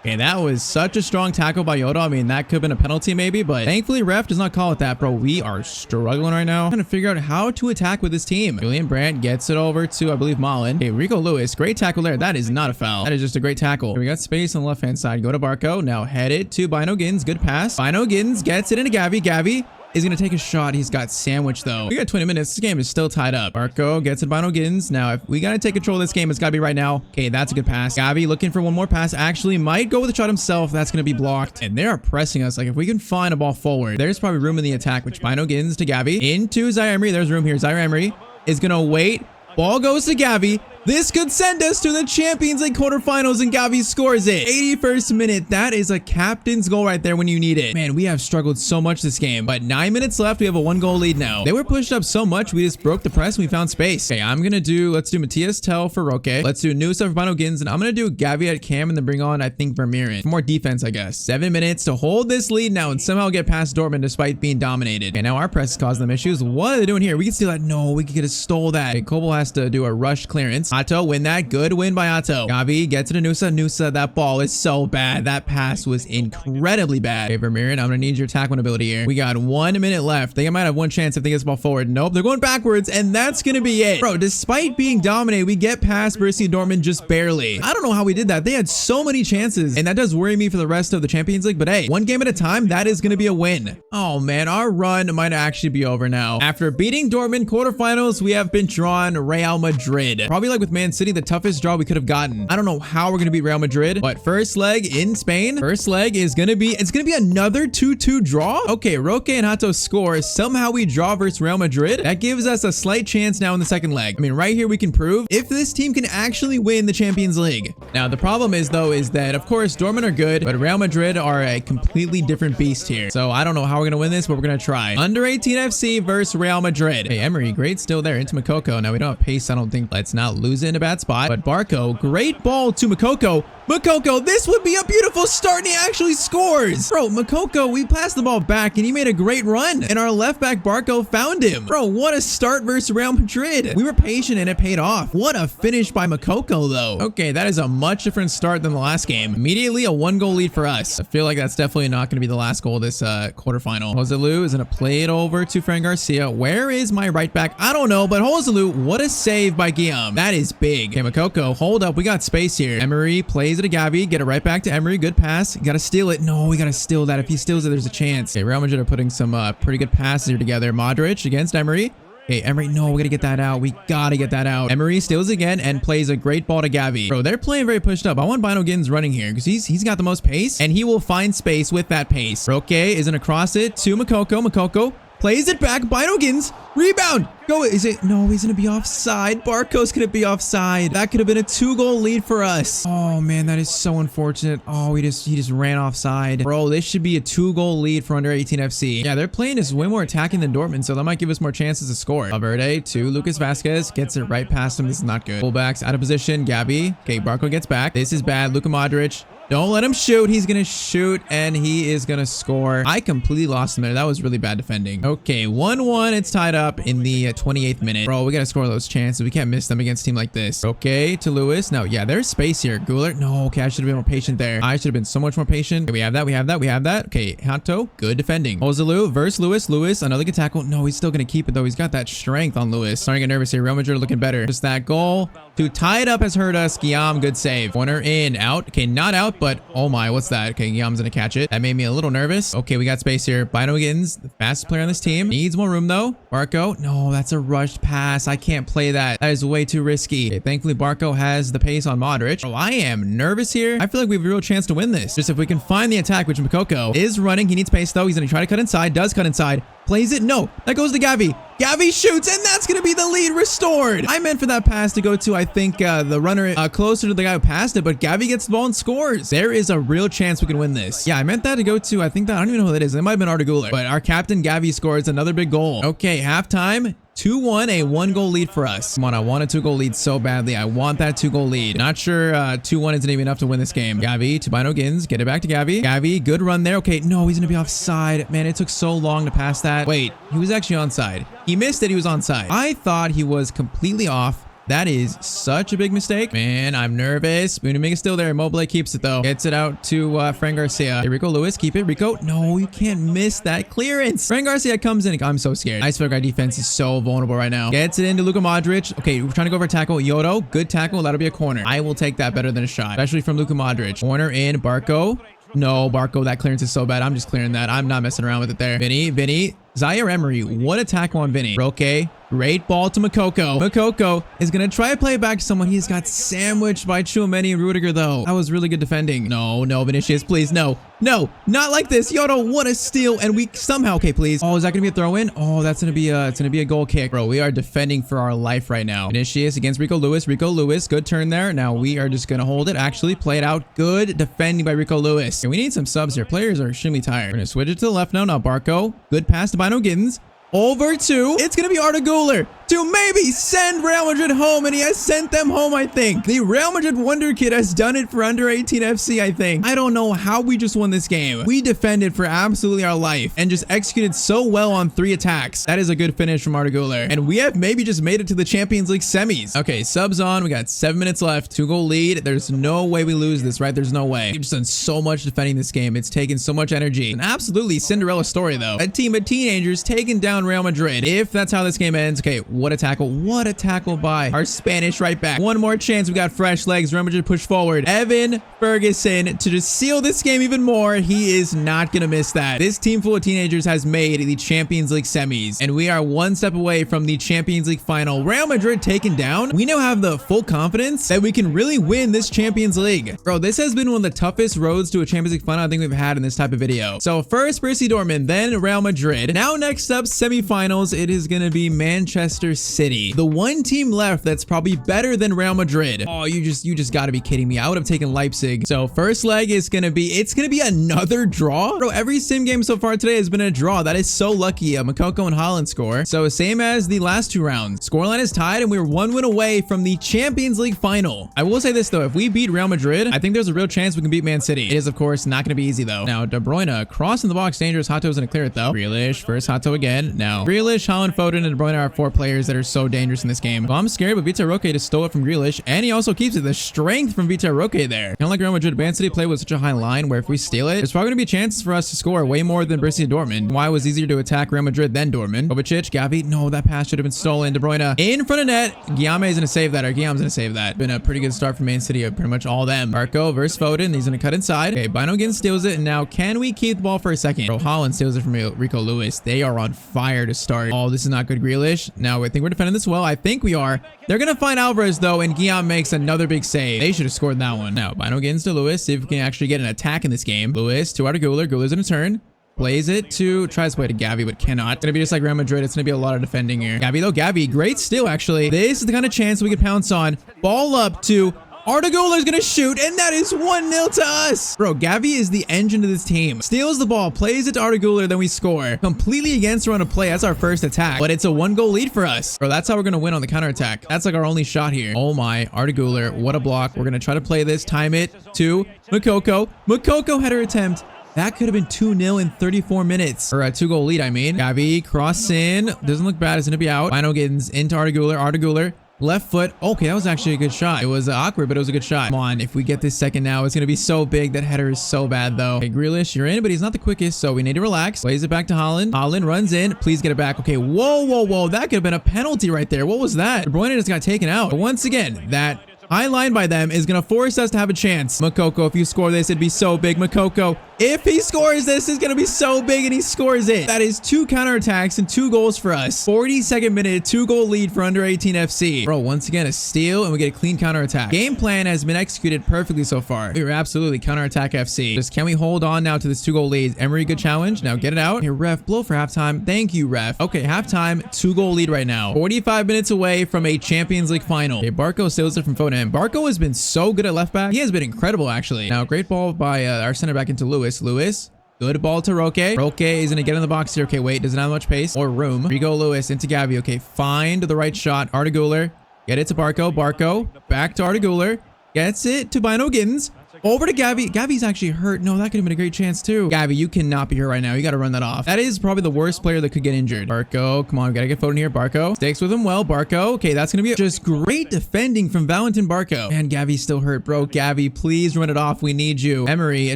Okay, that was such a strong tackle by Yoda. I mean, that could have been a penalty maybe, but thankfully ref does not call it that, bro. We are struggling right now. I'm trying to figure out how to attack with this team. Julian Brandt gets it over to, I believe, Malin. Okay, Rico Lewis, great tackle there. That is not a foul. That is just a great tackle. Okay, we got space on the left-hand side. Go to Barco. Now head it to Bino Gittins. Good pass. Bino Gittins gets it into Gavi. Gavi is going to take a shot. He's got sandwiched, though. We got 20 minutes. This game is still tied up. Barco gets it, Bino Gittins. Now, if we got to take control of this game, it's got to be right now. Okay, that's a good pass. Gavi looking for one more pass. Actually, might go with the shot himself. That's going to be blocked. And they are pressing us. Like, if we can find a ball forward, there's probably room in the attack, which Bino Gittins to Gavi. Into Zaire Emery. There's room here. Zaire Emery is going to wait. Ball goes to Gavi. This could send us to the Champions League quarterfinals, and Gavi scores it. 81st minute. That is a captain's goal right there when you need it. Man, we have struggled so much this game, but 9 minutes left. We have a 1-goal lead now. They were pushed up so much, we just broke the press and we found space. Okay, let's do Matthias Tell for Roque. Let's do Nusa for Bino Gittins, and I'm going to do Gavi at Cam and then bring on, I think, Vermeeren. For more defense, I guess. 7 minutes to hold this lead now and somehow get past Dortmund despite being dominated. Okay, now our press is causing them issues. What are they doing here? We can steal that. No, we could have stole that. Okay, Kobel has to do a rush clearance. Atto win that. Good win by Atto. Gavi gets it to Nusa. Nusa, that ball is so bad. That pass was incredibly bad. Okay, Vermeeren, I'm gonna need your tackling ability here. We got 1 minute left. They might have one chance if they get this ball forward. Nope, they're going backwards, and that's gonna be it. Bro, despite being dominated, we get past Borussia Dortmund just barely. I don't know how we did that. They had so many chances, and that does worry me for the rest of the Champions League, but hey, one game at a time, that is gonna be a win. Oh man, our run might actually be over now. After beating Dortmund quarterfinals, we have been drawn Real Madrid. Probably like with Man City, the toughest draw we could have gotten. I don't know how we're gonna beat Real Madrid, but first leg in Spain. First leg is gonna be, it's gonna be another 2-2 draw. Okay, Roque and Hato score. Somehow we draw versus Real Madrid. That gives us a slight chance now in the second leg. I mean, right here we can prove if this team can actually win the Champions League. Now, the problem is though, is that of course Dortmund are good, but Real Madrid are a completely different beast here. So I don't know how we're gonna win this, but we're gonna try. Under 18 FC versus Real Madrid. Hey, Emery, great still there into Makoko. Now we don't have pace, I don't think. Let's not lose it in a bad spot. But Barco, great ball to Makoko. Makoko, this would be a beautiful start, and he actually scores. Bro, Makoko, we passed the ball back, and he made a great run. And our left back, Barco, found him. Bro, what a start versus Real Madrid. We were patient, and it paid off. What a finish by Makoko, though. Okay, that is a much different start than the last game. Immediately, a 1-goal lead for us. I feel like that's definitely not going to be the last goal of this quarterfinal. Joselu is going to play it over to Fran Garcia. Where is my right back? I don't know, but Joselu, what a save by Guillaume. That is big. Okay, Makoko, hold up. We got space here. Emery plays it to Gavi. Get it right back to Emery. Good pass. Got to steal it. No, we got to steal that. If he steals it, there's a chance. Okay, Real Madrid are putting some pretty good passes here together. Modric against Emery. Okay, Emery, no, we gotta get that out. We gotta get that out. Emery steals again and plays a great ball to Gavi. Bro, they're playing very pushed up. I want Bino Gittins running here because he's got the most pace and he will find space with that pace. Roque is gonna cross it to Makoko. Makoko plays it back. Bino Gittins, rebound. Go. Is it? No, he's going to be offside. Barco's going to be offside. That could have been a 2-goal lead for us. Oh, man, that is so unfortunate. Oh, he just ran offside. Bro, this should be a 2-goal lead for under 18 FC. Yeah, they're playing is way more attacking than Dortmund, so that might give us more chances to score. Valverde to Lucas Vasquez. Gets it right past him. This is not good. Fullbacks out of position. Gabi. Okay, Barco gets back. This is bad. Luka Modric. Don't let him shoot. He's going to shoot, and he is going to score. I completely lost him there. That was really bad defending. Okay, 1-1. It's tied up in the 28th minute. Bro, we got to score those chances. We can't miss them against a team like this. Okay, to Lewis. No, yeah, there's space here. Guler. No, okay, I should have been more patient there. I should have been so much more patient. Okay, we have that. We have that. We have that. Okay, Hato. Good defending. Ozalu versus Lewis. Lewis, another good tackle. No, he's still going to keep it, though. He's got that strength on Lewis. Starting to get nervous here. Real Madrid looking better. Just that goal to tie it up has hurt us. Guillaume, good save. Corner in, out. Okay, not out, but oh my, what's that? Okay, Guillaume's gonna catch it. That made me a little nervous. Okay, we got space here. Bino Gittins, the fastest player on this team. Needs more room though. Barco, no, that's a rushed pass. I can't play that. That is way too risky. Okay, thankfully Barco has the pace on Modric. Oh, I am nervous here. I feel like we have a real chance to win this. Just if we can find the attack, which Makoko is running. He needs pace though. He's gonna try to cut inside. Does cut inside. Plays it. No, that goes to Gavi. Gavi shoots, and that's going to be the lead restored. I meant for that pass to go to, I think, the runner closer to the guy who passed it, but Gavi gets the ball and scores. There is a real chance we can win this. Yeah, I meant that to go to, I think that, I don't even know who that is. It might have been Arda Güler, but our captain Gavi scores another big goal. Okay, halftime. 2-1, a 1-goal lead for us. Come on, I want a 2-goal lead so badly. I want that 2-goal lead. Not sure 2-1 isn't even enough to win this game. Gavi to Bino Gittins. Get it back to Gavi. Gavi, good run there. Okay, no, he's going to be offside. Man, it took so long to pass that. Wait, he was actually onside. He missed it. He was onside. I thought he was completely off. That is such a big mistake. Man, I'm nervous. Bunimig still there. Mobile keeps it though. Gets it out to Fran Garcia. Hey, Rico Lewis, keep it. Rico, no, you can't miss that clearance. Fran Garcia comes in. I'm so scared. I swear our defense is so vulnerable right now. Gets it into Luka Modric. Okay, we're trying to go over tackle. Yodo, good tackle. That'll be a corner. I will take that better than a shot, especially from Luka Modric. Corner in. Barco. No, Barco, that clearance is so bad. I'm just clearing that. I'm not messing around with it there. Vinny. Zaire Emery, what a tackle on Vinny. Roque, great ball to Makoko. Makoko is going to try to play it back to someone. He's got sandwiched by Tchouaméni and Rudiger, though. That was really good defending. No, Vinicius, please, no. No, not like this. Yodo, what a steal. And we somehow, okay, please. Oh, is that going to be a throw in? Oh, that's going to be a goal kick. Bro, we are defending for our life right now. Vinicius against Rico Lewis. Rico Lewis, good turn there. Now we are just going to hold it. Actually, play it out. Good defending by Rico Lewis. Okay, we need some subs here. Players are extremely tired. We're going to switch it to the left now. Now Barco, good pass to Bino Gittins. Over to, it's going to be Arda Güler to maybe send Real Madrid home, and he has sent them home, I think. The Real Madrid Wonder Kid has done it for under 18 FC, I think. I don't know how we just won this game. We defended for absolutely our life and just executed so well on 3 attacks. That is a good finish from Arda Güler. And we have maybe just made it to the Champions League semis. Okay, subs on. We got 7 minutes left. 2-goal lead. There's no way we lose this, right? There's no way. We've just done so much defending this game. It's taken so much energy. An absolutely Cinderella story, though. A team of teenagers taking down Real Madrid. If that's how this game ends, okay, what a tackle. What a tackle by our Spanish right back. One more chance. We got fresh legs. Real Madrid push forward. Evan Ferguson to just seal this game even more. He is not going to miss that. This team full of teenagers has made the Champions League semis, and we are one step away from the Champions League final. Real Madrid taken down. We now have the full confidence that we can really win this Champions League. Bro, this has been one of the toughest roads to a Champions League final I think we've had in this type of video. So first, Borussia Dortmund, then Real Madrid. Now next up, semifinals, it is going to be Manchester City. The one team left that's probably better than Real Madrid. Oh, you just got to be kidding me. I would have taken Leipzig. So first leg is going to be, it's going to be another draw. Bro, every sim game so far today has been a draw. That is so lucky. Makoko and Haaland score. So same as the last 2 rounds. Scoreline is tied and we're 1 win away from the Champions League final. I will say this though, if we beat Real Madrid, I think there's a real chance we can beat Man City. It is of course not going to be easy though. Now De Bruyne crossing the box, dangerous. Hato's going to clear it though. Grealish, first Hato again. Now Grealish, Haaland, Foden, and De Bruyne are 4 players players that are so dangerous in this game. Well, I'm scared, but Tyztir just stole it from Grealish, and he also keeps it. The strength from Tyztir there. Kind of like Real Madrid. Man City play with such a high line where if we steal it, there's probably going to be chances for us to score way more than Borussia Dortmund. Why it was easier to attack Real Madrid than Dortmund. Kovacic, Gavi. No, that pass should have been stolen. De Bruyne in front of net. Guillaume is going to save that, or Guillaume's going to save that. Been a pretty good start for Man City of pretty much all of them. Barco versus Foden. He's going to cut inside. Okay, Binogan steals it, and now can we keep the ball for a second? Bro, Holland steals it from Rico Lewis. They are on fire to start. Oh, this is not good, Grealish. Now, I think we're defending this well. I think we are. They're going to find Alvarez, though, and Guillaume makes another big save. They should have scored that one. Now, Binogan to Lewis. See if we can actually get an attack in this game. Lewis to Arda Güler. Güler's in a turn. Plays it to, tries to play to Gavi, but cannot. It's gonna be just like Real Madrid. It's gonna be a lot of defending here. Gavi though, Gavi, great steal actually. This is the kind of chance we could pounce on. Ball up to Arda Güler's gonna shoot, and that is 1-0 to us. Bro, Gavi is the engine of this team. Steals the ball, plays it to Arda Güler, then we score. Completely against run of play. That's our first attack, but it's a 1-goal lead for us. Bro, that's how we're gonna win on the counterattack. That's like our only shot here. Oh my, Arda Güler, what a block. We're gonna try to play this, time it to Moukoko. Moukoko header attempt. That could have been 2-0 in 34 minutes. Or a 2-goal lead, I mean. Gavi, cross in. Doesn't look bad. It's going to be out. Bino Giddens into Arda Güler. Arda Güler, left foot. Okay, that was actually a good shot. It was awkward, but it was a good shot. Come on, if we get this second now, it's going to be so big. That header is so bad, though. Okay, Grealish, you're in, but he's not the quickest, so we need to relax. Plays it back to Holland. Holland runs in. Please get it back. Okay, whoa, whoa, whoa. That could have been a penalty right there. What was that? De Bruyne just got taken out. But once again, that high line by them is going to force us to have a chance. Moukoko, if you score this, it'd be so big. Moukoko, if he scores this, it's going to be so big, and he scores it. That is 2 counterattacks and 2 goals for us. 42nd minute, 2-goal lead for under 18 FC. Bro, once again, a steal, and we get a clean counterattack. Game plan has been executed perfectly so far. We are absolutely counterattack FC. Just can we hold on now to this 2-goal lead? Emery, good challenge. Now get it out. Here, ref, blow for halftime. Thank you, ref. Okay, halftime, 2-goal lead right now. 45 minutes away from a Champions League final. Okay, Barco steals it from Foden. Barco has been so good at left back. He has been incredible, actually. Now, great ball by our center back into Lewis. Lewis, good ball to Roque. Roque is going to get in the box here. Okay, wait, doesn't have much pace or room. Here you go, Lewis into Gavi. Okay, find the right shot. Arda Güler, get it to Barco. Barco, back to Arda Güler. Gets it to Bino Giddens. Over to Gavi. Gavi's actually hurt. No, that could have been a great chance too. Gavi, you cannot be here right now. You got to run that off. That is probably the worst player that could get injured. Barco, come on. We got to get Foden here. Barco sticks with him well. Barco. Okay, that's going to be just great defending from Valentin Barco. And Gavi's still hurt, bro. Gavi, please run it off. We need you. Emery, a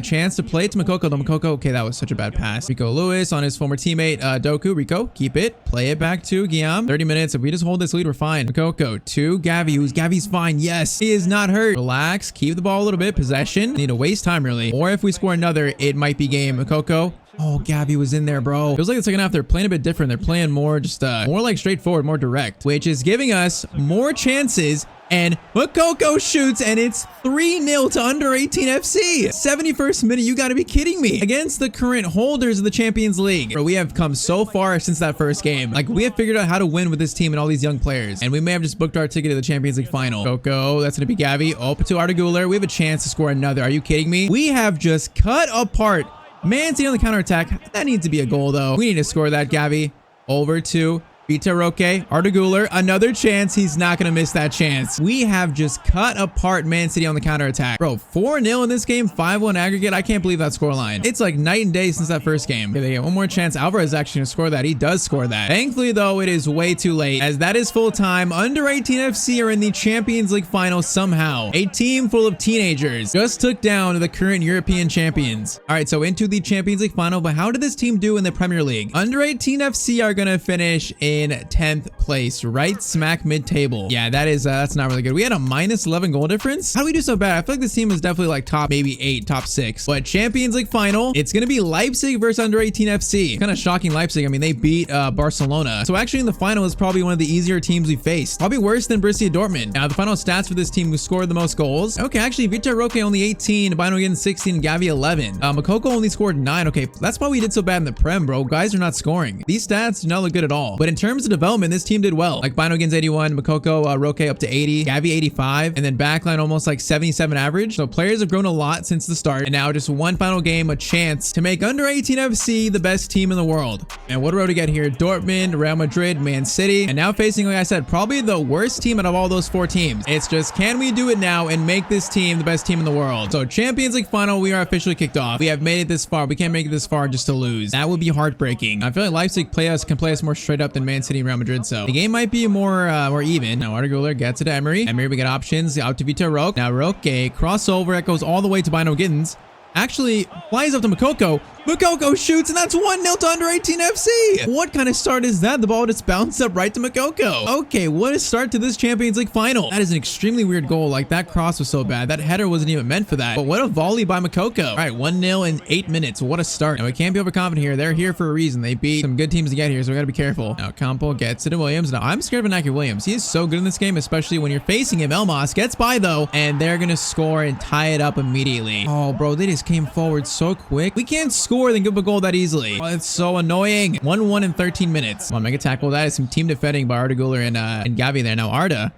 chance to play it to Moukoko. The Moukoko. Okay, that was such a bad pass. Rico Lewis on his former teammate, Doku. Rico, keep it. Play it back to Guillaume. 30 minutes. If we just hold this lead, we're fine. Moukoko to Gavi. Gavi's fine. Yes, he is not hurt. Relax. Keep the ball a little bit. Possession. Need to waste time, really. Or if we score another, it might be game. Moukoko. Oh, Gavi was in there, bro. Feels like the second half they're playing a bit different. They're playing more just more like straightforward, more direct, which is giving us more chances. And Moukoko shoots, and it's 3-0 to under 18 FC. 71st minute, you got to be kidding me. Against the current holders of the Champions League. Bro, we have come so far since that first game. Like, we have figured out how to win with this team and all these young players. And we may have just booked our ticket to the Champions League final. Moukoko, that's going to be Gavi. Up to Arda Güler. We have a chance to score another. Are you kidding me? We have just cut apart Man City on the counterattack. That needs to be a goal, though. We need to score that, Gavi. Over to Vitor Roque, Arda Güler, another chance. He's not going to miss that chance. We have just cut apart Man City on the counterattack. Bro, 4-0 in this game, 5-1 aggregate. I can't believe that scoreline. It's like night and day since that first game. Okay, they get one more chance. Alvarez is actually going to score that. He does score that. Thankfully, though, it is way too late, as that is full time. Under 18 FC are in the Champions League final somehow. A team full of teenagers just took down the current European champions. All right, so into the Champions League final, but how did this team do in the Premier League? Under 18 FC are going to finish in 10th place, right smack mid-table. Yeah, that's not really good. We had a -11 goal difference. How do we do so bad? I feel like this team is definitely like top maybe 8, top 6. But Champions League final, it's gonna be Leipzig versus under 18 FC. Kind of shocking, Leipzig. I mean, they beat Barcelona. So actually in the final is probably one of the easier teams we faced. Probably worse than Borussia Dortmund. Now the final stats for this team who scored the most goals. Okay, actually Vitor Roque only 18, Bino Giddens 16, Gavi 11. Moukoko only scored 9. Okay, that's why we did so bad in the Prem, bro. Guys are not scoring. These stats do not look good at all. But in terms of development, this team did well. Like Bino Giddens 81, Moukoko, Roque up to 80, Gavi 85, and then backline almost like 77 average. So players have grown a lot since the start. And now just one final game, a chance to make under 18 FC the best team in the world. And what a road to get here. Dortmund, Real Madrid, Man City, and now facing, like I said, probably the worst team out of all those 4 teams. It's just, can we do it now and make this team the best team in the world? So Champions League final, we are officially kicked off. We have made it this far. We can't make it this far just to lose. That would be heartbreaking. I feel like Leipzig can play us more straight up than Man Man City and Real Madrid, so the game might be more even. Now Arda Güler gets it to Emery. Emery, we get options out to Vitor Roque. Now Roque, crossover, it goes all the way to Bino Gittins. Actually flies up to Makoko. Makoko shoots, and that's 1-0 to under 18 FC. What kind of start is that? The ball just bounced up right to Makoko. Okay, what a start to this Champions League final. That is an extremely weird goal. Like, that cross was so bad. That header wasn't even meant for that. But what a volley by Makoko. All right, 1-0 in 8 minutes. What a start. Now, we can't be overconfident here. They're here for a reason. They beat some good teams to get here, so we got to be careful. Now, Campo gets it to Williams. Now, I'm scared of Inaki Williams. He is so good in this game, especially when you're facing him. Elmas gets by, though, and they're going to score and tie it up immediately. Oh, bro, they just came forward so quick. We can't score then give a goal that easily. Oh, it's so annoying. 1-1 in 13 minutes. Come on, make a tackle. That is some team defending by Arda Güler and Gavi there. Now Arda,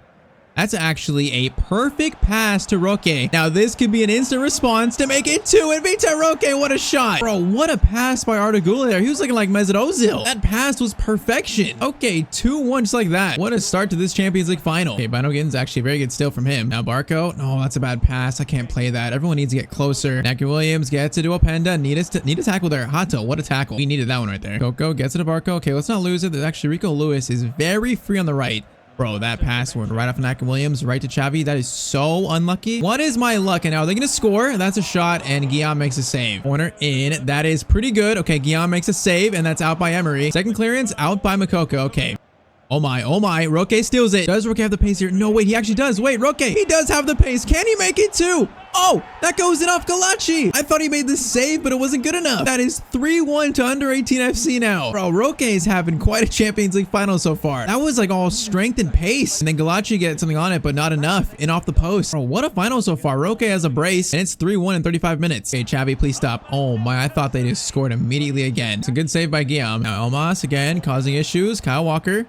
that's actually a perfect pass to Roque. Now this could be an instant response to make it 2, and Vitor Roque, what a shot. Bro, what a pass by Arda Güler there. He was looking like Mesut Ozil. That pass was perfection. Okay, 2-1 just like that. What a start to this Champions League final. Okay, Bino Gittins actually very good steal from him. Now Barco, no, that's a bad pass. I can't play that. Everyone needs to get closer. Inaki Williams gets it to Openda. Need a tackle there. Hato, what a tackle. We needed that one right there. Coco gets it to Barco. Okay, let's not lose it. There's actually Rico Lewis is very free on the right. Bro, that pass went right off Inaki Williams, right to Xavi. That is so unlucky. What is my luck? And now they're going to score. That's a shot, and Guillaume makes a save. Corner in. That is pretty good. Okay, Guillaume makes a save, and that's out by Emery. Second clearance, out by Makoko. Okay. Oh my, Roque steals it. Does Roque have the pace here? No, wait, he actually does. Wait, Roque, he does have the pace. Can he make it too? Oh, that goes in off Galachi. I thought he made the save, but it wasn't good enough. That is 3-1 to under 18 FC now. Bro, Roque is having quite a Champions League final so far. That was like all strength and pace. And then Galachi gets something on it, but not enough. In off the post. Bro, what a final so far. Roque has a brace, and it's 3-1 in 35 minutes. Okay, Xavi, please stop. Oh my, I thought they just scored immediately again. It's a good save by Guillaume. Now Elmas again, causing issues. Kyle Walker,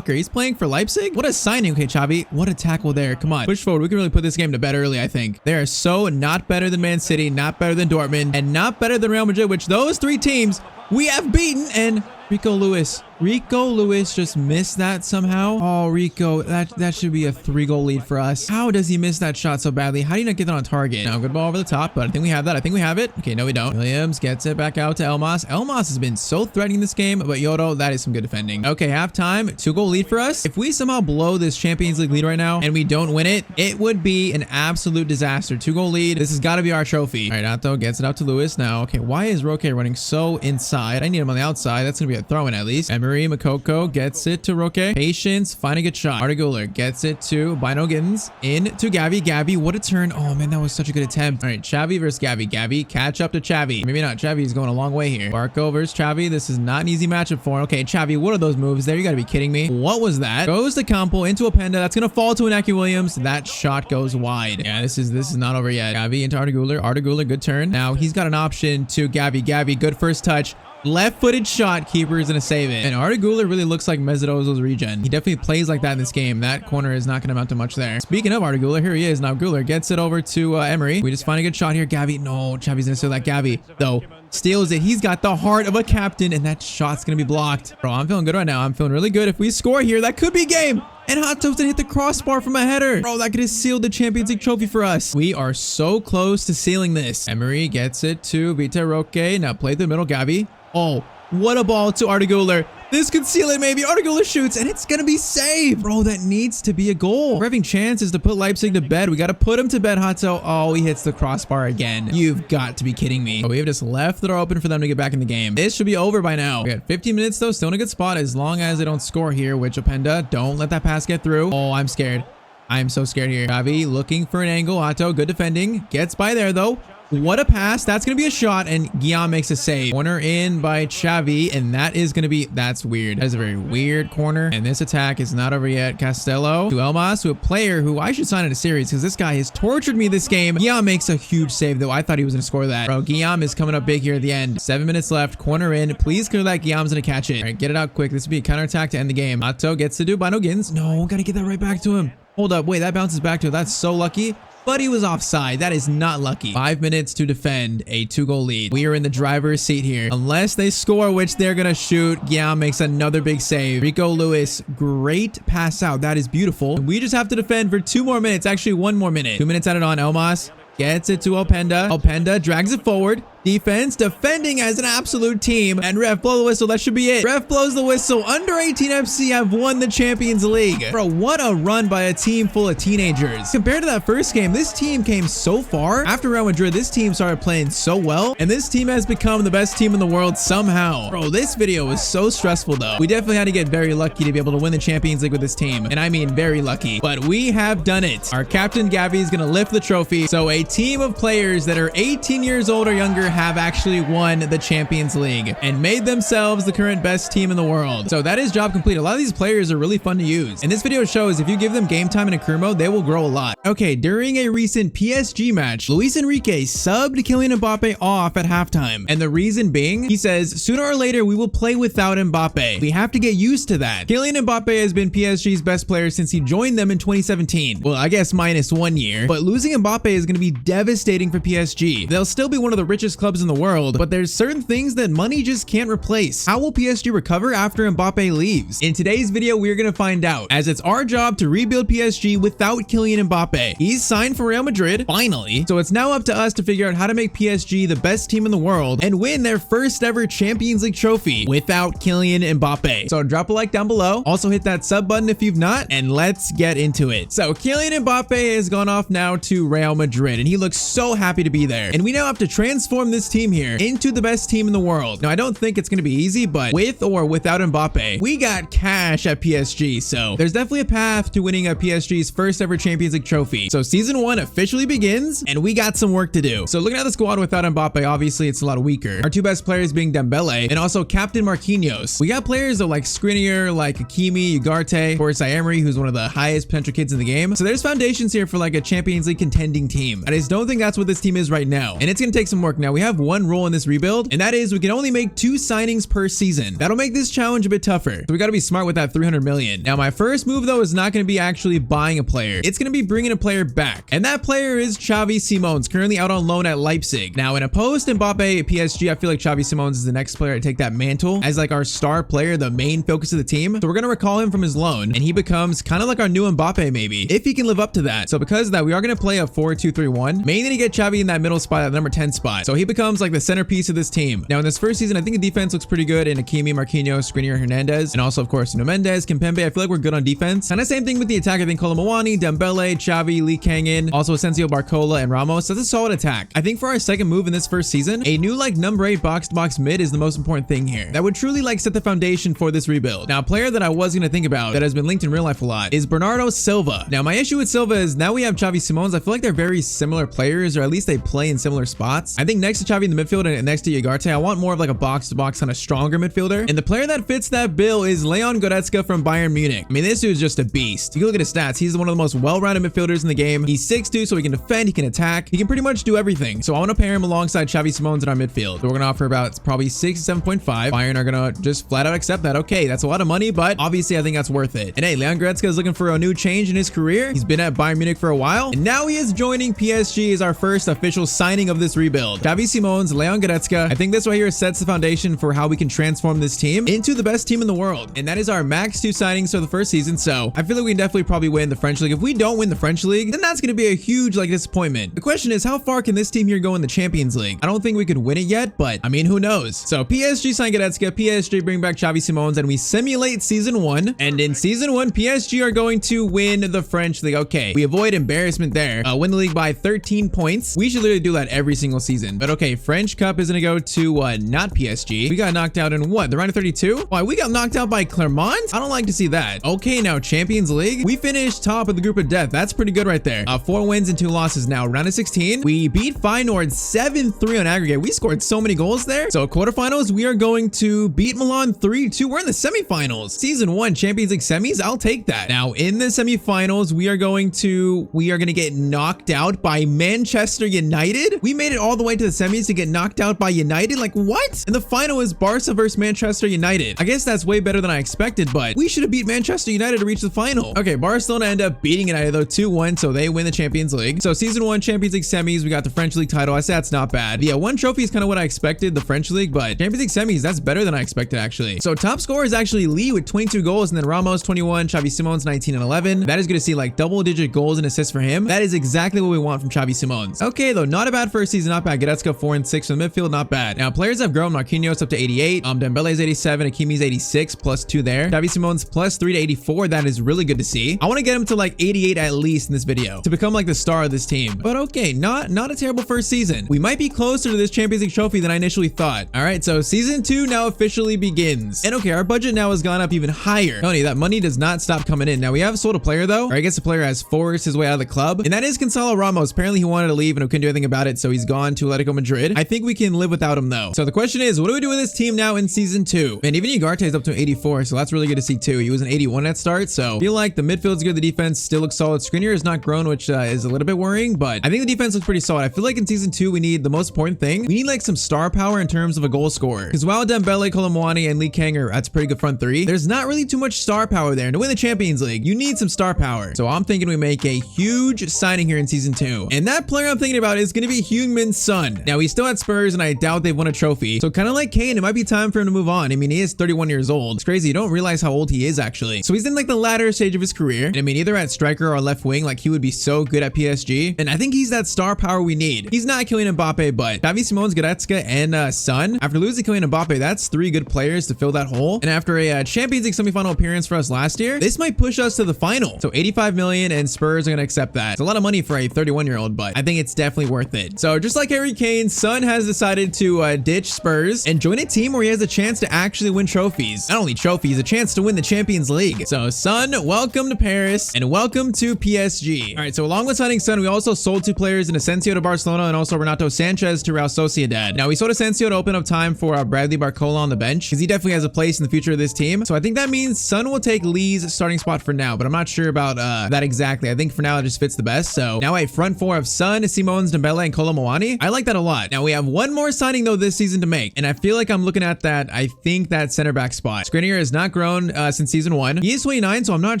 he's playing for Leipzig? What a signing. Okay, Xavi, what a tackle there. Come on, push forward. We can really put this game to bed early, I think. They are so not better than Man City, not better than Dortmund, and not better than Real Madrid, which those 3 teams we have beaten. And Rico Lewis just missed that somehow. Oh, Rico, that should be a 3-goal lead for us. How does he miss that shot so badly? How do you not get that on target? Now, good ball over the top, but I think we have that. I think we have it. Okay, no, we don't. Williams gets it back out to Elmas. Elmas has been so threatening this game, but Yodo, that is some good defending. Okay, halftime, 2-goal lead for us. If we somehow blow this Champions League lead right now and we don't win it, it would be an absolute disaster. 2-goal lead. This has got to be our trophy. All right, Atto gets it out to Lewis. Now, okay, why is Roque running so inside? I need him on the outside. That's going to be a throw-in at least. Emery, Makoko gets it to Roque. Patience, find a good shot. Arda Güler gets it to Bino Gittins. In to Gavi. Gavi, what a turn. Oh man, that was such a good attempt. All right, Xavi versus Gavi. Gavi, catch up to Xavi. Maybe not. Xavi's going a long way here. Barco versus Xavi. This is not an easy matchup for him. Okay, Xavi, what are those moves there? You gotta be kidding me. What was that? Goes to Campo into Openda. That's gonna fall to Inaki Williams. That shot goes wide. Yeah, this is not over yet. Gavi into Arda Güler. Arda Güler, good turn. Now he's got an option to Gavi. Gavi, good first touch. Left-footed shot, keeper is going to save it. And Arda Güler really looks like Mesut Ozil's regen. He definitely plays like that in this game. That corner is not going to amount to much there. Speaking of Arda Güler, here he is. Now Güler gets it over to Emery. We just find a good shot here. Gavi, no, Xavi's going to steal that. Gavi, though, steals it. He's got the heart of a captain, and that shot's going to be blocked. Bro, I'm feeling good right now. I'm feeling really good. If we score here, that could be game. And Hot Toast hit the crossbar from a header. Bro, that could have sealed the Champions League trophy for us. We are so close to sealing this. Emery gets it to Vitor Roque. Now play the middle, Gavi. Oh, what a ball to Arda Güler. This could seal it maybe. Arda Güler shoots and it's gonna be saved. Bro, that needs to be a goal. We're having chances to put Leipzig to bed. We gotta put him to bed, Hato. Oh, he hits the crossbar again. You've got to be kidding me. But we have just left the door open for them to get back in the game. This should be over by now. We got 15 minutes though. Still in a good spot as long as they don't score here, which Openda, don't let that pass get through. Oh, I'm scared. I'm so scared here. Xavi looking for an angle. Hato, good defending. Gets by there though. What a pass. That's going to be a shot, and Guillaume makes a save. Corner in by Xavi, and that is going to be... That's weird. That is a very weird corner, and this attack is not over yet. Castello to Elmas, to a player who I should sign in a series because this guy has tortured me this game. Guillaume makes a huge save, though. I thought he was going to score that. Bro, Guillaume is coming up big here at the end. 7 minutes left. Corner in. Please clear that. Guillaume's going to catch it. All right, get it out quick. This would be a counterattack to end the game. Otto gets to do Bino Gittins. No, got to get that right back to him. Hold up. Wait, that bounces back to him. That's so lucky. But he was offside. That is not lucky. 5 minutes to defend a 2-goal lead. We are in the driver's seat here. Unless they score, which they're going to shoot. Guillaume makes another big save. Rico Lewis, great pass out. That is beautiful. We just have to defend for 2 more minutes. Actually, 1 more minute. 2 minutes added on. Elmas gets it to Openda. Openda drags it forward. Defense, defending as an absolute team. And ref, blow the whistle. That should be it. Ref blows the whistle. Under 18 FC have won the Champions League. Bro, what a run by a team full of teenagers. Compared to that first game, this team came so far. After Real Madrid, this team started playing so well. And this team has become the best team in the world somehow. Bro, this video was so stressful though. We definitely had to get very lucky to be able to win the Champions League with this team. And I mean very lucky. But we have done it. Our captain Gavi is going to lift the trophy. So a team of players that are 18 years old or younger have actually won the Champions League and made themselves the current best team in the world. So that is job complete. A lot of these players are really fun to use. And this video shows if you give them game time in a career mode, they will grow a lot. Okay, during a recent PSG match, Luis Enrique subbed Kylian Mbappe off at halftime. And the reason being, he says, sooner or later, we will play without Mbappe. We have to get used to that. Kylian Mbappe has been PSG's best player since he joined them in 2017. Well, I guess minus 1 year, but losing Mbappe is going to be devastating for PSG. They'll still be one of the richest clubs in the world, but there's certain things that money just can't replace. How will PSG recover after Mbappe leaves? In today's video, we're going to find out, as it's our job to rebuild PSG without Kylian Mbappe. He's signed for Real Madrid, finally, so it's now up to us to figure out how to make PSG the best team in the world and win their first ever Champions League trophy without Kylian Mbappe. So drop a like down below, also hit that sub button if you've not, and let's get into it. So Kylian Mbappe has gone off now to Real Madrid, and he looks so happy to be there. And we now have to transform this team here into the best team in the world. Now, I don't think it's going to be easy, but with or without Mbappe, we got cash at PSG. So there's definitely a path to winning a PSG's first ever Champions League trophy. So season 1 officially begins, and we got some work to do. So looking at the squad without Mbappe, obviously it's a lot weaker. Our two best players being Dembele and also Captain Marquinhos. We got players though like Skriniar, like Hakimi, Ugarte, of course Ayemri, who's one of the highest potential kids in the game. So there's foundations here for like a Champions League contending team. I just don't think that's what this team is right now. And it's going to take some work. Now we have one rule in this rebuild, and that is we can only make 2 signings per season. That'll make this challenge a bit tougher. So we got to be smart with that 300 million. Now my first move though is not going to be actually buying a player. It's going to be bringing a player back. And that player is Xavi Simons, currently out on loan at Leipzig. Now in a post Mbappe at PSG, I feel like Xavi Simons is the next player to take that mantle as like our star player, the main focus of the team. So we're going to recall him from his loan, and he becomes kind of like our new Mbappe maybe, if he can live up to that. So because of that, we are going to play a 4-2-3-1, mainly to get Xavi in that middle spot, that number 10 spot. So he becomes like the centerpiece of this team. Now in this first season, I think the defense looks pretty good in Hakimi, Marquinhos, Skriniar, Hernandez, and also of course Nuno Mendes, Kimpembe. I feel like we're good on defense. Kind of same thing with the attack. I think Kolomawani, Dembele, Xavi, Lee Kangin, also Asensio, Barcola, and Ramos. That's a solid attack. I think for our second move in this first season, a new like number 8 box-to-box mid is the most important thing here. That would truly like set the foundation for this rebuild. Now a player that I was going to think about that has been linked in real life a lot is Bernardo Silva. Now my issue with Silva is now we have Xavi Simons. I feel like they're very similar players, or at least they play in similar spots. I think next to Xavi in the midfield and next to Ugarte, I want more of like a box-to-box kind of stronger midfielder. And the player that fits that bill is Leon Goretzka from Bayern Munich. I mean, this dude is just a beast. You can look at his stats. He's one of the most well-rounded midfielders in the game. He's 6'2", so he can defend, he can attack, he can pretty much do everything. So I want to pair him alongside Xavi Simons in our midfield. So we're going to offer about probably 6, 7.5. Bayern are going to just flat out accept that. Okay, that's a lot of money, but obviously I think that's worth it. And hey, Leon Goretzka is looking for a new change in his career. He's been at Bayern Munich for a while, and now he is joining PSG as our first official signing of this rebuild. Xavi Simons, Leon Goretzka. I think this right here sets the foundation for how we can transform this team into the best team in the world. And that is our max 2 signings for the first season. So I feel like we can definitely probably win the French league. If we don't win the French league, then that's going to be a huge like disappointment. The question is, how far can this team here go in the Champions League? I don't think we could win it yet, but I mean, who knows? So PSG sign Goretzka, PSG bring back Xavi Simons, and we simulate season 1. And in season 1, PSG are going to win the French league. Okay, we avoid embarrassment there. Win the league by 13 points. We should literally do that every single season. But okay, French Cup is going to go to not PSG. We got knocked out in what? The round of 32? Why, we got knocked out by Clermont? I don't like to see that. Okay, now Champions League. We finished top of the group of death. That's pretty good right there. 4 wins and 2 losses now. Round of 16. We beat Feyenoord 7-3 on aggregate. We scored so many goals there. So quarterfinals, we are going to beat Milan 3-2. We're in the semifinals. Season 1 Champions League semis. I'll take that. Now in the semifinals, we are going to get knocked out by Manchester United. We made it all the way to the semis to get knocked out by United. Like what? And the final is Barca versus Manchester United. I guess that's way better than I expected, but we should have beat Manchester United to reach the final. Okay, Barcelona end up beating United though 2-1, so they win the Champions League. So season 1 Champions League semis, we got the French League title. I say that's not bad. Yeah, 1 trophy is kind of what I expected, the French League, but Champions League semis, that's better than I expected actually. So top scorer is actually Lee with 22 goals, and then Ramos 21, Xavi Simons 19 and 11. That is going to see like double-digit goals and assists for him. That is exactly what we want from Xavi Simons. Okay though, not a bad first season, not bad. Goretzka Goretzka 4 and 6 in the midfield, not bad. Now players have grown. Marquinhos up to 88, Dembele's 87, Hakimi's 86 plus 2 there. Xavi Simon's plus 3 to 84. That is really good to see. I want to get him to like 88 at least in this video to become like the star of this team. But okay, not a terrible first season. We might be closer to this Champions League trophy than I initially thought. All right, so season 2 now officially begins. And okay, our budget now has gone up even higher. Tony, that money does not stop coming in. Now we have sold a player though, or I guess the player has forced his way out of the club, and that is Gonzalo Ramos. Apparently he wanted to leave and we couldn't do anything about it, so he's gone to Atletico Madrid. I think we can live without him though. So the question is, what do we do with this team now in season 2? And even Ugarte is up to 84, so that's really good to see too. He was an 81 at start, so I feel like the midfield's good, the defense still looks solid. Skriniar has not grown, which is a little bit worrying, but I think the defense looks pretty solid. I feel like in season 2 we need the most important thing. We need like some star power in terms of a goal scorer, because while Dembele, Kolo Muani, and Lee Kang that's a pretty good front three, there's not really too much star power there. And to win the Champions League, you need some star power. So I'm thinking we make a huge signing here in season 2, and that player I'm thinking about is going to be Heung-min Son. Now he's still at Spurs and I doubt they've won a trophy, so kind of like Kane, it might be time for him to move on. I mean, he is 31 years old. It's crazy, you don't realize how old he is actually. So he's in like the latter stage of his career, and I mean, either at striker or left wing, like he would be so good at PSG, and I think he's that star power we need. He's not Kylian Mbappe, but Xavi Simon's, Goretzka, and Son. After losing Kylian Mbappe, that's 3 good players to fill that hole, and after a Champions League semifinal appearance for us last year, this might push us to the final. So 85 million, and Spurs are gonna accept that. It's a lot of money for a 31-year-old, but I think it's definitely worth it. So just like Harry Kane, Son has decided to ditch Spurs and join a team where he has a chance to actually win trophies. Not only trophies, a chance to win the Champions League. So Son, welcome to Paris and welcome to PSG. All right, so along with signing Son, we also sold 2 players in Asensio to Barcelona and also Renato Sanchez to Real Sociedad. Now we sold Asensio to open up time for Bradley Barcola on the bench, because he definitely has a place in the future of this team. So I think that means Son will take Lee's starting spot for now, but I'm not sure about that exactly. I think for now it just fits the best. So now a front 4 of Son, Simons, Dembele, and Kolo Muani. I like that a lot. Now we have one more signing though this season to make, and I feel like I'm looking at that. I think that center back spot. Skriniar has not grown since season 1. He is 29, so I'm not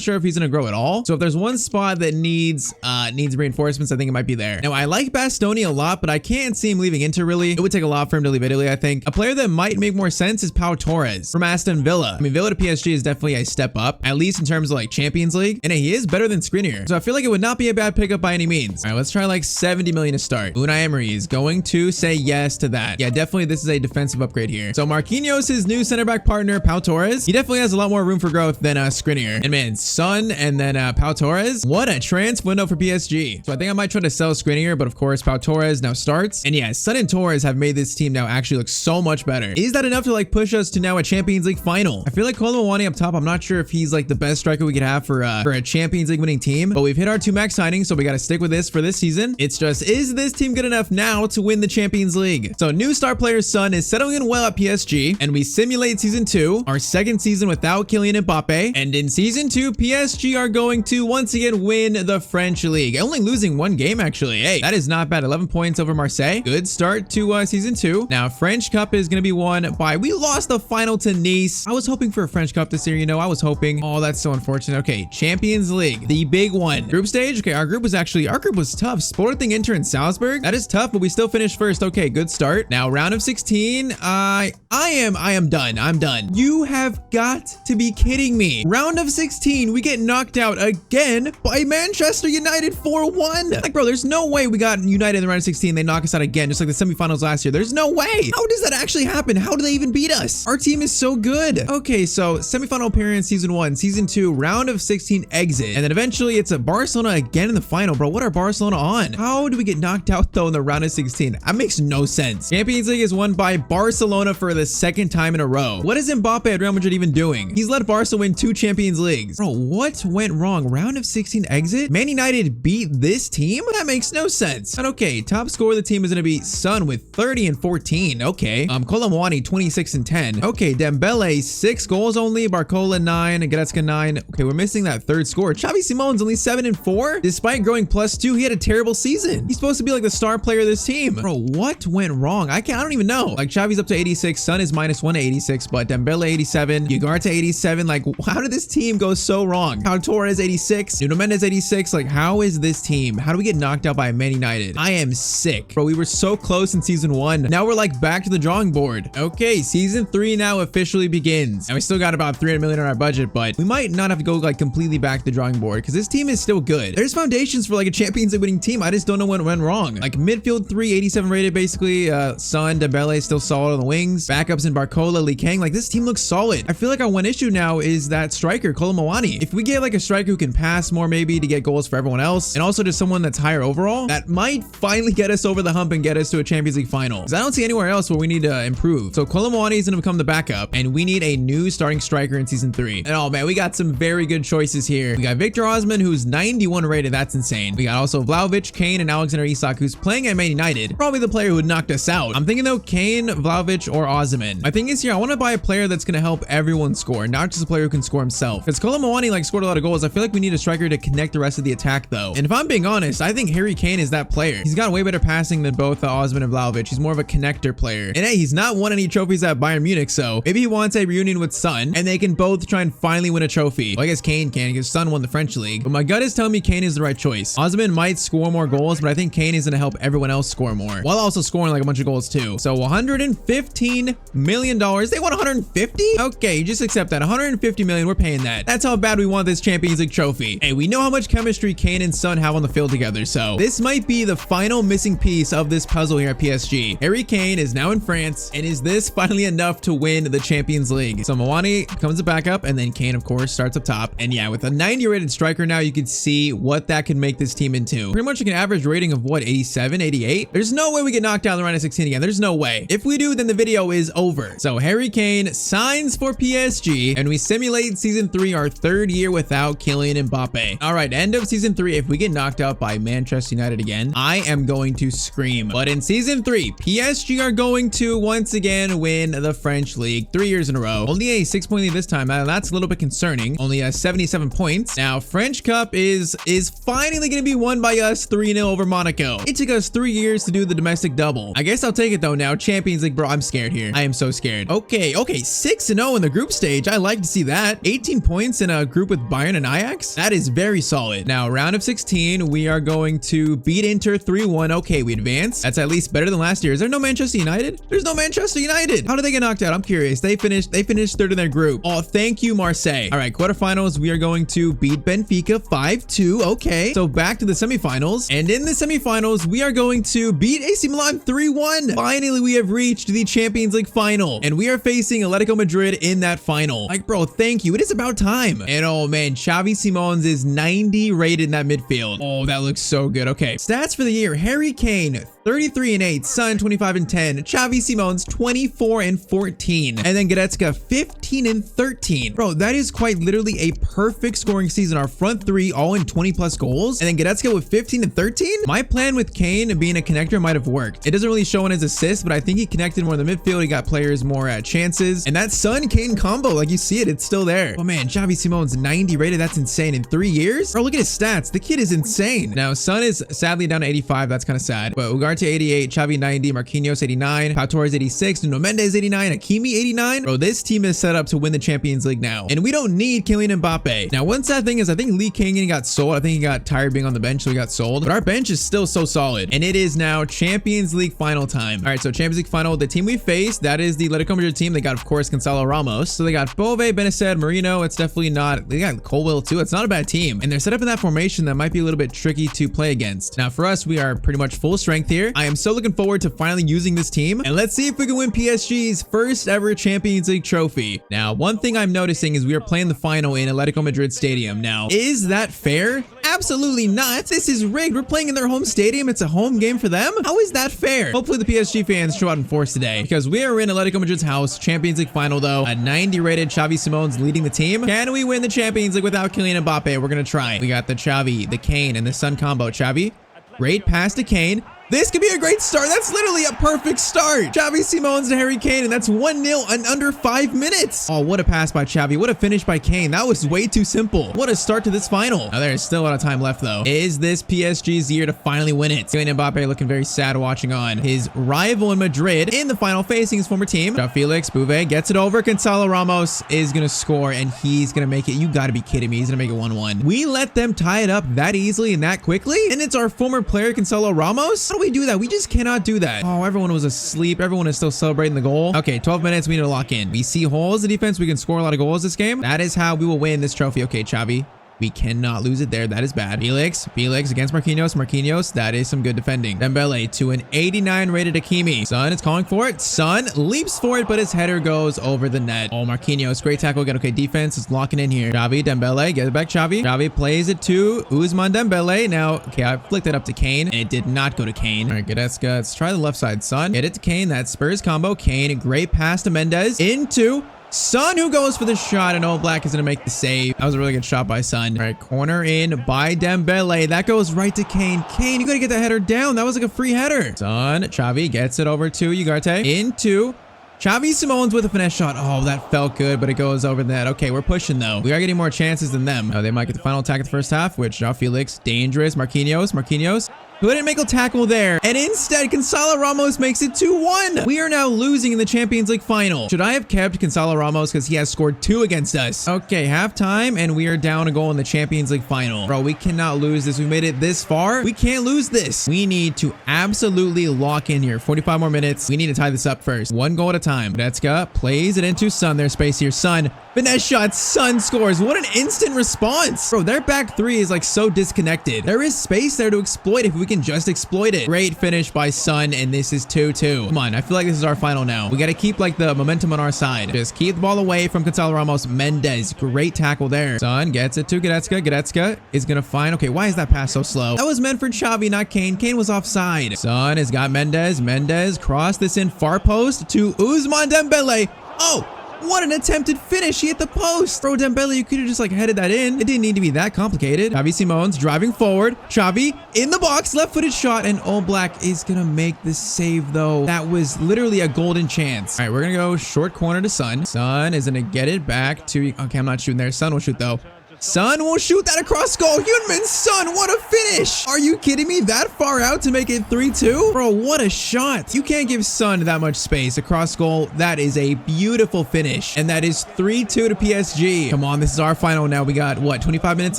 sure if he's gonna grow at all. So if there's one spot that needs reinforcements, I think it might be there. Now I like Bastoni a lot, but I can't see him leaving Inter really. It would take a lot for him to leave Italy, I think. A player that might make more sense is Pau Torres from Aston Villa. I mean, Villa to PSG is definitely a step up, at least in terms of like Champions League, and he is better than Skriniar. So I feel like it would not be a bad pickup by any means. All right, let's try like 70 million to start. Unai Emery is going to say yes to that. Yeah, definitely this is a defensive upgrade here. So Marquinhos, his new center back partner, Pau Torres, he definitely has a lot more room for growth than Skriniar. And man, Son and then Pau Torres, what a transfer window for PSG. So I think I might try to sell Skriniar, but of course Pau Torres now starts. And yeah, Son and Torres have made this team now actually look so much better. Is that enough to like push us to now a Champions League final? I feel like Kolo Muani up top, I'm not sure if he's like the best striker we could have for a Champions League winning team, but we've hit our 2 max signings, so we got to stick with this for this season. It's just, is this team good enough now to win the Champions League? So new star player Son is settling in well at PSG, and we simulate season 2, our second season without Kylian Mbappe, and in season 2, PSG are going to once again win the French league, only losing 1 game actually. Hey, that is not bad. 11 points over Marseille. Good start to season 2. Now French Cup is going to be won by, we lost the final to Nice. I was hoping for a French Cup this year, you know, I was hoping. Oh, that's so unfortunate. Okay, Champions League, the big one. Group stage. Okay, our group was tough. Sporting, Inter, and Salzburg. That is tough, but we still finished first. Okay, good start. Now round of 16. I am done. I'm done. You have got to be kidding me. Round of 16, we get knocked out again by Manchester United 4-1. Like, bro, there's no way we got United in the round of 16. They knock us out again, just like the semifinals last year. There's no way. How does that actually happen? How do they even beat us? Our team is so good. Okay, so semifinal appearance, season 1, season 2, round of 16 exit, and then eventually it's a Barcelona again in the final. Bro, what are Barcelona on? How do we get knocked out though in the round of 16? That makes no sense. Champions League is won by Barcelona for the 2nd time in a row. What is Mbappe at Real Madrid even doing? He's let Barca win 2 Champions Leagues. Bro, what went wrong? Round of 16 exit? Man United beat this team? That makes no sense. And okay, top scorer of the team is gonna be Son with 30 and 14. Okay. Kolo Muani 26 and 10. Okay, Dembele 6 goals only, Barcola 9, and Goretzka 9. Okay, we're missing that 3rd scorer. Xavi Simon's only 7 and 4. Despite growing +2, he had a terrible season. He's supposed to be like the star player of this team. Bro, what went wrong? I don't even know. Like, Xavi's up to 86, Son is -1 to 86, but Dembele 87, Ugarte 87. Like, how did this team go so wrong? Pau Torres 86, Nuno Mendes 86. Like, how is this team? How do we get knocked out by Man United? I am sick. Bro, we were so close in season 1. Now we're like back to the drawing board. Okay, season 3 now officially begins. And we still got about 300 million on our budget, but we might not have to go like completely back to the drawing board because this team is still good. There's foundations for like a Champions League winning team. I just don't know what went wrong. Like midfield 3, 87 87 rated basically. Son, Dembele still solid on the wings. Backups in Barcola, Lee Kang. Like, this team looks solid. I feel like our one issue now is that striker, Kolo Muani. If we get like a striker who can pass more maybe to get goals for everyone else, and also just someone that's higher overall, that might finally get us over the hump and get us to a Champions League final. Because I don't see anywhere else where we need to improve. So Kolo Muani is going to become the backup, and we need a new starting striker in season 3. And oh man, we got some very good choices here. We got Victor Osman, who's 91 rated. That's insane. We got also Vlahovic, Kane, and Alexander Isak, who's playing at Man United. Probably the player who would knock us out. I'm thinking though, Kane, Vlahovic, or Osman. My thing is here, I want to buy a player that's going to help everyone score, not just a player who can score himself. Because Kolo Muani like scored a lot of goals. I feel like we need a striker to connect the rest of the attack though. And if I'm being honest, I think Harry Kane is that player. He's got way better passing than both Osman and Vlahovic. He's more of a connector player. And hey, he's not won any trophies at Bayern Munich, so maybe he wants a reunion with Son, and they can both try and finally win a trophy. Well, I guess Kane can because Son won the French league, but my gut is telling me Kane is the right choice. Osman might score more goals, but I think Kane is going to help everyone else score more, while also scoring like a bunch of goals too. So $115 million. They want 150? Okay, just accept that. 150 million, we're paying that. That's how bad we want this Champions League trophy. Hey, we know how much chemistry Kane and Son have on the field together, so this might be the final missing piece of this puzzle here at PSG. Harry Kane is now in France, and is this finally enough to win the Champions League? So Muani becomes a backup, and then Kane, of course, starts up top. And yeah, with a 90 rated striker now, you can see what that could make this team into. Pretty much like an average rating of what, 87, 88? There's no way we get knocked down the round of 16 again. There's no way. If we do, then the video is over. So Harry Kane signs for PSG, and we simulate season 3, our 3rd year without Kylian Mbappe. All right, end of season 3. If we get knocked out by Manchester United again, I am going to scream. But in season 3, PSG are going to once again win the French league 3 years in a row. Only a 6-point lead this time. That's a little bit concerning. Only 77 points. Now, French Cup is finally going to be won by us 3-0 over Monaco. It took us 3 years to do the domestic double. I guess I'll take it though now. Champions League, bro. I'm scared here. I am so scared. Okay, 6-0 in the group stage. I like to see that. 18 points in a group with Bayern and Ajax. That is very solid. Now, round of 16, we are going to beat Inter 3-1. Okay, we advance. That's at least better than last year. Is there no Manchester United? There's no Manchester United. How did they get knocked out? I'm curious. They finished 3rd in their group. Oh, thank you, Marseille. All right, quarterfinals, we are going to beat Benfica 5-2. Okay, so back to the semifinals. And in the semifinals, we are going to beat AC Milan 3-1. Finally, we have reached the Champions League final, and we are facing Atletico Madrid in that final. Like, bro, thank you. It is about time. And oh man, Xavi Simons is 90 rated in that midfield. Oh, that looks so good. Okay, stats for the year. Harry Kane, 33-8, Son 25-10, Xavi Simons 24-14, and then Goretzka 15-13. Bro, that is quite literally a perfect scoring season. Our front 3 all in 20+ goals, and then Goretzka with 15-13. My plan with Kane being a connector might have worked. It doesn't really show on his assists, but I think he connected more in the midfield. He got players more at chances, and that Son Kane combo, like you see it, it's still there. Oh man, Xavi Simons 90 rated. That's insane. In 3 years, bro, look at his stats. The kid is insane. Now Son is sadly down to 85. That's kind of sad, but Ugarte 88, Xavi 90, Marquinhos 89, Pau Torres 86, Nuno Mendes 89, Hakimi 89. Bro, this team is set up to win the Champions League now, and we don't need Kylian Mbappe. Now, one sad thing is I think Lee Kang got sold. I think he got tired being on the bench, so he got sold. But our bench is still so solid, and it is now Champions League final time. All right, so Champions League final, the team we faced, that is the Atletico Madrid team. They got, of course, Gonzalo Ramos. So they got Bove, Benaced, Marino. It's definitely not. They got Colwell too. It's not a bad team, and they're set up in that formation that might be a little bit tricky to play against. Now, for us, we are pretty much full strength here. I am so looking forward to finally using this team, and let's see if we can win PSG's first ever Champions League trophy. Now, one thing I'm noticing is we are playing the final in Atletico Madrid Stadium. Now, is that fair? Absolutely not. This is rigged. We're playing in their home stadium. It's a home game for them. How is that fair? Hopefully the PSG fans show out in force today, because we are in Atletico Madrid's house. Champions League final though. A 90 rated Xavi Simons leading the team. Can we win the Champions League without Kylian Mbappe? We're gonna try. We got the Xavi, the Kane, and the Son combo. Xavi, great pass to Kane. This could be a great start. That's literally a perfect start. Xavi Simons to Harry Kane, and that's 1-0 in under 5 minutes. Oh, what a pass by Xavi. What a finish by Kane. That was way too simple. What a start to this final. Now, there is still a lot of time left, though. Is this PSG's year to finally win it? Kylian Mbappe looking very sad watching on. His rival in Madrid in the final facing his former team. João Felix, Bouvet gets it over. Gonzalo Ramos is going to score, and he's going to make it. You got to be kidding me. He's going to make it 1-1. We let them tie it up that easily and that quickly, and it's our former player, Gonzalo Ramos? How do we do that? We just cannot do that. Oh, everyone was asleep. Everyone is still celebrating the goal. Okay, 12 minutes. We need to lock in. We see holes in defense. We can score a lot of goals this game. That is how we will win this trophy. Okay, Xavi. We cannot lose it there. That is bad. Felix against Marquinhos. That is some good defending. Dembele to an 89 rated Hakimi. Son is calling for it. Son leaps for it, but his header goes over the net. Oh, Marquinhos, great tackle again. Okay, defense is locking in here. Xavi, Dembele, get it back, Xavi. Xavi plays it to Ousmane Dembele. Now, okay, I flicked it up to Kane, and it did not go to Kane. All right, Goretzka, let's try the left side, Son. Get it to Kane. That Spurs combo. Kane, great pass to Mendes. Into Son, who goes for the shot, and Black is going to make the save. That was a really good shot by Son. All right, corner in by Dembele. That goes right to Kane. Kane, you got to get that header down. That was like a free header. Son, Xavi gets it over to Ugarte. Into Xavi Simons with a finesse shot. Oh, that felt good, but it goes over the net. Okay, we're pushing, though. We are getting more chances than them. Oh, they might get the final attack at the first half, which Felix, dangerous. Marquinhos. Couldn't make a tackle there. And instead, Gonzalo Ramos makes it 2-1. We are now losing in the Champions League final. Should I have kept Gonzalo Ramos because he has scored 2 against us? Okay, halftime, and we are down a goal in the Champions League final. Bro, we cannot lose this. We made it this far. We can't lose this. We need to absolutely lock in here. 45 more minutes. We need to tie this up first. 1 goal at a time. Goretzka plays it into Son. There's space here. Son. Finesse shot. Son scores. What an instant response. Bro, their back 3 is like so disconnected. There is space there to exploit if we can just exploit it. Great finish by Son, and this is 2-2. Come on, I feel like this is our final now. We got to keep like the momentum on our side. Just keep the ball away from Gonzalo Ramos. Mendes, great tackle there. Son gets it to Goretzka. Goretzka is gonna find. Okay, why is that pass so slow? That was meant for Xavi, not Kane. Kane was offside. Son has got Mendes. Mendes cross this in far post to Ousmane Dembele. Oh, what an attempted finish. He hit the post. Bro, Dembele, you could have just like headed that in. It didn't need to be that complicated. Xavi Simons driving forward. Xavi in the box, left-footed shot, and Black is gonna make the save though. That was literally a golden chance. All right, we're gonna go short corner to Son. Son is gonna get it back to, okay, I'm not shooting there. Son will shoot though. Son will shoot that across goal. Heung-min Son, what a finish. Are you kidding me? That far out to make it 3-2? Bro, what a shot. You can't give Son that much space across goal. That is a beautiful finish. And that is 3-2 to PSG. Come on, this is our final now. We got, what, 25 minutes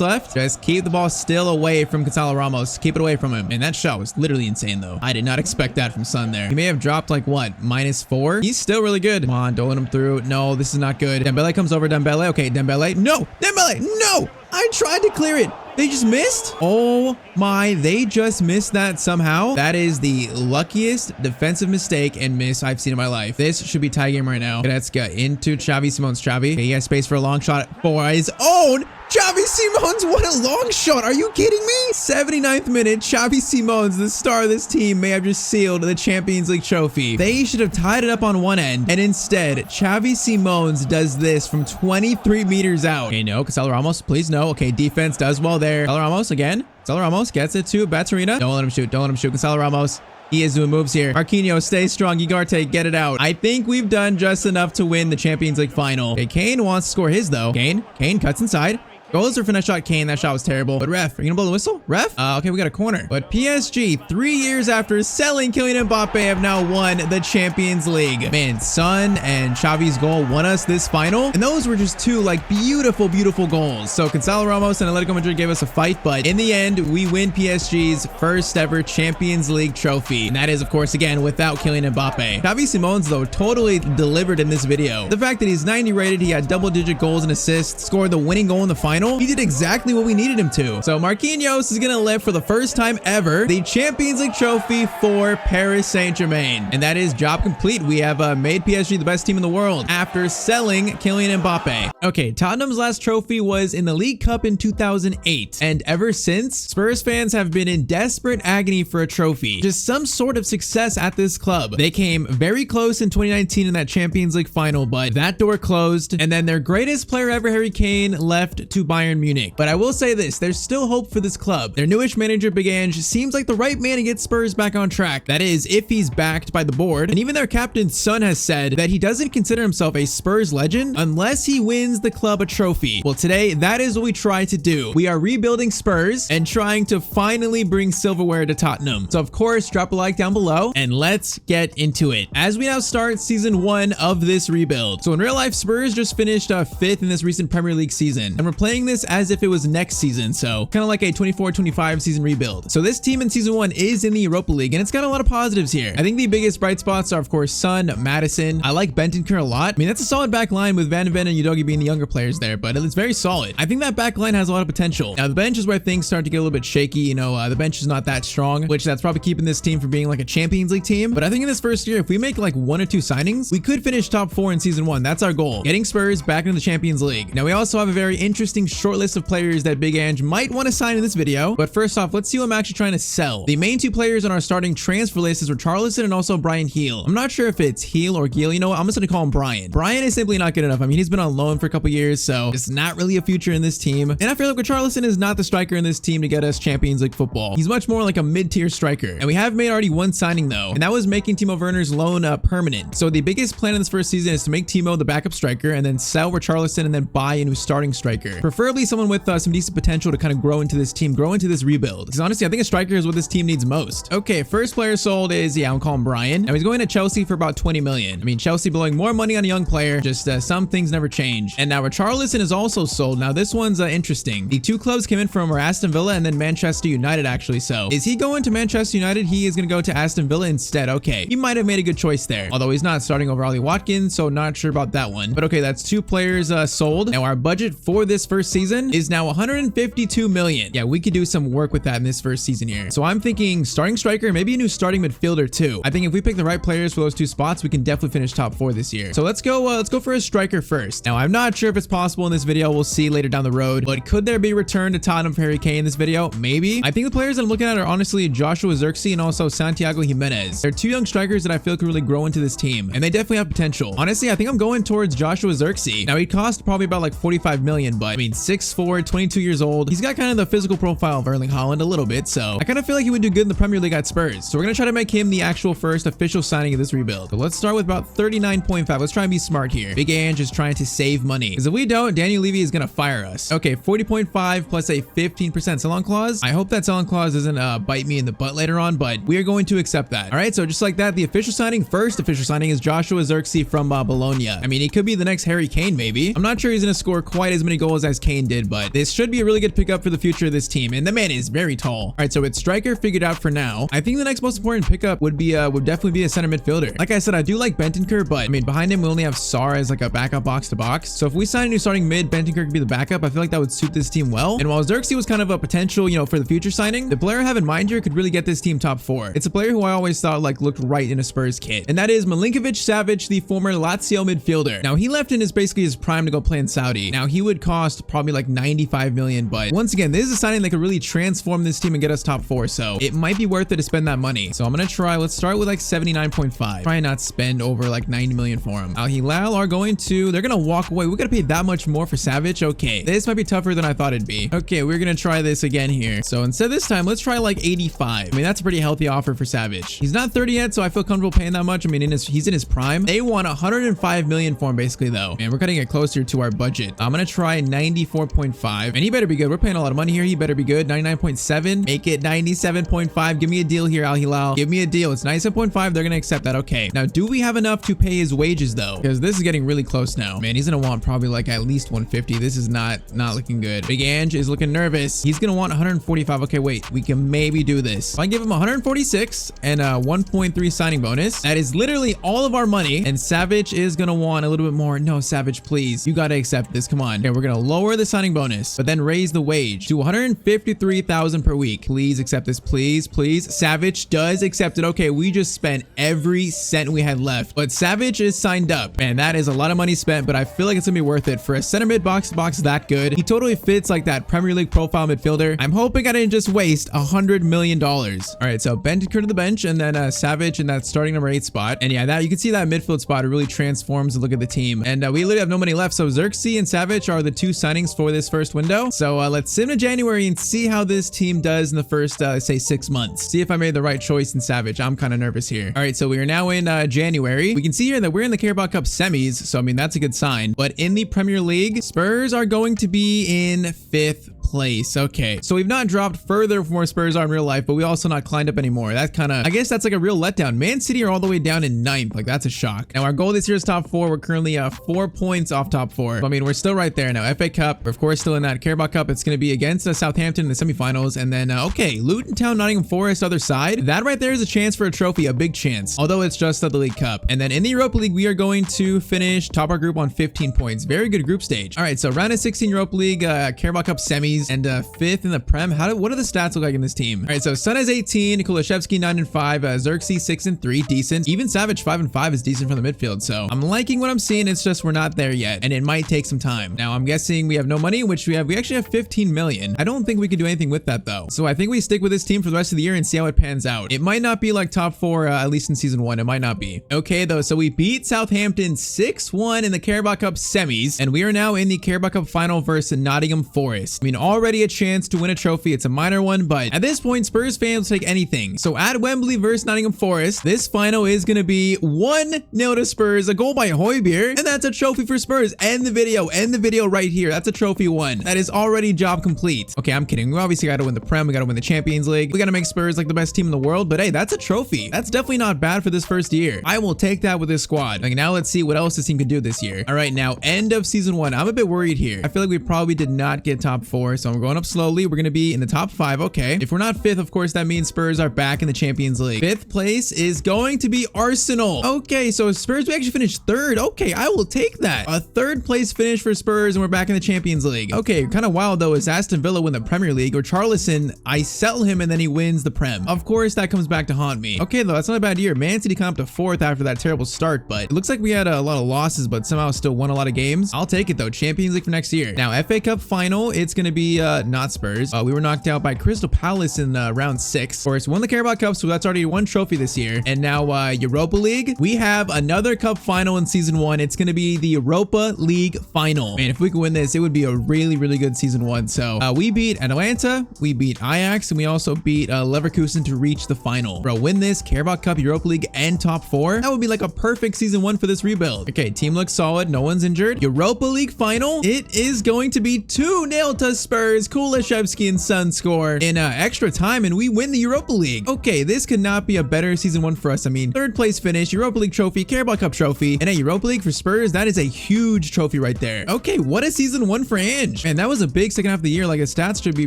left? Just keep the ball still away from Gonzalo Ramos. Keep it away from him. And that shot was literally insane, though. I did not expect that from Son there. He may have dropped, like, what, -4? He's still really good. Come on, doling him through. No, this is not good. Dembele comes over. Dembele. Okay, Dembele. No! Dembele! No! I tried to clear it. They just missed? Oh my, they just missed that somehow. That is the luckiest defensive mistake and miss I've seen in my life. This should be tie game right now. Let's get into Xavi Simons. Xavi, okay, he has space for a long shot for his own. Xavi Simons, what a long shot. Are you kidding me? 79th minute, Xavi Simons, the star of this team, may have just sealed the Champions League trophy. They should have tied it up on one end, and instead, Xavi Simons does this from 23 meters out. Okay, no, Gonzalo Ramos, please no. Okay, defense does well there. Gonzalo Ramos again. Gonzalo Ramos gets it to Batarina. Don't let him shoot. Don't let him shoot. Gonzalo Ramos. He is doing moves here. Marquinhos, stay strong. Ugarte, get it out. I think we've done just enough to win the Champions League final. Okay, Kane wants to score his, though. Kane cuts inside. Goes for finesse shot. Kane, that shot was terrible. But ref, are you gonna blow the whistle? Ref? Okay, we got a corner. But PSG, 3 years after selling Kylian Mbappe, have now won the Champions League. Man, Son and Xavi's goal won us this final. And those were just 2 like beautiful, beautiful goals. So Gonzalo Ramos and Atletico Madrid gave us a fight, but in the end, we win PSG's first ever Champions League trophy. And that is, of course, again, without Kylian Mbappe. Xavi Simons, though, totally delivered in this video. The fact that he's 90 rated, he had double-digit goals and assists, scored the winning goal in the final. He did exactly what we needed him to. So Marquinhos is gonna lift for the first time ever the Champions League trophy for Paris Saint-Germain. And that is job complete. We have made PSG the best team in the world after selling Kylian Mbappe. Okay, Tottenham's last trophy was in the League Cup in 2008. And ever since, Spurs fans have been in desperate agony for a trophy. Just some sort of success at this club. They came very close in 2019 in that Champions League final, but that door closed. And then their greatest player ever, Harry Kane, left to Bayern Munich. But I will say this, there's still hope for this club. Their newish manager, Big Ange, seems like the right man to get Spurs back on track. That is, if he's backed by the board. And even their captain, Son, has said that he doesn't consider himself a Spurs legend unless he wins the club a trophy. Well, today, that is what we try to do. We are rebuilding Spurs and trying to finally bring silverware to Tottenham. So, of course, drop a like down below and let's get into it. As we now start season 1 of this rebuild. So, in real life, Spurs just finished 5th in this recent Premier League season. And we're playing playing this as if it was next season, so kind of like a 24-25 season rebuild. So this team in season 1 is in the Europa League, and it's got a lot of positives here. I think the biggest bright spots are, of course, Son, Madison. I like Bentancur a lot. I mean, that's a solid back line with Van de Ven and Udogie being the younger players there, but it's very solid. I think that back line has a lot of potential. Now, the bench is where things start to get a little bit shaky. You know, the bench is not that strong, which that's probably keeping this team from being like a Champions League team. But I think in this first year, if we make like 1 or 2 signings, we could finish top 4 in season 1. That's our goal. Getting Spurs back into the Champions League. Now, we also have a very interesting short list of players that Big Ange might want to sign in this video. But first off, let's see who I'm actually trying to sell. The main 2 players on our starting transfer list is Richarlison and also Brian Heel. I'm not sure if it's Heel or Geel. You know what? I'm just going to call him Brian. Brian is simply not good enough. I mean, he's been on loan for a couple years, so it's not really a future in this team. And I feel like Richarlison is not the striker in this team to get us Champions League football. He's much more like a mid-tier striker. And we have made already 1 signing though, and that was making Timo Werner's loan permanent. So the biggest plan in this first season is to make Timo the backup striker and then sell Richarlison and then buy a new starting striker. Preferably someone with some decent potential to kind of grow into this team, grow into this rebuild. Because honestly, I think a striker is what this team needs most. Okay, first player sold is, yeah, I'm calling Brian. Now he's going to Chelsea for about 20 million. I mean, Chelsea blowing more money on a young player, just some things never change. And now Richarlison is also sold. Now this one's interesting. The 2 clubs came in from Aston Villa and then Manchester United actually. So is he going to Manchester United? He is going to go to Aston Villa instead. Okay, he might have made a good choice there. Although he's not starting over Ollie Watkins, so not sure about that one. But okay, that's 2 players sold. Now our budget for this first season is now 152 million. Yeah, we could do some work with that in this first season here. So I'm thinking starting striker, maybe a new starting midfielder too. I think if we pick the right players for those 2 spots, we can definitely finish top 4 this year. So let's go for a striker first. Now I'm not sure if it's possible in this video. We'll see later down the road. But could there be a return to Tottenham for Harry Kane in this video? Maybe. I think the players that I'm looking at are honestly Joshua Zirkzee and also Santiago Jimenez. They're 2 young strikers that I feel could really grow into this team, and they definitely have potential. Honestly, I think I'm going towards Joshua Zirkzee. Now he cost probably about like 45 million, but I mean 6'4", 22 years old. He's got kind of the physical profile of Erling Haaland a little bit, so I kind of feel like he would do good in the Premier League at Spurs. So we're gonna try to make him the actual first official signing of this rebuild. So let's start with about 39.5. Let's try and be smart here. Big Ange is trying to save money, because if we don't, Daniel Levy is gonna fire us. Okay, 40.5 plus a 15% sell-on clause. I hope that sell-on clause doesn't bite me in the butt later on, but we are going to accept that. All right, so just like that, the official signing, first official signing is Joshua Zirkzee from Bologna. I mean, he could be the next Harry Kane, maybe. I'm not sure he's gonna score quite as many goals as Kane did, but this should be a really good pickup for the future of this team. And the man is very tall. All right, so it's striker figured out for now. I think the next most important pickup would definitely be a center midfielder. Like I said, I do like Bentancur, but I mean, behind him we only have Sarr as like a backup box to box. So if we sign a new starting mid, Bentancur could be the backup. I feel like that would suit this team well. And while Zirkzee was kind of a potential, you know, for the future signing, the player I have in mind here could really get this team top 4. It's a player who I always thought like looked right in a Spurs kit, and that is Milinkovic-Savic, the former Lazio midfielder. Now he left in basically his prime to go play in Saudi. Now he would cost probably like 95 million, but once again, this is a signing that could really transform this team and get us top 4, so it might be worth it to spend that money. So I'm gonna try, let's start with like 79.5. Try not spend over like 90 million for him. Al Hilal are going to, they're gonna walk away. We gotta pay that much more for Savic. Okay, this might be tougher than I thought it'd be. Okay, we're gonna try this again here. So instead this time, let's try like 85. I mean, that's a pretty healthy offer for Savic. He's not 30 yet, so I feel comfortable paying that much. I mean, he's in his prime. They want 105 million for him basically though, and we're cutting it closer to our budget. I'm gonna try 94.5, and he better be good. We're paying a lot of money here. He better be good. 99.7, make it 97.5. Give me a deal here, Al Hilal. Give me a deal. It's 97.5. They're gonna accept that. Okay, now do we have enough to pay his wages though? Because this is getting really close now. Man, he's gonna want probably like at least 150. This is not looking good. Big Ange is looking nervous. He's gonna want 145. Okay, wait, we can maybe do this. If I give him 146 and a 1.3 signing bonus, that is literally all of our money, and Savic is gonna want a little bit more. No, Savic, please, you gotta accept this. Come on. Okay, we're gonna lower the signing bonus, but then raise the wage to 153,000 per week. Please accept this, please, please. Savic does accept it. Okay, we just spent every cent we had left, but Savic is signed up, and that is a lot of money spent, but I feel like it's gonna be worth it for a center mid box to box that good. He totally fits like that Premier League profile midfielder. I'm hoping I didn't just waste $100 million. All right, so Bentancur to the bench, and then Savic in that starting number 8 spot. And yeah, that you can see that midfield spot, it really transforms the look of the team. And we literally have no money left, so Zirkzee and Savic are the 2 signings for this first window. So let's sim to January and see how this team does in the first say 6 months. See if I made the right choice in Savic. I'm kind of nervous here. All right, so we are now in January. We can see here that we're in the Carabao Cup semis, so I mean that's a good sign. But in the Premier League, Spurs are going to be in 5th place. Okay, so we've not dropped further from where Spurs are in real life, but we also not climbed up anymore. That kind of, I guess that's like a real letdown. Man City are all the way down in 9th. Like, that's a shock. Now, our goal this year is top 4. We're currently 4 points off top 4. So, I mean, we're still right there now. FA Cup, we're of course still in that. Carabao Cup, it's going to be against Southampton in the semifinals. And then, okay, Luton Town, Nottingham Forest, other side. That right there is a chance for a trophy, a big chance. Although it's just the League Cup. And then in the Europa League, we are going to finish top our group on 15 points. Very good group stage. All right, so round of 16 Europa League, Carabao Cup semis, and 5th in the Prem. What do the stats look like in this team? All right, so Son has 18, Kulishevsky 9 and 5, Xerxes 6 and 3, decent. Even Savage 5 and 5 is decent from the midfield. So I'm liking what I'm seeing. It's just we're not there yet, and it might take some time. Now I'm guessing we have no money, which we actually have 15 million. I don't think we can do anything with that though. So I think we stick with this team for the rest of the year and see how it pans out. It might not be like top 4, at least in season 1. It might not be. Okay though, so we beat Southampton 6-1 in the Carabao Cup semis, and we are now in the Carabao Cup final versus Nottingham Forest. I mean, already a chance to win a trophy. It's a minor one, but at this point, Spurs fans will take anything. So at Wembley versus Nottingham Forest, this final is going to be 1-0 to Spurs, a goal by Højbjerg, and that's a trophy for Spurs. End the video right here. That's a trophy won. That is already job complete. Okay, I'm kidding. We obviously got to win the Prem. We got to win the Champions League. We got to make Spurs like the best team in the world, but hey, that's a trophy. That's definitely not bad for this first year. I will take that with this squad. Like, now let's see what else this team can do this year. All right, now end of season 1. I'm a bit worried here. I feel like we probably did not get top 4, so we're going up slowly. We're going to be in the top 5. Okay, if we're not 5th, of course that means Spurs are back in the Champions League. 5th place is going to be Arsenal. Okay, so Spurs, we actually finished 3rd. Okay, I will take that. A 3rd place finish for Spurs, and we're back in the Champions League. Okay, kind of wild though is Aston Villa win the Premier League, or Charlison, I sell him and then he wins the Prem. Of course that comes back to haunt me. Okay though, that's not a bad year. Man City come up to 4th after that terrible start, but it looks like we had a lot of losses, but somehow still won a lot of games. I'll take it though. Champions League for next year. Now FA Cup final, it's gonna be not Spurs. We were knocked out by Crystal Palace in round 6. Of course, won the Carabao Cup, so that's already one trophy this year. And now Europa League, we have another cup final in season 1. It's gonna be the Europa League final. Man, if we could win this, it would be a really good season 1. So we beat Atalanta, we beat Ajax, and we also beat Leverkusen to reach the final. Bro, win this Carabao Cup, Europa League, and top 4. That would be like a perfect season 1 for this rebuild. Okay, team looks solid. No one's injured. Europa League final, it is going to be 2-0 to Spurs. Kulishevsky and Son score in extra time, and we win the Europa League. Okay, this could not be a better season 1 for us. I mean, 3rd place finish, Europa League trophy, Carabao Cup trophy, and a Europa League for Spurs. That is a huge trophy right there. Okay, what a season 1 for Ange. Man, that was a big second half of the year. Like, his stats should be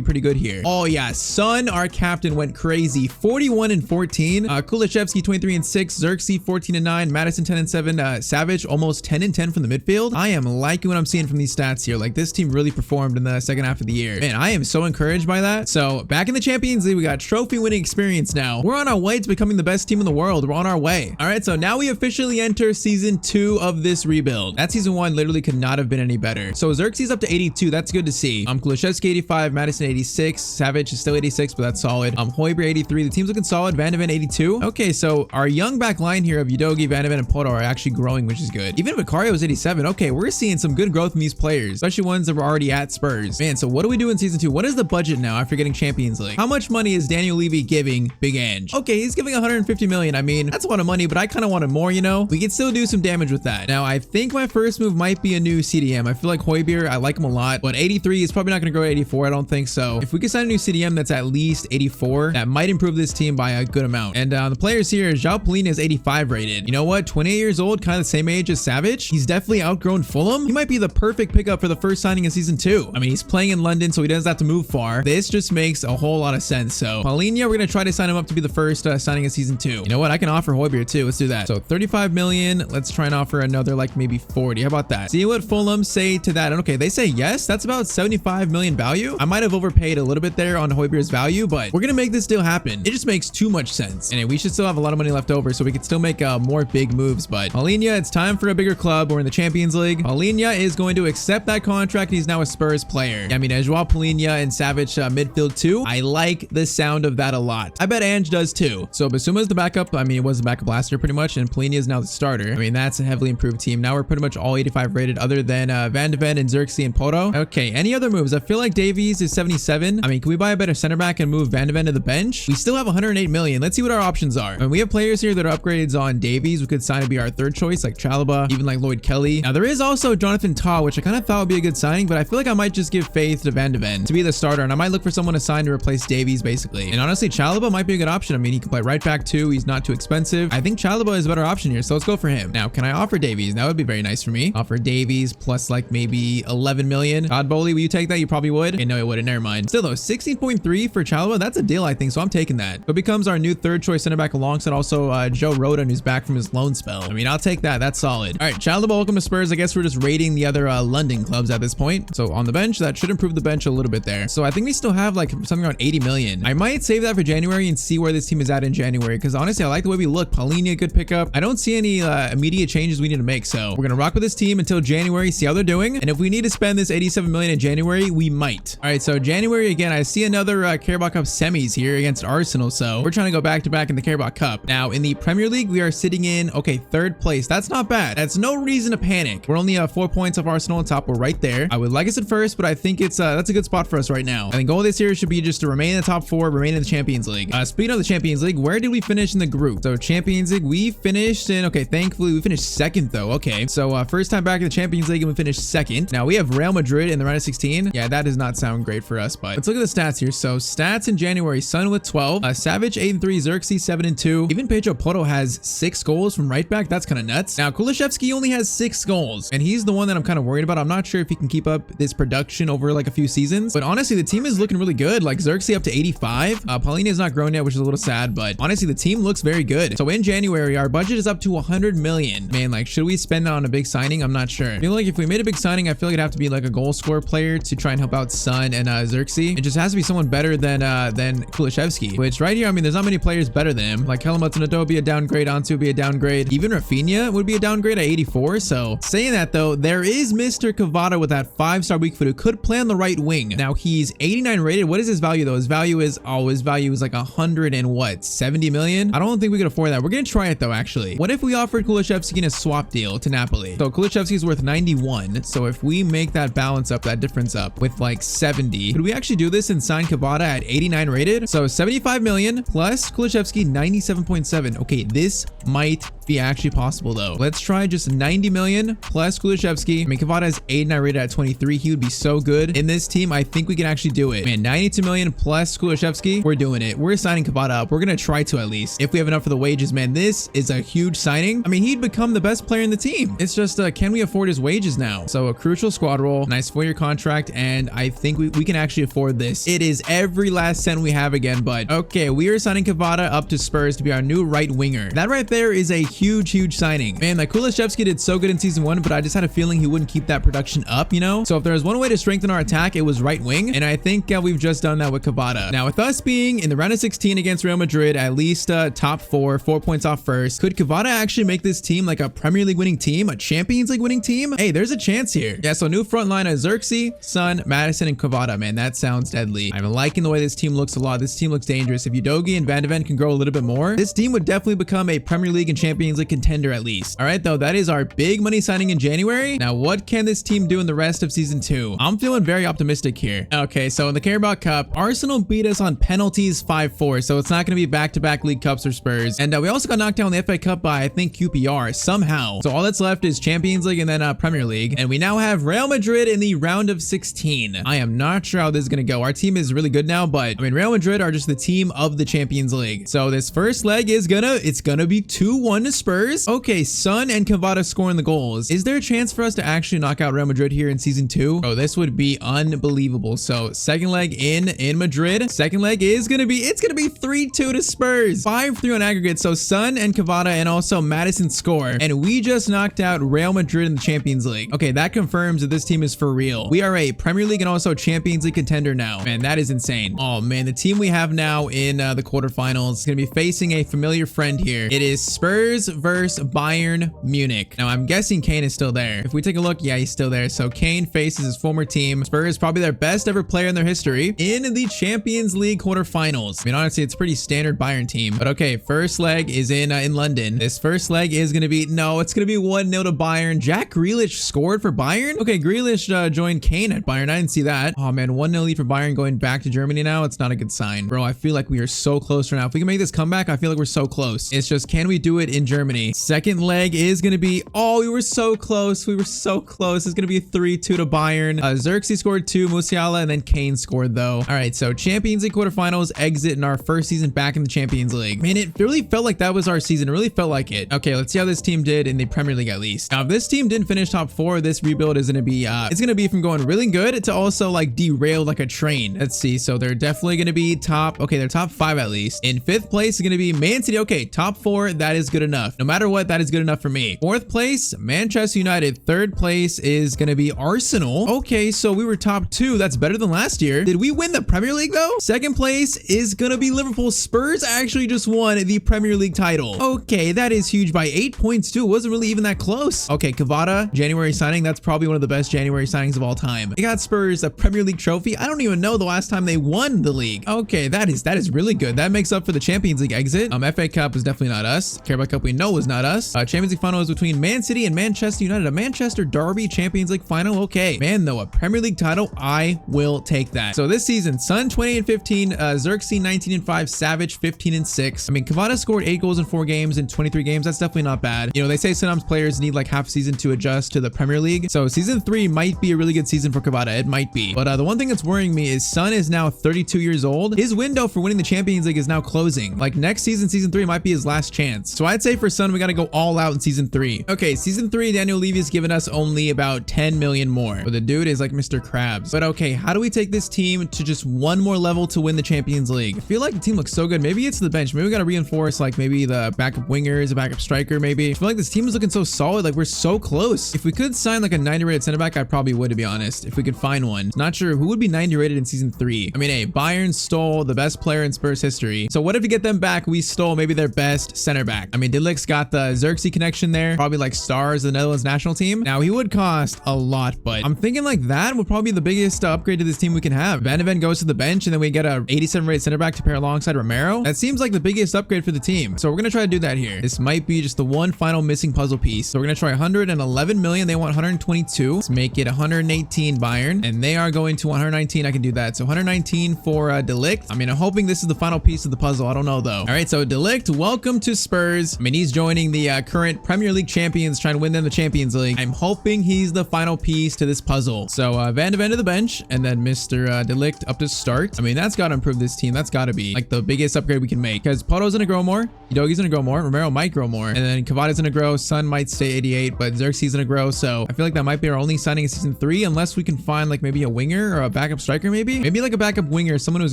pretty good here. Oh yeah, Son, our captain, went crazy. 41 and 14. Kulishevsky 23 and 6. Xerxes 14 and 9. Madison 10 and 7. Savage almost 10 and 10 from the midfield. I am liking what I'm seeing from these stats here. Like, this team really performed in the second half of the year. Man, I am so encouraged by that. So back in the Champions League, we got trophy winning experience now. We're on our way to becoming the best team in the world. We're on our way. All right, so now we officially enter season 2 of this rebuild. That season 1 literally could not have been any better. So Xerxes up to 82. That's good to see. Kulishevsky 85, Madison 86, Savage is still 86, but that's solid. Højbjerg 83. The team's looking solid. Van de Ven 82. Okay, so our young back line here of Udogi, Van de Ven, and Poto are actually growing, which is good. Even Vicario is 87. Okay, we're seeing some good growth in these players, especially ones that were already at Spurs. Man, so what do we do in season 2? What is the budget now after getting Champions League? How much money is Daniel Levy giving Big Ange? Okay, he's giving 150 million. I mean, that's a lot of money, but I kind of wanted more, you know? We can still do some damage with that. Now, I think my first move might be a new CDM. I feel like Højbjerg, I like him a lot, but 83 is probably not going to go to 84. I don't think so. If we could sign a new CDM that's at least 84, that might improve this team by a good amount. And the players here, João Palhinha is 85 rated. You know what? 28 years old, kind of the same age as Savage. He's definitely outgrown Fulham. He might be the perfect pickup for the first signing in season 2. I mean, he's playing in London, so he doesn't have to move far. This just makes a whole lot of sense. So Palhinha, we're going to try to sign him up to be the first signing in season 2. You know what? I can offer Højbjerg too. Let's do that. So 35 million. Let's try and offer another like maybe 40. How about that? See what Fulham say to that. And okay, they say yes. That's about 75 million value. I might have overpaid a little bit there on Højbjerg's value, but we're going to make this deal happen. It just makes too much sense. And we should still have a lot of money left over, so we could still make more big moves. But Palhinha, it's time for a bigger club. We're in the Champions League. Palhinha is going to accept that contract. He's now a Spurs player. I mean, João Palhinha and Savage midfield too. I like the sound of that a lot. I bet Ange does too. So Bissouma's the backup. I mean, it was the backup last year pretty much, and Palhinha is now the starter. I mean, that's a heavily improved team. Now we're pretty much all 85 rated other than Van de Ven and Xerxes and Poto. Okay, any other moves? I feel like Davies is 77. I mean, can we buy a better center back and move Van de Ven to the bench? We still have 108 million. Let's see what our options are. I mean, we have players here that are upgrades on Davies. We could sign to be our third choice, like Chalobah, even like Lloyd Kelly. Now, there is also Jonathan Tah, which I kind of thought would be a good signing, but I feel like I might just give faith to Van de Ven to be the starter, and I might look for someone to sign to replace Davies basically. And honestly, Chalobah might be a good option. I mean, he can play right back too. He's not too expensive. I think Chalobah is a better option here, so let's go for him. Now, can I offer Davies? That would be very nice for me. Offer Davies plus like maybe 11 million. Todd Bowley, will you take that? You probably would. Okay, no, it wouldn't. Never mind. Still though, 16.3 for Chalobah. That's a deal, I think, so I'm taking that. So it becomes our new third choice center back alongside also Joe Rodon, who's back from his loan spell. I mean, I'll take that. That's solid. All right, Chalobah, welcome to Spurs. I guess we're just rating the other London clubs at this point. So on the bench, that should improve the bench a little bit there. So I think we still have like something around 80 million. I might save that for January and see where this team is at in January, because honestly, I like the way we look. Paulinho, good pickup. I don't see any immediate changes we need to make. So we're gonna rock with this team until January, see how they're doing. And if we need to spend this 87 million in January, we might. All right, so January again, I see another Carabao Cup semis here against Arsenal. So we're trying to go back to back in the Carabao Cup. Now in the Premier League, we are sitting in, okay, third place. That's not bad. That's no reason to panic. We're only 4 points off Arsenal on top. We're right there. I would like us at first, but I think it's that's a good spot for us right now. I think goal this year should be just to remain in the top 4, remain in the Champions League. Speaking of the Champions League, where did we finish in the group? So Champions League, we finished in, okay, thankfully we finished second though. Okay, so first time back in the Champions League and we finished second. Now we have Real Madrid in the round of 16. Yeah, that does not sound great for us, but let's look at the stats here. So stats in January, Son with 12, Savage 8-3, Xerxes 7-2. Even Pedro Porro has 6 goals from right back. That's kind of nuts. Now Kulishevsky only has 6 goals, and he's the one that I'm kind of worried about. I'm not sure if he can keep up this production over like a few seasons, but honestly, the team is looking really good. Like Xerxes up to 85. Paulinho is not grown yet, which is a little sad, but honestly, the team looks very good. So in January, our budget is up to 100 million. Man, like, should we spend that on a big signing? I'm not sure. I feel like if we made a big signing, I feel like it'd have to be like a goal scorer player to try and help out Son and Xerxes. It just has to be someone better than Kulishevsky, which right here, I mean, there's not many players better than him. Like Helmut would be a downgrade, Ansu would be a downgrade. Even Rafinha would be a downgrade at 84. So saying that though, there is Mr. Cavada with that 5-star weak foot who could play on the right wing. Now he's 89 rated. What is his value though? His value is like 100 and what? 70 million? I don't think we could afford that. We're gonna try it though, actually. What if we offered Kulishevsky in a swap deal to Napoli? So Kulishevsky is worth 91. So if we make that balance up, that difference up with like 70, could we actually do this and sign Cavada at 89 rated? So 75 million plus Kulishevsky 97.7. Okay, this might be actually possible though. Let's try just 90 million plus Kulishevsky. I mean, Cavada is 89 rated at 23. He would be so good in this team. I think we can actually do it. Man, 92 million plus Kulishevsky. We're doing it. We're signing Cavada up. We're gonna try to at least. If we have enough for the wages, man, this is a huge signing. I mean, he'd become the best player in the team. It's just, can we afford his wages now? So a crucial squad role, nice 4-year contract, and I think we can actually afford this. It is every last cent we have again, but okay, we are signing Cavada up to Spurs to be our new right winger. That right there is a huge signing. Man, like Kulishevsky did so good in season 1, but I just had a feeling he wouldn't keep that production up, you know? So if there was one way to strengthen our attack, it was right wing, and I think we've just done that with Cavada. Now, with us being in the round of 16 against Real Madrid, at least top 4 points off first, could Cavada actually make this team like a Premier League winning team, a Champions League winning team? Hey, there's a chance here. Yeah, so new front line of Xerxes, Son, Madison, and Cavada. Man, that sounds deadly. I'm liking the way this team looks a lot. This team looks dangerous. If Udogie and Van de Ven can grow a little bit more, this team would definitely become a Premier League and Champions League contender at least. All right, though, that is our big money signing in January. Now, what can this team do in the rest of season 2? I'm feeling very optimistic here. Okay, so in the Carabao Cup, Arsenal beat us on penalties 5-4, so it's not going to be back-to-back League Cups or Spurs. And we also got knocked down in the FA Cup by, I think, QPR somehow. So all that's left is Champions League and then Premier League. And we now have Real Madrid in the round of 16. I am not sure how this is going to go. Our team is really good now, but I mean, Real Madrid are just the team of the Champions League. So this first leg is it's gonna be 2-1 to Spurs. Okay, Son and Cavada scoring the goals. Is there a chance for us to actually knock out Real Madrid here in season 2? Oh, this would be unbelievable. So second leg in Madrid. Second leg is gonna be 3-2 to Spurs. 5-3 on aggregate. So Son and Cavada and also Madison score, and we just knocked out Real Madrid in the Champions League. Okay, that confirms that this team is for real. We are a Premier League and also Champions League contender now. Man, that is insane. Oh man, the team we have now in the quarterfinals is gonna be facing a familiar friend here. It is Spurs versus Bayern Munich. Now I'm guessing Kane is still there. If we take a look, yeah, he's still there. So Kane faces his former team. Spurs, probably their best ever player in their history, in the Champions League quarterfinals. I mean, honestly, it's pretty standard Bayern team. But okay, first leg is in London. This first leg is gonna be, no, it's gonna be 1-0 to Bayern. Jack Grealish scored for Bayern. Okay, Grealish joined Kane at Bayern. I didn't see that. Oh man, 1-0 lead for Bayern going back to Germany now. It's not a good sign. Bro, I feel like we are so close right now. If we can make this comeback, I feel like we're so close. It's just, can we do it in Germany? Second leg is gonna be, oh, we were so close. We were so close. It's gonna be 3-2 to Bayern. Xerxes scored scored 2, Musiala, and then Kane scored though. All right, so Champions League quarterfinals exit in our first season back in the Champions League. Man, it really felt like that was our season. It really felt like it. Okay, let's see how this team did in the Premier League at least. Now, if this team didn't finish top 4, this rebuild is gonna be it's gonna be from going really good to also like derailed like a train. Let's see. So they're definitely gonna be top. Okay, they're top 5 at least. In 5th place is gonna be Man City. Okay, top 4. That is good enough. No matter what, that is good enough for me. 4th place, Manchester United. 3rd place is gonna be Arsenal. Okay, so we were top 2. That's better than last year. Did we win the Premier League though? 2nd place is gonna be Liverpool. Spurs actually just won the Premier League title. Okay, that is huge by 8 points too. It wasn't really even that close. Okay, Kvara, January signing. That's probably one of the best January signings of all time. They got Spurs a Premier League trophy. I don't even know the last time they won the league. Okay, that is really good. That makes up for the Champions League exit. FA Cup was definitely not us. Carabao Cup we know was not us. Champions League final was between Man City and Manchester United. A Manchester derby Champions League final. Okay, man, though, a Premier League title, I will take that. So this season, Son 20 and 15, Xerxes 19 and 5, Savage 15 and 6. I mean, Kvara scored 8 goals in 4 games in 23 games. That's definitely not bad. You know, they say sometimes players need like half a season to adjust to the Premier League. So season 3 might be a really good season for Kvara. It might be. But the one thing that's worrying me is Son is now 32 years old. His window for winning the Champions League is now closing. Like next season, season 3 might be his last chance. So I'd say for Son, we got to go all out in season 3. Okay, season 3, Daniel Levy has given us only about 10 million more. But the dude is like Mr. Krabs. But okay, how do we take this team to just one more level to win the Champions League? I feel like the team looks so good. Maybe it's the bench. Maybe we got to reinforce like maybe the backup wingers, a backup striker maybe. I feel like this team is looking so solid. Like we're so close. If we could sign like a 90 rated center back, I probably would, to be honest, if we could find one. Not sure who would be 90 rated in season 3. I mean, hey, Bayern stole the best player in Spurs history. So what if we get them back? We stole maybe their best center back. I mean, De Ligt's got the Xerxes connection there. Probably like stars of the Netherlands national team. Now he would cost a lot, but I'm thinking like that would probably be the biggest upgrade to this team we can have. Van de Ven goes to the bench and then we get a 87 rated center back to pair alongside Romero. That seems like the biggest upgrade for the team. So we're gonna try to do that here. This might be just the one final missing puzzle piece. So we're gonna try 111 million. They want 122. Let's make it 118 Bayern, and they are going to 119. I can do that. So 119 for De Ligt. I mean, I'm hoping this is the final piece of the puzzle. I don't know though. All right, so De Ligt, welcome to Spurs. I mean, he's joining the current Premier League champions, trying to win them the Champions League. I'm hoping he's the final piece to this puzzle. So Van de Ven to the bench, and then Mr. De Ligt up to start. I mean, that's got to improve this team. That's got to be like the biggest upgrade we can make, because Poto's gonna grow more, Udogi's gonna grow more, Romero might grow more, and then Kvara's gonna grow. Son might stay 88, but Xerxes gonna grow. So I feel like that might be our only signing in season 3, unless we can find like maybe a winger or a backup striker, maybe like a backup winger, someone who's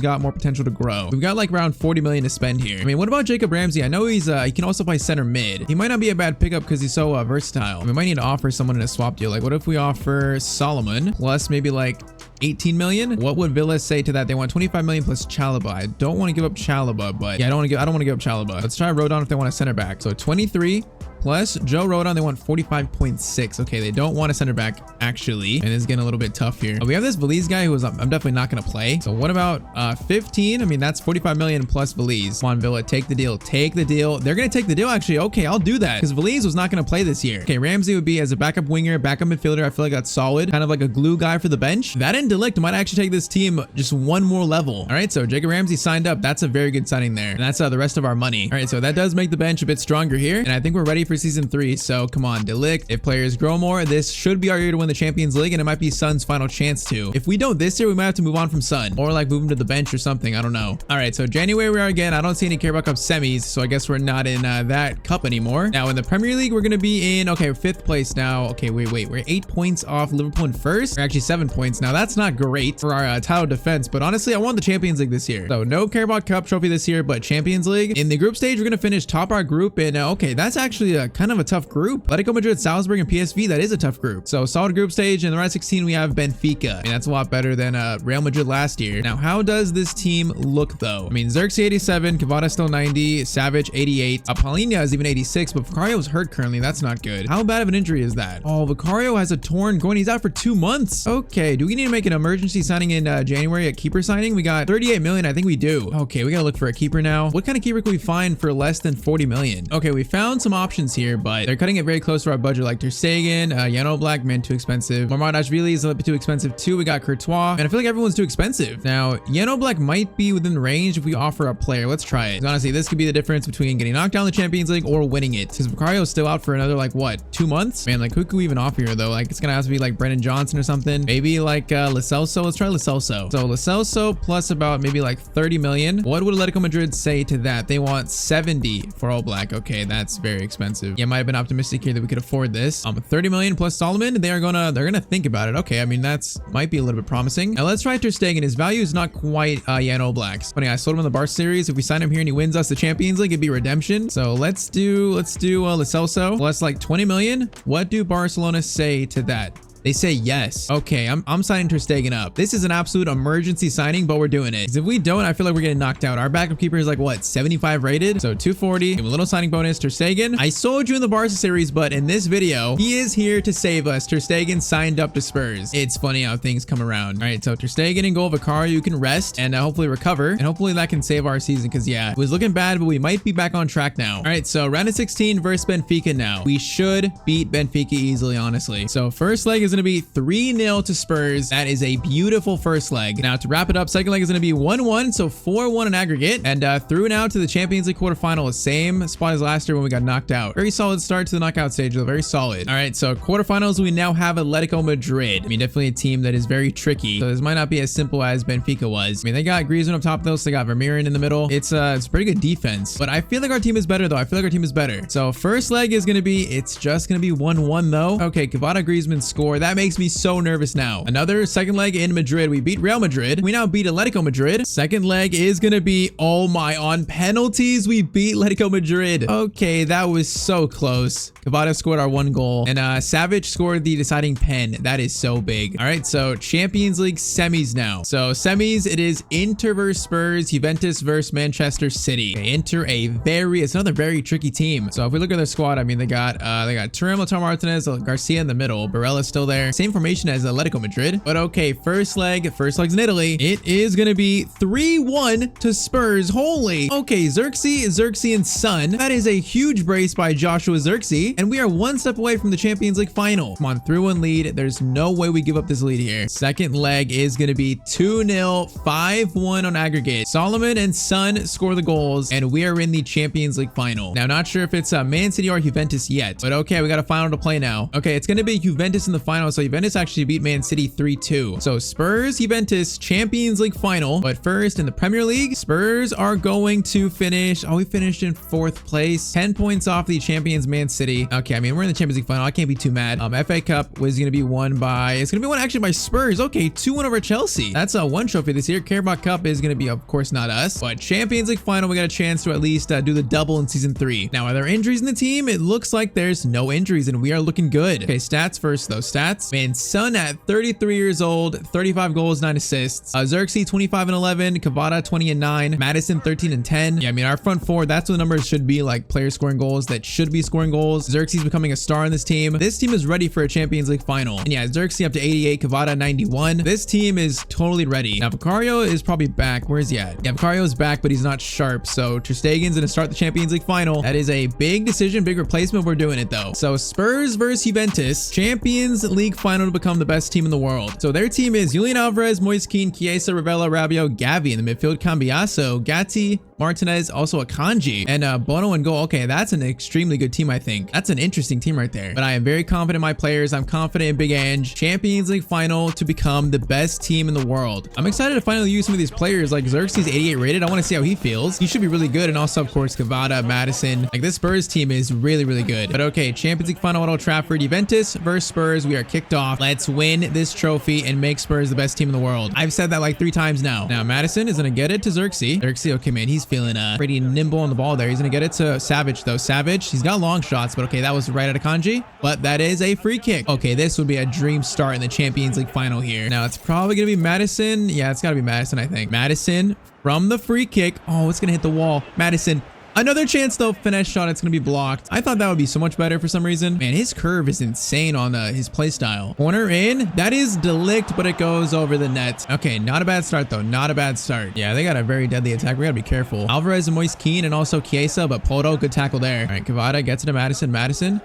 got more potential to grow. We've got like around 40 million to spend here. I mean, what about Jacob Ramsey? I know he's he can also play center mid. He might not be a bad pickup because he's so versatile. We might need to offer someone in a swap deal. Like, what if we offer Solomon plus maybe like 18 million? What would Villa say to that? They want 25 million plus Chalobah. I don't want to give up Chalobah, but yeah, I don't want to give up Chalobah. Let's try Rodon if they want a center back. So 23 plus Joe Rodon, they want 45.6. Okay, they don't want a center back actually, and it's getting a little bit tough here. We have this Belize guy who is I'm definitely not going to play. So what about 15? I mean, that's 45 million plus Belize. Come on, Villa, take the deal. Take the deal. They're going to take the deal actually. Okay, I'll do that because Belize was not going to play this year. Okay, Ramsey would be as a backup winger, backup midfielder. I feel like that's solid. Kind of like a glue guy for the bench. That and De Ligt might actually take this team just one more level. All right, so Jacob Ramsey signed up. That's a very good signing there. And that's the rest of our money. All right, so that does make the bench a bit stronger here. And I think we're ready for season 3. So come on, De Ligt. If players grow more, this should be our year to win the Champions League, and it might be Son's final chance to. If we don't this year, we might have to move on from Son, or like move him to the bench or something. I don't know. All right, so January we are again. I don't see any Carabao Cup semis, so I guess we're not in that cup anymore. Now in the Premier League, we're gonna be in 5th place now. Okay, wait, we're 8 points off Liverpool in first. We're actually 7 points now. That's not great for our title defense, but honestly, I won the Champions League this year. So no Carabao Cup trophy this year, but Champions League. In the group stage, we're gonna finish top our group, and okay, that's actually a kind of a tough group. Atletico Madrid, Salzburg, and PSV. That is a tough group. So solid group stage. In the round 16, we have Benfica, and that's a lot better than Real Madrid last year. Now, how does this team look though? I mean, Xerxes 87, Kvara still 90, Savage 88, Paulinho is even 86, but Vicario is hurt currently. That's not good. How bad of an injury is that? Oh, Vicario has a torn groin. He's out for 2 months. Okay, do we need to make an emergency signing in January, a keeper signing? We got 38 million. I think we do. Okay, we gotta look for a keeper now. What kind of keeper can we find for less than 40 million? Okay, we found some options options here, but they're cutting it very close to our budget, like Ter Stegen, Yano Black, man, too expensive. Marmadashvili is a little bit too expensive too. We got Courtois, and I feel like everyone's too expensive. Now, Yano Black might be within range if we offer a player. Let's try it. Honestly, this could be the difference between getting knocked down in the Champions League or winning it. Because Vicario is still out for another, like, what, 2 months? Man, like, who could we even offer here, though? Like, it's gonna have to be, like, Brennan Johnson or something. Maybe, like, Lo Celso. Let's try Lo Celso. So, Lo Celso plus about maybe, like, 30 million. What would Atletico Madrid say to that? They want 70 for all black. Okay, that's very expensive. Yeah, might have been optimistic here that we could afford this. 30 million plus Solomon. They're gonna think about it. Okay, I mean, that's might be a little bit promising. Now, let's try Ter Stegen. His value is not quite Yano Black's. Funny, I sold him in the Bar series. If we sign him here and he wins us the Champions League, it'd be redemption. So let's do Lo Celso. Plus like 20 million. What do Barcelona say to that? They say yes. Okay, I'm signing Ter Stegen up. This is an absolute emergency signing, but we're doing it. Because if we don't, I feel like we're getting knocked out. Our backup keeper is like, what, 75 rated? So 240. Give him a little signing bonus. Ter Stegen. I sold you in the Barca series, but in this video, he is here to save us. Ter Stegen signed up to Spurs. It's funny how things come around. All right, so Ter Stegen and goal. Vicario, you can rest and hopefully recover. And hopefully that can save our season because, yeah, it was looking bad, but we might be back on track now. All right, so round of 16 versus Benfica now. We should beat Benfica easily, honestly. So first leg is going to be 3-0 to Spurs. That is a beautiful first leg. Now to wrap it up, second leg is going to be 1-1, so 4-1 in aggregate, and through now to the Champions League quarterfinal, same spot as last year when we got knocked out. Very solid start to the knockout stage, though. Very solid. All right, so quarterfinals, we now have Atletico Madrid. I mean, definitely a team that is very tricky. So this might not be as simple as Benfica was. I mean, they got Griezmann up top though, so they got Vermeeren in the middle. It's pretty good defense, but I feel like our team is better though. I feel like our team is better. So first leg is going to be, it's just going to be 1-1 though. Okay, Cavada, Griezmann score. That makes me so nervous now. Another second leg in Madrid. We beat Real Madrid. We now beat Atletico Madrid. Second leg is gonna be, oh my, on penalties we beat Atletico Madrid. Okay, that was so close. Cavada scored our 1 goal, and Savage scored the deciding pen. That is so big. All right, so Champions League semis now. So semis, it is Inter versus Spurs, Juventus versus Manchester City. Okay, Inter, it's another very tricky team. So if we look at their squad, I mean, they got Thuram, Lautaro Martinez, Garcia in the middle. Barella's still there. Same formation as Atletico Madrid. But okay, first leg's in Italy. It is gonna be 3-1 to Spurs. Holy. Okay, Xerxes and Son. That is a huge brace by Joshua Xerxes, and we are 1 step away from the Champions League final. Come on, 3-1 lead. There's no way we give up this lead here. Second leg is gonna be 2-0, 5-1 on aggregate. Solomon and Son score the goals, and we are in the Champions League final. Now, not sure if it's Man City or Juventus yet, but okay, we got a final to play now. Okay, it's gonna be Juventus in the final, so Juventus actually beat Man City 3-2. So Spurs, Juventus, Champions League final. But first in the Premier League, Spurs are going to finish. Oh, we finished in 4th place. 10 points off the champions Man City. Okay, I mean, we're in the Champions League final. I can't be too mad. FA Cup was going to be won by, actually by Spurs. Okay, 2-1 over Chelsea. That's a 1 trophy this year. Carabao Cup is going to be, of course, not us. But Champions League final, we got a chance to at least do the double in season 3. Now, are there injuries in the team? It looks like there's no injuries and we are looking good. Okay, stats first though. Stats. Man, Son at 33 years old, 35 goals, 9 assists. Xerxes 25 and 11, Cavada 20 and 9, Madison 13 and 10. Yeah, I mean, our front 4, that's what the numbers should be, like players scoring goals that should be scoring goals. Xerxes becoming a star in this team. This team is ready for a Champions League final. And yeah, Xerxes up to 88, Cavada 91. This team is totally ready. Now, Vicario is probably back. Where is he at? Yeah, Vicario is back, but he's not sharp. So Ter Stegen's gonna start the Champions League final. That is a big decision, big replacement. We're doing it though. So Spurs versus Juventus, Champions League final to become the best team in the world. So their team is Julian Alvarez, Moise Kean, Chiesa, Ravella, Rabiot, Gavi in the midfield, Cambiaso, Gatti, Martinez, also Akanji, and Bono and goal. Okay, that's an extremely good team, I think. That's an interesting team right there. But I am very confident in my players. I'm confident in Big Ange. Champions League final to become the best team in the world. I'm excited to finally use some of these players, like Xerxes 88 rated. I want to see how he feels. He should be really good. And also, of course, Cavada, Madison. Like, this Spurs team is really, really good. But okay, Champions League final at Old Trafford. Juventus versus Spurs. We are kicked off. Let's win this trophy and make Spurs the best team in the world. I've said that like 3 times now. Now, Madison is going to get it to Xerxes. Xerxes, okay, man, he's feeling pretty nimble on the ball there. He's going to get it to Savage, though. Savage, he's got long shots, but okay, that was right at Akanji. But that is a free kick. Okay, this would be a dream start in the Champions League final here. Now, it's probably going to be Madison. Yeah, it's got to be Madison, I think. Madison from the free kick. Oh, it's going to hit the wall. Madison. Another chance though, finesse shot, it's gonna be blocked. I thought that would be so much better for some reason. Man, his curve is insane on his play style. Corner in, that is Delict, but it goes over the net. Okay, not a bad start though, not a bad start. Yeah, they got a very deadly attack. We gotta be careful. Alvarez and Moise Keane and also Chiesa, but Poto, good tackle there. All right, Cavada gets it to Madison. Madison,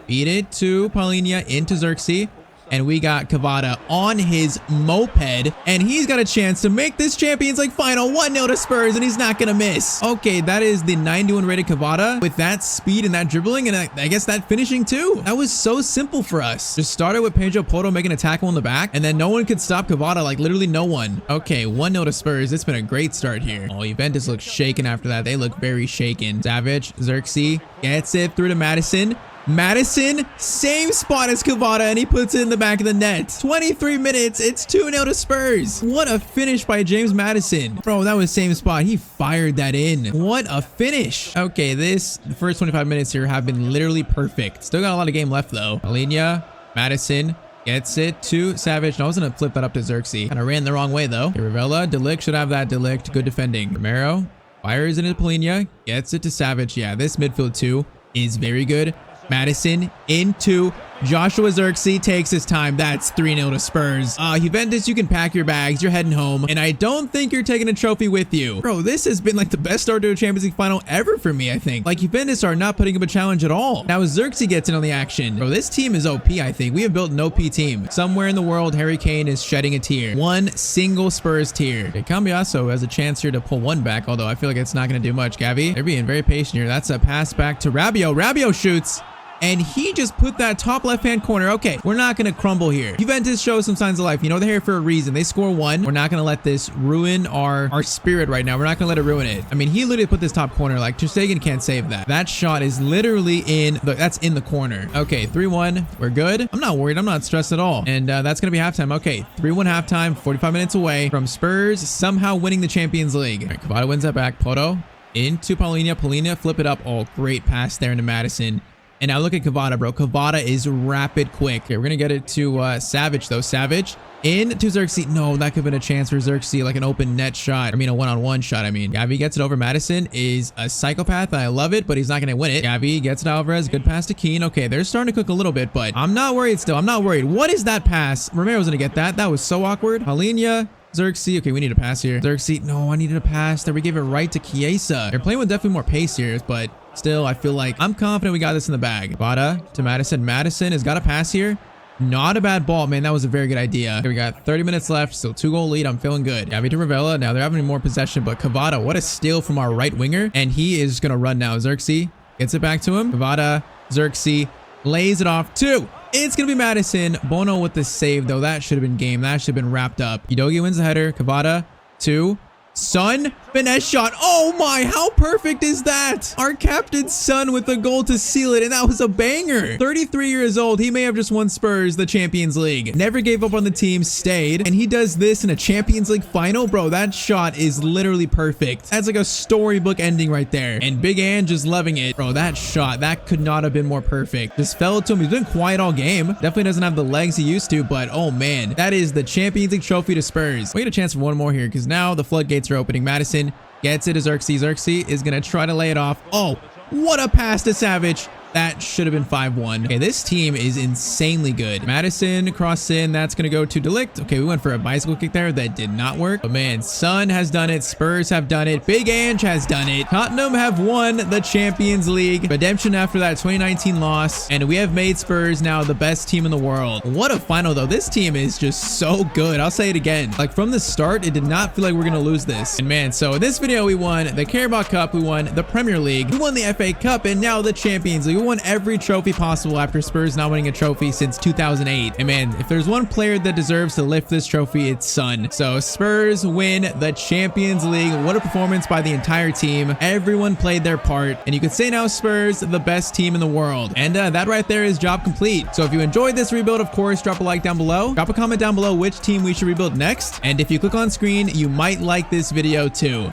beat it to Paulinho, into Xerxes. And we got Cavada on his moped, and he's got a chance to make this Champions League final 1-0 to Spurs, and he's not gonna miss. Okay, that is the 91 rated Cavada with that speed and that dribbling, and I guess that finishing too. That was so simple for us. Just started with Pedro Poto making a tackle in the back, and then no one could stop Cavada, like literally no one. Okay, 1-0 to Spurs. It's been a great start here. Oh, Juventus looks shaken after that. They look very shaken. Savage, Xerxes gets it through to Madison. Madison, same spot as Cavada, and he puts it in the back of the net. 23 minutes, it's 2-0 to Spurs. What a finish by James Madison. Bro, that was same spot. He fired that in. What a finish. Okay, the first 25 minutes here have been literally perfect. Still got a lot of game left though. Paulinho, Madison, gets it to Savage. No, I was going to flip that up to Xerxes. Kind of ran the wrong way though. Okay, Ravella, Delict should have that. Delict, good defending. Romero, fires it into Paulinho, gets it to Savage. Yeah, this midfield too is very good. Madison into Joshua Xerxes, takes his time. That's 3-0 to Spurs. Juventus, you can pack your bags. You're heading home. And I don't think you're taking a trophy with you. Bro, this has been like the best start to a Champions League final ever for me, I think. Like, Juventus are not putting up a challenge at all. Now, Xerxes gets in on the action. Bro, this team is OP, I think. We have built an OP team. Somewhere in the world, Harry Kane is shedding a tear. One single Spurs tear. Okay, Cambiasso has a chance here to pull one back, although I feel like it's not going to do much. Gavi, they're being very patient here. That's a pass back to Rabiot. Rabiot shoots. And he just put that top left-hand corner. Okay, we're not going to crumble here. Juventus shows some signs of life. You know, they're here for a reason. They score one. We're not going to let this ruin our spirit right now. We're not going to let it ruin it. I mean, he literally put this top corner. Like, Ter Stegen can't save that. That shot is literally that's in the corner. Okay, 3-1. We're good. I'm not worried. I'm not stressed at all. And that's going to be halftime. Okay, 3-1 halftime. 45 minutes away from Spurs somehow winning the Champions League. All right, Cavada wins that back. Poto into Paulinho. Paulinho, flip it up. Oh, great pass there into Madison. And now look at Cavada, bro. Cavada is rapid quick. Okay, we're going to get it to Savage, though. Savage into Xerxes. No, that could have been a chance for Xerxes, like an open net shot. I mean, a one-on-one shot, I mean. Gavi gets it over. Madison is a psychopath. I love it, but he's not going to win it. Gavi gets it to Alvarez. Good pass to Keane. Okay, they're starting to cook a little bit, but I'm not worried still. I'm not worried. What is that pass? Romero's going to get that. That was so awkward. Paulinho. Xerxes. Okay, we need a pass here. Xerxes. No, I needed a pass there. We gave it right to Chiesa. They're playing with definitely more pace here, but still, I feel like I'm confident we got this in the bag. Cavada to Madison. Madison has got a pass here. Not a bad ball, man. That was a very good idea. Here we got 30 minutes left. Still 2-goal lead. I'm feeling good. Gavi to Ravella. Now they're having more possession, but Cavada, what a steal from our right winger. And he is going to run now. Xerxes gets it back to him. Cavada, Xerxes lays it off. 2. It's going to be Madison. Bono with the save, though. That should have been game. That should have been wrapped up. Udogie wins the header. Cavada, 2. Son, finesse shot. Oh my, how perfect is that? Our captain's son with the goal to seal it, and that was a banger. 33 years old, he may have just won Spurs the Champions League. Never gave up on the team, stayed, and he does this in a Champions League final. Bro, that shot is literally perfect. That's like a storybook ending right there. And Big Ann just loving it. Bro, that shot, that could not have been more perfect. Just fell to him. He's been quiet all game. Definitely doesn't have the legs he used to, but oh man, that is the Champions League trophy to Spurs. We get a chance for one more here because now the floodgates are opening. Madison gets it to Xerxes. Xerxes is going to try to lay it off. Oh, what a pass to Savage. That should have been 5-1. Okay, this team is insanely good. Madison cross in. That's going to go to Delict. Okay, we went for a bicycle kick there. That did not work. But man, Son has done it. Spurs have done it. Big Ange has done it. Tottenham have won the Champions League. Redemption after that 2019 loss. And we have made Spurs now the best team in the world. What a final, though. This team is just so good. I'll say it again. Like, from the start, it did not feel like we're going to lose this. And man, so in this video, we won the Carabao Cup. We won the Premier League. We won the FA Cup. And now the Champions League. We won every trophy possible after Spurs not winning a trophy since 2008. And man, if there's one player that deserves to lift this trophy, it's Son. So Spurs win the Champions League. What a performance by the entire team. Everyone played their part. And you could say now Spurs, the best team in the world. And that right there is job complete. So if you enjoyed this rebuild, of course, drop a like down below. Drop a comment down below which team we should rebuild next. And if you click on screen, you might like this video too.